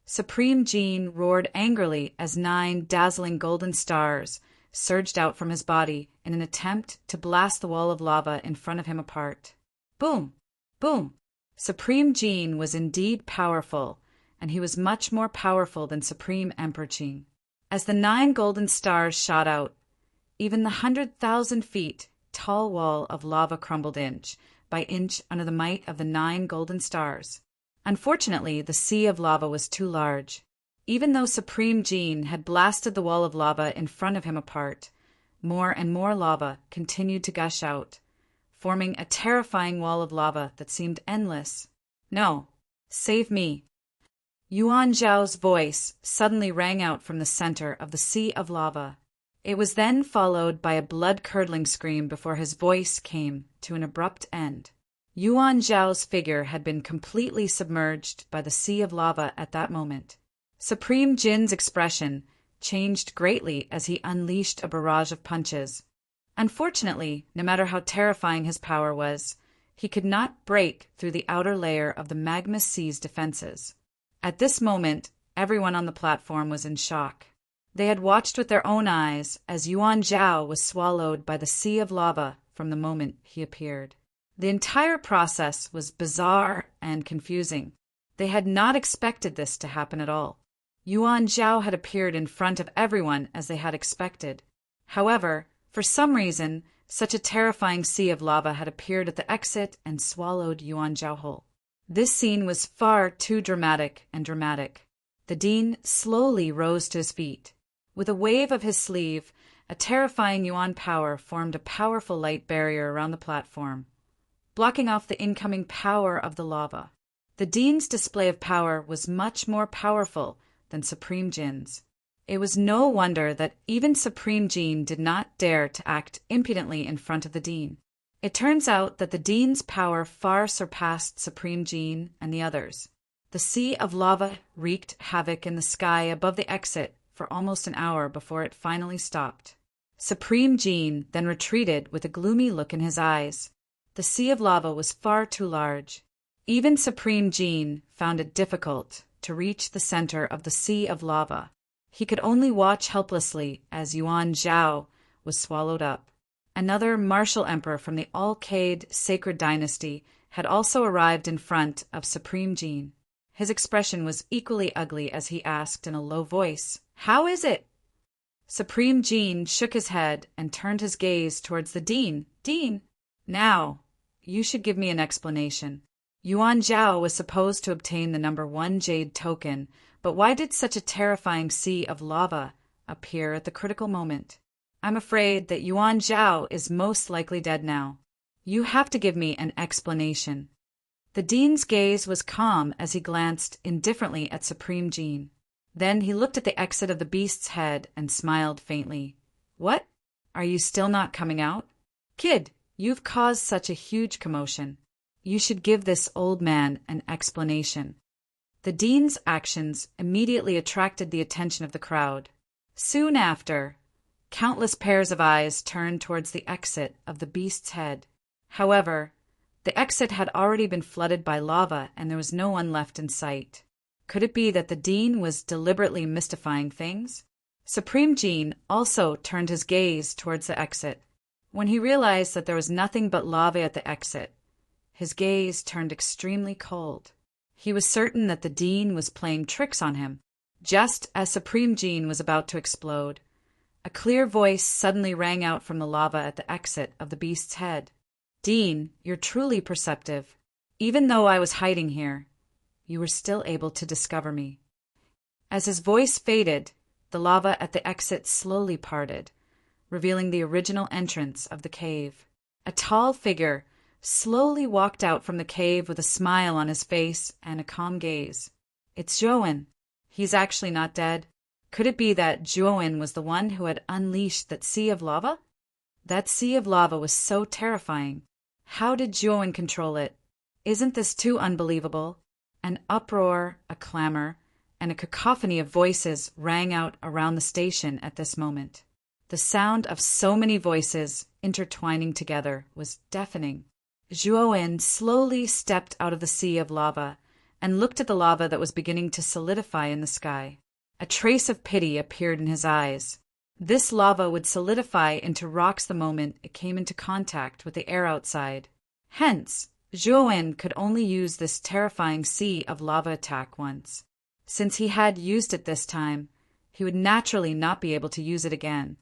Supreme Jin roared angrily as 9 dazzling golden stars surged out from his body in an attempt to blast the wall of lava in front of him apart. Boom! Boom! Supreme Jin was indeed powerful, and he was much more powerful than Supreme Emperor Qing. As the 9 golden stars shot out, even the 100,000 feet tall wall of lava crumbled inch by inch under the might of the 9 golden stars. Unfortunately, the sea of lava was too large. Even though Supreme Jin had blasted the wall of lava in front of him apart, more and more lava continued to gush out, forming a terrifying wall of lava that seemed endless. No, save me. Yuan Zhao's voice suddenly rang out from the center of the sea of lava. It was then followed by a blood-curdling scream before his voice came to an abrupt end. Yuan Zhao's figure had been completely submerged by the sea of lava at that moment. Supreme Jin's expression changed greatly as he unleashed a barrage of punches. Unfortunately, no matter how terrifying his power was, he could not break through the outer layer of the magma sea's defenses. At this moment, everyone on the platform was in shock. They had watched with their own eyes as Yuan Zhao was swallowed by the sea of lava from the moment he appeared. The entire process was bizarre and confusing. They had not expected this to happen at all. Yuan Zhao had appeared in front of everyone as they had expected. However, for some reason, such a terrifying sea of lava had appeared at the exit and swallowed Yuan Zhao whole. This scene was far too dramatic. The dean slowly rose to his feet. With a wave of his sleeve, a terrifying Yuan power formed a powerful light barrier around the platform, blocking off the incoming power of the lava. The dean's display of power was much more powerful than Supreme Jin's. It was no wonder that even Supreme Jin did not dare to act impudently in front of the dean. It turns out that the dean's power far surpassed Supreme Jin and the others. The sea of lava wreaked havoc in the sky above the exit for almost an hour before it finally stopped. Supreme Jin then retreated with a gloomy look in his eyes. The sea of lava was far too large. Even Supreme Jin found it difficult to reach the center of the sea of lava. He could only watch helplessly as Yuan Zhao was swallowed up. Another martial emperor from the Alcade sacred dynasty had also arrived in front of Supreme Jin. His expression was equally ugly as he asked in a low voice, "How is it?" Supreme Jin shook his head and turned his gaze towards the dean. "Dean, now, you should give me an explanation. Yuan Zhao was supposed to obtain the number 1 jade token, but why did such a terrifying sea of lava appear at the critical moment? I'm afraid that Yuan Zhao is most likely dead now. You have to give me an explanation." The dean's gaze was calm as he glanced indifferently at Supreme Jin. Then he looked at the exit of the beast's head and smiled faintly. "What? Are you still not coming out? Kid, you've caused such a huge commotion. You should give this old man an explanation." The dean's actions immediately attracted the attention of the crowd. Soon after, countless pairs of eyes turned towards the exit of the beast's head. However, the exit had already been flooded by lava and there was no one left in sight. Could it be that the dean was deliberately mystifying things? Supreme Gene also turned his gaze towards the exit. When he realized that there was nothing but lava at the exit, his gaze turned extremely cold. He was certain that the dean was playing tricks on him. Just as Supreme Gene was about to explode, a clear voice suddenly rang out from the lava at the exit of the beast's head. "Dean, you're truly perceptive. Even though I was hiding here, you were still able to discover me." As his voice faded, the lava at the exit slowly parted, revealing the original entrance of the cave. A tall figure slowly walked out from the cave with a smile on his face and a calm gaze. "It's Zhuowen. He's actually not dead." Could it be that Zhuowen was the one who had unleashed that sea of lava? That sea of lava was so terrifying. How did Zhuowen control it? Isn't this too unbelievable? An uproar, a clamor, and a cacophony of voices rang out around the station at this moment. The sound of so many voices intertwining together was deafening. Zhuowen slowly stepped out of the sea of lava and looked at the lava that was beginning to solidify in the sky. A trace of pity appeared in his eyes. This lava would solidify into rocks the moment it came into contact with the air outside. Hence, Zhuowen could only use this terrifying sea of lava attack once. Since he had used it this time, he would naturally not be able to use it again.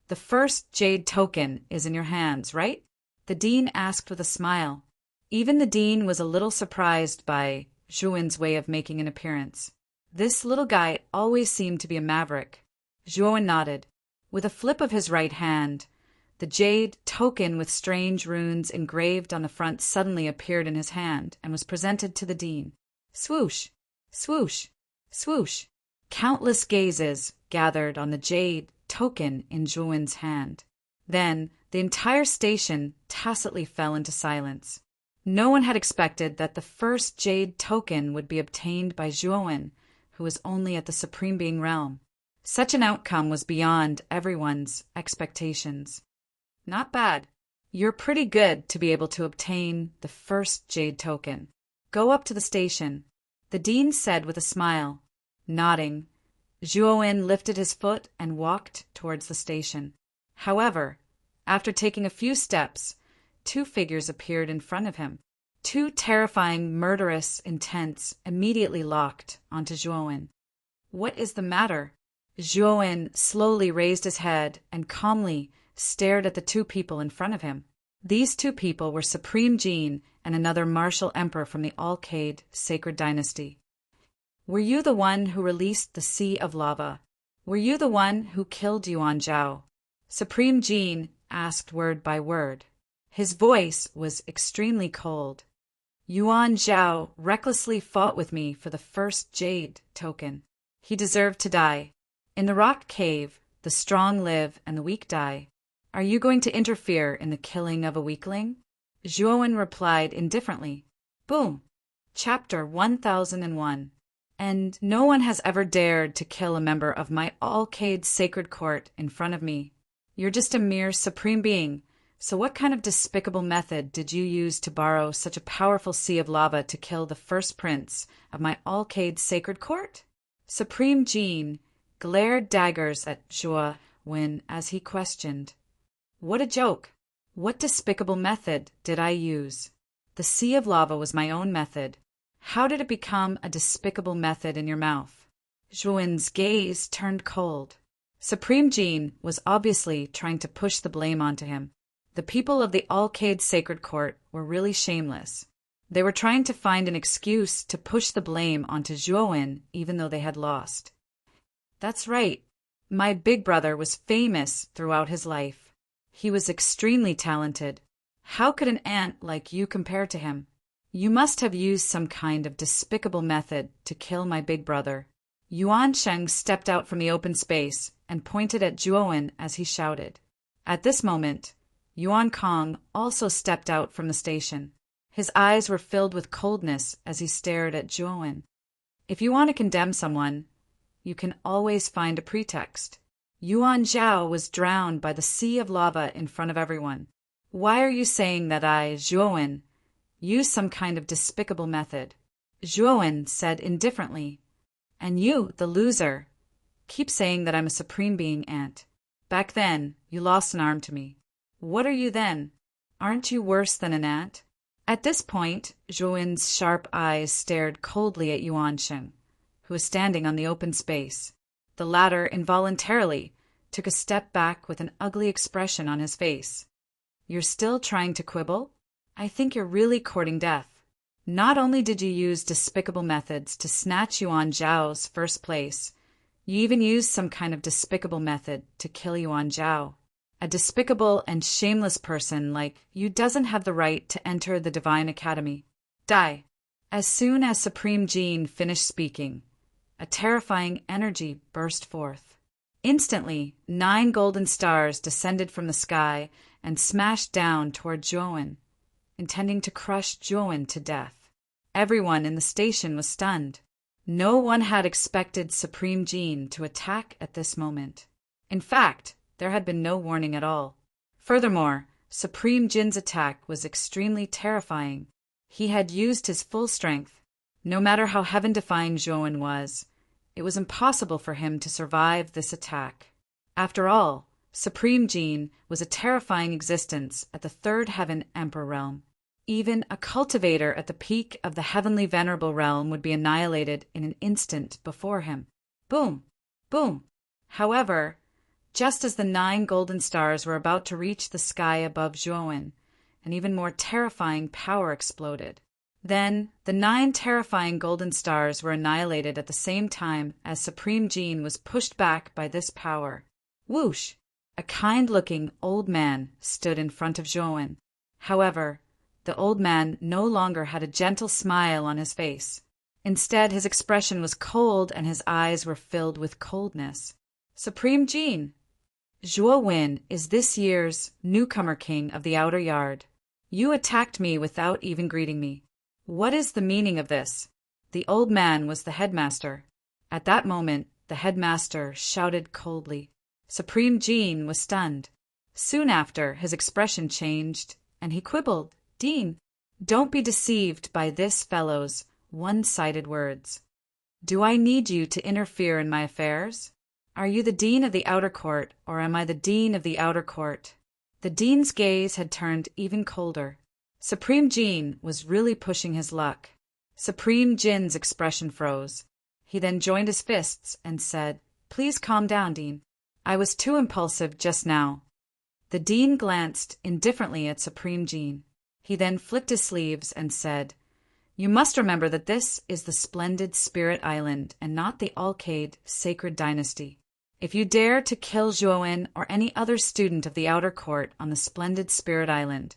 "The first jade token is in your hands, right?" the dean asked with a smile. Even the dean was a little surprised by Zhuowen's way of making an appearance. This little guy always seemed to be a maverick. Zhuowen nodded. With a flip of his right hand, the jade token with strange runes engraved on the front suddenly appeared in his hand and was presented to the dean. Swoosh! Swoosh! Swoosh! Countless gazes gathered on the jade token in Zhuowen's hand. Then the entire station tacitly fell into silence. No one had expected that the first jade token would be obtained by Zhuowen, who was only at the Supreme Being realm. Such an outcome was beyond everyone's expectations. "Not bad. You're pretty good to be able to obtain the first jade token. Go up to the station," the dean said with a smile. Nodding, Zhuowen lifted his foot and walked towards the station. However, after taking a few steps, two figures appeared in front of him. Two terrifying, murderous intents immediately locked onto Zhuowen. "What is the matter?" Zhuowen slowly raised his head and calmly stared at the two people in front of him. These two people were Supreme Gene and another martial emperor from the Alcade Sacred Dynasty. "Were you the one who released the sea of lava? Were you the one who killed Yuan Zhao?" Supreme Gene asked word by word. His voice was extremely cold. "Yuan Zhao recklessly fought with me for the first jade token. He deserved to die. In the rock cave, the strong live and the weak die. Are you going to interfere in the killing of a weakling?" Zhuowen replied indifferently. Boom! Chapter 1001. "And no one has ever dared to kill a member of my Alcade Sacred Court in front of me. You're just a mere Supreme Being, so what kind of despicable method did you use to borrow such a powerful sea of lava to kill the first prince of my Alcade Sacred Court?" Supreme Gene glared daggers at Zhuowen as he questioned. "What a joke! What despicable method did I use? The sea of lava was my own method. How did it become a despicable method in your mouth?" Zhuowen's gaze turned cold. Supreme Gene was obviously trying to push the blame onto him. The people of the Alcade Sacred Court were really shameless. They were trying to find an excuse to push the blame onto Zhuowen even though they had lost. "That's right. My big brother was famous throughout his life. He was extremely talented. How could an ant like you compare to him? You must have used some kind of despicable method to kill my big brother." Yuan Sheng stepped out from the open space and pointed at Zhuowen as he shouted. At this moment, Yuan Kong also stepped out from the station. His eyes were filled with coldness as he stared at Zhuowen. If you want to condemn someone, you can always find a pretext. Yuan Zhao was drowned by the sea of lava in front of everyone. Why are you saying that I, Zhuowen, used some kind of despicable method? Zhuowen said indifferently. And you, the loser, keep saying that I'm a supreme being, Aunt. Back then, you lost an arm to me. What are you then? Aren't you worse than an ant? At this point, Zhuowen's sharp eyes stared coldly at Yuan Sheng, who was standing on the open space. The latter involuntarily took a step back with an ugly expression on his face. You're still trying to quibble? I think you're really courting death. Not only did you use despicable methods to snatch Yuan Zhao's first place, you even used some kind of despicable method to kill Yuan Zhao. A despicable and shameless person like you doesn't have the right to enter the Divine Academy. Die. As soon as Supreme Jean finished speaking, a terrifying energy burst forth. Instantly, 9 golden stars descended from the sky and smashed down toward Zhuowen, intending to crush Zhuowen to death. Everyone in the station was stunned. No one had expected Supreme Jean to attack at this moment. In fact, there had been no warning at all. Furthermore, Supreme Jin's attack was extremely terrifying. He had used his full strength. No matter how heaven-defying Zhuowen was, it was impossible for him to survive this attack. After all, Supreme Jin was a terrifying existence at the Third Heaven Emperor realm. Even a cultivator at the peak of the Heavenly Venerable realm would be annihilated in an instant before him. Boom! Boom! However, just as the 9 golden stars were about to reach the sky above Zhuowen, an even more terrifying power exploded. Then, the 9 terrifying golden stars were annihilated at the same time as Supreme Jin was pushed back by this power. Whoosh! A kind-looking old man stood in front of Zhuowen. However, the old man no longer had a gentle smile on his face. Instead, his expression was cold and his eyes were filled with coldness. Supreme Jin, Zhuowen is this year's newcomer king of the Outer Yard. You attacked me without even greeting me. What is the meaning of this? The old man was the headmaster. At that moment, the headmaster shouted coldly. Supreme Jin was stunned. Soon after, his expression changed, and he quibbled. Dean, don't be deceived by this fellow's one-sided words. Do I need you to interfere in my affairs? Are you the dean of the outer court, or am I the dean of the outer court? The dean's gaze had turned even colder. Supreme Jin was really pushing his luck. Supreme Jin's expression froze. He then joined his fists and said, Please calm down, Dean. I was too impulsive just now. The dean glanced indifferently at Supreme Jin. He then flicked his sleeves and said, You must remember that this is the splendid Spirit Island and not the Alcade Sacred Dynasty. If you dare to kill Zhuowen or any other student of the outer court on the splendid Spirit Island,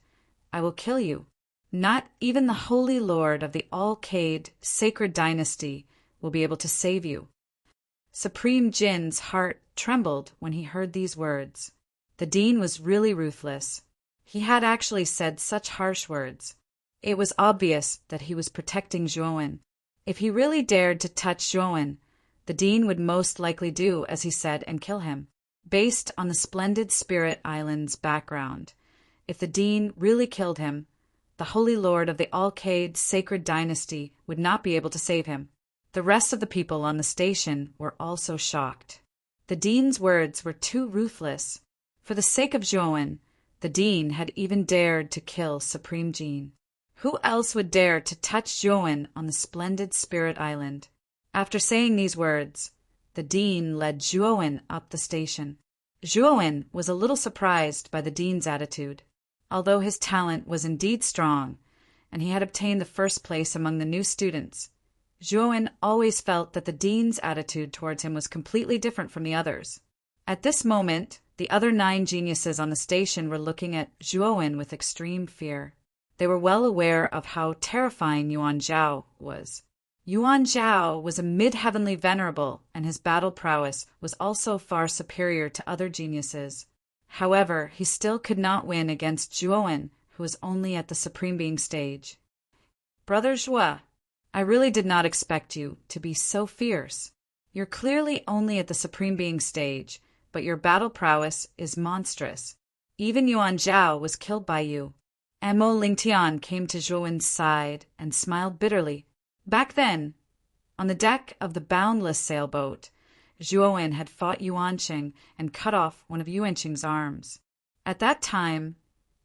I will kill you. Not even the Holy Lord of the Alcade Sacred Dynasty will be able to save you. Supreme Jin's heart trembled when he heard these words. The dean was really ruthless. He had actually said such harsh words. It was obvious that he was protecting Zhuowen. If he really dared to touch Zhuowen, the dean would most likely do as he said and kill him. Based on the splendid Spirit Island's background, if the dean really killed him, the Holy Lord of the Alcade Sacred Dynasty would not be able to save him. The rest of the people on the station were also shocked. The dean's words were too ruthless. For the sake of Zhuowen, the dean had even dared to kill Supreme Jin. Who else would dare to touch Zhuowen on the splendid Spirit Island? After saying these words, the dean led Zhuowen up the station. Zhuowen was a little surprised by the dean's attitude. Although his talent was indeed strong, and he had obtained the first place among the new students, Zhuowen always felt that the dean's attitude towards him was completely different from the others. At this moment, the other 9 geniuses on the station were looking at Zhuowen with extreme fear. They were well aware of how terrifying Yuan Zhao was. Yuan Zhao was a mid-heavenly venerable, and his battle prowess was also far superior to other geniuses. However, he still could not win against Zhuowen, who was only at the Supreme Being stage. Brother Zhua, I really did not expect you to be so fierce. You're clearly only at the Supreme Being stage, but your battle prowess is monstrous. Even Yuan Zhao was killed by you. Mo Lingtian came to Zhou Wen's side and smiled bitterly. Back then, on the deck of the boundless sailboat, Zhou Wen had fought Yuan Qing and cut off one of Yuan Qing's arms. At that time,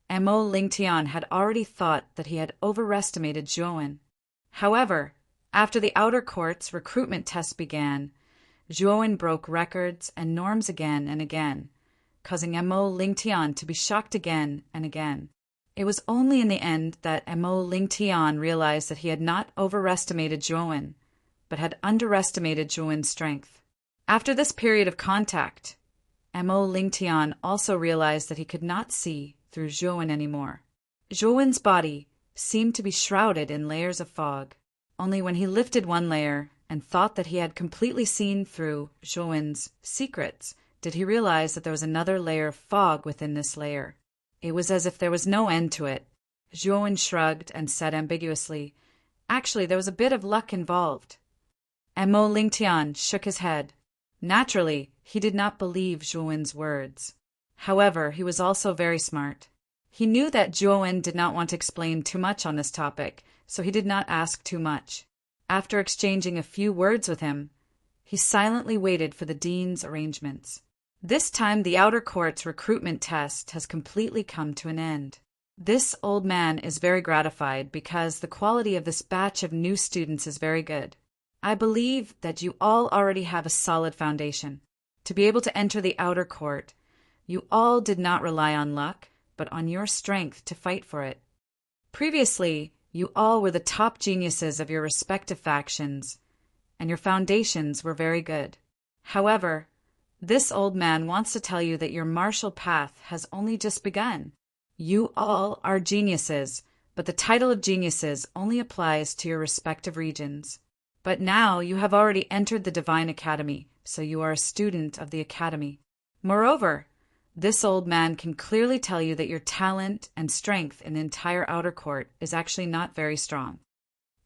Mo Lingtian had already thought that he had overestimated Zhou Wen. However, after the outer court's recruitment test began, Zhou Wen broke records and norms again and again, causing Mo Lingtian to be shocked again and again. It was only in the end that Mo Lingtian realized that he had not overestimated Zhou Wen, but had underestimated Zhou Wen's strength. After this period of contact, Mo Lingtian also realized that he could not see through Zhou Wen anymore. Zhou Wen's body seemed to be shrouded in layers of fog. Only when he lifted one layer and thought that he had completely seen through Zhou Wen's secrets did he realize that there was another layer of fog within this layer. It was as if there was no end to it. Zhou Wen shrugged and said ambiguously, "Actually, there was a bit of luck involved." Mo Lingtian shook his head. Naturally, he did not believe Zhou Wen's words. However, he was also very smart. He knew that Zhou Wen did not want to explain too much on this topic, so he did not ask too much. After exchanging a few words with him, he silently waited for the dean's arrangements. This time the outer court's recruitment test has completely come to an end. This old man is very gratified because the quality of this batch of new students is very good. I believe that you all already have a solid foundation. To be able to enter the outer court, you all did not rely on luck, but on your strength to fight for it. Previously, you all were the top geniuses of your respective factions, and your foundations were very good. However, this old man wants to tell you that your martial path has only just begun. You all are geniuses, but the title of geniuses only applies to your respective regions. But now you have already entered the Divine Academy, so you are a student of the Academy. Moreover, this old man can clearly tell you that your talent and strength in the entire outer court is actually not very strong.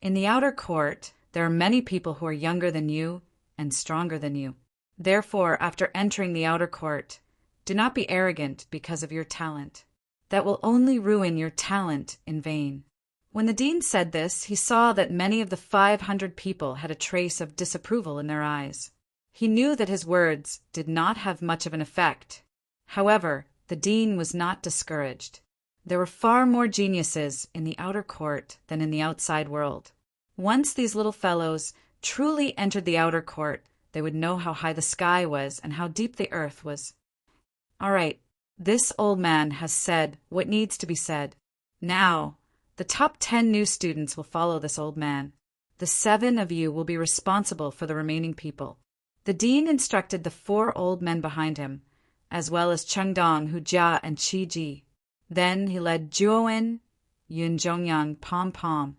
In the outer court, there are many people who are younger than you and stronger than you. Therefore, after entering the outer court, do not be arrogant because of your talent. That will only ruin your talent in vain. When the dean said this, he saw that many of the 500 people had a trace of disapproval in their eyes. He knew that his words did not have much of an effect. However, the dean was not discouraged. There were far more geniuses in the outer court than in the outside world. Once these little fellows truly entered the outer court, they would know how high the sky was and how deep the earth was. All right, this old man has said what needs to be said. Now, the top 10 new students will follow this old man. The 7 of you will be responsible for the remaining people. The dean instructed the 4 old men behind him, as well as Chengdong, Hu Jia, and Qi Ji. Then he led Zhou Wen, Yun Zhongyang, Pom Pom,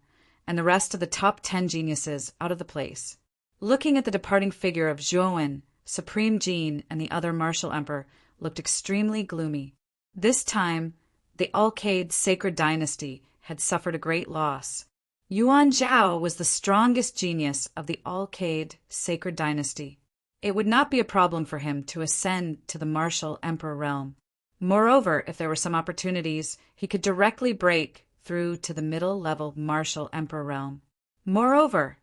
and the rest of the top 10 geniuses out of the place. Looking at the departing figure of Zhou Wen, Supreme Jin, and the other martial emperor looked extremely gloomy. This time, the Alcade Sacred Dynasty had suffered a great loss. Yuan Zhao was the strongest genius of the Alcade Sacred Dynasty. It would not be a problem for him to ascend to the martial emperor realm. Moreover, if there were some opportunities, he could directly break through to the middle-level martial emperor realm. Moreover,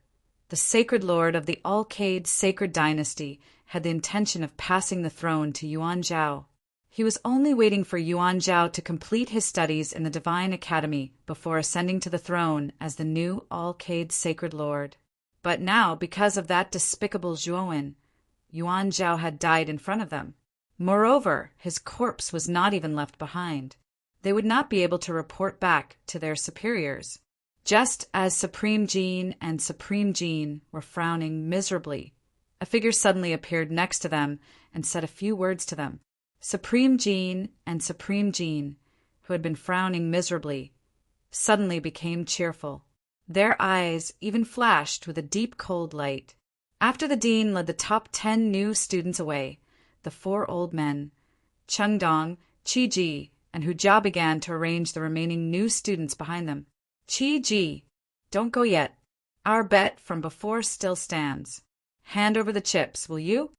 the sacred lord of the Alcade Sacred Dynasty had the intention of passing the throne to Yuan Zhao. He was only waiting for Yuan Zhao to complete his studies in the Divine Academy before ascending to the throne as the new Alcade Sacred Lord. But now, because of that despicable Zhou Wen, Yuan Zhao had died in front of them. Moreover, his corpse was not even left behind. They would not be able to report back to their superiors. Just as Supreme Jin and Supreme Jin were frowning miserably, a figure suddenly appeared next to them and said a few words to them. Supreme Jin and Supreme Jin, who had been frowning miserably, suddenly became cheerful. Their eyes even flashed with a deep cold light. After the dean led the top 10 new students away, the 4 old men, Chengdong, Qi Ji, and Hu Jia began to arrange the remaining new students behind them. Qi Ji, don't go yet. Our bet from before still stands. Hand over the chips, will you?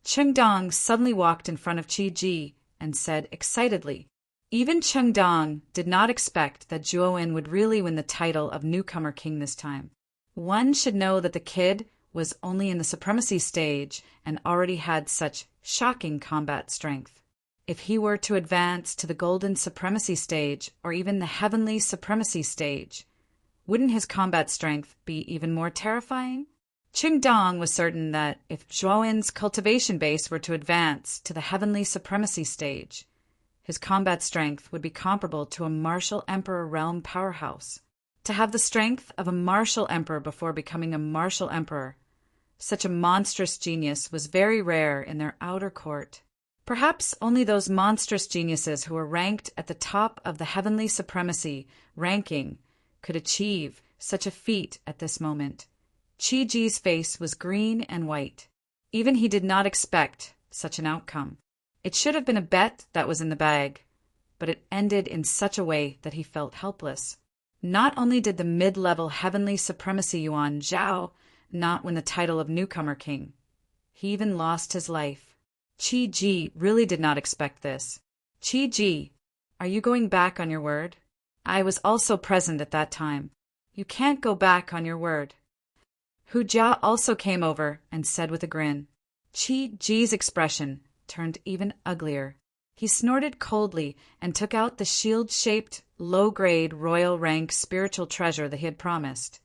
Chengdong suddenly walked in front of Qi Ji and said excitedly. Even Chengdong did not expect that Zhuowen would really win the title of newcomer king this time. One should know that the kid was only in the supremacy stage and already had such shocking combat strength. If he were to advance to the golden supremacy stage or even the heavenly supremacy stage, wouldn't his combat strength be even more terrifying? Qingdong was certain that if Zhuowen's cultivation base were to advance to the heavenly supremacy stage, his combat strength would be comparable to a martial emperor realm powerhouse. To have the strength of a martial emperor before becoming a martial emperor, such a monstrous genius was very rare in their outer court. Perhaps only those monstrous geniuses who were ranked at the top of the heavenly supremacy ranking could achieve such a feat at this moment. Qi Ji's face was green and white. Even he did not expect such an outcome. It should have been a bet that was in the bag, but it ended in such a way that he felt helpless. Not only did the mid-level heavenly supremacy Yuan Zhao not win the title of newcomer king, he even lost his life. Qi Ji really did not expect this. Qi Ji, are you going back on your word? I was also present at that time. You can't go back on your word. Hu Jia also came over and said with a grin. Qi Ji's expression turned even uglier. He snorted coldly and took out the shield-shaped, low-grade, royal rank spiritual treasure that he had promised.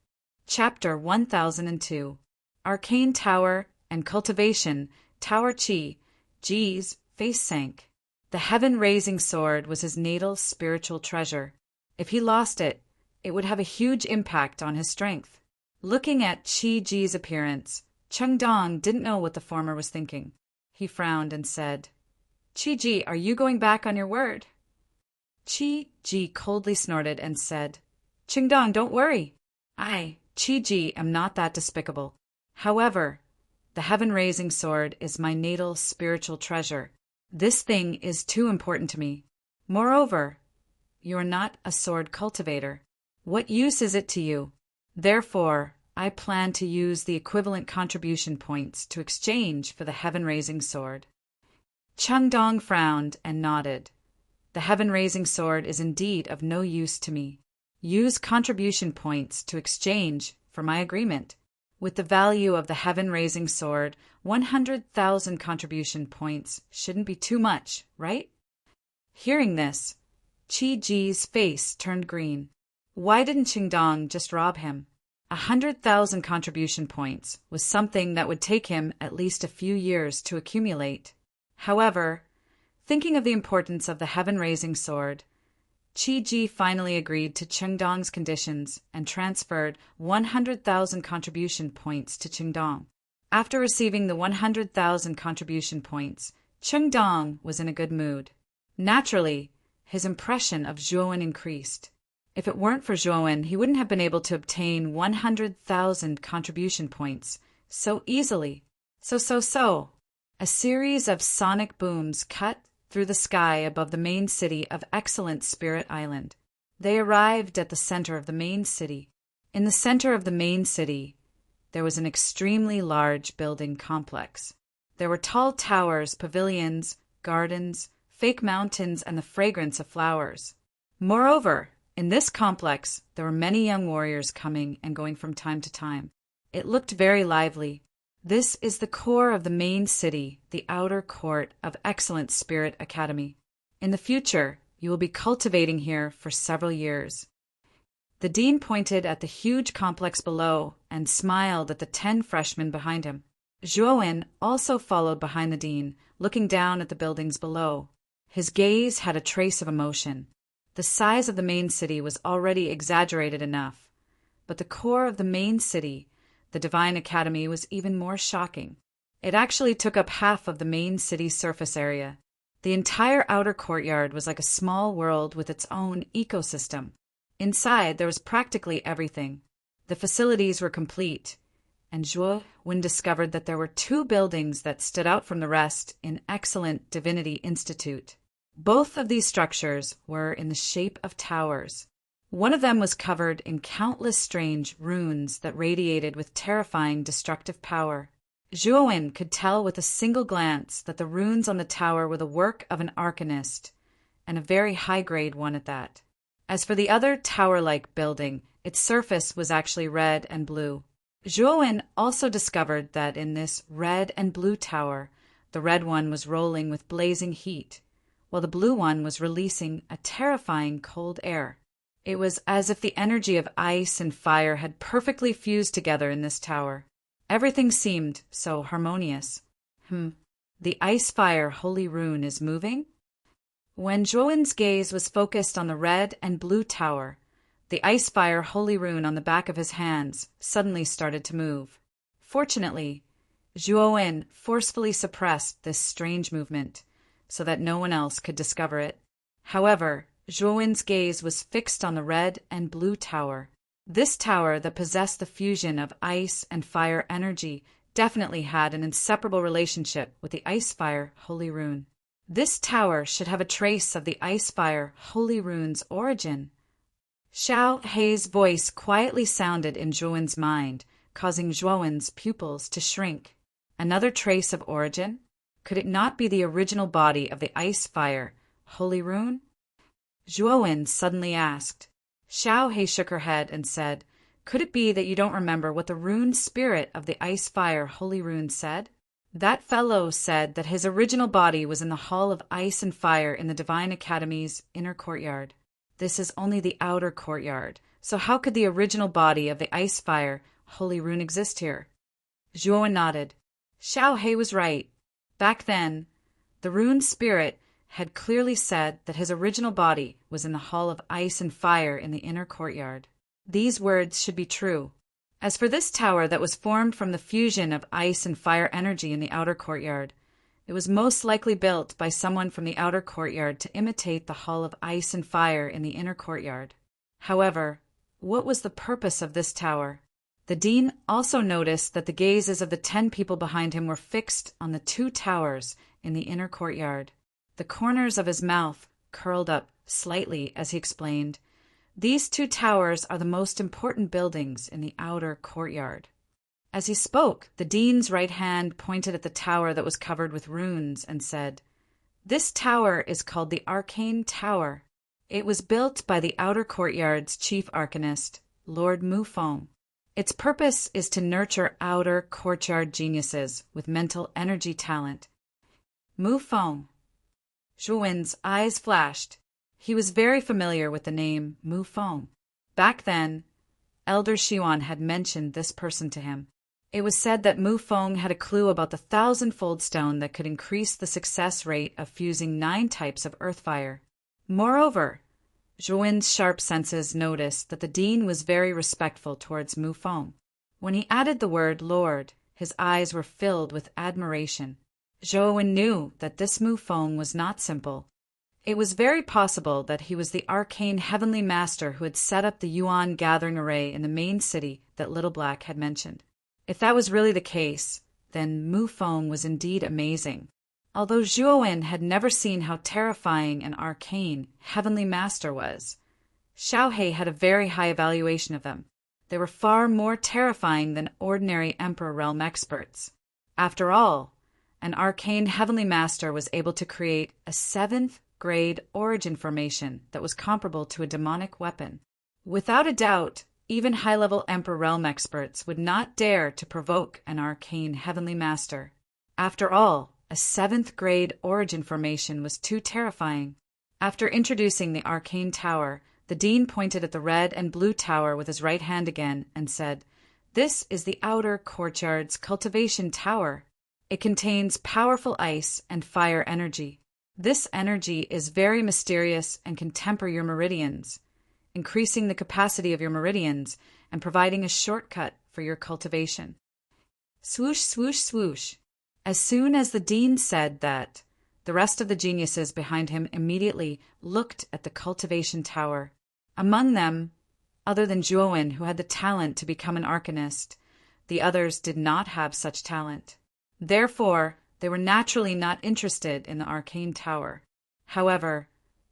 Chapter 1002. Arcane Tower and Cultivation, Tower Qi. Ji's face sank. The heaven-raising sword was his natal spiritual treasure. If he lost it, it would have a huge impact on his strength. Looking at Qi Ji's appearance, Chengdong didn't know what the former was thinking. He frowned and said, Qi Ji, are you going back on your word? Qi Ji coldly snorted and said, Chengdong, don't worry. I, Qi Ji, am not that despicable. However, the heaven-raising sword is my natal spiritual treasure. This thing is too important to me. Moreover, you are not a sword cultivator. What use is it to you? Therefore, I plan to use the equivalent contribution points to exchange for the heaven-raising sword. Chengdong frowned and nodded. The heaven-raising sword is indeed of no use to me. Use contribution points to exchange for my agreement. With the value of the heaven-raising sword, 100,000 contribution points shouldn't be too much, right? Hearing this, Qi Ji's face turned green. Why didn't Chengdong just rob him? 100,000 contribution points was something that would take him at least a few years to accumulate. However, thinking of the importance of the heaven-raising sword, Qi Ji finally agreed to Chengdong's conditions and transferred 100,000 contribution points to Chengdong. After receiving the 100,000 contribution points, Chengdong was in a good mood. Naturally, his impression of Zhuowen increased. If it weren't for Zhuowen, he wouldn't have been able to obtain 100,000 contribution points so easily. So. A series of sonic booms cut through the sky above the main city of Excellent Spirit Island. They arrived at the center of the main city. In the center of the main city, there was an extremely large building complex. There were tall towers, pavilions, gardens, fake mountains, and the fragrance of flowers. Moreover, in this complex, there were many young warriors coming and going from time to time. It looked very lively. This is the core of the main city, the outer court of Excellent Spirit Academy. In the future, you will be cultivating here for several years. The dean pointed at the huge complex below and smiled at the 10 freshmen behind him. Zhuowen also followed behind the dean, looking down at the buildings below. His gaze had a trace of emotion. The size of the main city was already exaggerated enough, but the core of the main city, the Divine Academy, was even more shocking. It actually took up half of the main city's surface area. The entire outer courtyard was like a small world with its own ecosystem. Inside, there was practically everything. The facilities were complete, and Zhuowen discovered that there were 2 buildings that stood out from the rest in Excellent Divinity Institute. Both of these structures were in the shape of towers. One of them was covered in countless strange runes that radiated with terrifying destructive power. Zhuowen could tell with a single glance that the runes on the tower were the work of an arcanist, and a very high-grade one at that. As for the other tower-like building, its surface was actually red and blue. Zhuowen also discovered that in this red and blue tower, the red one was rolling with blazing heat, while the blue one was releasing a terrifying cold air. It was as if the energy of ice and fire had perfectly fused together in this tower. Everything seemed so harmonious. The ice-fire holy rune is moving? When Zhuowen's gaze was focused on the red and blue tower, the ice-fire holy rune on the back of his hands suddenly started to move. Fortunately, Zhuowen forcefully suppressed this strange movement so that no one else could discover it. However, Zhuowen's gaze was fixed on the red and blue tower. This tower that possessed the fusion of ice and fire energy definitely had an inseparable relationship with the ice-fire holy rune. This tower should have a trace of the ice-fire holy rune's origin. Xiao Hei's voice quietly sounded in Zhuowen's mind, causing Zhuowen's pupils to shrink. Another trace of origin? Could it not be the original body of the ice-fire holy rune? Zhuowen suddenly asked. Xiao Hei shook her head and said, "Could it be that you don't remember what the rune spirit of the ice-fire holy rune said? That fellow said that his original body was in the Hall of Ice and Fire in the Divine Academy's inner courtyard. This is only the outer courtyard, so how could the original body of the ice-fire holy rune exist here?" Zhuowen nodded. Xiao Hei was right. Back then, the rune spirit had clearly said that his original body was in the Hall of Ice and Fire in the inner courtyard. These words should be true. As for this tower that was formed from the fusion of ice and fire energy in the outer courtyard, it was most likely built by someone from the outer courtyard to imitate the Hall of Ice and Fire in the inner courtyard. However, what was the purpose of this tower? The dean also noticed that the gazes of the 10 people behind him were fixed on the 2 towers in the inner courtyard. The corners of his mouth curled up slightly as he explained, "These 2 towers are the most important buildings in the outer courtyard." As he spoke, the dean's right hand pointed at the tower that was covered with runes and said, "This tower is called the Arcane Tower. It was built by the outer courtyard's chief arcanist, Lord Mufeng. Its purpose is to nurture outer courtyard geniuses with mental energy talent." Mufeng. Zhuowen's eyes flashed. He was very familiar with the name Mufeng. Back then, Elder Xiwan had mentioned this person to him. It was said that Mufeng had a clue about the 1,000-fold stone that could increase the success rate of fusing 9 types of earth fire. Moreover, Zhuowen's sharp senses noticed that the dean was very respectful towards Mufeng. When he added the word Lord, his eyes were filled with admiration. Zhuowen knew that this Mufeng was not simple. It was very possible that he was the arcane heavenly master who had set up the Yuan gathering array in the main city that Little Black had mentioned. If that was really the case, then Mufeng was indeed amazing. Although Zhuowen had never seen how terrifying an arcane heavenly master was, Xiao Hei had a very high evaluation of them. They were far more terrifying than ordinary Emperor Realm experts. After all, an arcane heavenly master was able to create a 7th-grade origin formation that was comparable to a demonic weapon. Without a doubt, even high-level Emperor Realm experts would not dare to provoke an arcane heavenly master. After all, a 7th-grade origin formation was too terrifying. After introducing the arcane tower, the dean pointed at the red and blue tower with his right hand again and said, "This is the outer courtyard's cultivation tower. It contains powerful ice and fire energy. This energy is very mysterious and can temper your meridians, increasing the capacity of your meridians and providing a shortcut for your cultivation." Swoosh, swoosh, swoosh. As soon as the dean said that, the rest of the geniuses behind him immediately looked at the cultivation tower. Among them, other than Zhuowen, who had the talent to become an arcanist, the others did not have such talent. Therefore, they were naturally not interested in the arcane tower. However,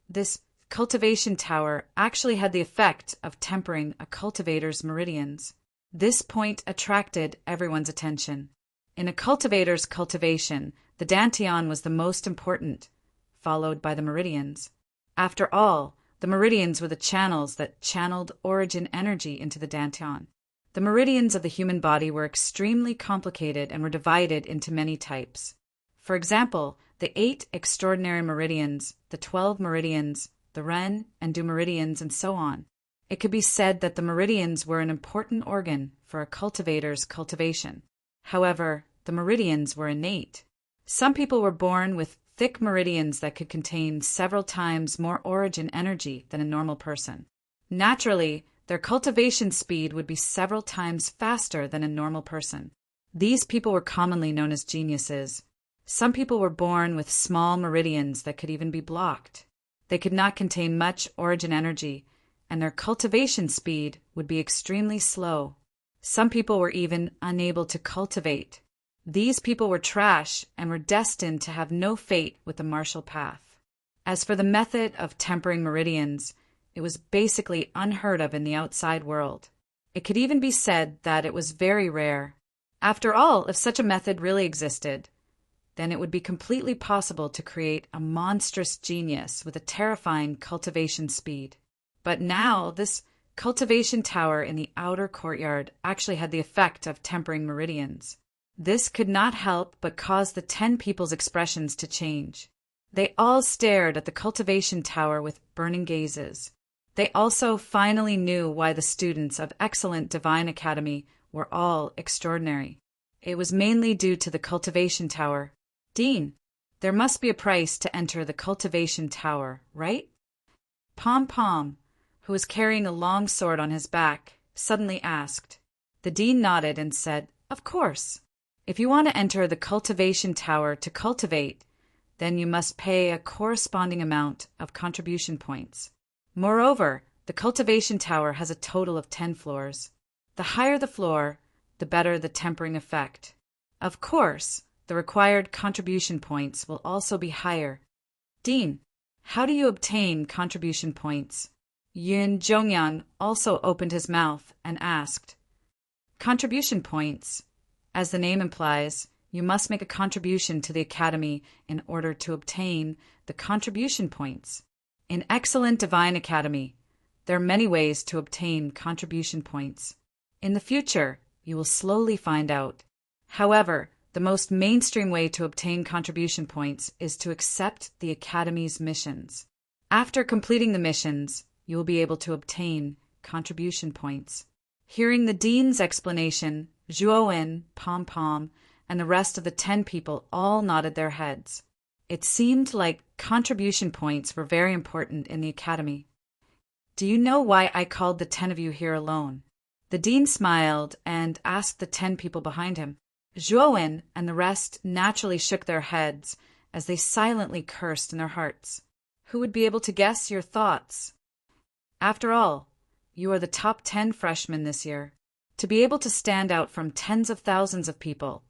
this cultivation tower actually had the effect of tempering a cultivator's meridians. This point attracted everyone's attention. In a cultivator's cultivation, the dantian was the most important, followed by the meridians. After all, the meridians were the channels that channeled origin energy into the dantian. The meridians of the human body were extremely complicated and were divided into many types. For example, the 8 extraordinary meridians, the 12 meridians, the Ren and Du meridians, and so on. It could be said that the meridians were an important organ for a cultivator's cultivation. However, the meridians were innate. Some people were born with thick meridians that could contain several times more origin energy than a normal person. Naturally, their cultivation speed would be several times faster than a normal person. These people were commonly known as geniuses. Some people were born with small meridians that could even be blocked. They could not contain much origin energy, and their cultivation speed would be extremely slow. Some people were even unable to cultivate. These people were trash and were destined to have no fate with the martial path. As for the method of tempering meridians, it was basically unheard of in the outside world. It could even be said that it was very rare. After all, if such a method really existed, then it would be completely possible to create a monstrous genius with a terrifying cultivation speed. But now, this cultivation tower in the outer courtyard actually had the effect of tempering meridians. This could not help but cause the 10 people's expressions to change. They all stared at the cultivation tower with burning gazes. They also finally knew why the students of Excellent Divine Academy were all extraordinary. It was mainly due to the cultivation tower. Dean, there must be a price to enter the cultivation tower, right? Pom Pom, who was carrying a long sword on his back, suddenly asked. The dean nodded and said, "Of course. If you want to enter the cultivation tower to cultivate, then you must pay a corresponding amount of contribution points. Moreover, the cultivation tower has a total of 10 floors. The higher the floor, the better the tempering effect. Of course, the required contribution points will also be higher." Dean, how do you obtain contribution points? Yun Zhongyan also opened his mouth and asked. Contribution points. As the name implies, you must make a contribution to the academy in order to obtain the contribution points. In Excellent Divine Academy, there are many ways to obtain contribution points. In the future, you will slowly find out. However, the most mainstream way to obtain contribution points is to accept the Academy's missions. After completing the missions, you will be able to obtain contribution points. Hearing the dean's explanation, Zhuowen, Pom Pom, and the rest of the 10 people all nodded their heads. It seemed like contribution points were very important in the academy. Do you know why I called the 10 of you here alone? The dean smiled and asked the 10 people behind him. Zhuowen and the rest naturally shook their heads as they silently cursed in their hearts. Who would be able to guess your thoughts? After all, you are the top 10 freshmen this year. To be able to stand out from tens of thousands of people,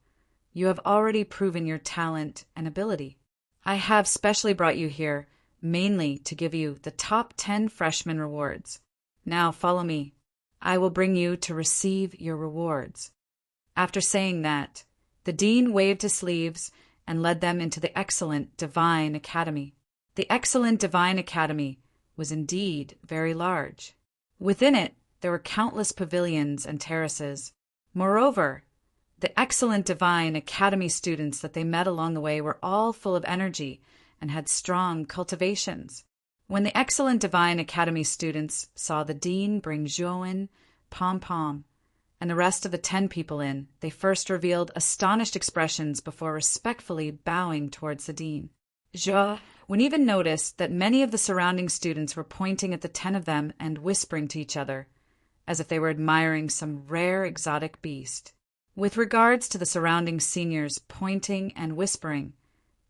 you have already proven your talent and ability. I have specially brought you here, mainly to give you the top 10 freshman rewards. Now follow me. I will bring you to receive your rewards. After saying that, the dean waved his sleeves and led them into the Excellent Divine Academy. The Excellent Divine Academy was indeed very large. Within it, there were countless pavilions and terraces. Moreover, the Excellent Divine Academy students that they met along the way were all full of energy and had strong cultivations. When the Excellent Divine Academy students saw the dean bring Zhuowen, Pom Pom, and the rest of the 10 people in, they first revealed astonished expressions before respectfully bowing towards the dean. Zhuowen even noticed that many of the surrounding students were pointing at the 10 of them and whispering to each other, as if they were admiring some rare exotic beast. With regards to the surrounding seniors pointing and whispering,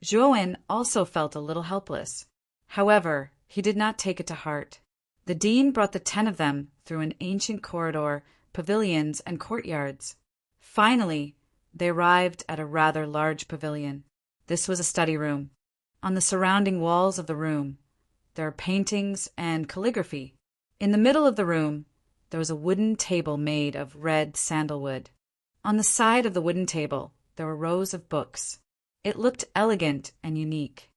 Zhuowen also felt a little helpless. However, he did not take it to heart. The dean brought the 10 of them through an ancient corridor, pavilions, and courtyards. Finally, they arrived at a rather large pavilion. This was a study room. On the surrounding walls of the room, There are paintings and calligraphy. In the middle of the room, there was a wooden table made of red sandalwood. On the side of the wooden table, there were rows of books. It looked elegant and unique.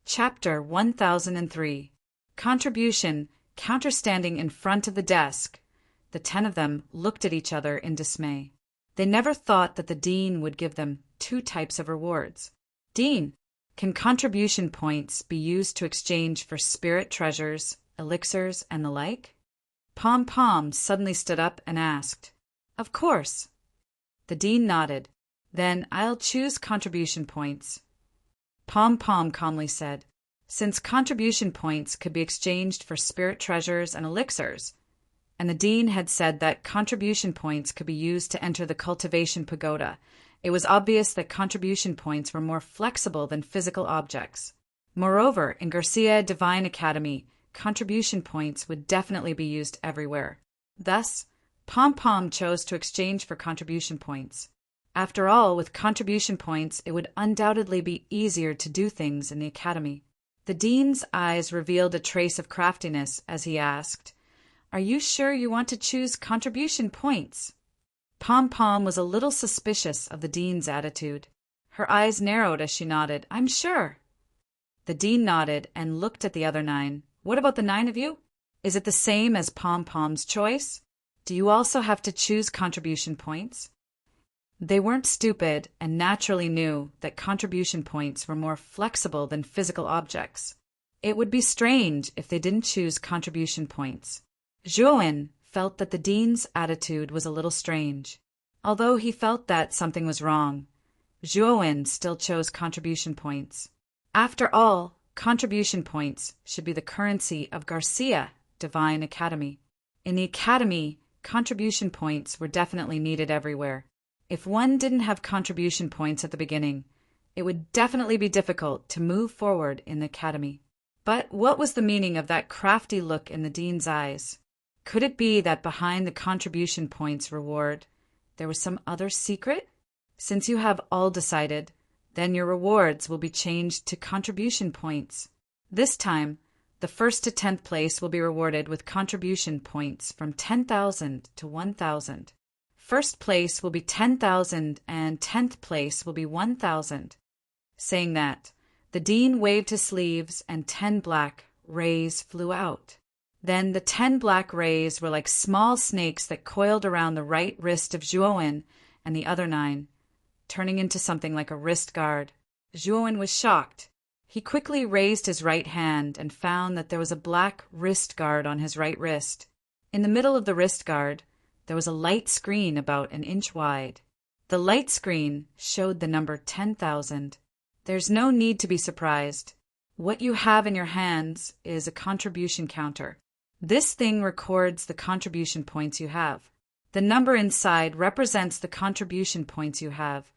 Chapter 1003. Contribution. Counterstanding in front of the desk, the 10 of them looked at each other in dismay. They never thought that the dean would give them 2 types of rewards. Dean, can contribution points be used to exchange for spirit treasures, elixirs, and the like? Pom Pom suddenly stood up and asked. Of course. The dean nodded. Then I'll choose contribution points. Pom Pom calmly said, since contribution points could be exchanged for spirit treasures and elixirs, and the dean had said that contribution points could be used to enter the cultivation pagoda, it was obvious that contribution points were more flexible than physical objects. Moreover, in Garcia Divine Academy, contribution points would definitely be used everywhere. Thus, Pom Pom chose to exchange for contribution points. After all, with contribution points, it would undoubtedly be easier to do things in the academy. The dean's eyes revealed a trace of craftiness as he asked, Are you sure you want to choose contribution points? Pom Pom was a little suspicious of the dean's attitude. Her eyes narrowed as she nodded, I'm sure. The dean nodded and looked at the other 9. What about the 9 of you? Is it the same as Pom Pom's choice? Do you also have to choose contribution points? They weren't stupid and naturally knew that contribution points were more flexible than physical objects. It would be strange if they didn't choose contribution points. Zhuowen felt that the dean's attitude was a little strange. Although he felt that something was wrong, Zhuowen still chose contribution points. After all, contribution points should be the currency of Garcia Divine Academy. In the academy, contribution points were definitely needed everywhere. If one didn't have contribution points at the beginning, it would definitely be difficult to move forward in the academy. But what was the meaning of that crafty look in the dean's eyes? Could it be that behind the contribution points reward, there was some other secret? Since you have all decided, then your rewards will be changed to contribution points. This time, the 1st to 10th place will be rewarded with contribution points from 10,000 to 1,000. First place will be 10,000 and 10th place will be 1,000. Saying that, the dean waved his sleeves and 10 black rays flew out. Then the 10 black rays were like small snakes that coiled around the right wrist of Zhuowen and the other 9, turning into something like a wrist guard. Zhuowen was shocked. He quickly raised his right hand and found that there was a black wrist guard on his right wrist. In the middle of the wrist guard, there was a light screen about an inch wide. The light screen showed the number 10,000. There's no need to be surprised. What you have in your hands is a contribution counter. This thing records the contribution points you have. The number inside represents the contribution points you have,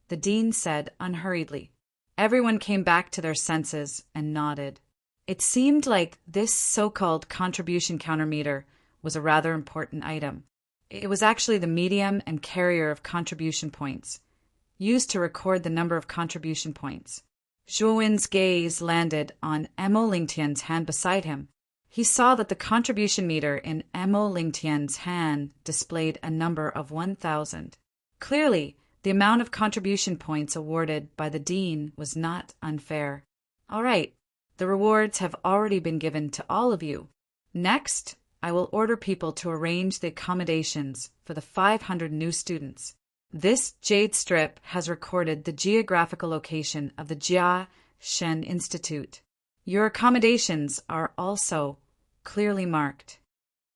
the dean said unhurriedly. Everyone came back to their senses and nodded. It seemed like this so-called contribution counter meter was a rather important item. It was actually the medium and carrier of contribution points, used to record the number of contribution points. Zhuowen's gaze landed on Emo Lingtian's hand beside him. He saw that the contribution meter in Emo Lingtian's hand displayed a number of 1,000. Clearly, the amount of contribution points awarded by the dean was not unfair. All right, the rewards have already been given to all of you. Next, I will order people to arrange the accommodations for the 500 new students. This jade strip has recorded the geographical location of the Jia Shen Institute. Your accommodations are also clearly marked.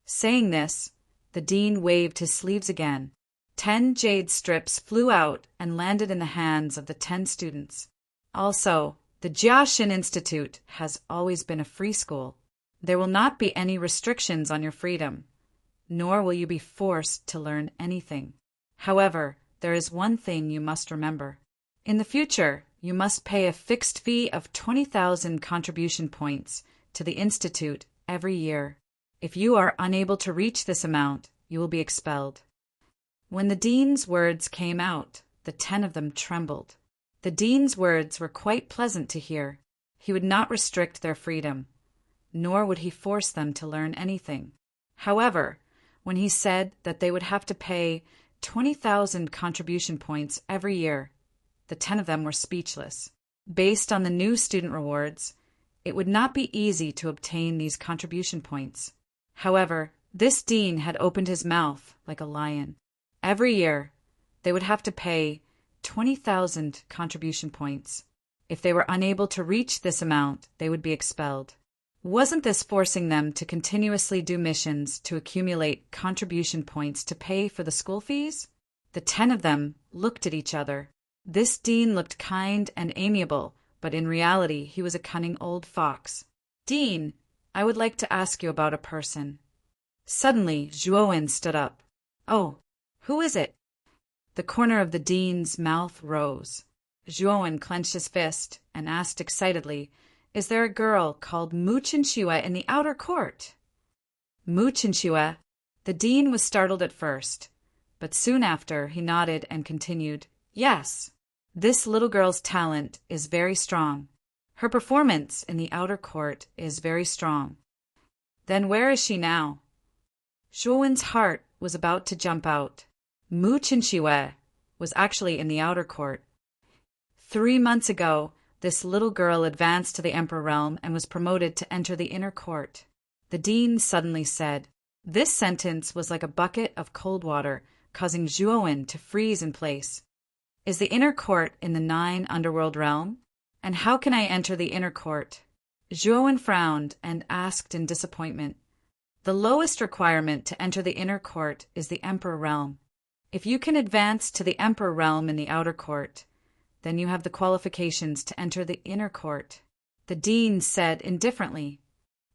Saying this, the dean waved his sleeves again. 10 jade strips flew out and landed in the hands of the 10 students. Also, the Jia Shen Institute has always been a free school. There will not be any restrictions on your freedom, nor will you be forced to learn anything. However, there is one thing you must remember. In the future, you must pay a fixed fee of 20,000 contribution points to the Institute every year. If you are unable to reach this amount, you will be expelled. When the dean's words came out, the 10 of them trembled. The dean's words were quite pleasant to hear. He would not restrict their freedom. nor would he force them to learn anything. However, when he said that they would have to pay 20,000 contribution points every year, the 10 of them were speechless. Based on the new student rewards, it would not be easy to obtain these contribution points. However, this dean had opened his mouth like a lion. Every year, they would have to pay 20,000 contribution points. If they were unable to reach this amount, they would be expelled. Wasn't this forcing them to continuously do missions to accumulate contribution points to pay for the school fees? The 10 of them looked at each other. This dean looked kind and amiable, but in reality he was a cunning old fox. "Dean, I would like to ask you about a person." Suddenly, Zhuowen stood up. "Oh, who is it?" The corner of the dean's mouth rose. Zhuowen clenched his fist and asked excitedly, "Is there a girl called Mu Chinxue in the outer court?" Mu Chinxue? The dean was startled at first, but soon after he nodded and continued, "Yes. This little girl's talent is very strong. Her performance in the outer court is very strong." "Then where is she now?" Zhuowen's heart was about to jump out. Mu Chinxue was actually in the outer court. 3 months ago, this little girl advanced to the Emperor realm and was promoted to enter the inner court. The dean suddenly said. This sentence was like a bucket of cold water, causing Zhuowen to freeze in place. "Is the inner court in the 9 underworld realm? And how can I enter the inner court?" Zhuowen frowned and asked in disappointment. "The lowest requirement to enter the inner court is the Emperor realm. If you can advance to the Emperor realm in the outer court, then you have the qualifications to enter the inner court." The dean said indifferently.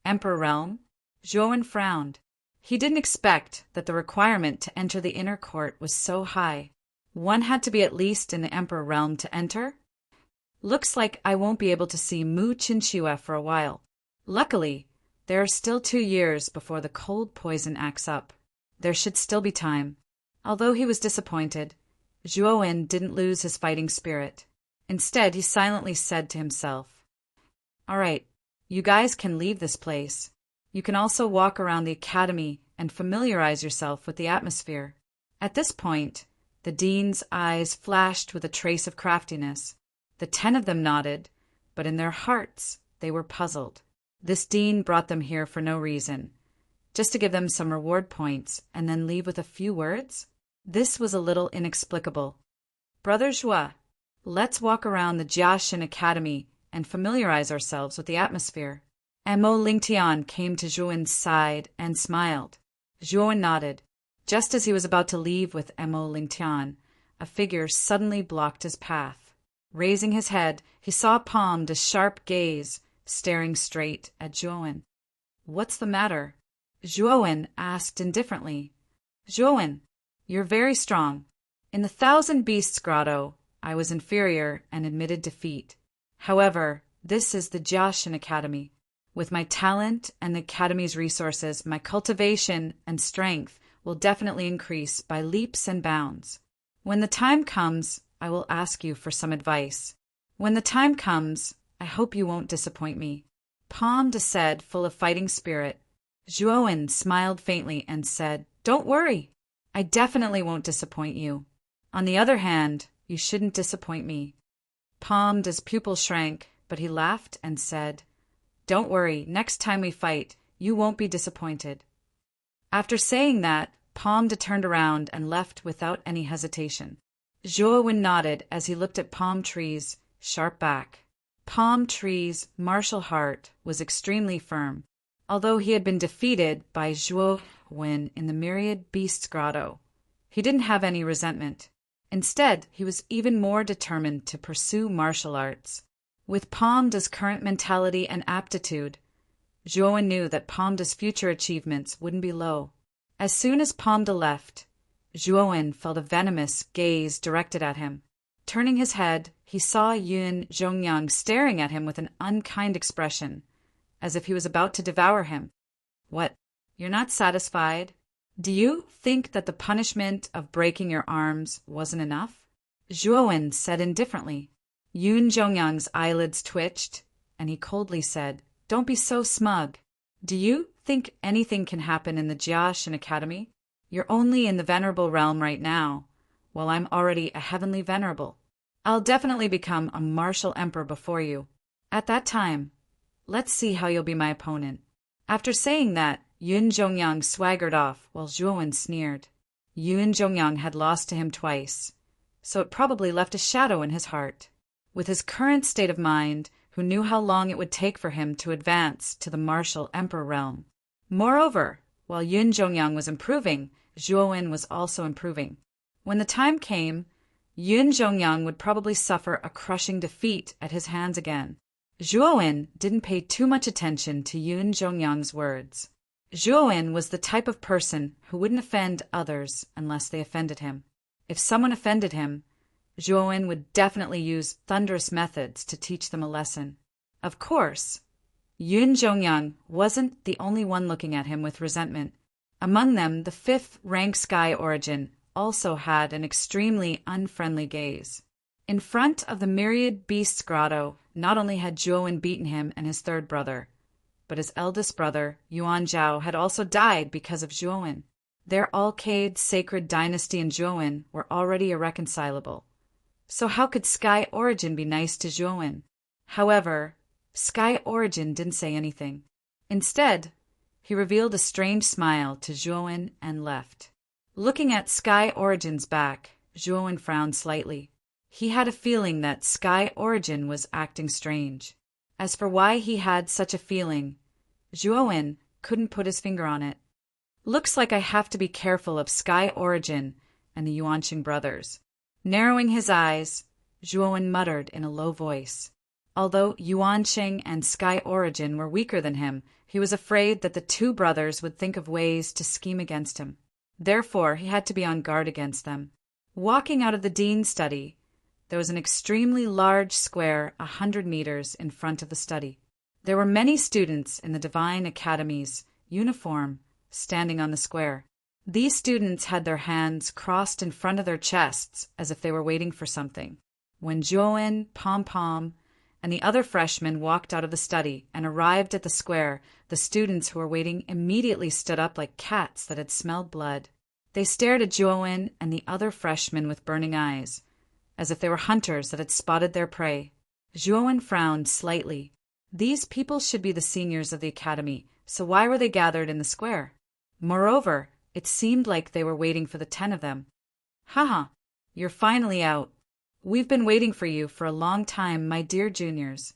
"Emperor realm?" Zhuowen frowned. He didn't expect that the requirement to enter the inner court was so high. One had to be at least in the Emperor realm to enter? Looks like I won't be able to see Mu Chinxue for a while. Luckily, there are still 2 years before the cold poison acts up. There should still be time. Although he was disappointed, Zhuowen didn't lose his fighting spirit. Instead, he silently said to himself, "All right, you guys can leave this place. You can also walk around the academy and familiarize yourself with the atmosphere." At this point, the dean's eyes flashed with a trace of craftiness. The 10 of them nodded, but in their hearts they were puzzled. This dean brought them here for no reason, just to give them some reward points and then leave with a few words? This was a little inexplicable. "Brother Zhua, let's walk around the Jiaxin Academy and familiarize ourselves with the atmosphere." Mo Lingtian came to Zhuowen's side and smiled. Zhuowen nodded. Just as he was about to leave with Mo Lingtian, a figure suddenly blocked his path. Raising his head, he saw Palm's sharp gaze staring straight at Zhuowen. "What's the matter?" Zhuowen asked indifferently. "Zhuowen, you're very strong. In the Thousand Beasts Grotto, I was inferior and admitted defeat. However, this is the Jiaxin Academy. With my talent and the Academy's resources, my cultivation and strength will definitely increase by leaps and bounds. When the time comes, I will ask you for some advice. When the time comes, I hope you won't disappoint me." Palm said, full of fighting spirit. Zhuowen smiled faintly and said, "Don't worry. I definitely won't disappoint you. On the other hand, you shouldn't disappoint me." Palm's pupil shrank, but he laughed and said, "Don't worry, next time we fight, you won't be disappointed." After saying that, Palm turned around and left without any hesitation. Zhuowen nodded as he looked at Palm Tree's sharp back. Palm Tree's martial heart was extremely firm. Although he had been defeated by Zhuowen in the Myriad Beasts Grotto, he didn't have any resentment. Instead, he was even more determined to pursue martial arts. With Palm's current mentality and aptitude, Zhuowen knew that Palm's future achievements wouldn't be low. As soon as Palm left, Zhuowen felt a venomous gaze directed at him. Turning his head, he saw Yun Zhongyang staring at him with an unkind expression, as if he was about to devour him. "What? You're not satisfied? Do you think that the punishment of breaking your arms wasn't enough?" Zhuowen said indifferently. Yun Zhongyang's eyelids twitched, and he coldly said, "Don't be so smug. Do you think anything can happen in the Jiaoshan Academy? You're only in the venerable realm right now, while I'm already a heavenly venerable. I'll definitely become a martial emperor before you. At that time, let's see how you'll be my opponent." After saying that, Yun Zhongyang swaggered off while Zhuowen sneered. Yun Zhongyang had lost to him twice, so it probably left a shadow in his heart. With his current state of mind, who knew how long it would take for him to advance to the martial emperor realm? Moreover, while Yun Zhongyang was improving, Zhuowen was also improving. When the time came, Yun Zhongyang would probably suffer a crushing defeat at his hands again. Zhuowen didn't pay too much attention to Yun Zhongyang's words. Zhuowen was the type of person who wouldn't offend others unless they offended him. If someone offended him, Zhuowen would definitely use thunderous methods to teach them a lesson. Of course, Yun Zhongyang wasn't the only one looking at him with resentment. Among them, the fifth-rank Sky Origin also had an extremely unfriendly gaze. In front of the Myriad Beasts Grotto, not only had Zhuowen beaten him and his third brother, but his eldest brother, Yuan Zhao, had also died because of Zhuowen. Their Alcade sacred dynasty and Zhuowen were already irreconcilable. So how could Sky Origin be nice to Zhuowen? However, Sky Origin didn't say anything. Instead, he revealed a strange smile to Zhuowen and left. Looking at Sky Origin's back, Zhuowen frowned slightly. He had a feeling that Sky Origin was acting strange. As for why he had such a feeling, Zhuowen couldn't put his finger on it. "Looks like I have to be careful of Sky Origin and the Yuanqing brothers." Narrowing his eyes, Zhuowen muttered in a low voice. Although Yuanqing and Sky Origin were weaker than him, he was afraid that the two brothers would think of ways to scheme against him. Therefore, he had to be on guard against them. Walking out of the dean's study, there was an extremely large square 100 meters in front of the study. There were many students in the Divine Academy's uniform standing on the square. These students had their hands crossed in front of their chests as if they were waiting for something. When Zhuowen, Pom-Pom, and the other freshmen walked out of the study and arrived at the square, the students who were waiting immediately stood up like cats that had smelled blood. They stared at Zhuowen and the other freshmen with burning eyes, as if they were hunters that had spotted their prey. Zhuowen frowned slightly. These people should be the seniors of the academy, so why were they gathered in the square? Moreover, it seemed like they were waiting for the 10 of them. "Haha, you're finally out. We've been waiting for you for a long time, my dear juniors."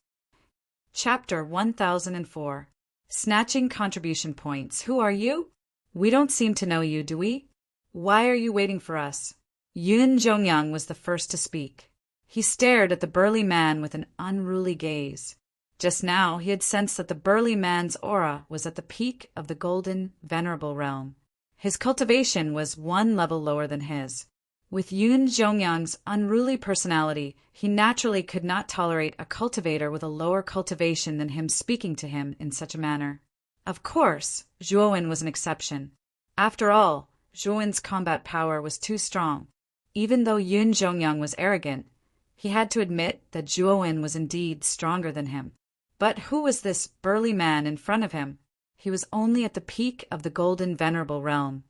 Chapter 1004. Snatching Contribution Points. "Who are you? We don't seem to know you, do we? Why are you waiting for us?" Yun Zhongyang was the first to speak. He stared at the burly man with an unruly gaze. Just now he had sensed that the burly man's aura was at the peak of the golden, venerable realm. His cultivation was one level lower than his. With Yun Zhongyang's unruly personality, he naturally could not tolerate a cultivator with a lower cultivation than him speaking to him in such a manner. Of course, Zhuowen was an exception. After all, Zhuowen's combat power was too strong. Even though Yun Zhongyang was arrogant, he had to admit that Zhuowen was indeed stronger than him. But who was this burly man in front of him? He was only at the peak of the golden venerable realm,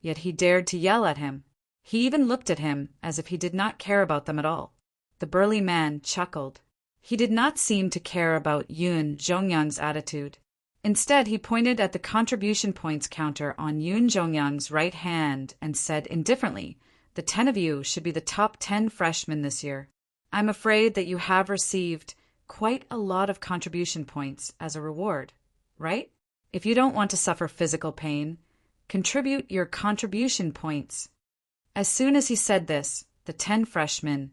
yet he dared to yell at him. He even looked at him as if he did not care about them at all. The burly man chuckled. He did not seem to care about Yun Zhongyang's attitude. Instead, he pointed at the contribution points counter on Yun Zhongyang's right hand and said indifferently, "The 10 of you should be the top 10 freshmen this year. I'm afraid that you have received quite a lot of contribution points as a reward, right? If you don't want to suffer physical pain, contribute your contribution points." As soon as he said this, the 10 freshmen,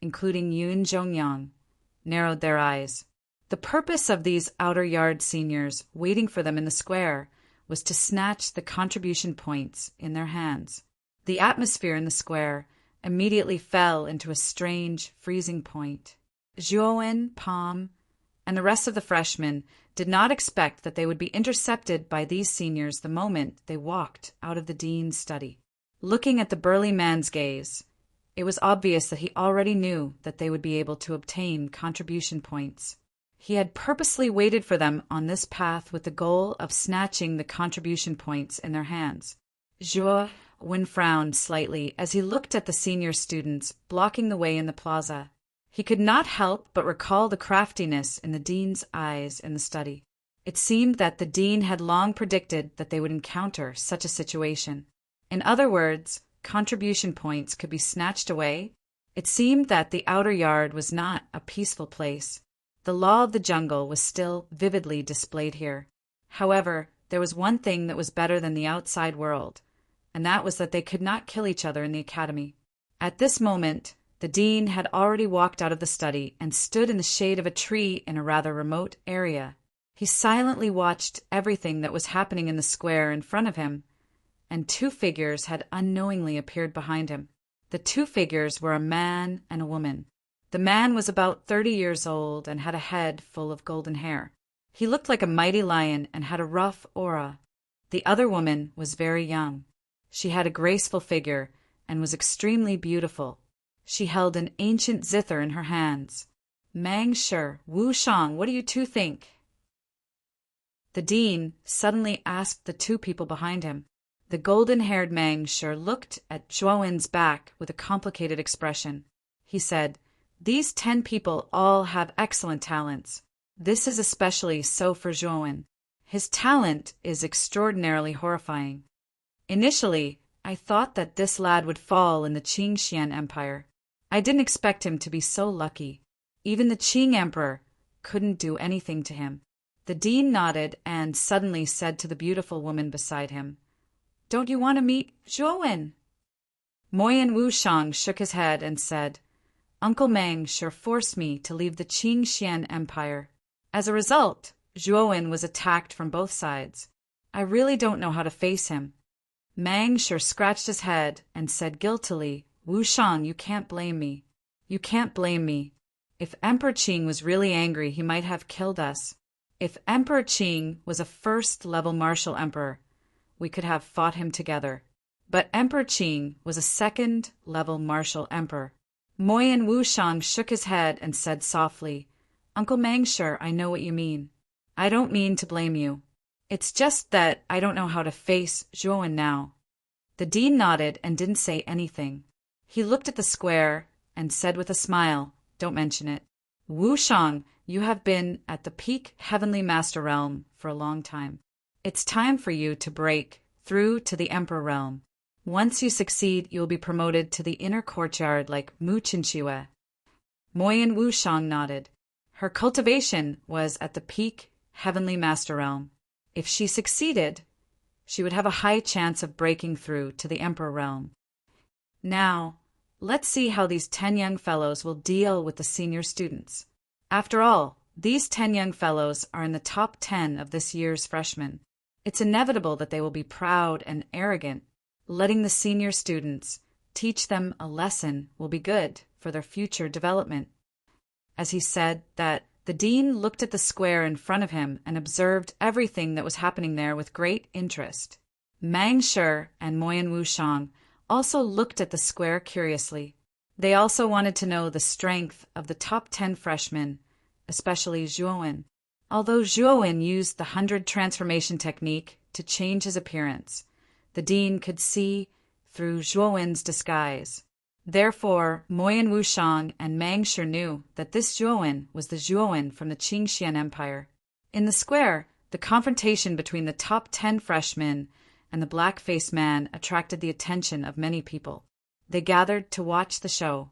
including Yun Zhongyang, narrowed their eyes. The purpose of these outer yard seniors waiting for them in the square was to snatch the contribution points in their hands. The atmosphere in the square immediately fell into a strange freezing point. Zhuowen, Pom, and the rest of the freshmen did not expect that they would be intercepted by these seniors the moment they walked out of the dean's study. Looking at the burly man's gaze, it was obvious that he already knew that they would be able to obtain contribution points. He had purposely waited for them on this path with the goal of snatching the contribution points in their hands. Zhuo-Wen frowned slightly as he looked at the senior students blocking the way in the plaza. He could not help but recall the craftiness in the dean's eyes in the study. It seemed that the dean had long predicted that they would encounter such a situation. In other words, contribution points could be snatched away. It seemed that the outer yard was not a peaceful place. The law of the jungle was still vividly displayed here. However, there was one thing that was better than the outside world, and that was that they could not kill each other in the academy. At this moment, the dean had already walked out of the study and stood in the shade of a tree in a rather remote area. He silently watched everything that was happening in the square in front of him, and two figures had unknowingly appeared behind him. The two figures were a man and a woman. The man was about 30 years old and had a head full of golden hair. He looked like a mighty lion and had a rough aura. The other woman was very young. She had a graceful figure and was extremely beautiful. She held an ancient zither in her hands. Mang Shi, Wu Shang, what do you two think? The dean suddenly asked the two people behind him. The golden-haired Mang Shi looked at Zhuo-Wen's back with a complicated expression. He said, "These 10 people all have excellent talents. This is especially so for Zhuo-Wen. His talent is extraordinarily horrifying. Initially, I thought that this lad would fall in the Qing Empire. I didn't expect him to be so lucky. Even the Qing Emperor couldn't do anything to him." The dean nodded and suddenly said to the beautiful woman beside him, "Don't you want to meet Zhuo-Wen?" Moyen Wushang shook his head and said, "Uncle Mang sure forced me to leave the Qing Empire." As a result, Zhuo-Wen was attacked from both sides. I really don't know how to face him. Mang sure scratched his head and said guiltily, "Wushang, you can't blame me. You can't blame me. If Emperor Qing was really angry, he might have killed us. If Emperor Qing was a first-level martial emperor, we could have fought him together. But Emperor Qing was a second-level martial emperor." Moyen Wushang shook his head and said softly, "Uncle Mangshur, I know what you mean. I don't mean to blame you. It's just that I don't know how to face Zhuo-Wen now." The dean nodded and didn't say anything. He looked at the square and said with a smile, "Don't mention it. Wushang, you have been at the peak Heavenly Master Realm for a long time. It's time for you to break through to the Emperor Realm. Once you succeed, you will be promoted to the inner courtyard like Mu Qinqiwe." Moyen Wushang nodded. Her cultivation was at the peak Heavenly Master Realm. If she succeeded, she would have a high chance of breaking through to the Emperor Realm. Now, let's see how these 10 young fellows will deal with the senior students. After all, these 10 young fellows are in the top 10 of this year's freshmen. It's inevitable that they will be proud and arrogant. Letting the senior students teach them a lesson will be good for their future development. As he said that, the dean looked at the square in front of him and observed everything that was happening there with great interest. Mang Shi and Moyen Wushang also looked at the square curiously. They also wanted to know the strength of the top 10 freshmen, especially Zhuo-Wen. Although Zhuo-Wen used the 100 transformation technique to change his appearance, the dean could see through Zhuo-Wen's disguise. Therefore, Moyen Wushang and Mang Shi knew that this Zhuo-Wen was the Zhuo-Wen from the Qing Empire. In the square, the confrontation between the top 10 freshmen and the black-faced man attracted the attention of many people. They gathered to watch the show.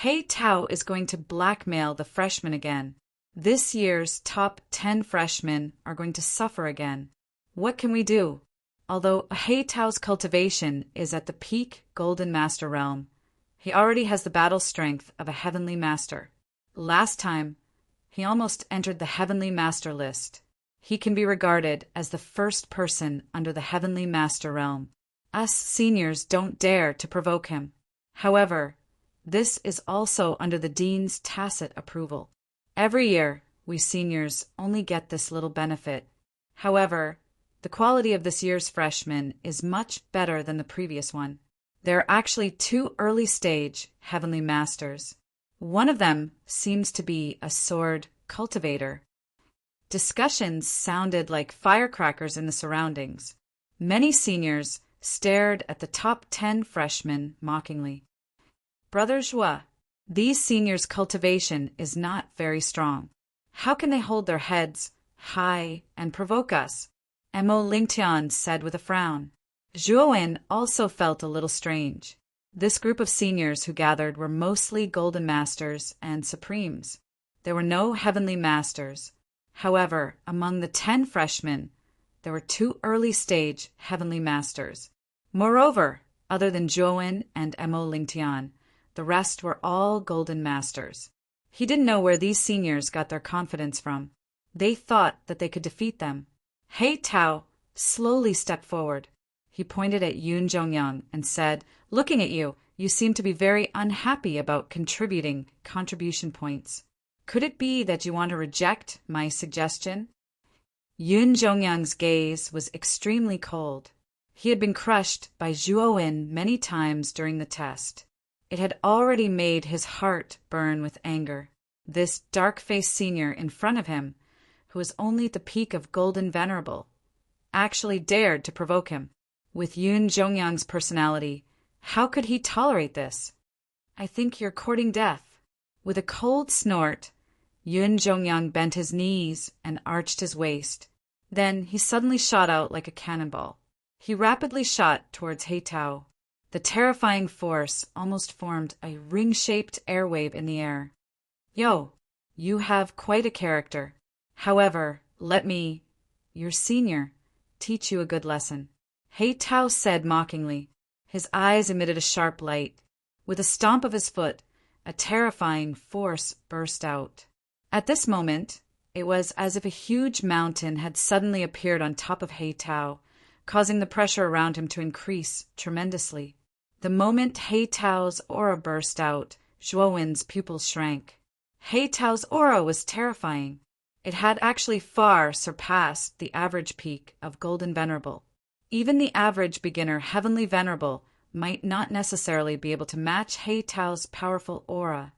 He Tao is going to blackmail the freshmen again. This year's top 10 freshmen are going to suffer again. What can we do? Although He Tao's cultivation is at the peak Golden Master Realm, he already has the battle strength of a Heavenly Master. Last time, he almost entered the Heavenly Master list. He can be regarded as the first person under the Heavenly Master Realm. Us seniors don't dare to provoke him. However, this is also under the dean's tacit approval. Every year, we seniors only get this little benefit. However, the quality of this year's freshmen is much better than the previous one. There are actually 2 early-stage Heavenly Masters. One of them seems to be a sword cultivator. Discussions sounded like firecrackers in the surroundings. Many seniors stared at the top 10 freshmen mockingly. Brother Joie, these seniors' cultivation is not very strong. How can they hold their heads high and provoke us? Mo Lingtian said with a frown. Zhuowen also felt a little strange. This group of seniors who gathered were mostly Golden Masters and Supremes. There were no Heavenly Masters. However, among the 10 freshmen, there were 2 early-stage Heavenly Masters. Moreover, other than Zhuowen and Mo Lingtian, the rest were all Golden Masters. He didn't know where these seniors got their confidence from. They thought that they could defeat them. He Tao slowly stepped forward. He pointed at Yun Zhongyang and said, "Looking at you, you seem to be very unhappy about contributing contribution points. Could it be that you want to reject my suggestion?" Yun Zhongyang's gaze was extremely cold. He had been crushed by Zhuowen many times during the test. It had already made his heart burn with anger. This dark-faced senior in front of him, who was only at the peak of Golden Venerable, actually dared to provoke him. With Yun Zhongyang's personality, how could he tolerate this? "I think you're courting death." With a cold snort, Yun Zhongyang bent his knees and arched his waist. Then he suddenly shot out like a cannonball. He rapidly shot towards He Tao. The terrifying force almost formed a ring-shaped airwave in the air. "Yo, you have quite a character. However, let me, your senior, teach you a good lesson," He Tao said mockingly. His eyes emitted a sharp light. With a stomp of his foot, a terrifying force burst out. At this moment, it was as if a huge mountain had suddenly appeared on top of He Tao, causing the pressure around him to increase tremendously. The moment He Tao's aura burst out, Zhuowen's pupils shrank. He Tao's aura was terrifying. It had actually far surpassed the average peak of Golden Venerable. Even the average beginner Heavenly Venerable might not necessarily be able to match He Tao's powerful aura.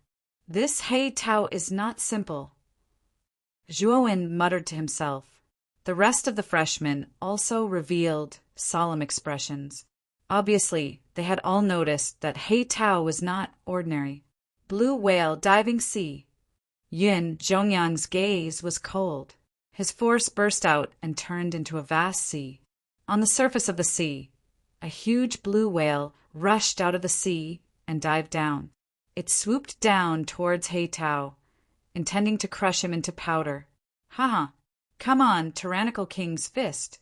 This He Tao is not simple. Zhuowen muttered to himself. The rest of the freshmen also revealed solemn expressions. Obviously, they had all noticed that He Tao was not ordinary. Blue whale diving sea. Yun Zhongyang's gaze was cold. His force burst out and turned into a vast sea. On the surface of the sea, a huge blue whale rushed out of the sea and dived down. It swooped down towards He Tao, intending to crush him into powder. "Haha, come on, tyrannical king's fist."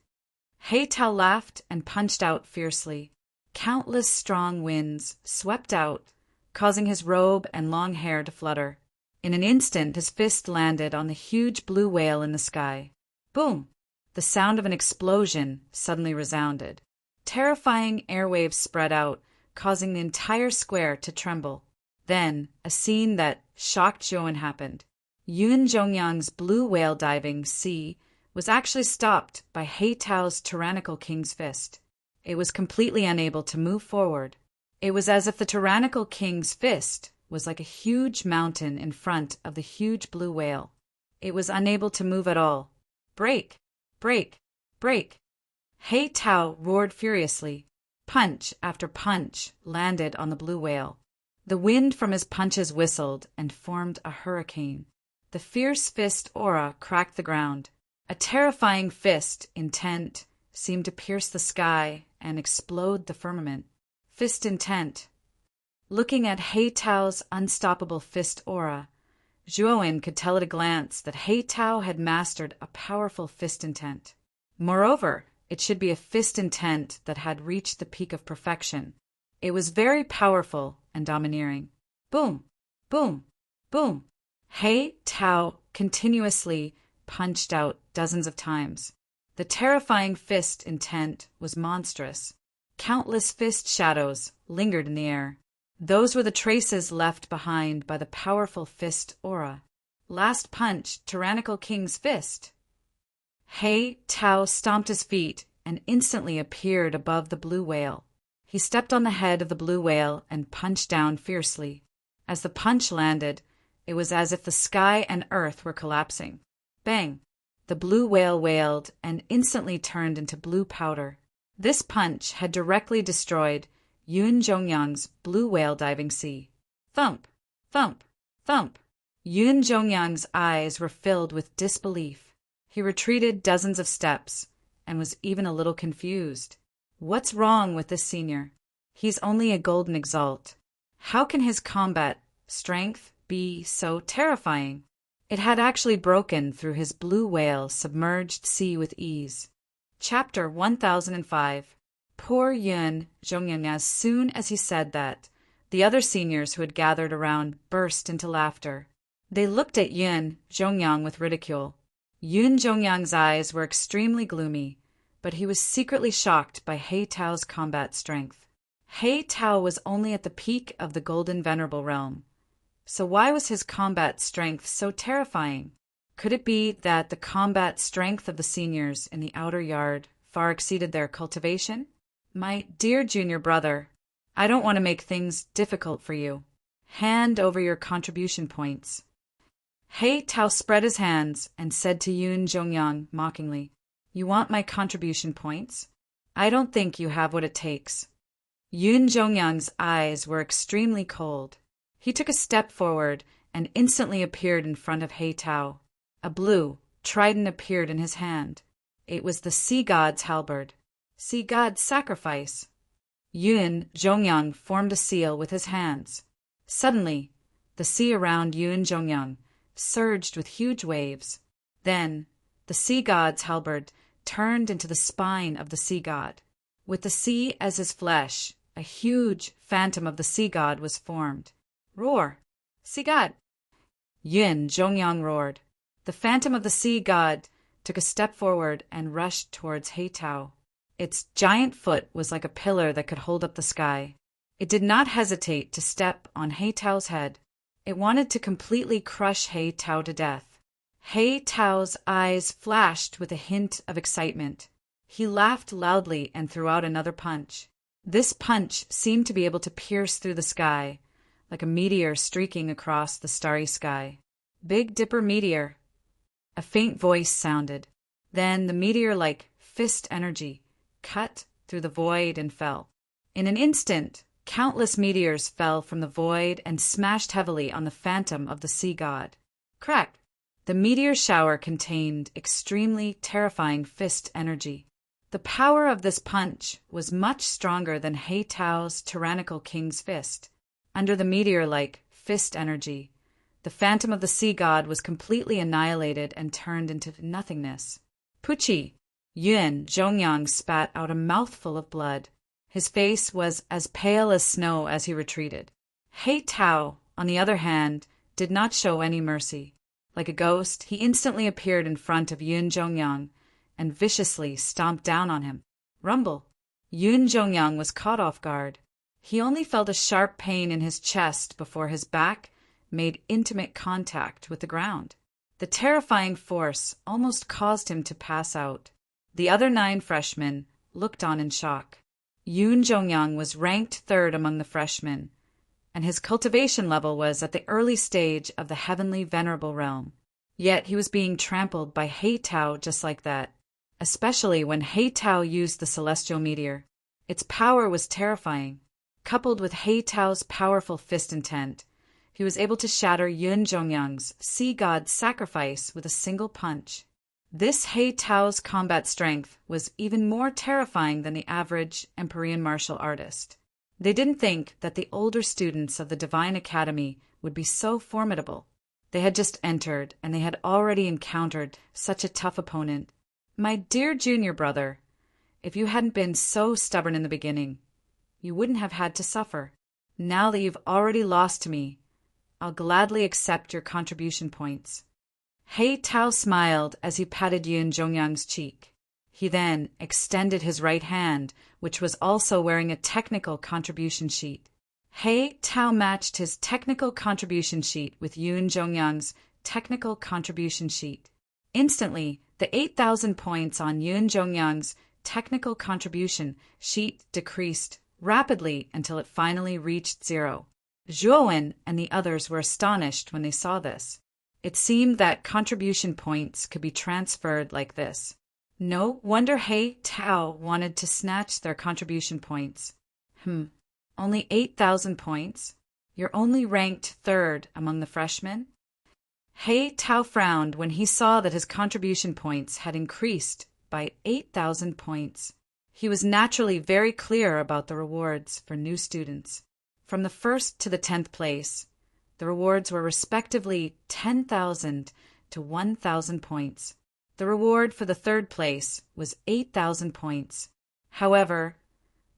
He Tao laughed and punched out fiercely. Countless strong winds swept out, causing his robe and long hair to flutter. In an instant, his fist landed on the huge blue whale in the sky. Boom! The sound of an explosion suddenly resounded. Terrifying airwaves spread out, causing the entire square to tremble. Then, a scene that shocked Zhuowen happened. Yun Zhongyang's blue whale diving sea was actually stopped by He Tao's tyrannical king's fist. It was completely unable to move forward. It was as if the tyrannical king's fist was like a huge mountain in front of the huge blue whale. It was unable to move at all. "Break! Break! Break!" He Tao roared furiously. Punch after punch landed on the blue whale. The wind from his punches whistled and formed a hurricane. The fierce fist aura cracked the ground. A terrifying fist intent seemed to pierce the sky and explode the firmament. Fist intent. Looking at He Tao's unstoppable fist aura, Zhuowen could tell at a glance that He Tao had mastered a powerful fist intent. Moreover, it should be a fist intent that had reached the peak of perfection. It was very powerful and domineering. Boom! Boom! Boom! He Tao continuously punched out dozens of times. The terrifying fist intent was monstrous. Countless fist shadows lingered in the air. Those were the traces left behind by the powerful fist aura. Last punch, tyrannical king's fist. He Tao stomped his feet and instantly appeared above the blue whale. He stepped on the head of the blue whale and punched down fiercely. As the punch landed, it was as if the sky and earth were collapsing. Bang! The blue whale wailed and instantly turned into blue powder. This punch had directly destroyed Yoon Jong-young's blue whale diving sea. Thump! Thump! Thump! Yoon Jong-young's eyes were filled with disbelief. He retreated dozens of steps and was even a little confused. What's wrong with this senior? He's only a golden exalt. How can his combat strength be so terrifying? It had actually broken through his blue whale submerged sea with ease. Chapter 1005. Poor Yoon Jong-young. As soon as he said that, the other seniors who had gathered around burst into laughter. They looked at Yoon Jong-young with ridicule. Yoon Jong-young's eyes were extremely gloomy, but he was secretly shocked by Hae-tao's combat strength. Hae-tao was only at the peak of the Golden Venerable realm. So why was his combat strength so terrifying? Could it be that the combat strength of the seniors in the outer yard far exceeded their cultivation? My dear junior brother, I don't want to make things difficult for you. Hand over your contribution points. Hae-tao spread his hands and said to Yoon Jong-young mockingly, "You want my contribution points? I don't think you have what it takes." Yoon Jong-young's eyes were extremely cold. He took a step forward and instantly appeared in front of Hae-tao. A blue trident appeared in his hand. It was the sea god's halberd. Sea god's sacrifice. Yoon Jong-young formed a seal with his hands. Suddenly, the sea around Yoon Jong-young surged with huge waves. Then, the sea god's halberd turned into the spine of the sea god. With the sea as his flesh, a huge phantom of the sea god was formed. Roar! Sea god! Yoon Jong-young roared. The phantom of the sea god took a step forward and rushed towards Hae-tao. Its giant foot was like a pillar that could hold up the sky. It did not hesitate to step on Hae-tao's head. It wanted to completely crush Hae-tao to death. Hae-tao's eyes flashed with a hint of excitement. He laughed loudly and threw out another punch. This punch seemed to be able to pierce through the sky, like a meteor streaking across the starry sky. Big Dipper meteor. A faint voice sounded. Then the meteor-like fist energy cut through the void and fell. In an instant, countless meteors fell from the void and smashed heavily on the phantom of the sea god. Crack! The meteor shower contained extremely terrifying fist energy. The power of this punch was much stronger than Hae-tao's tyrannical king's fist. Under the meteor-like fist energy, the phantom of the sea god was completely annihilated and turned into nothingness. Puchi! Yoon Jong-young spat out a mouthful of blood. His face was as pale as snow as he retreated. Hae-tao, on the other hand, did not show any mercy. Like a ghost, he instantly appeared in front of Yoon Jong-young and viciously stomped down on him. Rumble! Yoon Jong-young was caught off guard. He only felt a sharp pain in his chest before his back made intimate contact with the ground. The terrifying force almost caused him to pass out. The other 9 freshmen looked on in shock. Yoon Jong-young was ranked 3rd among the freshmen, and his cultivation level was at the early stage of the heavenly venerable realm. Yet he was being trampled by Hae-tao just like that, especially when Hae-tao used the celestial meteor. Its power was terrifying. Coupled with Hae-tao's powerful fist intent, he was able to shatter Yoon Jong-young's sea god's sacrifice with a single punch. This Hae-tao's combat strength was even more terrifying than the average Empyrean martial artist. They didn't think that the older students of the Divine Academy would be so formidable. They had just entered, and they had already encountered such a tough opponent. My dear junior brother, if you hadn't been so stubborn in the beginning, you wouldn't have had to suffer. Now that you've already lost to me, I'll gladly accept your contribution points. Hae-tao smiled as he patted Yoon Jong-young's cheek. He then extended his right hand, which was also wearing a technical contribution sheet. Hae-tao matched his technical contribution sheet with Yoon Jong-young's technical contribution sheet. Instantly, the 8,000 points on Yoon Jong-young's technical contribution sheet decreased rapidly until it finally reached 0. Zhuowen and the others were astonished when they saw this. It seemed that contribution points could be transferred like this. No wonder He Tao wanted to snatch their contribution points. Only 8,000 points? You're only ranked third among the freshmen? He Tao frowned when he saw that his contribution points had increased by 8,000 points. He was naturally very clear about the rewards for new students. From the 1st to the 10th place, the rewards were respectively 10,000 to 1,000 points. The reward for the 3rd place was 8,000 points. However,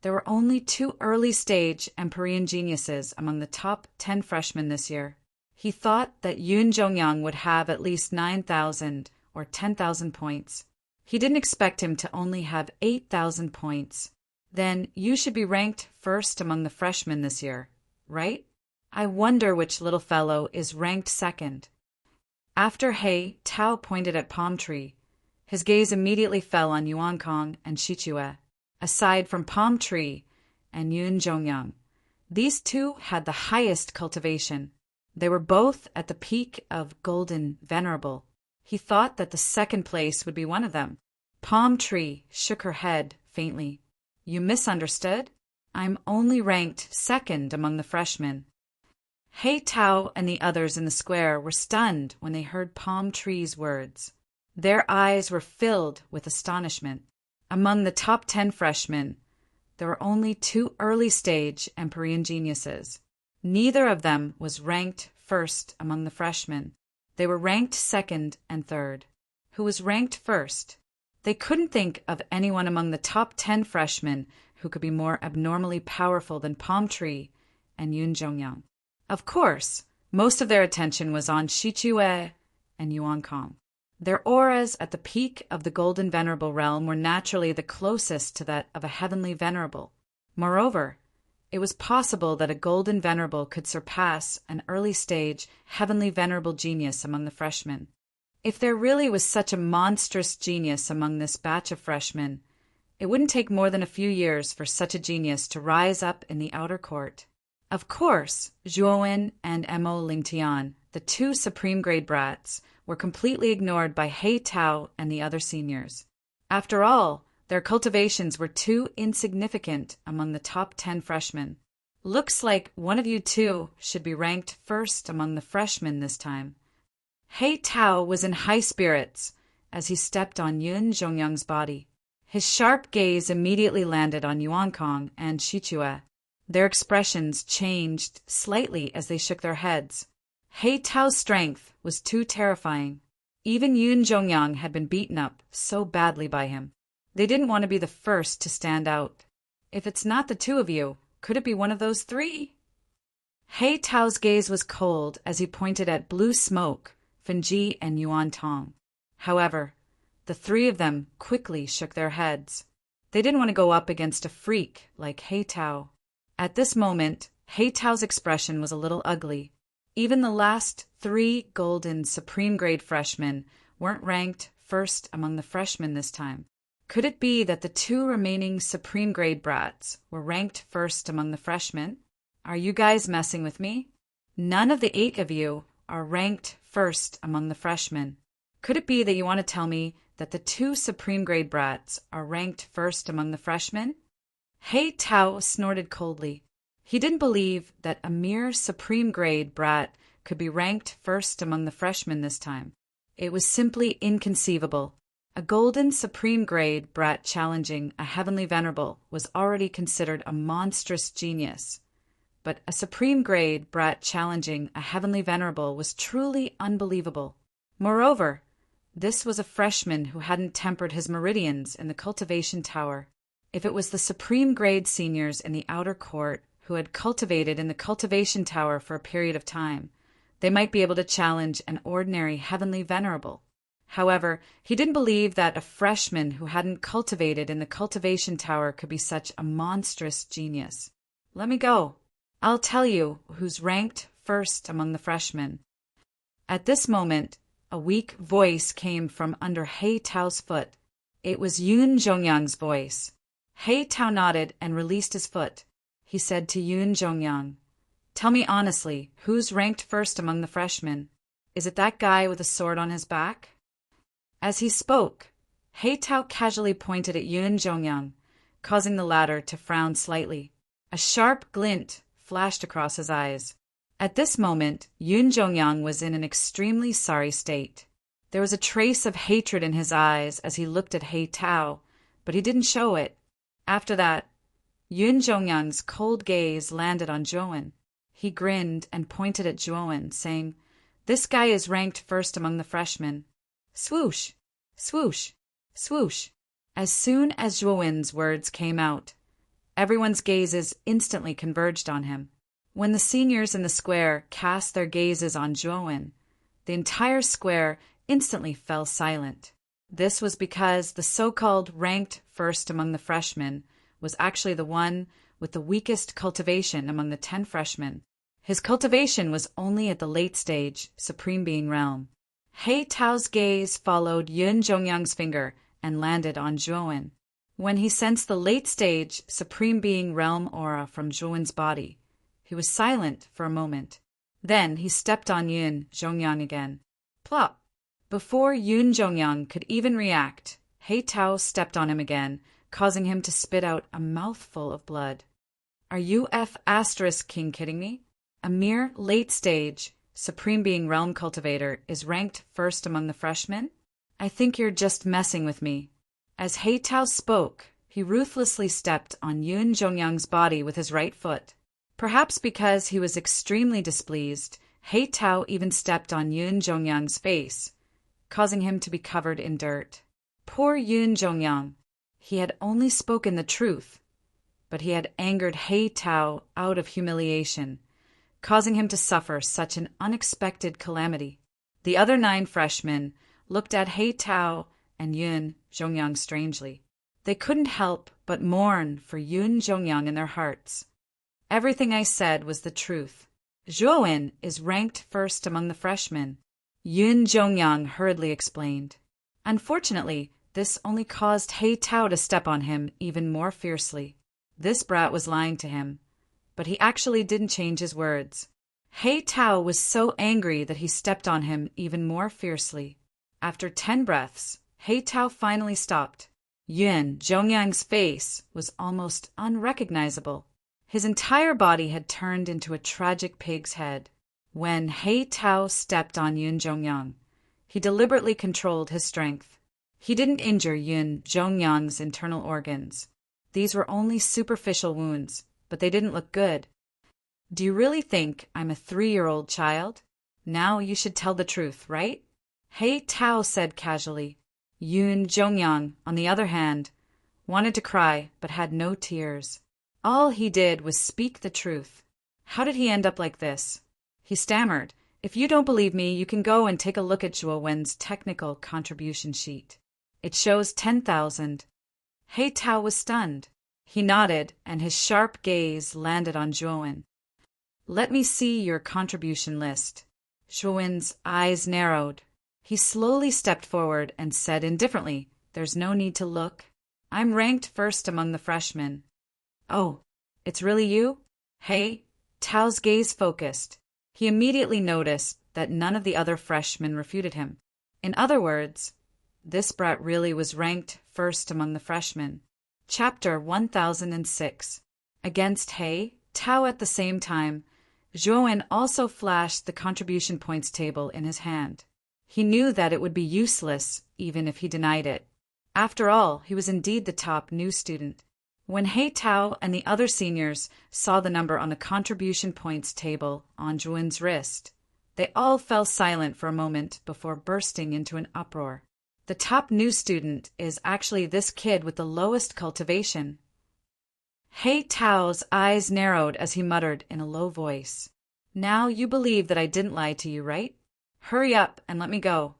there were only 2 early-stage Empyrean geniuses among the top 10 freshmen this year. He thought that Yoon Jong-young would have at least 9,000 or 10,000 points. He didn't expect him to only have 8,000 points. Then you should be ranked first among the freshmen this year, right? I wonder which little fellow is ranked second. After He Tao pointed at Palm Tree, his gaze immediately fell on Yuan Kong and Shichue. Aside from Palm Tree and Yoon Jong-young, these two had the highest cultivation. They were both at the peak of Golden Venerable. He thought that the 2nd place would be one of them. Palm Tree shook her head faintly. You misunderstood. I'm only ranked 2nd among the freshmen. He Tao and the others in the square were stunned when they heard Palm Tree's words. Their eyes were filled with astonishment. Among the top 10 freshmen, there were only 2 early-stage Empyrean geniuses. Neither of them was ranked first among the freshmen. They were ranked 2nd and 3rd. Who was ranked first? They couldn't think of anyone among the top 10 freshmen who could be more abnormally powerful than Palm Tree and Yoon Jong-young. Of course, most of their attention was on Shichue and Yuan Kong. Their auras at the peak of the Golden Venerable realm were naturally the closest to that of a Heavenly Venerable. Moreover, it was possible that a Golden Venerable could surpass an early-stage Heavenly Venerable genius among the freshmen. If there really was such a monstrous genius among this batch of freshmen, it wouldn't take more than a few years for such a genius to rise up in the outer court. Of course, Zhuowen and Mo Lingtian, the 2 supreme-grade brats, were completely ignored by He Tao and the other seniors. After all, their cultivations were too insignificant among the top 10 freshmen. Looks like one of you 2 should be ranked first among the freshmen this time. He Tao was in high spirits as he stepped on Yoon Jong-young's body. His sharp gaze immediately landed on Yuan Kong and Shichue. Their expressions changed slightly as they shook their heads. He Tao's strength was too terrifying. Even Yoon Jong-young had been beaten up so badly by him. They didn't want to be the first to stand out. If it's not the 2 of you, could it be one of those 3? He Tao's gaze was cold as he pointed at Blue Smoke, Finji, and Yuan Tong. However, the 3 of them quickly shook their heads. They didn't want to go up against a freak like He Tao. At this moment, He Tao's expression was a little ugly. Even the last 3 golden supreme-grade freshmen weren't ranked first among the freshmen this time. Could it be that the 2 remaining supreme-grade brats were ranked first among the freshmen? Are you guys messing with me? None of the 8 of you are ranked first among the freshmen. Could it be that you want to tell me that the 2 supreme-grade brats are ranked first among the freshmen? He Tao snorted coldly. He didn't believe that a mere supreme-grade brat could be ranked first among the freshmen this time. It was simply inconceivable. A golden supreme-grade brat challenging a Heavenly Venerable was already considered a monstrous genius. But a supreme-grade brat challenging a Heavenly Venerable was truly unbelievable. Moreover, this was a freshman who hadn't tempered his meridians in the cultivation tower. If it was the supreme-grade seniors in the outer court who had cultivated in the cultivation tower for a period of time, they might be able to challenge an ordinary Heavenly Venerable. However, he didn't believe that a freshman who hadn't cultivated in the cultivation tower could be such a monstrous genius. Let me go. I'll tell you who's ranked first among the freshmen. At this moment, a weak voice came from under He Tao's foot. It was Yoon Jong-young's voice. He Tao nodded and released his foot. He said to Yoon Jong-young, Tell me honestly, who's ranked first among the freshmen? Is it that guy with a sword on his back? As he spoke, Tao casually pointed at Yun Jongyang, causing the latter to frown slightly. A sharp glint flashed across his eyes. At this moment, Yun Jongyang was in an extremely sorry state. There was a trace of hatred in his eyes as he looked at Tao, but he didn't show it. After that, Yun Jongyang's cold gaze landed on Zhuowen. He grinned and pointed at Zhuowen, saying, "This guy is ranked first among the freshmen." Swoosh! Swoosh! Swoosh! As soon as Zhuowen's words came out, everyone's gazes instantly converged on him. When the seniors in the square cast their gazes on Zhuowen, the entire square instantly fell silent. This was because the so-called ranked first among the freshmen was actually the one with the weakest cultivation among the 10 freshmen. His cultivation was only at the late stage, Supreme Being realm. Tao's gaze followed Yun Jongyang's finger and landed on Zhuowen. When he sensed the late stage, Supreme Being realm aura from Zhuowen's body, he was silent for a moment. Then he stepped on Yun Jongyang again. Plop! Before Yun Jongyang could even react, Tao stepped on him again, causing him to spit out a mouthful of blood. Are you King kidding me? A mere late stage, Supreme Being realm cultivator is ranked first among the freshmen? I think you're just messing with me. As Tao spoke, he ruthlessly stepped on Yun Jongyang's body with his right foot. Perhaps because he was extremely displeased, Tao even stepped on Yun Jongyang's face, causing him to be covered in dirt. Poor Yun Jongyang. He had only spoken the truth, but he had angered Tao out of humiliation, causing him to suffer such an unexpected calamity. The other 9 freshmen looked at Tao and Yun Jongyang strangely. They couldn't help but mourn for Yun Jongyang in their hearts. Everything I said was the truth. Zhuowen is ranked first among the freshmen, Yun Jongyang hurriedly explained. Unfortunately, this only caused Tao to step on him even more fiercely. This brat was lying to him, but he actually didn't change his words. Tao was so angry that he stepped on him even more fiercely. After 10 breaths, Tao finally stopped. Yun Jongyang's face was almost unrecognizable. His entire body had turned into a tragic pig's head. When Tao stepped on Yun Jongyang, he deliberately controlled his strength. He didn't injure Yun Jongyang's internal organs. These were only superficial wounds, but they didn't look good. Do you really think I'm a 3-year-old child? Now you should tell the truth, right? Tao said casually. Yun Jongyang, on the other hand, wanted to cry but had no tears. All he did was speak the truth. How did he end up like this? He stammered, "If you don't believe me, you can go and take a look at Zhuowen's technical contribution sheet. It shows 10,000. Tao was stunned. He nodded, and his sharp gaze landed on Zhuowen. "Let me see your contribution list." Zhuowen's eyes narrowed. He slowly stepped forward and said indifferently, "There's no need to look. I'm ranked first among the freshmen." "Oh, it's really you?" Tao's gaze focused. He immediately noticed that none of the other freshmen refuted him. In other words, this brat really was ranked first among the freshmen. Chapter 1006. Against Tao at the same time, Zhuowen also flashed the contribution points table in his hand. He knew that it would be useless even if he denied it. After all, he was indeed the top new student. When Tao and the other seniors saw the number on the contribution points table on Zhuowen's wrist, they all fell silent for a moment before bursting into an uproar. The top new student is actually this kid with the lowest cultivation. Tao's eyes narrowed as he muttered in a low voice. "Now you believe that I didn't lie to you, right? Hurry up and let me go."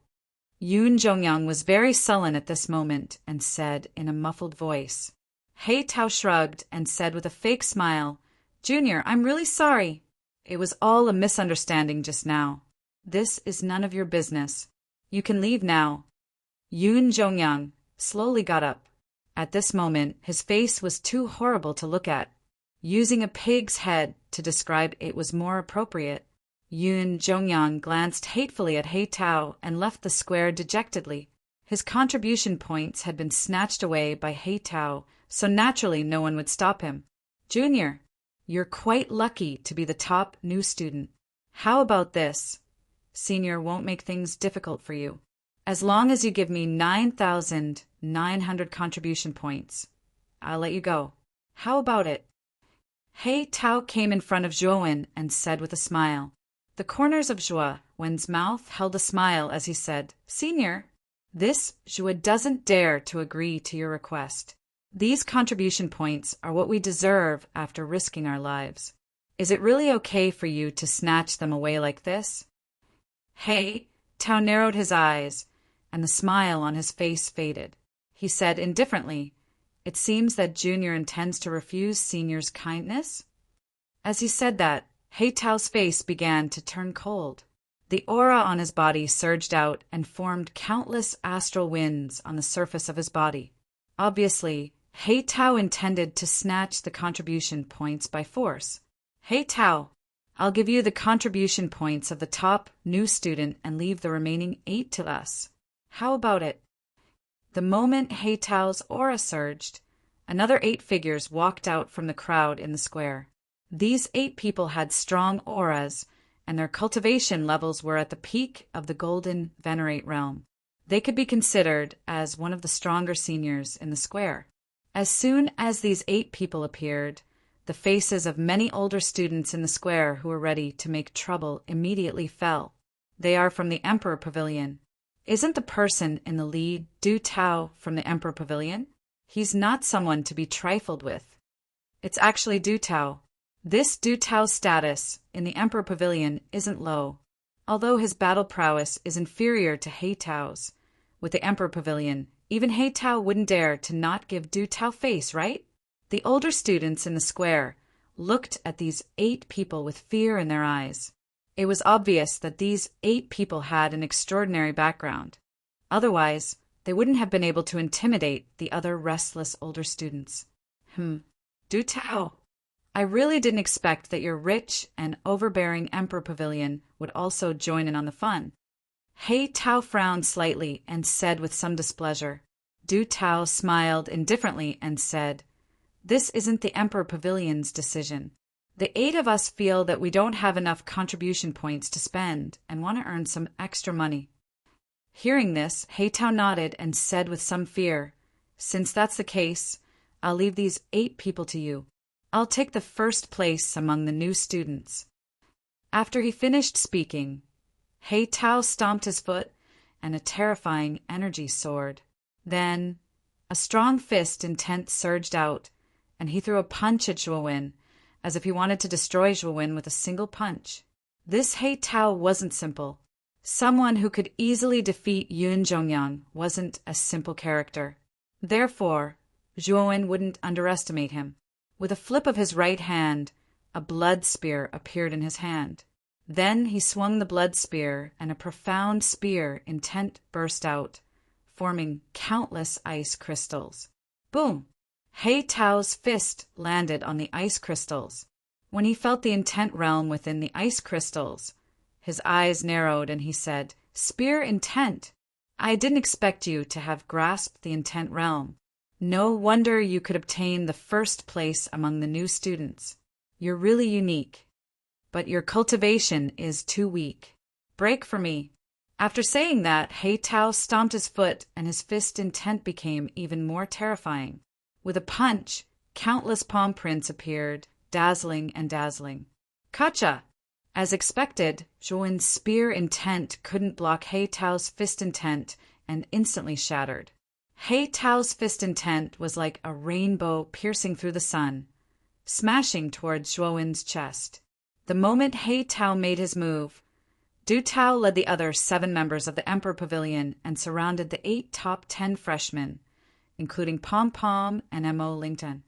Yun Jongyang was very sullen at this moment and said in a muffled voice. Tao shrugged and said with a fake smile, "Junior, I'm really sorry. It was all a misunderstanding just now. This is none of your business. You can leave now." Yun Jongyang slowly got up. At this moment, his face was too horrible to look at. Using a pig's head to describe it was more appropriate. Yun Zhongyang glanced hatefully at He Tao and left the square dejectedly. His contribution points had been snatched away by He Tao, so naturally no one would stop him. Junior, you're quite lucky to be the top new student. How about this? Senior won't make things difficult for you. As long as you give me 9,900 contribution points, I'll let you go. How about it? He Tao came in front of Zhuowen and said with a smile. The corners of Zhuowen's mouth held a smile as he said, Senior, this Zhuo doesn't dare to agree to your request. These contribution points are what we deserve after risking our lives. Is it really okay for you to snatch them away like this? He Tao narrowed his eyes, and the smile on his face faded. He said indifferently, It seems that Junior intends to refuse Senior's kindness? As he said that, He Tao's face began to turn cold. The aura on his body surged out and formed countless astral winds on the surface of his body. Obviously, He Tao intended to snatch the contribution points by force. He Tao, I'll give you the contribution points of the top new student and leave the remaining 8 to us. How about it? The moment He Tao's aura surged, another 8 figures walked out from the crowd in the square. These 8 people had strong auras, and their cultivation levels were at the peak of the Golden Venerate realm. They could be considered as one of the stronger seniors in the square. As soon as these 8 people appeared, the faces of many older students in the square who were ready to make trouble immediately fell. They are from the Emperor Pavilion. Isn't the person in the lead Du Tao from the Emperor Pavilion? He's not someone to be trifled with. It's actually Du Tao. This Du Tao's status in the Emperor Pavilion isn't low. Although his battle prowess is inferior to He Tao's, with the Emperor Pavilion, even He Tao wouldn't dare to not give Du Tao face, right? The older students in the square looked at these 8 people with fear in their eyes. It was obvious that these 8 people had an extraordinary background. Otherwise, they wouldn't have been able to intimidate the other restless older students. Du Tao, I really didn't expect that your rich and overbearing Emperor Pavilion would also join in on the fun. He Tao frowned slightly and said with some displeasure. Du Tao smiled indifferently and said, This isn't the Emperor Pavilion's decision. The 8 of us feel that we don't have enough contribution points to spend and want to earn some extra money. Hearing this, He Tao nodded and said with some fear, Since that's the case, I'll leave these 8 people to you. I'll take the first place among the new students. After he finished speaking, He Tao stomped his foot and a terrifying energy soared. Then, a strong fist intent surged out, and he threw a punch at Zhuowen, as if he wanted to destroy Zhuowen with a single punch. This He Tao wasn't simple. Someone who could easily defeat Yun Zhongyang wasn't a simple character. Therefore, Zhuowen wouldn't underestimate him. With a flip of his right hand, a blood spear appeared in his hand. Then he swung the blood spear, and a profound spear intent burst out, forming countless ice crystals. Boom! He Tao's fist landed on the ice crystals. When he felt the intent realm within the ice crystals, his eyes narrowed and he said, Spear intent! I didn't expect you to have grasped the intent realm. No wonder you could obtain the first place among the new students. You're really unique. But your cultivation is too weak. Break for me. After saying that, He Tao stomped his foot and his fist intent became even more terrifying. With a punch, countless palm prints appeared, dazzling and dazzling. Kacha! As expected, Zhuowen's spear intent couldn't block He Tao's fist intent and instantly shattered. He Tao's fist intent was like a rainbow piercing through the sun, smashing towards Zhuowen's chest. The moment He Tao made his move, Du Tao led the other 7 members of the Emperor Pavilion and surrounded the 8 top 10 freshmen, including Pom Pom and Mo Lington.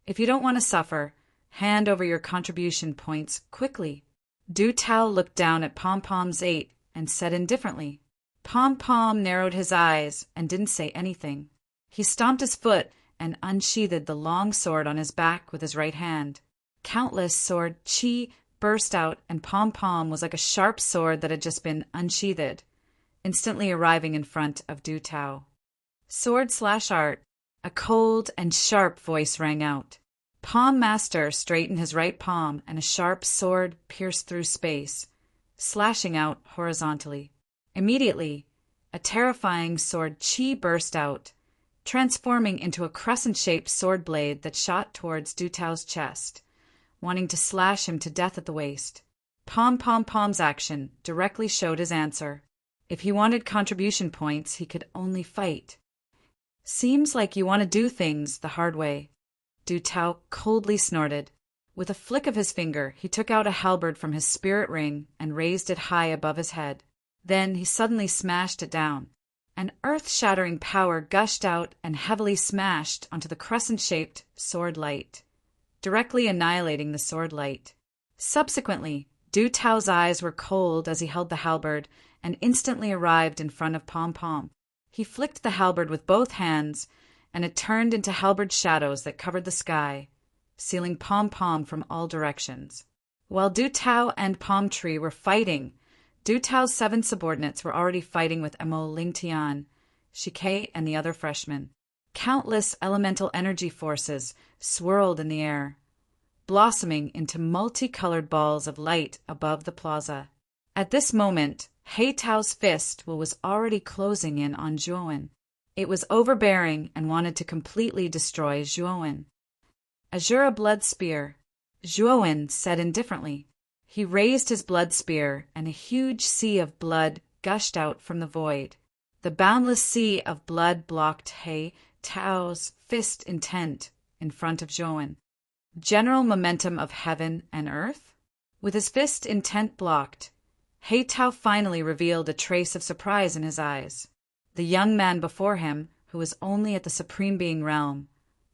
If you don't want to suffer, hand over your contribution points quickly. Du Tao looked down at Pom Pom's 8 and said indifferently. Pom Pom narrowed his eyes and didn't say anything. He stomped his foot and unsheathed the long sword on his back with his right hand. countless sword chi burst out, and Pom Pom was like a sharp sword that had just been unsheathed, instantly arriving in front of Du Tao. Sword/art, a cold and sharp voice rang out. Palm Master straightened his right palm, and a sharp sword pierced through space, slashing out horizontally. Immediately, a terrifying sword chi burst out, transforming into a crescent-shaped sword blade that shot towards Du Tao's chest, wanting to slash him to death at the waist. Pom Pom Pom's action directly showed his answer. If he wanted contribution points, he could only fight. Seems like you want to do things the hard way. Du Tao coldly snorted. With a flick of his finger, he took out a halberd from his spirit ring and raised it high above his head. Then he suddenly smashed it down. An earth-shattering power gushed out and heavily smashed onto the crescent-shaped sword light, directly annihilating the sword light. Subsequently, Du Tao's eyes were cold as he held the halberd and instantly arrived in front of Pom Pom. He flicked the halberd with both hands, and it turned into halberd shadows that covered the sky, sealing Pom Pom from all directions. While Du Tao and Palm Tree were fighting, Du Tao's 7 subordinates were already fighting with Mo Ling Tian, Shike, and the other freshmen. Countless elemental energy forces swirled in the air, blossoming into multicolored balls of light above the plaza. At this moment, Hei Tao's fist was already closing in on Zhuowen. It was overbearing and wanted to completely destroy Zhuowen. Azura blood spear, Zhuowen said indifferently. He raised his blood spear, and a huge sea of blood gushed out from the void. The boundless sea of blood blocked Hei Tao's fist intent in front of Zhuowen. General momentum of heaven and earth? With his fist intent blocked, Hei Tao finally revealed a trace of surprise in his eyes. The young man before him, who was only at the Supreme Being realm,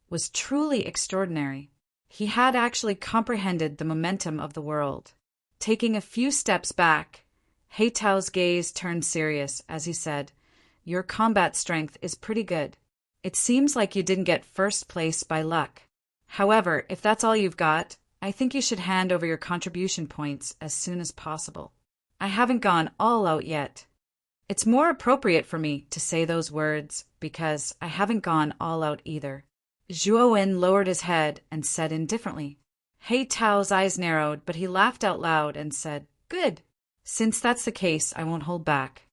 was truly extraordinary. He had actually comprehended the momentum of the world. Taking a few steps back, Hei Tao's gaze turned serious as he said, "Your combat strength is pretty good. It seems like you didn't get first place by luck. However, if that's all you've got, I think you should hand over your contribution points as soon as possible. I haven't gone all out yet. It's more appropriate for me to say those words because I haven't gone all out either." Zhuowen lowered his head and said indifferently. Hei Tao's eyes narrowed, but he laughed out loud and said, "Good. Since that's the case, I won't hold back."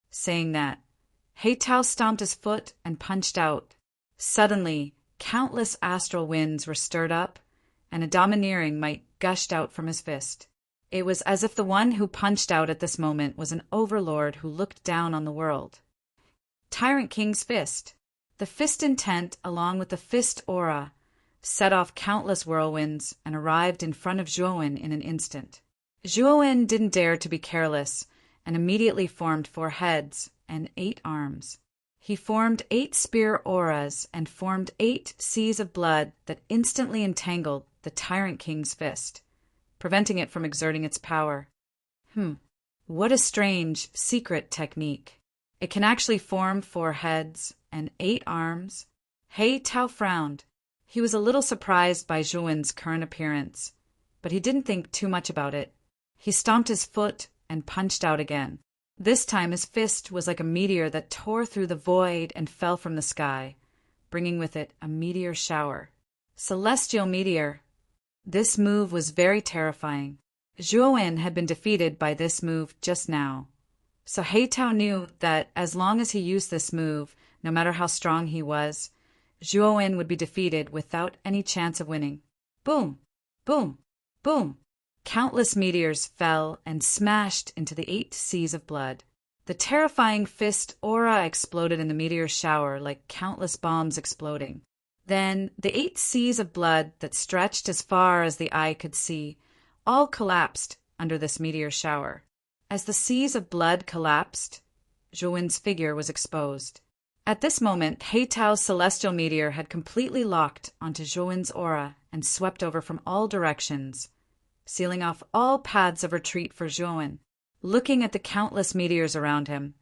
Saying that, Hei Tao stomped his foot and punched out. Suddenly, countless astral winds were stirred up, and a domineering might gushed out from his fist. It was as if the one who punched out at this moment was an overlord who looked down on the world. Tyrant King's fist. The fist intent, along with the fist aura, set off countless whirlwinds and arrived in front of Zhuowen in an instant. Zhuowen didn't dare to be careless and immediately formed 4 heads and 8 arms. He formed 8 spear auras and formed 8 seas of blood that instantly entangled the Tyrant King's fist, preventing it from exerting its power. What a strange, secret technique. It can actually form 4 heads and 8 arms. Hei Tao frowned. He was a little surprised by Zhuowen's current appearance, but he didn't think too much about it. He stomped his foot and punched out again. This time his fist was like a meteor that tore through the void and fell from the sky, bringing with it a meteor shower. Celestial meteor. This move was very terrifying. Zhuowen had been defeated by this move just now. So Hei Tao knew that as long as he used this move, no matter how strong he was, Zhuowen would be defeated without any chance of winning. Boom! Boom! Boom! Countless meteors fell and smashed into the 8 seas of blood. The terrifying fist aura exploded in the meteor shower like countless bombs exploding. Then the 8 seas of blood that stretched as far as the eye could see all collapsed under this meteor shower. As the seas of blood collapsed, Zhuowen's figure was exposed. At this moment, Hei Tao's celestial meteor had completely locked onto Zhuowen's aura and swept over from all directions, sealing off all paths of retreat for Zhuowen. Looking at the countless meteors around him,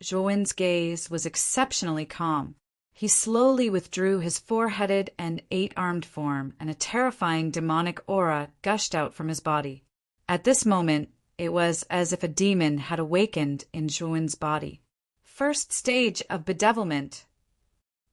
Zhuowen's gaze was exceptionally calm. He slowly withdrew his four-headed and eight-armed form, and a terrifying demonic aura gushed out from his body. At this moment, it was as if a demon had awakened in Zhuowen's body. First stage of bedevilment.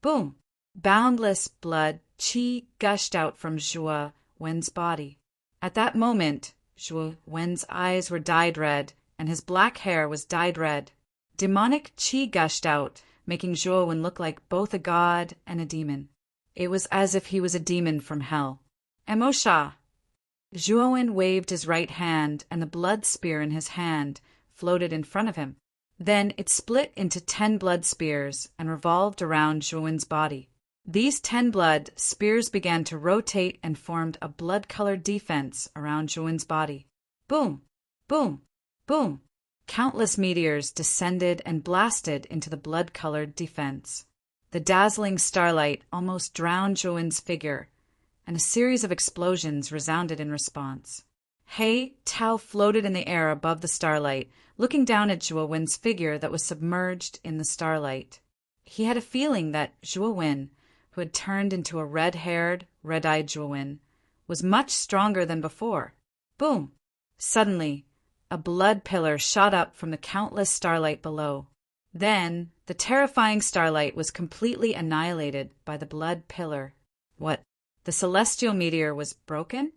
Boom! Boundless blood qi gushed out from Zhuo Wen's body. At that moment, Zhuo Wen's eyes were dyed red, and his black hair was dyed red. Demonic qi gushed out, making Zhuo Wen look like both a god and a demon. It was as if he was a demon from hell. Emosha! Zhuo Wen waved his right hand, and the blood spear in his hand floated in front of him. Then it split into 10 blood spears and revolved around Zhuo Wen's body. These 10 blood spears began to rotate and formed a blood-colored defense around Zhuo Wen's body. Boom! Boom! Boom! Countless meteors descended and blasted into the blood-colored defense. The dazzling starlight almost drowned Zhuo Wen's figure, and a series of explosions resounded in response. He Tao floated in the air above the starlight, looking down at Zhuo Wen's figure that was submerged in the starlight. He had a feeling that Zhuo Wen, who had turned into a red-haired, red-eyed Zhuo Wen, was much stronger than before. Boom! Suddenly, a blood pillar shot up from the countless starlight below. Then, the terrifying starlight was completely annihilated by the blood pillar. What? The celestial meteor was broken?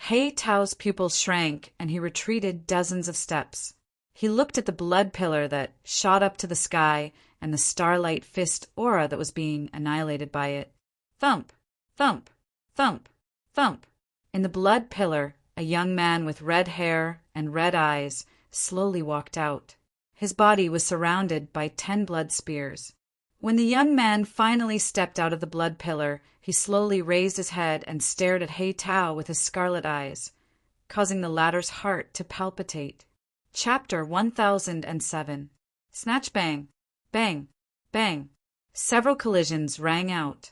He Tao's pupils shrank, and he retreated dozens of steps. He looked at the blood pillar that shot up to the sky and the starlight fist aura that was being annihilated by it. Thump! Thump! Thump! Thump! In the blood pillar, a young man with red hair and red eyes slowly walked out. His body was surrounded by 10 blood spears. When the young man finally stepped out of the blood pillar, he slowly raised his head and stared at He Tao with his scarlet eyes, causing the latter's heart to palpitate. Chapter 1007. Snatch bang, bang, bang. Several collisions rang out,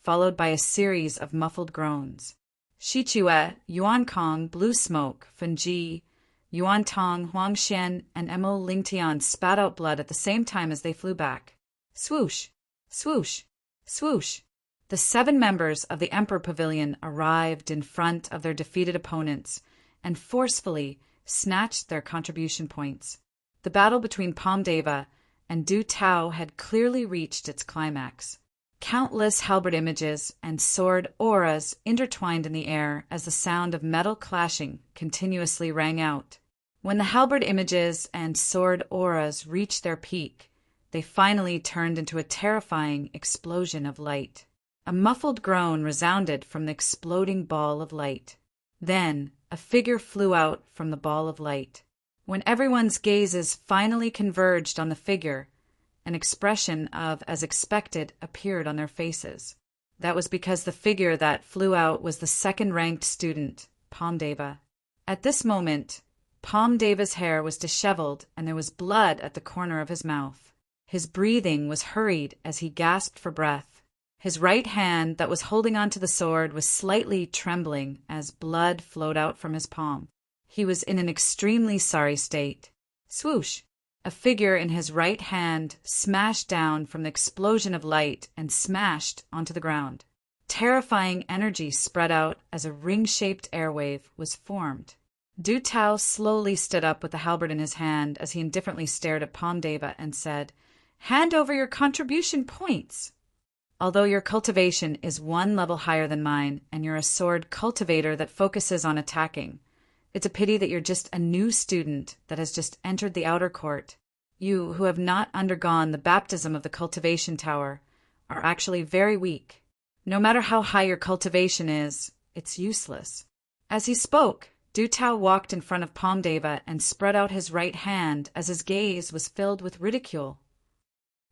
followed by a series of muffled groans. Shichue, Yuan Kong, Blue Smoke, Fenji, Yuan Tong, Huang Xian, and Mo Lingtian spat out blood at the same time as they flew back. Swoosh! Swoosh! Swoosh! The 7 members of the Emperor Pavilion arrived in front of their defeated opponents and forcefully snatched their contribution points. The battle between Palmdeva and Du Tao had clearly reached its climax. Countless halberd images and sword auras intertwined in the air as the sound of metal clashing continuously rang out. When the halberd images and sword auras reached their peak, they finally turned into a terrifying explosion of light. A muffled groan resounded from the exploding ball of light. Then, a figure flew out from the ball of light. When everyone's gazes finally converged on the figure, an expression of as expected appeared on their faces. That was because the figure that flew out was the second-ranked student, Palmdeva. At this moment, Palmdeva's hair was disheveled and there was blood at the corner of his mouth. His breathing was hurried as he gasped for breath. His right hand that was holding onto the sword was slightly trembling as blood flowed out from his palm. He was in an extremely sorry state. Swoosh! A figure in his right hand smashed down from the explosion of light and smashed onto the ground. Terrifying energy spread out as a ring-shaped airwave was formed. Du Tao slowly stood up with the halberd in his hand as he indifferently stared at Palmdeva and said, "Hand over your contribution points." Although your cultivation is 1 level higher than mine, and you're a sword cultivator that focuses on attacking, it's a pity that you're just a new student that has just entered the outer court. You, who have not undergone the baptism of the cultivation tower, are actually very weak. No matter how high your cultivation is, it's useless. As he spoke, Du Tao walked in front of Palmdeva and spread out his right hand as his gaze was filled with ridicule.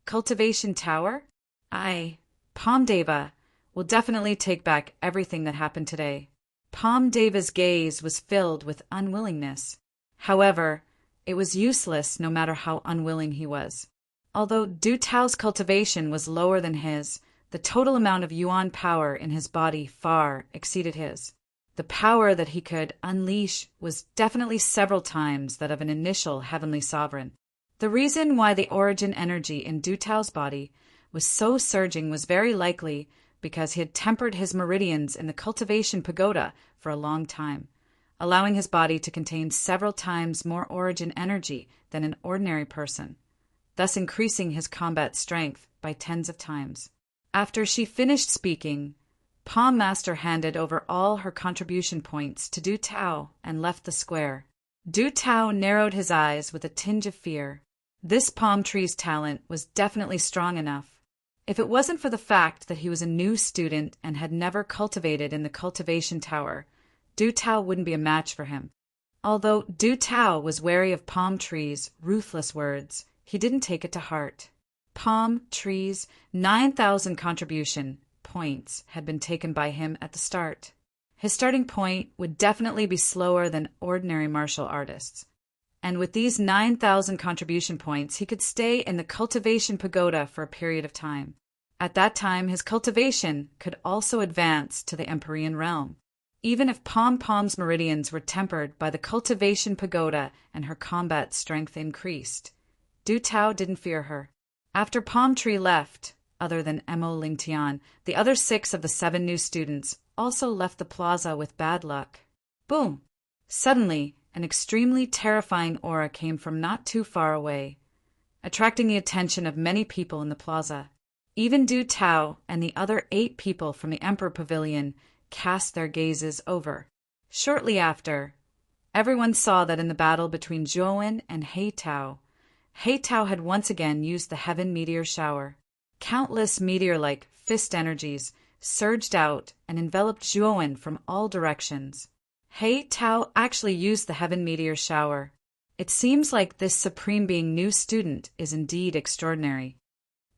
Cultivation tower? Palmdeva will definitely take back everything that happened today. Palmdeva's gaze was filled with unwillingness. However, it was useless no matter how unwilling he was. Although Du Tao's cultivation was lower than his, the total amount of yuan power in his body far exceeded his. The power that he could unleash was definitely several times that of an initial heavenly sovereign. The reason why the origin energy in Du Tao's body was so surging was very likely because he had tempered his meridians in the cultivation pagoda for a long time, allowing his body to contain several times more origin energy than an ordinary person, thus increasing his combat strength by tens of times. After she finished speaking, Palm Master handed over all her contribution points to Du Tao and left the square. Du Tao narrowed his eyes with a tinge of fear. This palm tree's talent was definitely strong enough. If it wasn't for the fact that he was a new student and had never cultivated in the cultivation tower, Du Tao wouldn't be a match for him. Although Du Tao was wary of Palm Tree's ruthless words, he didn't take it to heart. Palm Tree's 9,000 contribution points had been taken by him at the start. His starting point would definitely be slower than ordinary martial artists. And with these 9,000 contribution points, he could stay in the cultivation pagoda for a period of time. At that time, his cultivation could also advance to the Empyrean realm. Even if Palm's meridians were tempered by the cultivation pagoda and her combat strength increased, Du Tao didn't fear her. After Palm Tree left, other than Mo Lingtian, the other 6 of the 7 new students also left the plaza with bad luck. Boom! Suddenly, an extremely terrifying aura came from not too far away, attracting the attention of many people in the plaza. Even Du Tao and the other 8 people from the Emperor Pavilion cast their gazes over. Shortly after, everyone saw that in the battle between Zhuowen and He Tao had once again used the heaven meteor shower. Countless meteor-like fist energies surged out and enveloped Zhuowen from all directions. He Tao actually used the heaven meteor shower. It seems like this supreme being new student is indeed extraordinary.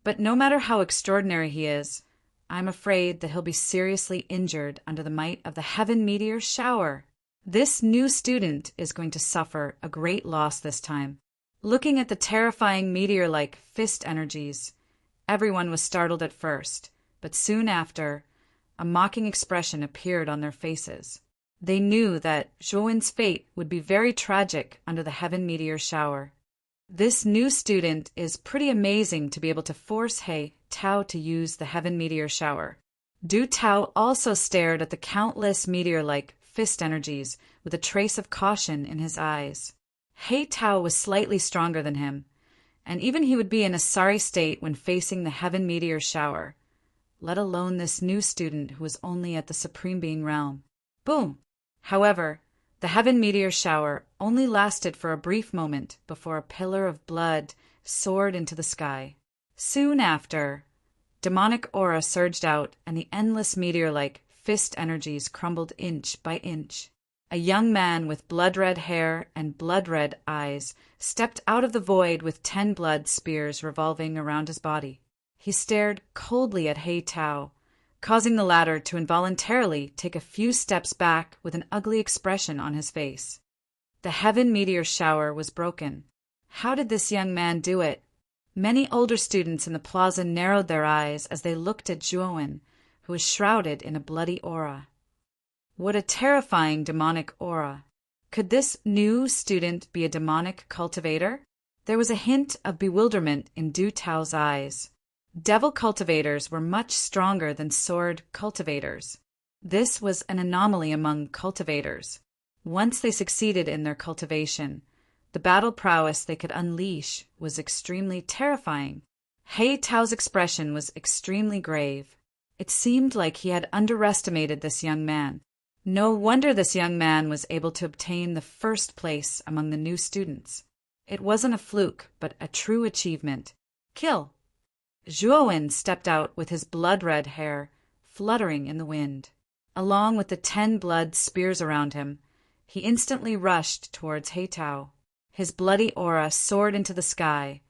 But no matter how extraordinary he is, I'm afraid that he'll be seriously injured under the might of the heaven meteor shower. This new student is going to suffer a great loss this time. Looking at the terrifying meteor-like fist energies, everyone was startled at first, but soon after, a mocking expression appeared on their faces. They knew that Zhuowen's fate would be very tragic under the heaven meteor shower. This new student is pretty amazing to be able to force He Tao to use the heaven meteor shower. Du Tao also stared at the countless meteor-like fist energies with a trace of caution in his eyes. He Tao was slightly stronger than him, and even he would be in a sorry state when facing the heaven meteor shower, let alone this new student who was only at the Supreme Being realm. Boom! However, the heaven meteor shower only lasted for a brief moment before a pillar of blood soared into the sky. Soon after, demonic aura surged out and the endless meteor-like fist energies crumbled inch by inch. A young man with blood-red hair and blood-red eyes stepped out of the void with 10 blood spears revolving around his body. He stared coldly at He Tao, causing the latter to involuntarily take a few steps back with an ugly expression on his face. The heaven meteor shower was broken. How did this young man do it? Many older students in the plaza narrowed their eyes as they looked at Zhuowen, who was shrouded in a bloody aura. What a terrifying demonic aura. Could this new student be a demonic cultivator? There was a hint of bewilderment in Du Tao's eyes. Devil cultivators were much stronger than sword cultivators. This was an anomaly among cultivators. Once they succeeded in their cultivation, the battle prowess they could unleash was extremely terrifying. He Tao's expression was extremely grave. It seemed like he had underestimated this young man. No wonder this young man was able to obtain the first place among the new students. It wasn't a fluke, but a true achievement. Kill! Zhuowen stepped out with his blood-red hair fluttering in the wind. Along with the 10 blood spears around him, he instantly rushed towards He Tao. His bloody aura soared into the sky,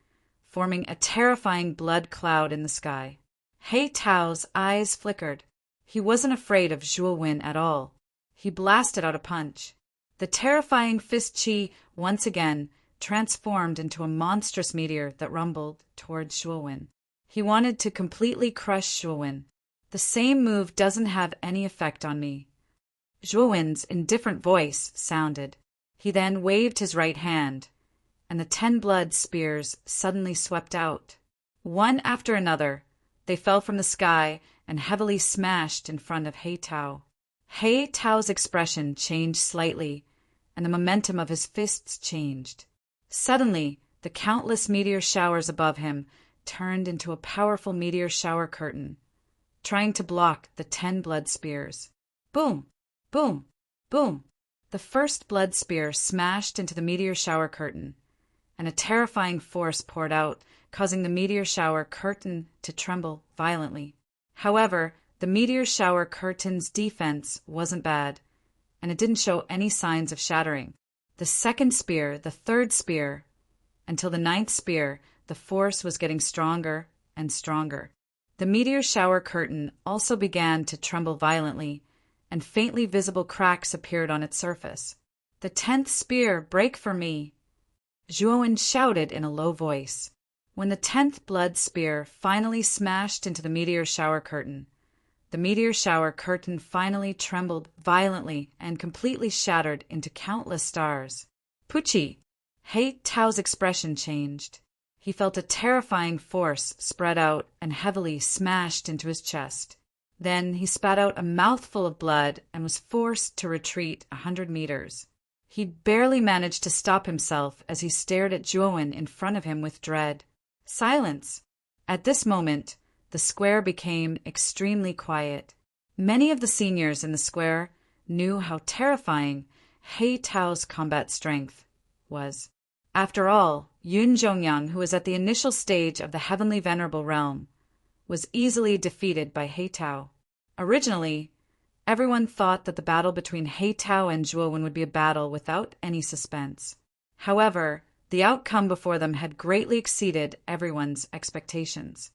forming a terrifying blood cloud in the sky. He Tao's eyes flickered. He wasn't afraid of Zhuowen at all. He blasted out a punch. The terrifying fist chi once again transformed into a monstrous meteor that rumbled towards Zhuowen. He wanted to completely crush Zhuowen. The same move doesn't have any effect on me. Zhuowen's indifferent voice sounded. He then waved his right hand, and the 10 blood spears suddenly swept out. One after another, They fell from the sky and heavily smashed in front of He Tao. He Tao's expression changed slightly, and the momentum of his fists changed. Suddenly, the countless meteor showers above him turned into a powerful meteor shower curtain, trying to block the 10 blood spears. Boom! Boom! Boom! The first blood spear smashed into the meteor shower curtain, and a terrifying force poured out, causing the meteor shower curtain to tremble violently. However, the meteor shower curtain's defense wasn't bad, and it didn't show any signs of shattering. The second spear, the third spear, until the 9th spear, the force was getting stronger and stronger. The meteor shower curtain also began to tremble violently, and faintly visible cracks appeared on its surface. "The 10th spear, break for me!" Zhuowen shouted in a low voice. When the 10th blood spear finally smashed into the meteor shower curtain, the meteor shower curtain finally trembled violently and completely shattered into countless stars. Pucci! He Tao's expression changed. He felt a terrifying force spread out and heavily smashed into his chest. Then he spat out a mouthful of blood and was forced to retreat 100 meters. He barely managed to stop himself as he stared at Zhuowen in front of him with dread. Silence! At this moment, the square became extremely quiet. Many of the seniors in the square knew how terrifying He Tao's combat strength was. After all, Yun Zhongyang, who was at the initial stage of the Heavenly Venerable Realm, was easily defeated by He Tao. Originally, everyone thought that the battle between He Tao and Zhuowen would be a battle without any suspense. However, the outcome before them had greatly exceeded everyone's expectations.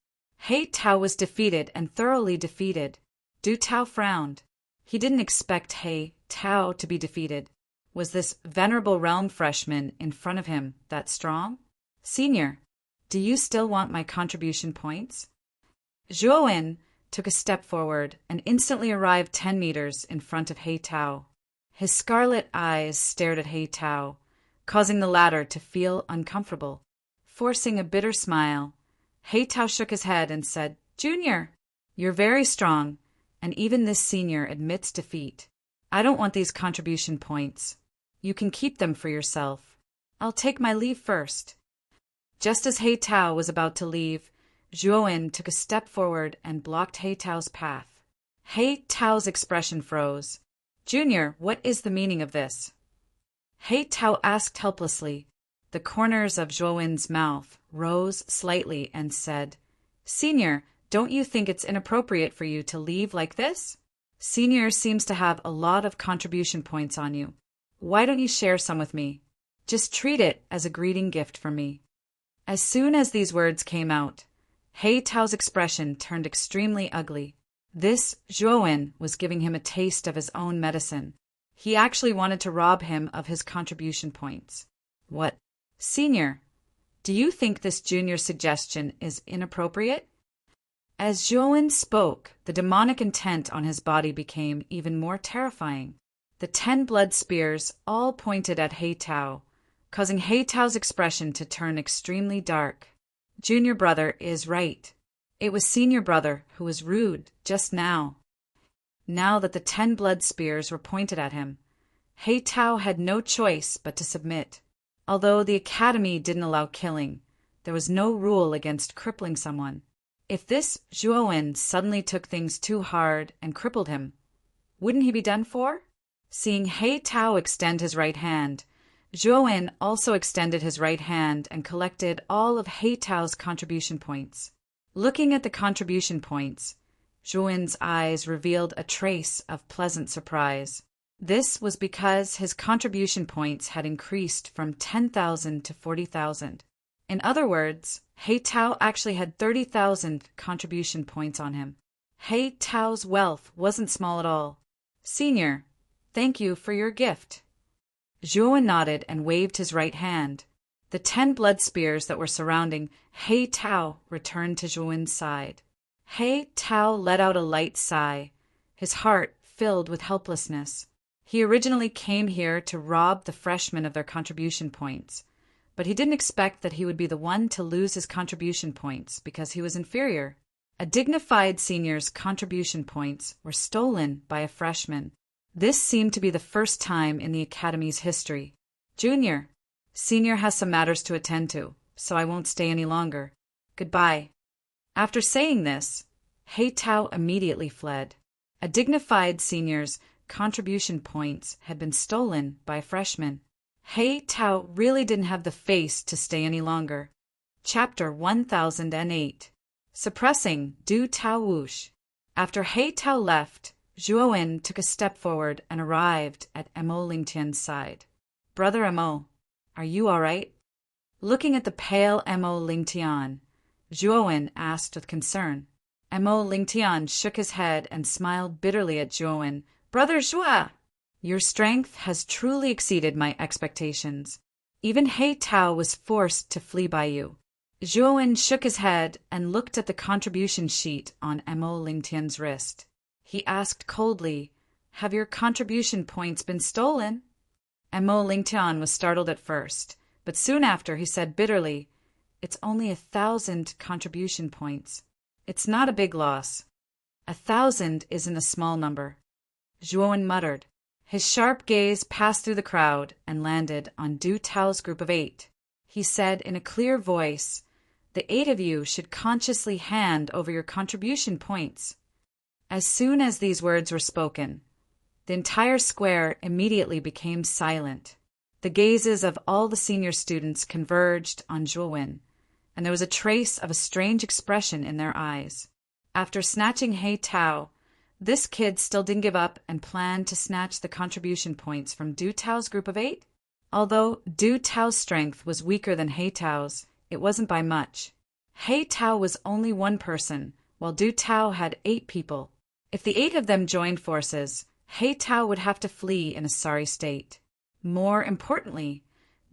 He Tao was defeated and thoroughly defeated. Du Tao frowned. He didn't expect He Tao to be defeated. Was this Venerable Realm freshman in front of him that strong? "Senior, do you still want my contribution points?" Zhuowen took a step forward and instantly arrived 10 meters in front of He Tao. His scarlet eyes stared at He Tao, causing the latter to feel uncomfortable. Forcing a bitter smile, He Tao shook his head and said, "Junior, you're very strong, and even this senior admits defeat. I don't want these contribution points. You can keep them for yourself. I'll take my leave first." Just as He Tao was about to leave, Zhuowen took a step forward and blocked He Tao's path. He Tao's expression froze. "Junior, what is the meaning of this?" He Tao asked helplessly. The corners of Zhuowen's mouth rose slightly and said, "Senior, don't you think it's inappropriate for you to leave like this? Senior seems to have a lot of contribution points on you. Why don't you share some with me? Just treat it as a greeting gift from me." As soon as these words came out, He Tao's expression turned extremely ugly. This Zhuowen was giving him a taste of his own medicine. He actually wanted to rob him of his contribution points. "What? Senior, do you think this junior suggestion is inappropriate?" As Zhuowen spoke, the demonic intent on his body became even more terrifying. The 10 blood spears all pointed at He Tao, causing He Tao's expression to turn extremely dark. Junior brother is right. It was senior brother who was rude just now. Now that the 10 blood spears were pointed at him, He Tao had no choice but to submit. Although the academy didn't allow killing, there was no rule against crippling someone. If this Zhuowen suddenly took things too hard and crippled him, wouldn't he be done for? Seeing He Tao extend his right hand, Zhuowen also extended his right hand and collected all of He Tao's contribution points. Looking at the contribution points, Zhuowen's eyes revealed a trace of pleasant surprise. This was because his contribution points had increased from 10,000 to 40,000. In other words, He Tao actually had 30,000 contribution points on him. He Tao's wealth wasn't small at all. "Senior, thank you for your gift." Zhuowen nodded and waved his right hand. The 10 blood spears that were surrounding He Tao returned to Zhuowen's side. He Tao let out a light sigh, his heart filled with helplessness. He originally came here to rob the freshmen of their contribution points, but he didn't expect that he would be the one to lose his contribution points because he was inferior. A dignified senior's contribution points were stolen by a freshman. This seemed to be the first time in the academy's history. Junior, senior has some matters to attend to, so I won't stay any longer. Goodbye. After saying this, Heitao immediately fled. A dignified senior's contribution points had been stolen by a freshman. Heitao really didn't have the face to stay any longer. Chapter 1008. Suppressing Du Tao Wush. After Heitao left, Zhuowen took a step forward and arrived at Mo Lingtian's side. Brother Mo, are you all right? Looking at the pale Mo Lingtian, Zhuowen asked with concern. Mo Lingtian shook his head and smiled bitterly at Zhuowen. Brother Zhua, your strength has truly exceeded my expectations. Even Heitao was forced to flee by you. Zhuowen shook his head and looked at the contribution sheet on Mo Lingtian's wrist. He asked coldly, Have your contribution points been stolen? Mo Lingtian was startled at first, but soon after he said bitterly, It's only 1,000 contribution points. It's not a big loss. 1,000 isn't a small number. Zhuowen muttered. His sharp gaze passed through the crowd and landed on Du Tao's group of 8. He said in a clear voice, The 8 of you should consciously hand over your contribution points. As soon as these words were spoken, the entire square immediately became silent. The gazes of all the senior students converged on Zhuowen, and there was a trace of a strange expression in their eyes. After snatching Heitao, this kid still didn't give up and planned to snatch the contribution points from Du Tao's group of 8. Although Du Tao's strength was weaker than Heitao's, it wasn't by much. Heitao was only one person, while Du Tao had 8 people. If the 8 of them joined forces, Heitao would have to flee in a sorry state. More importantly,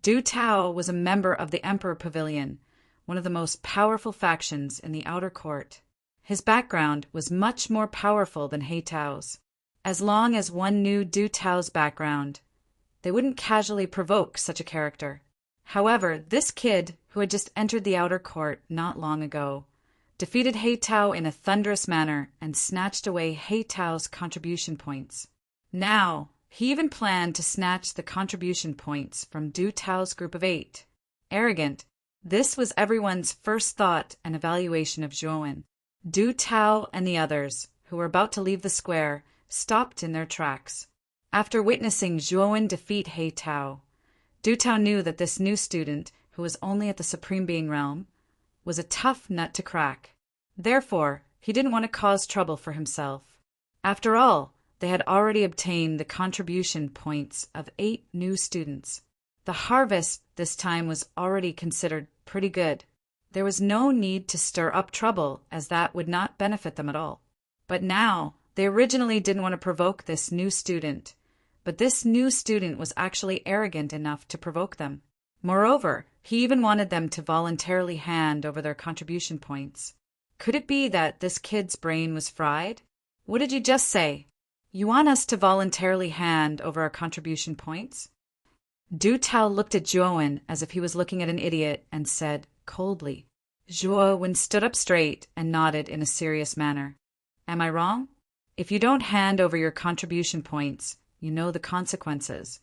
Du Tao was a member of the Emperor Pavilion, one of the most powerful factions in the outer court. His background was much more powerful than Heitao's. As long as one knew Du Tao's background, they wouldn't casually provoke such a character. However, this kid, who had just entered the outer court not long ago, defeated Heitao in a thunderous manner and snatched away Heitao's contribution points. Now, he even planned to snatch the contribution points from Du Tao's group of 8. Arrogant, this was everyone's first thought and evaluation of Zhuowen. Du Tao and the others, who were about to leave the square, stopped in their tracks. After witnessing Zhuowen defeat Heitao, Du Tao knew that this new student, who was only at the Supreme Being realm, was a tough nut to crack. Therefore, he didn't want to cause trouble for himself. After all, they had already obtained the contribution points of 8 new students. The harvest this time was already considered pretty good. There was no need to stir up trouble, as that would not benefit them at all. But now, they originally didn't want to provoke this new student, but this new student was actually arrogant enough to provoke them. Moreover, he even wanted them to voluntarily hand over their contribution points. Could it be that this kid's brain was fried? What did you just say? You want us to voluntarily hand over our contribution points? Du Tao looked at Zhuowen as if he was looking at an idiot and said coldly. Zhuowen stood up straight and nodded in a serious manner. Am I wrong? If you don't hand over your contribution points, you know the consequences.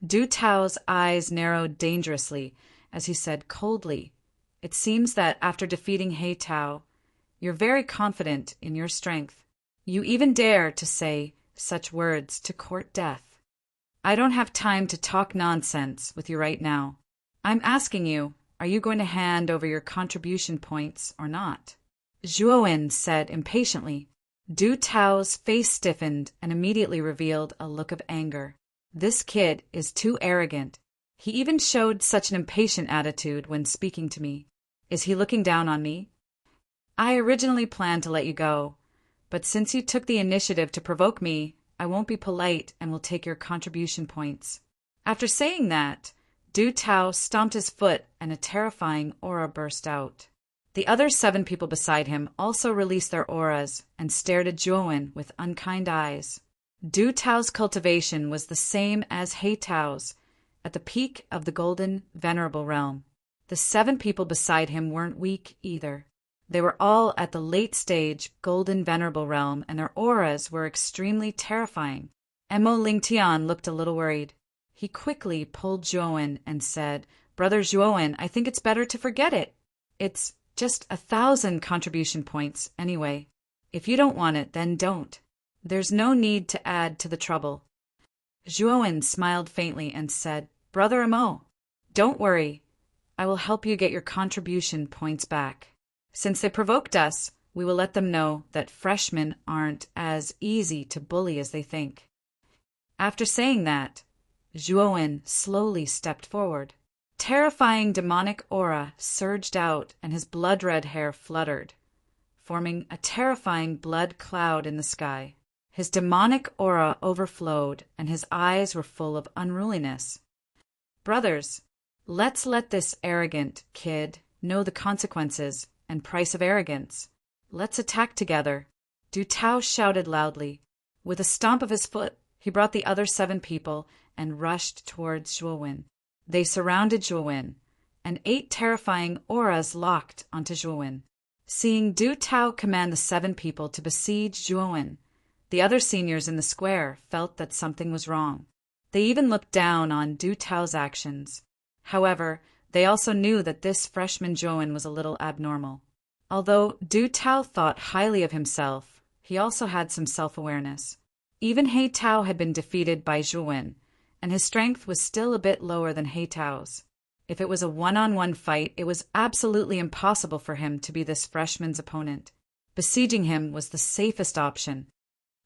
Du Tao's eyes narrowed dangerously as he said coldly, It seems that after defeating Heitao, you're very confident in your strength. You even dare to say such words to court death. I don't have time to talk nonsense with you right now. I'm asking you, are you going to hand over your contribution points or not? Zhuowen said impatiently. Du Tao's face stiffened and immediately revealed a look of anger. This kid is too arrogant. He even showed such an impatient attitude when speaking to me. Is he looking down on me? I originally planned to let you go, but since you took the initiative to provoke me, I won't be polite and will take your contribution points. After saying that, Du Tao stomped his foot and a terrifying aura burst out. The other 7 people beside him also released their auras and stared at Zhuowen with unkind eyes. Du Tao's cultivation was the same as Heitao's, at the peak of the golden, venerable realm. The 7 people beside him weren't weak either. They were all at the late stage golden venerable realm, and their auras were extremely terrifying. Mo Lingtian looked a little worried. He quickly pulled Zhuowen and said, "Brother Zhuowen, I think it's better to forget it. It's just 1,000 contribution points, anyway. If you don't want it, then don't. There's no need to add to the trouble." Zhuowen smiled faintly and said, "Brother Mo, don't worry. I will help you get your contribution points back. Since they provoked us, we will let them know that freshmen aren't as easy to bully as they think." After saying that, Zhuowen slowly stepped forward. Terrifying demonic aura surged out and his blood-red hair fluttered, forming a terrifying blood cloud in the sky. His demonic aura overflowed and his eyes were full of unruliness. "Brothers, let's let this arrogant kid know the consequences and price of arrogance. Let's attack together," Du Tao shouted loudly. With a stomp of his foot, he brought the other 7 people and rushed towards Zhuowen. They surrounded Zhuowen, and 8 terrifying auras locked onto Zhuowen. Seeing Du Tao command the 7 people to besiege Zhuowen, the other seniors in the square felt that something was wrong. They even looked down on Du Tao's actions. However, they also knew that this freshman Zhuowen was a little abnormal. Although Du Tao thought highly of himself, he also had some self-awareness. Even He Tao had been defeated by Zhuowen, and his strength was still a bit lower than He Tao's. If it was a one-on-one fight, it was absolutely impossible for him to be this freshman's opponent. Besieging him was the safest option.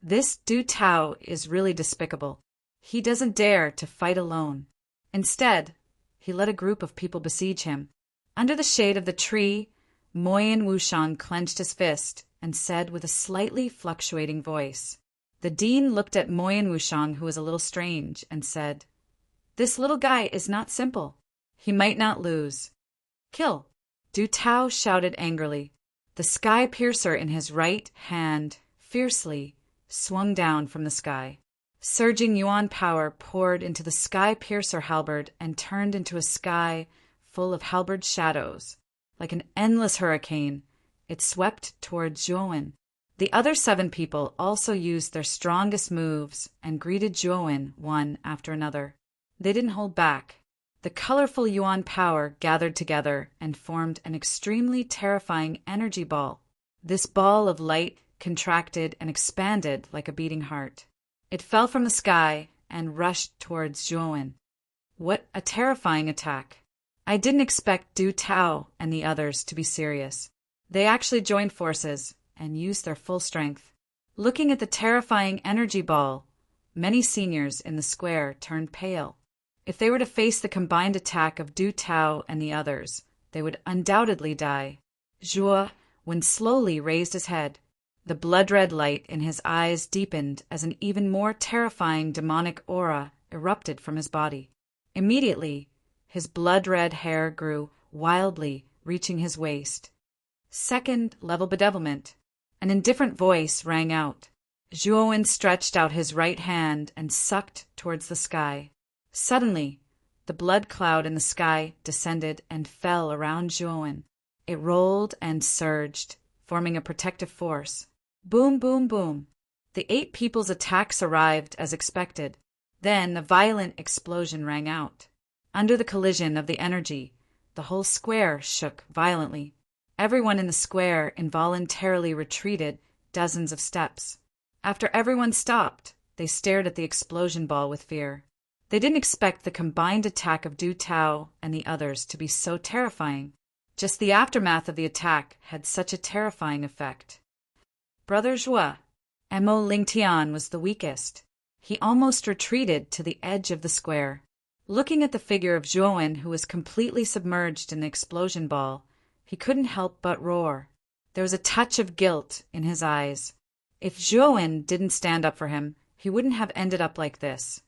This Du Tao is really despicable. He doesn't dare to fight alone. Instead, he let a group of people besiege him. Under the shade of the tree, Moyin Wushang clenched his fist and said with a slightly fluctuating voice. The dean looked at Moyin Wushang, who was a little strange, and said, "This little guy is not simple. He might not lose." "Kill!" Du Tao shouted angrily. The sky piercer in his right hand fiercely swung down from the sky. Surging yuan power poured into the sky piercer halberd and turned into a sky full of halberd shadows. Like an endless hurricane, it swept towards Zhuowen. The other 7 people also used their strongest moves and greeted Zhuowen one after another. They didn't hold back. The colorful yuan power gathered together and formed an extremely terrifying energy ball. This ball of light contracted and expanded like a beating heart. It fell from the sky and rushed towards Zhuowen. What a terrifying attack! I didn't expect Du Tao and the others to be serious. They actually joined forces and used their full strength. Looking at the terrifying energy ball, many seniors in the square turned pale. If they were to face the combined attack of Du Tao and the others, they would undoubtedly die. Zhuowen slowly raised his head. The blood-red light in his eyes deepened as an even more terrifying demonic aura erupted from his body. Immediately, his blood-red hair grew wildly, reaching his waist. Second level bedevilment. An indifferent voice rang out. Zhuowen stretched out his right hand and sucked towards the sky. Suddenly, the blood cloud in the sky descended and fell around Zhuowen. It rolled and surged, forming a protective force. Boom, boom, boom. The 8 people's attacks arrived as expected. Then a violent explosion rang out. Under the collision of the energy, the whole square shook violently. Everyone in the square involuntarily retreated dozens of steps. After everyone stopped, they stared at the explosion ball with fear. They didn't expect the combined attack of Du Tao and the others to be so terrifying. Just the aftermath of the attack had such a terrifying effect. Brother Zhuo, Mo Lingtian was the weakest. He almost retreated to the edge of the square. Looking at the figure of Zhuowen, who was completely submerged in the explosion ball, he couldn't help but roar. There was a touch of guilt in his eyes. If Zhuowen didn't stand up for him, he wouldn't have ended up like this.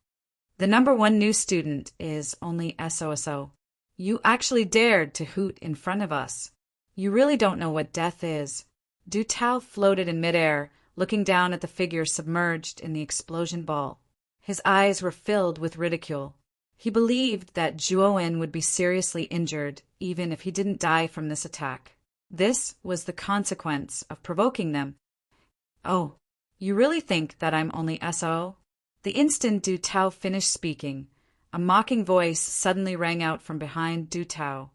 The number 1 new student is only SOSO. You actually dared to hoot in front of us. You really don't know what death is. Du Tao floated in midair, looking down at the figure submerged in the explosion ball. His eyes were filled with ridicule. He believed that Zhuowen would be seriously injured even if he didn't die from this attack. This was the consequence of provoking them. "Oh, you really think that I'm only SO?" The instant Du Tao finished speaking, a mocking voice suddenly rang out from behind Du Tao,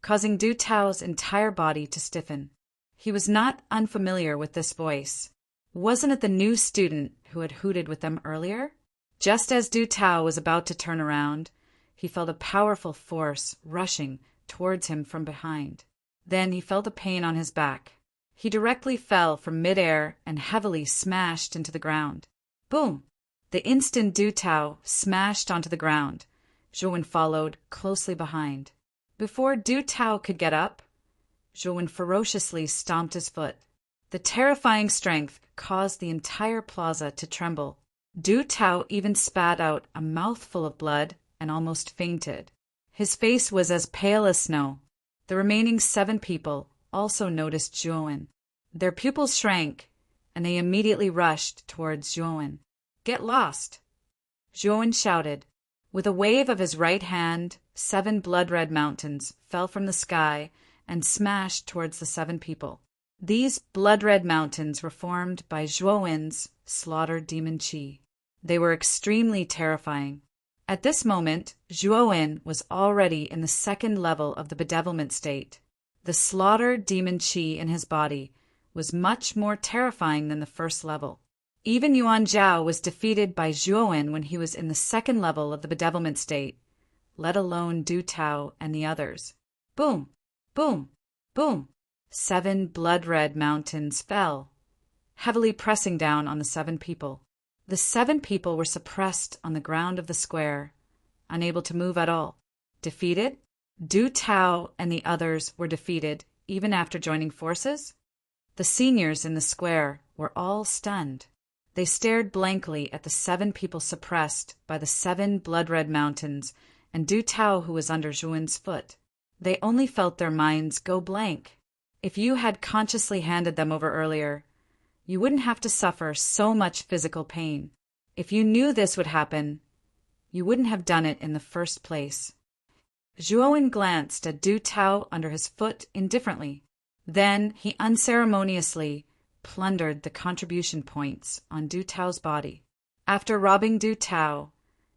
causing Du Tao's entire body to stiffen. He was not unfamiliar with this voice. Wasn't it the new student who had hooted with them earlier? Just as Du Tao was about to turn around, he felt a powerful force rushing towards him from behind. Then he felt a pain on his back. He directly fell from midair and heavily smashed into the ground. Boom! The instant Du Tao smashed onto the ground, Zhou followed closely behind. Before Du Tao could get up, Zhou ferociously stomped his foot. The terrifying strength caused the entire plaza to tremble. Du Tao even spat out a mouthful of blood and almost fainted. His face was as pale as snow. The remaining 7 people also noticed Zhou. Their pupils shrank, and they immediately rushed towards Zhou. "Get lost!" Zhou shouted. With a wave of his right hand, 7 blood-red mountains fell from the sky and smashed towards the 7 people. These blood-red mountains were formed by Zhou's slaughtered demon chi. They were extremely terrifying. At this moment, Zhou was already in the 2nd level of the bedevilment state. The slaughtered demon chi in his body was much more terrifying than the 1st level. Even Yuan Zhao was defeated by Zhou when he was in the 2nd level of the bedevilment state, let alone Du Tao and the others. Boom! Boom! Boom! 7 blood-red mountains fell, heavily pressing down on the 7 people. The 7 people were suppressed on the ground of the square, unable to move at all. Defeated? Du Tao and the others were defeated even after joining forces? The seniors in the square were all stunned. They stared blankly at the 7 people suppressed by the 7 blood-red mountains and Du Tao who was under Zhou's foot. They only felt their minds go blank. If you had consciously handed them over earlier, you wouldn't have to suffer so much physical pain. If you knew this would happen, you wouldn't have done it in the first place. Zhou glanced at Du Tao under his foot indifferently. Then he unceremoniously plundered the contribution points on Du Tao's body. After robbing Du Tao,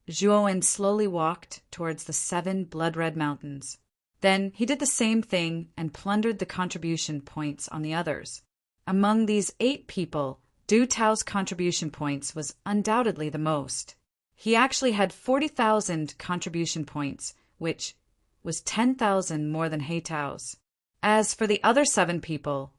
Zhou slowly walked towards the 7 blood-red mountains. Then he did the same thing and plundered the contribution points on the others. Among these 8 people, Du Tao's contribution points was undoubtedly the most. He actually had 40,000 contribution points, which was 10,000 more than He Tao's. As for the other 7 people,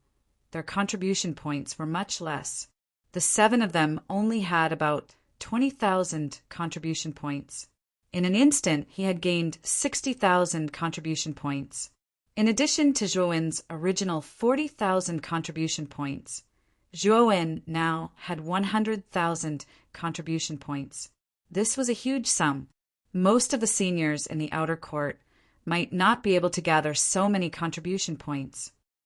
their contribution points were much less. The 7 of them only had about 20,000 contribution points. In an instant, he had gained 60,000 contribution points. In addition to Zhou's original 40,000 contribution points, Zhou now had 100,000 contribution points. This was a huge sum. Most of the seniors in the outer court might not be able to gather so many contribution points.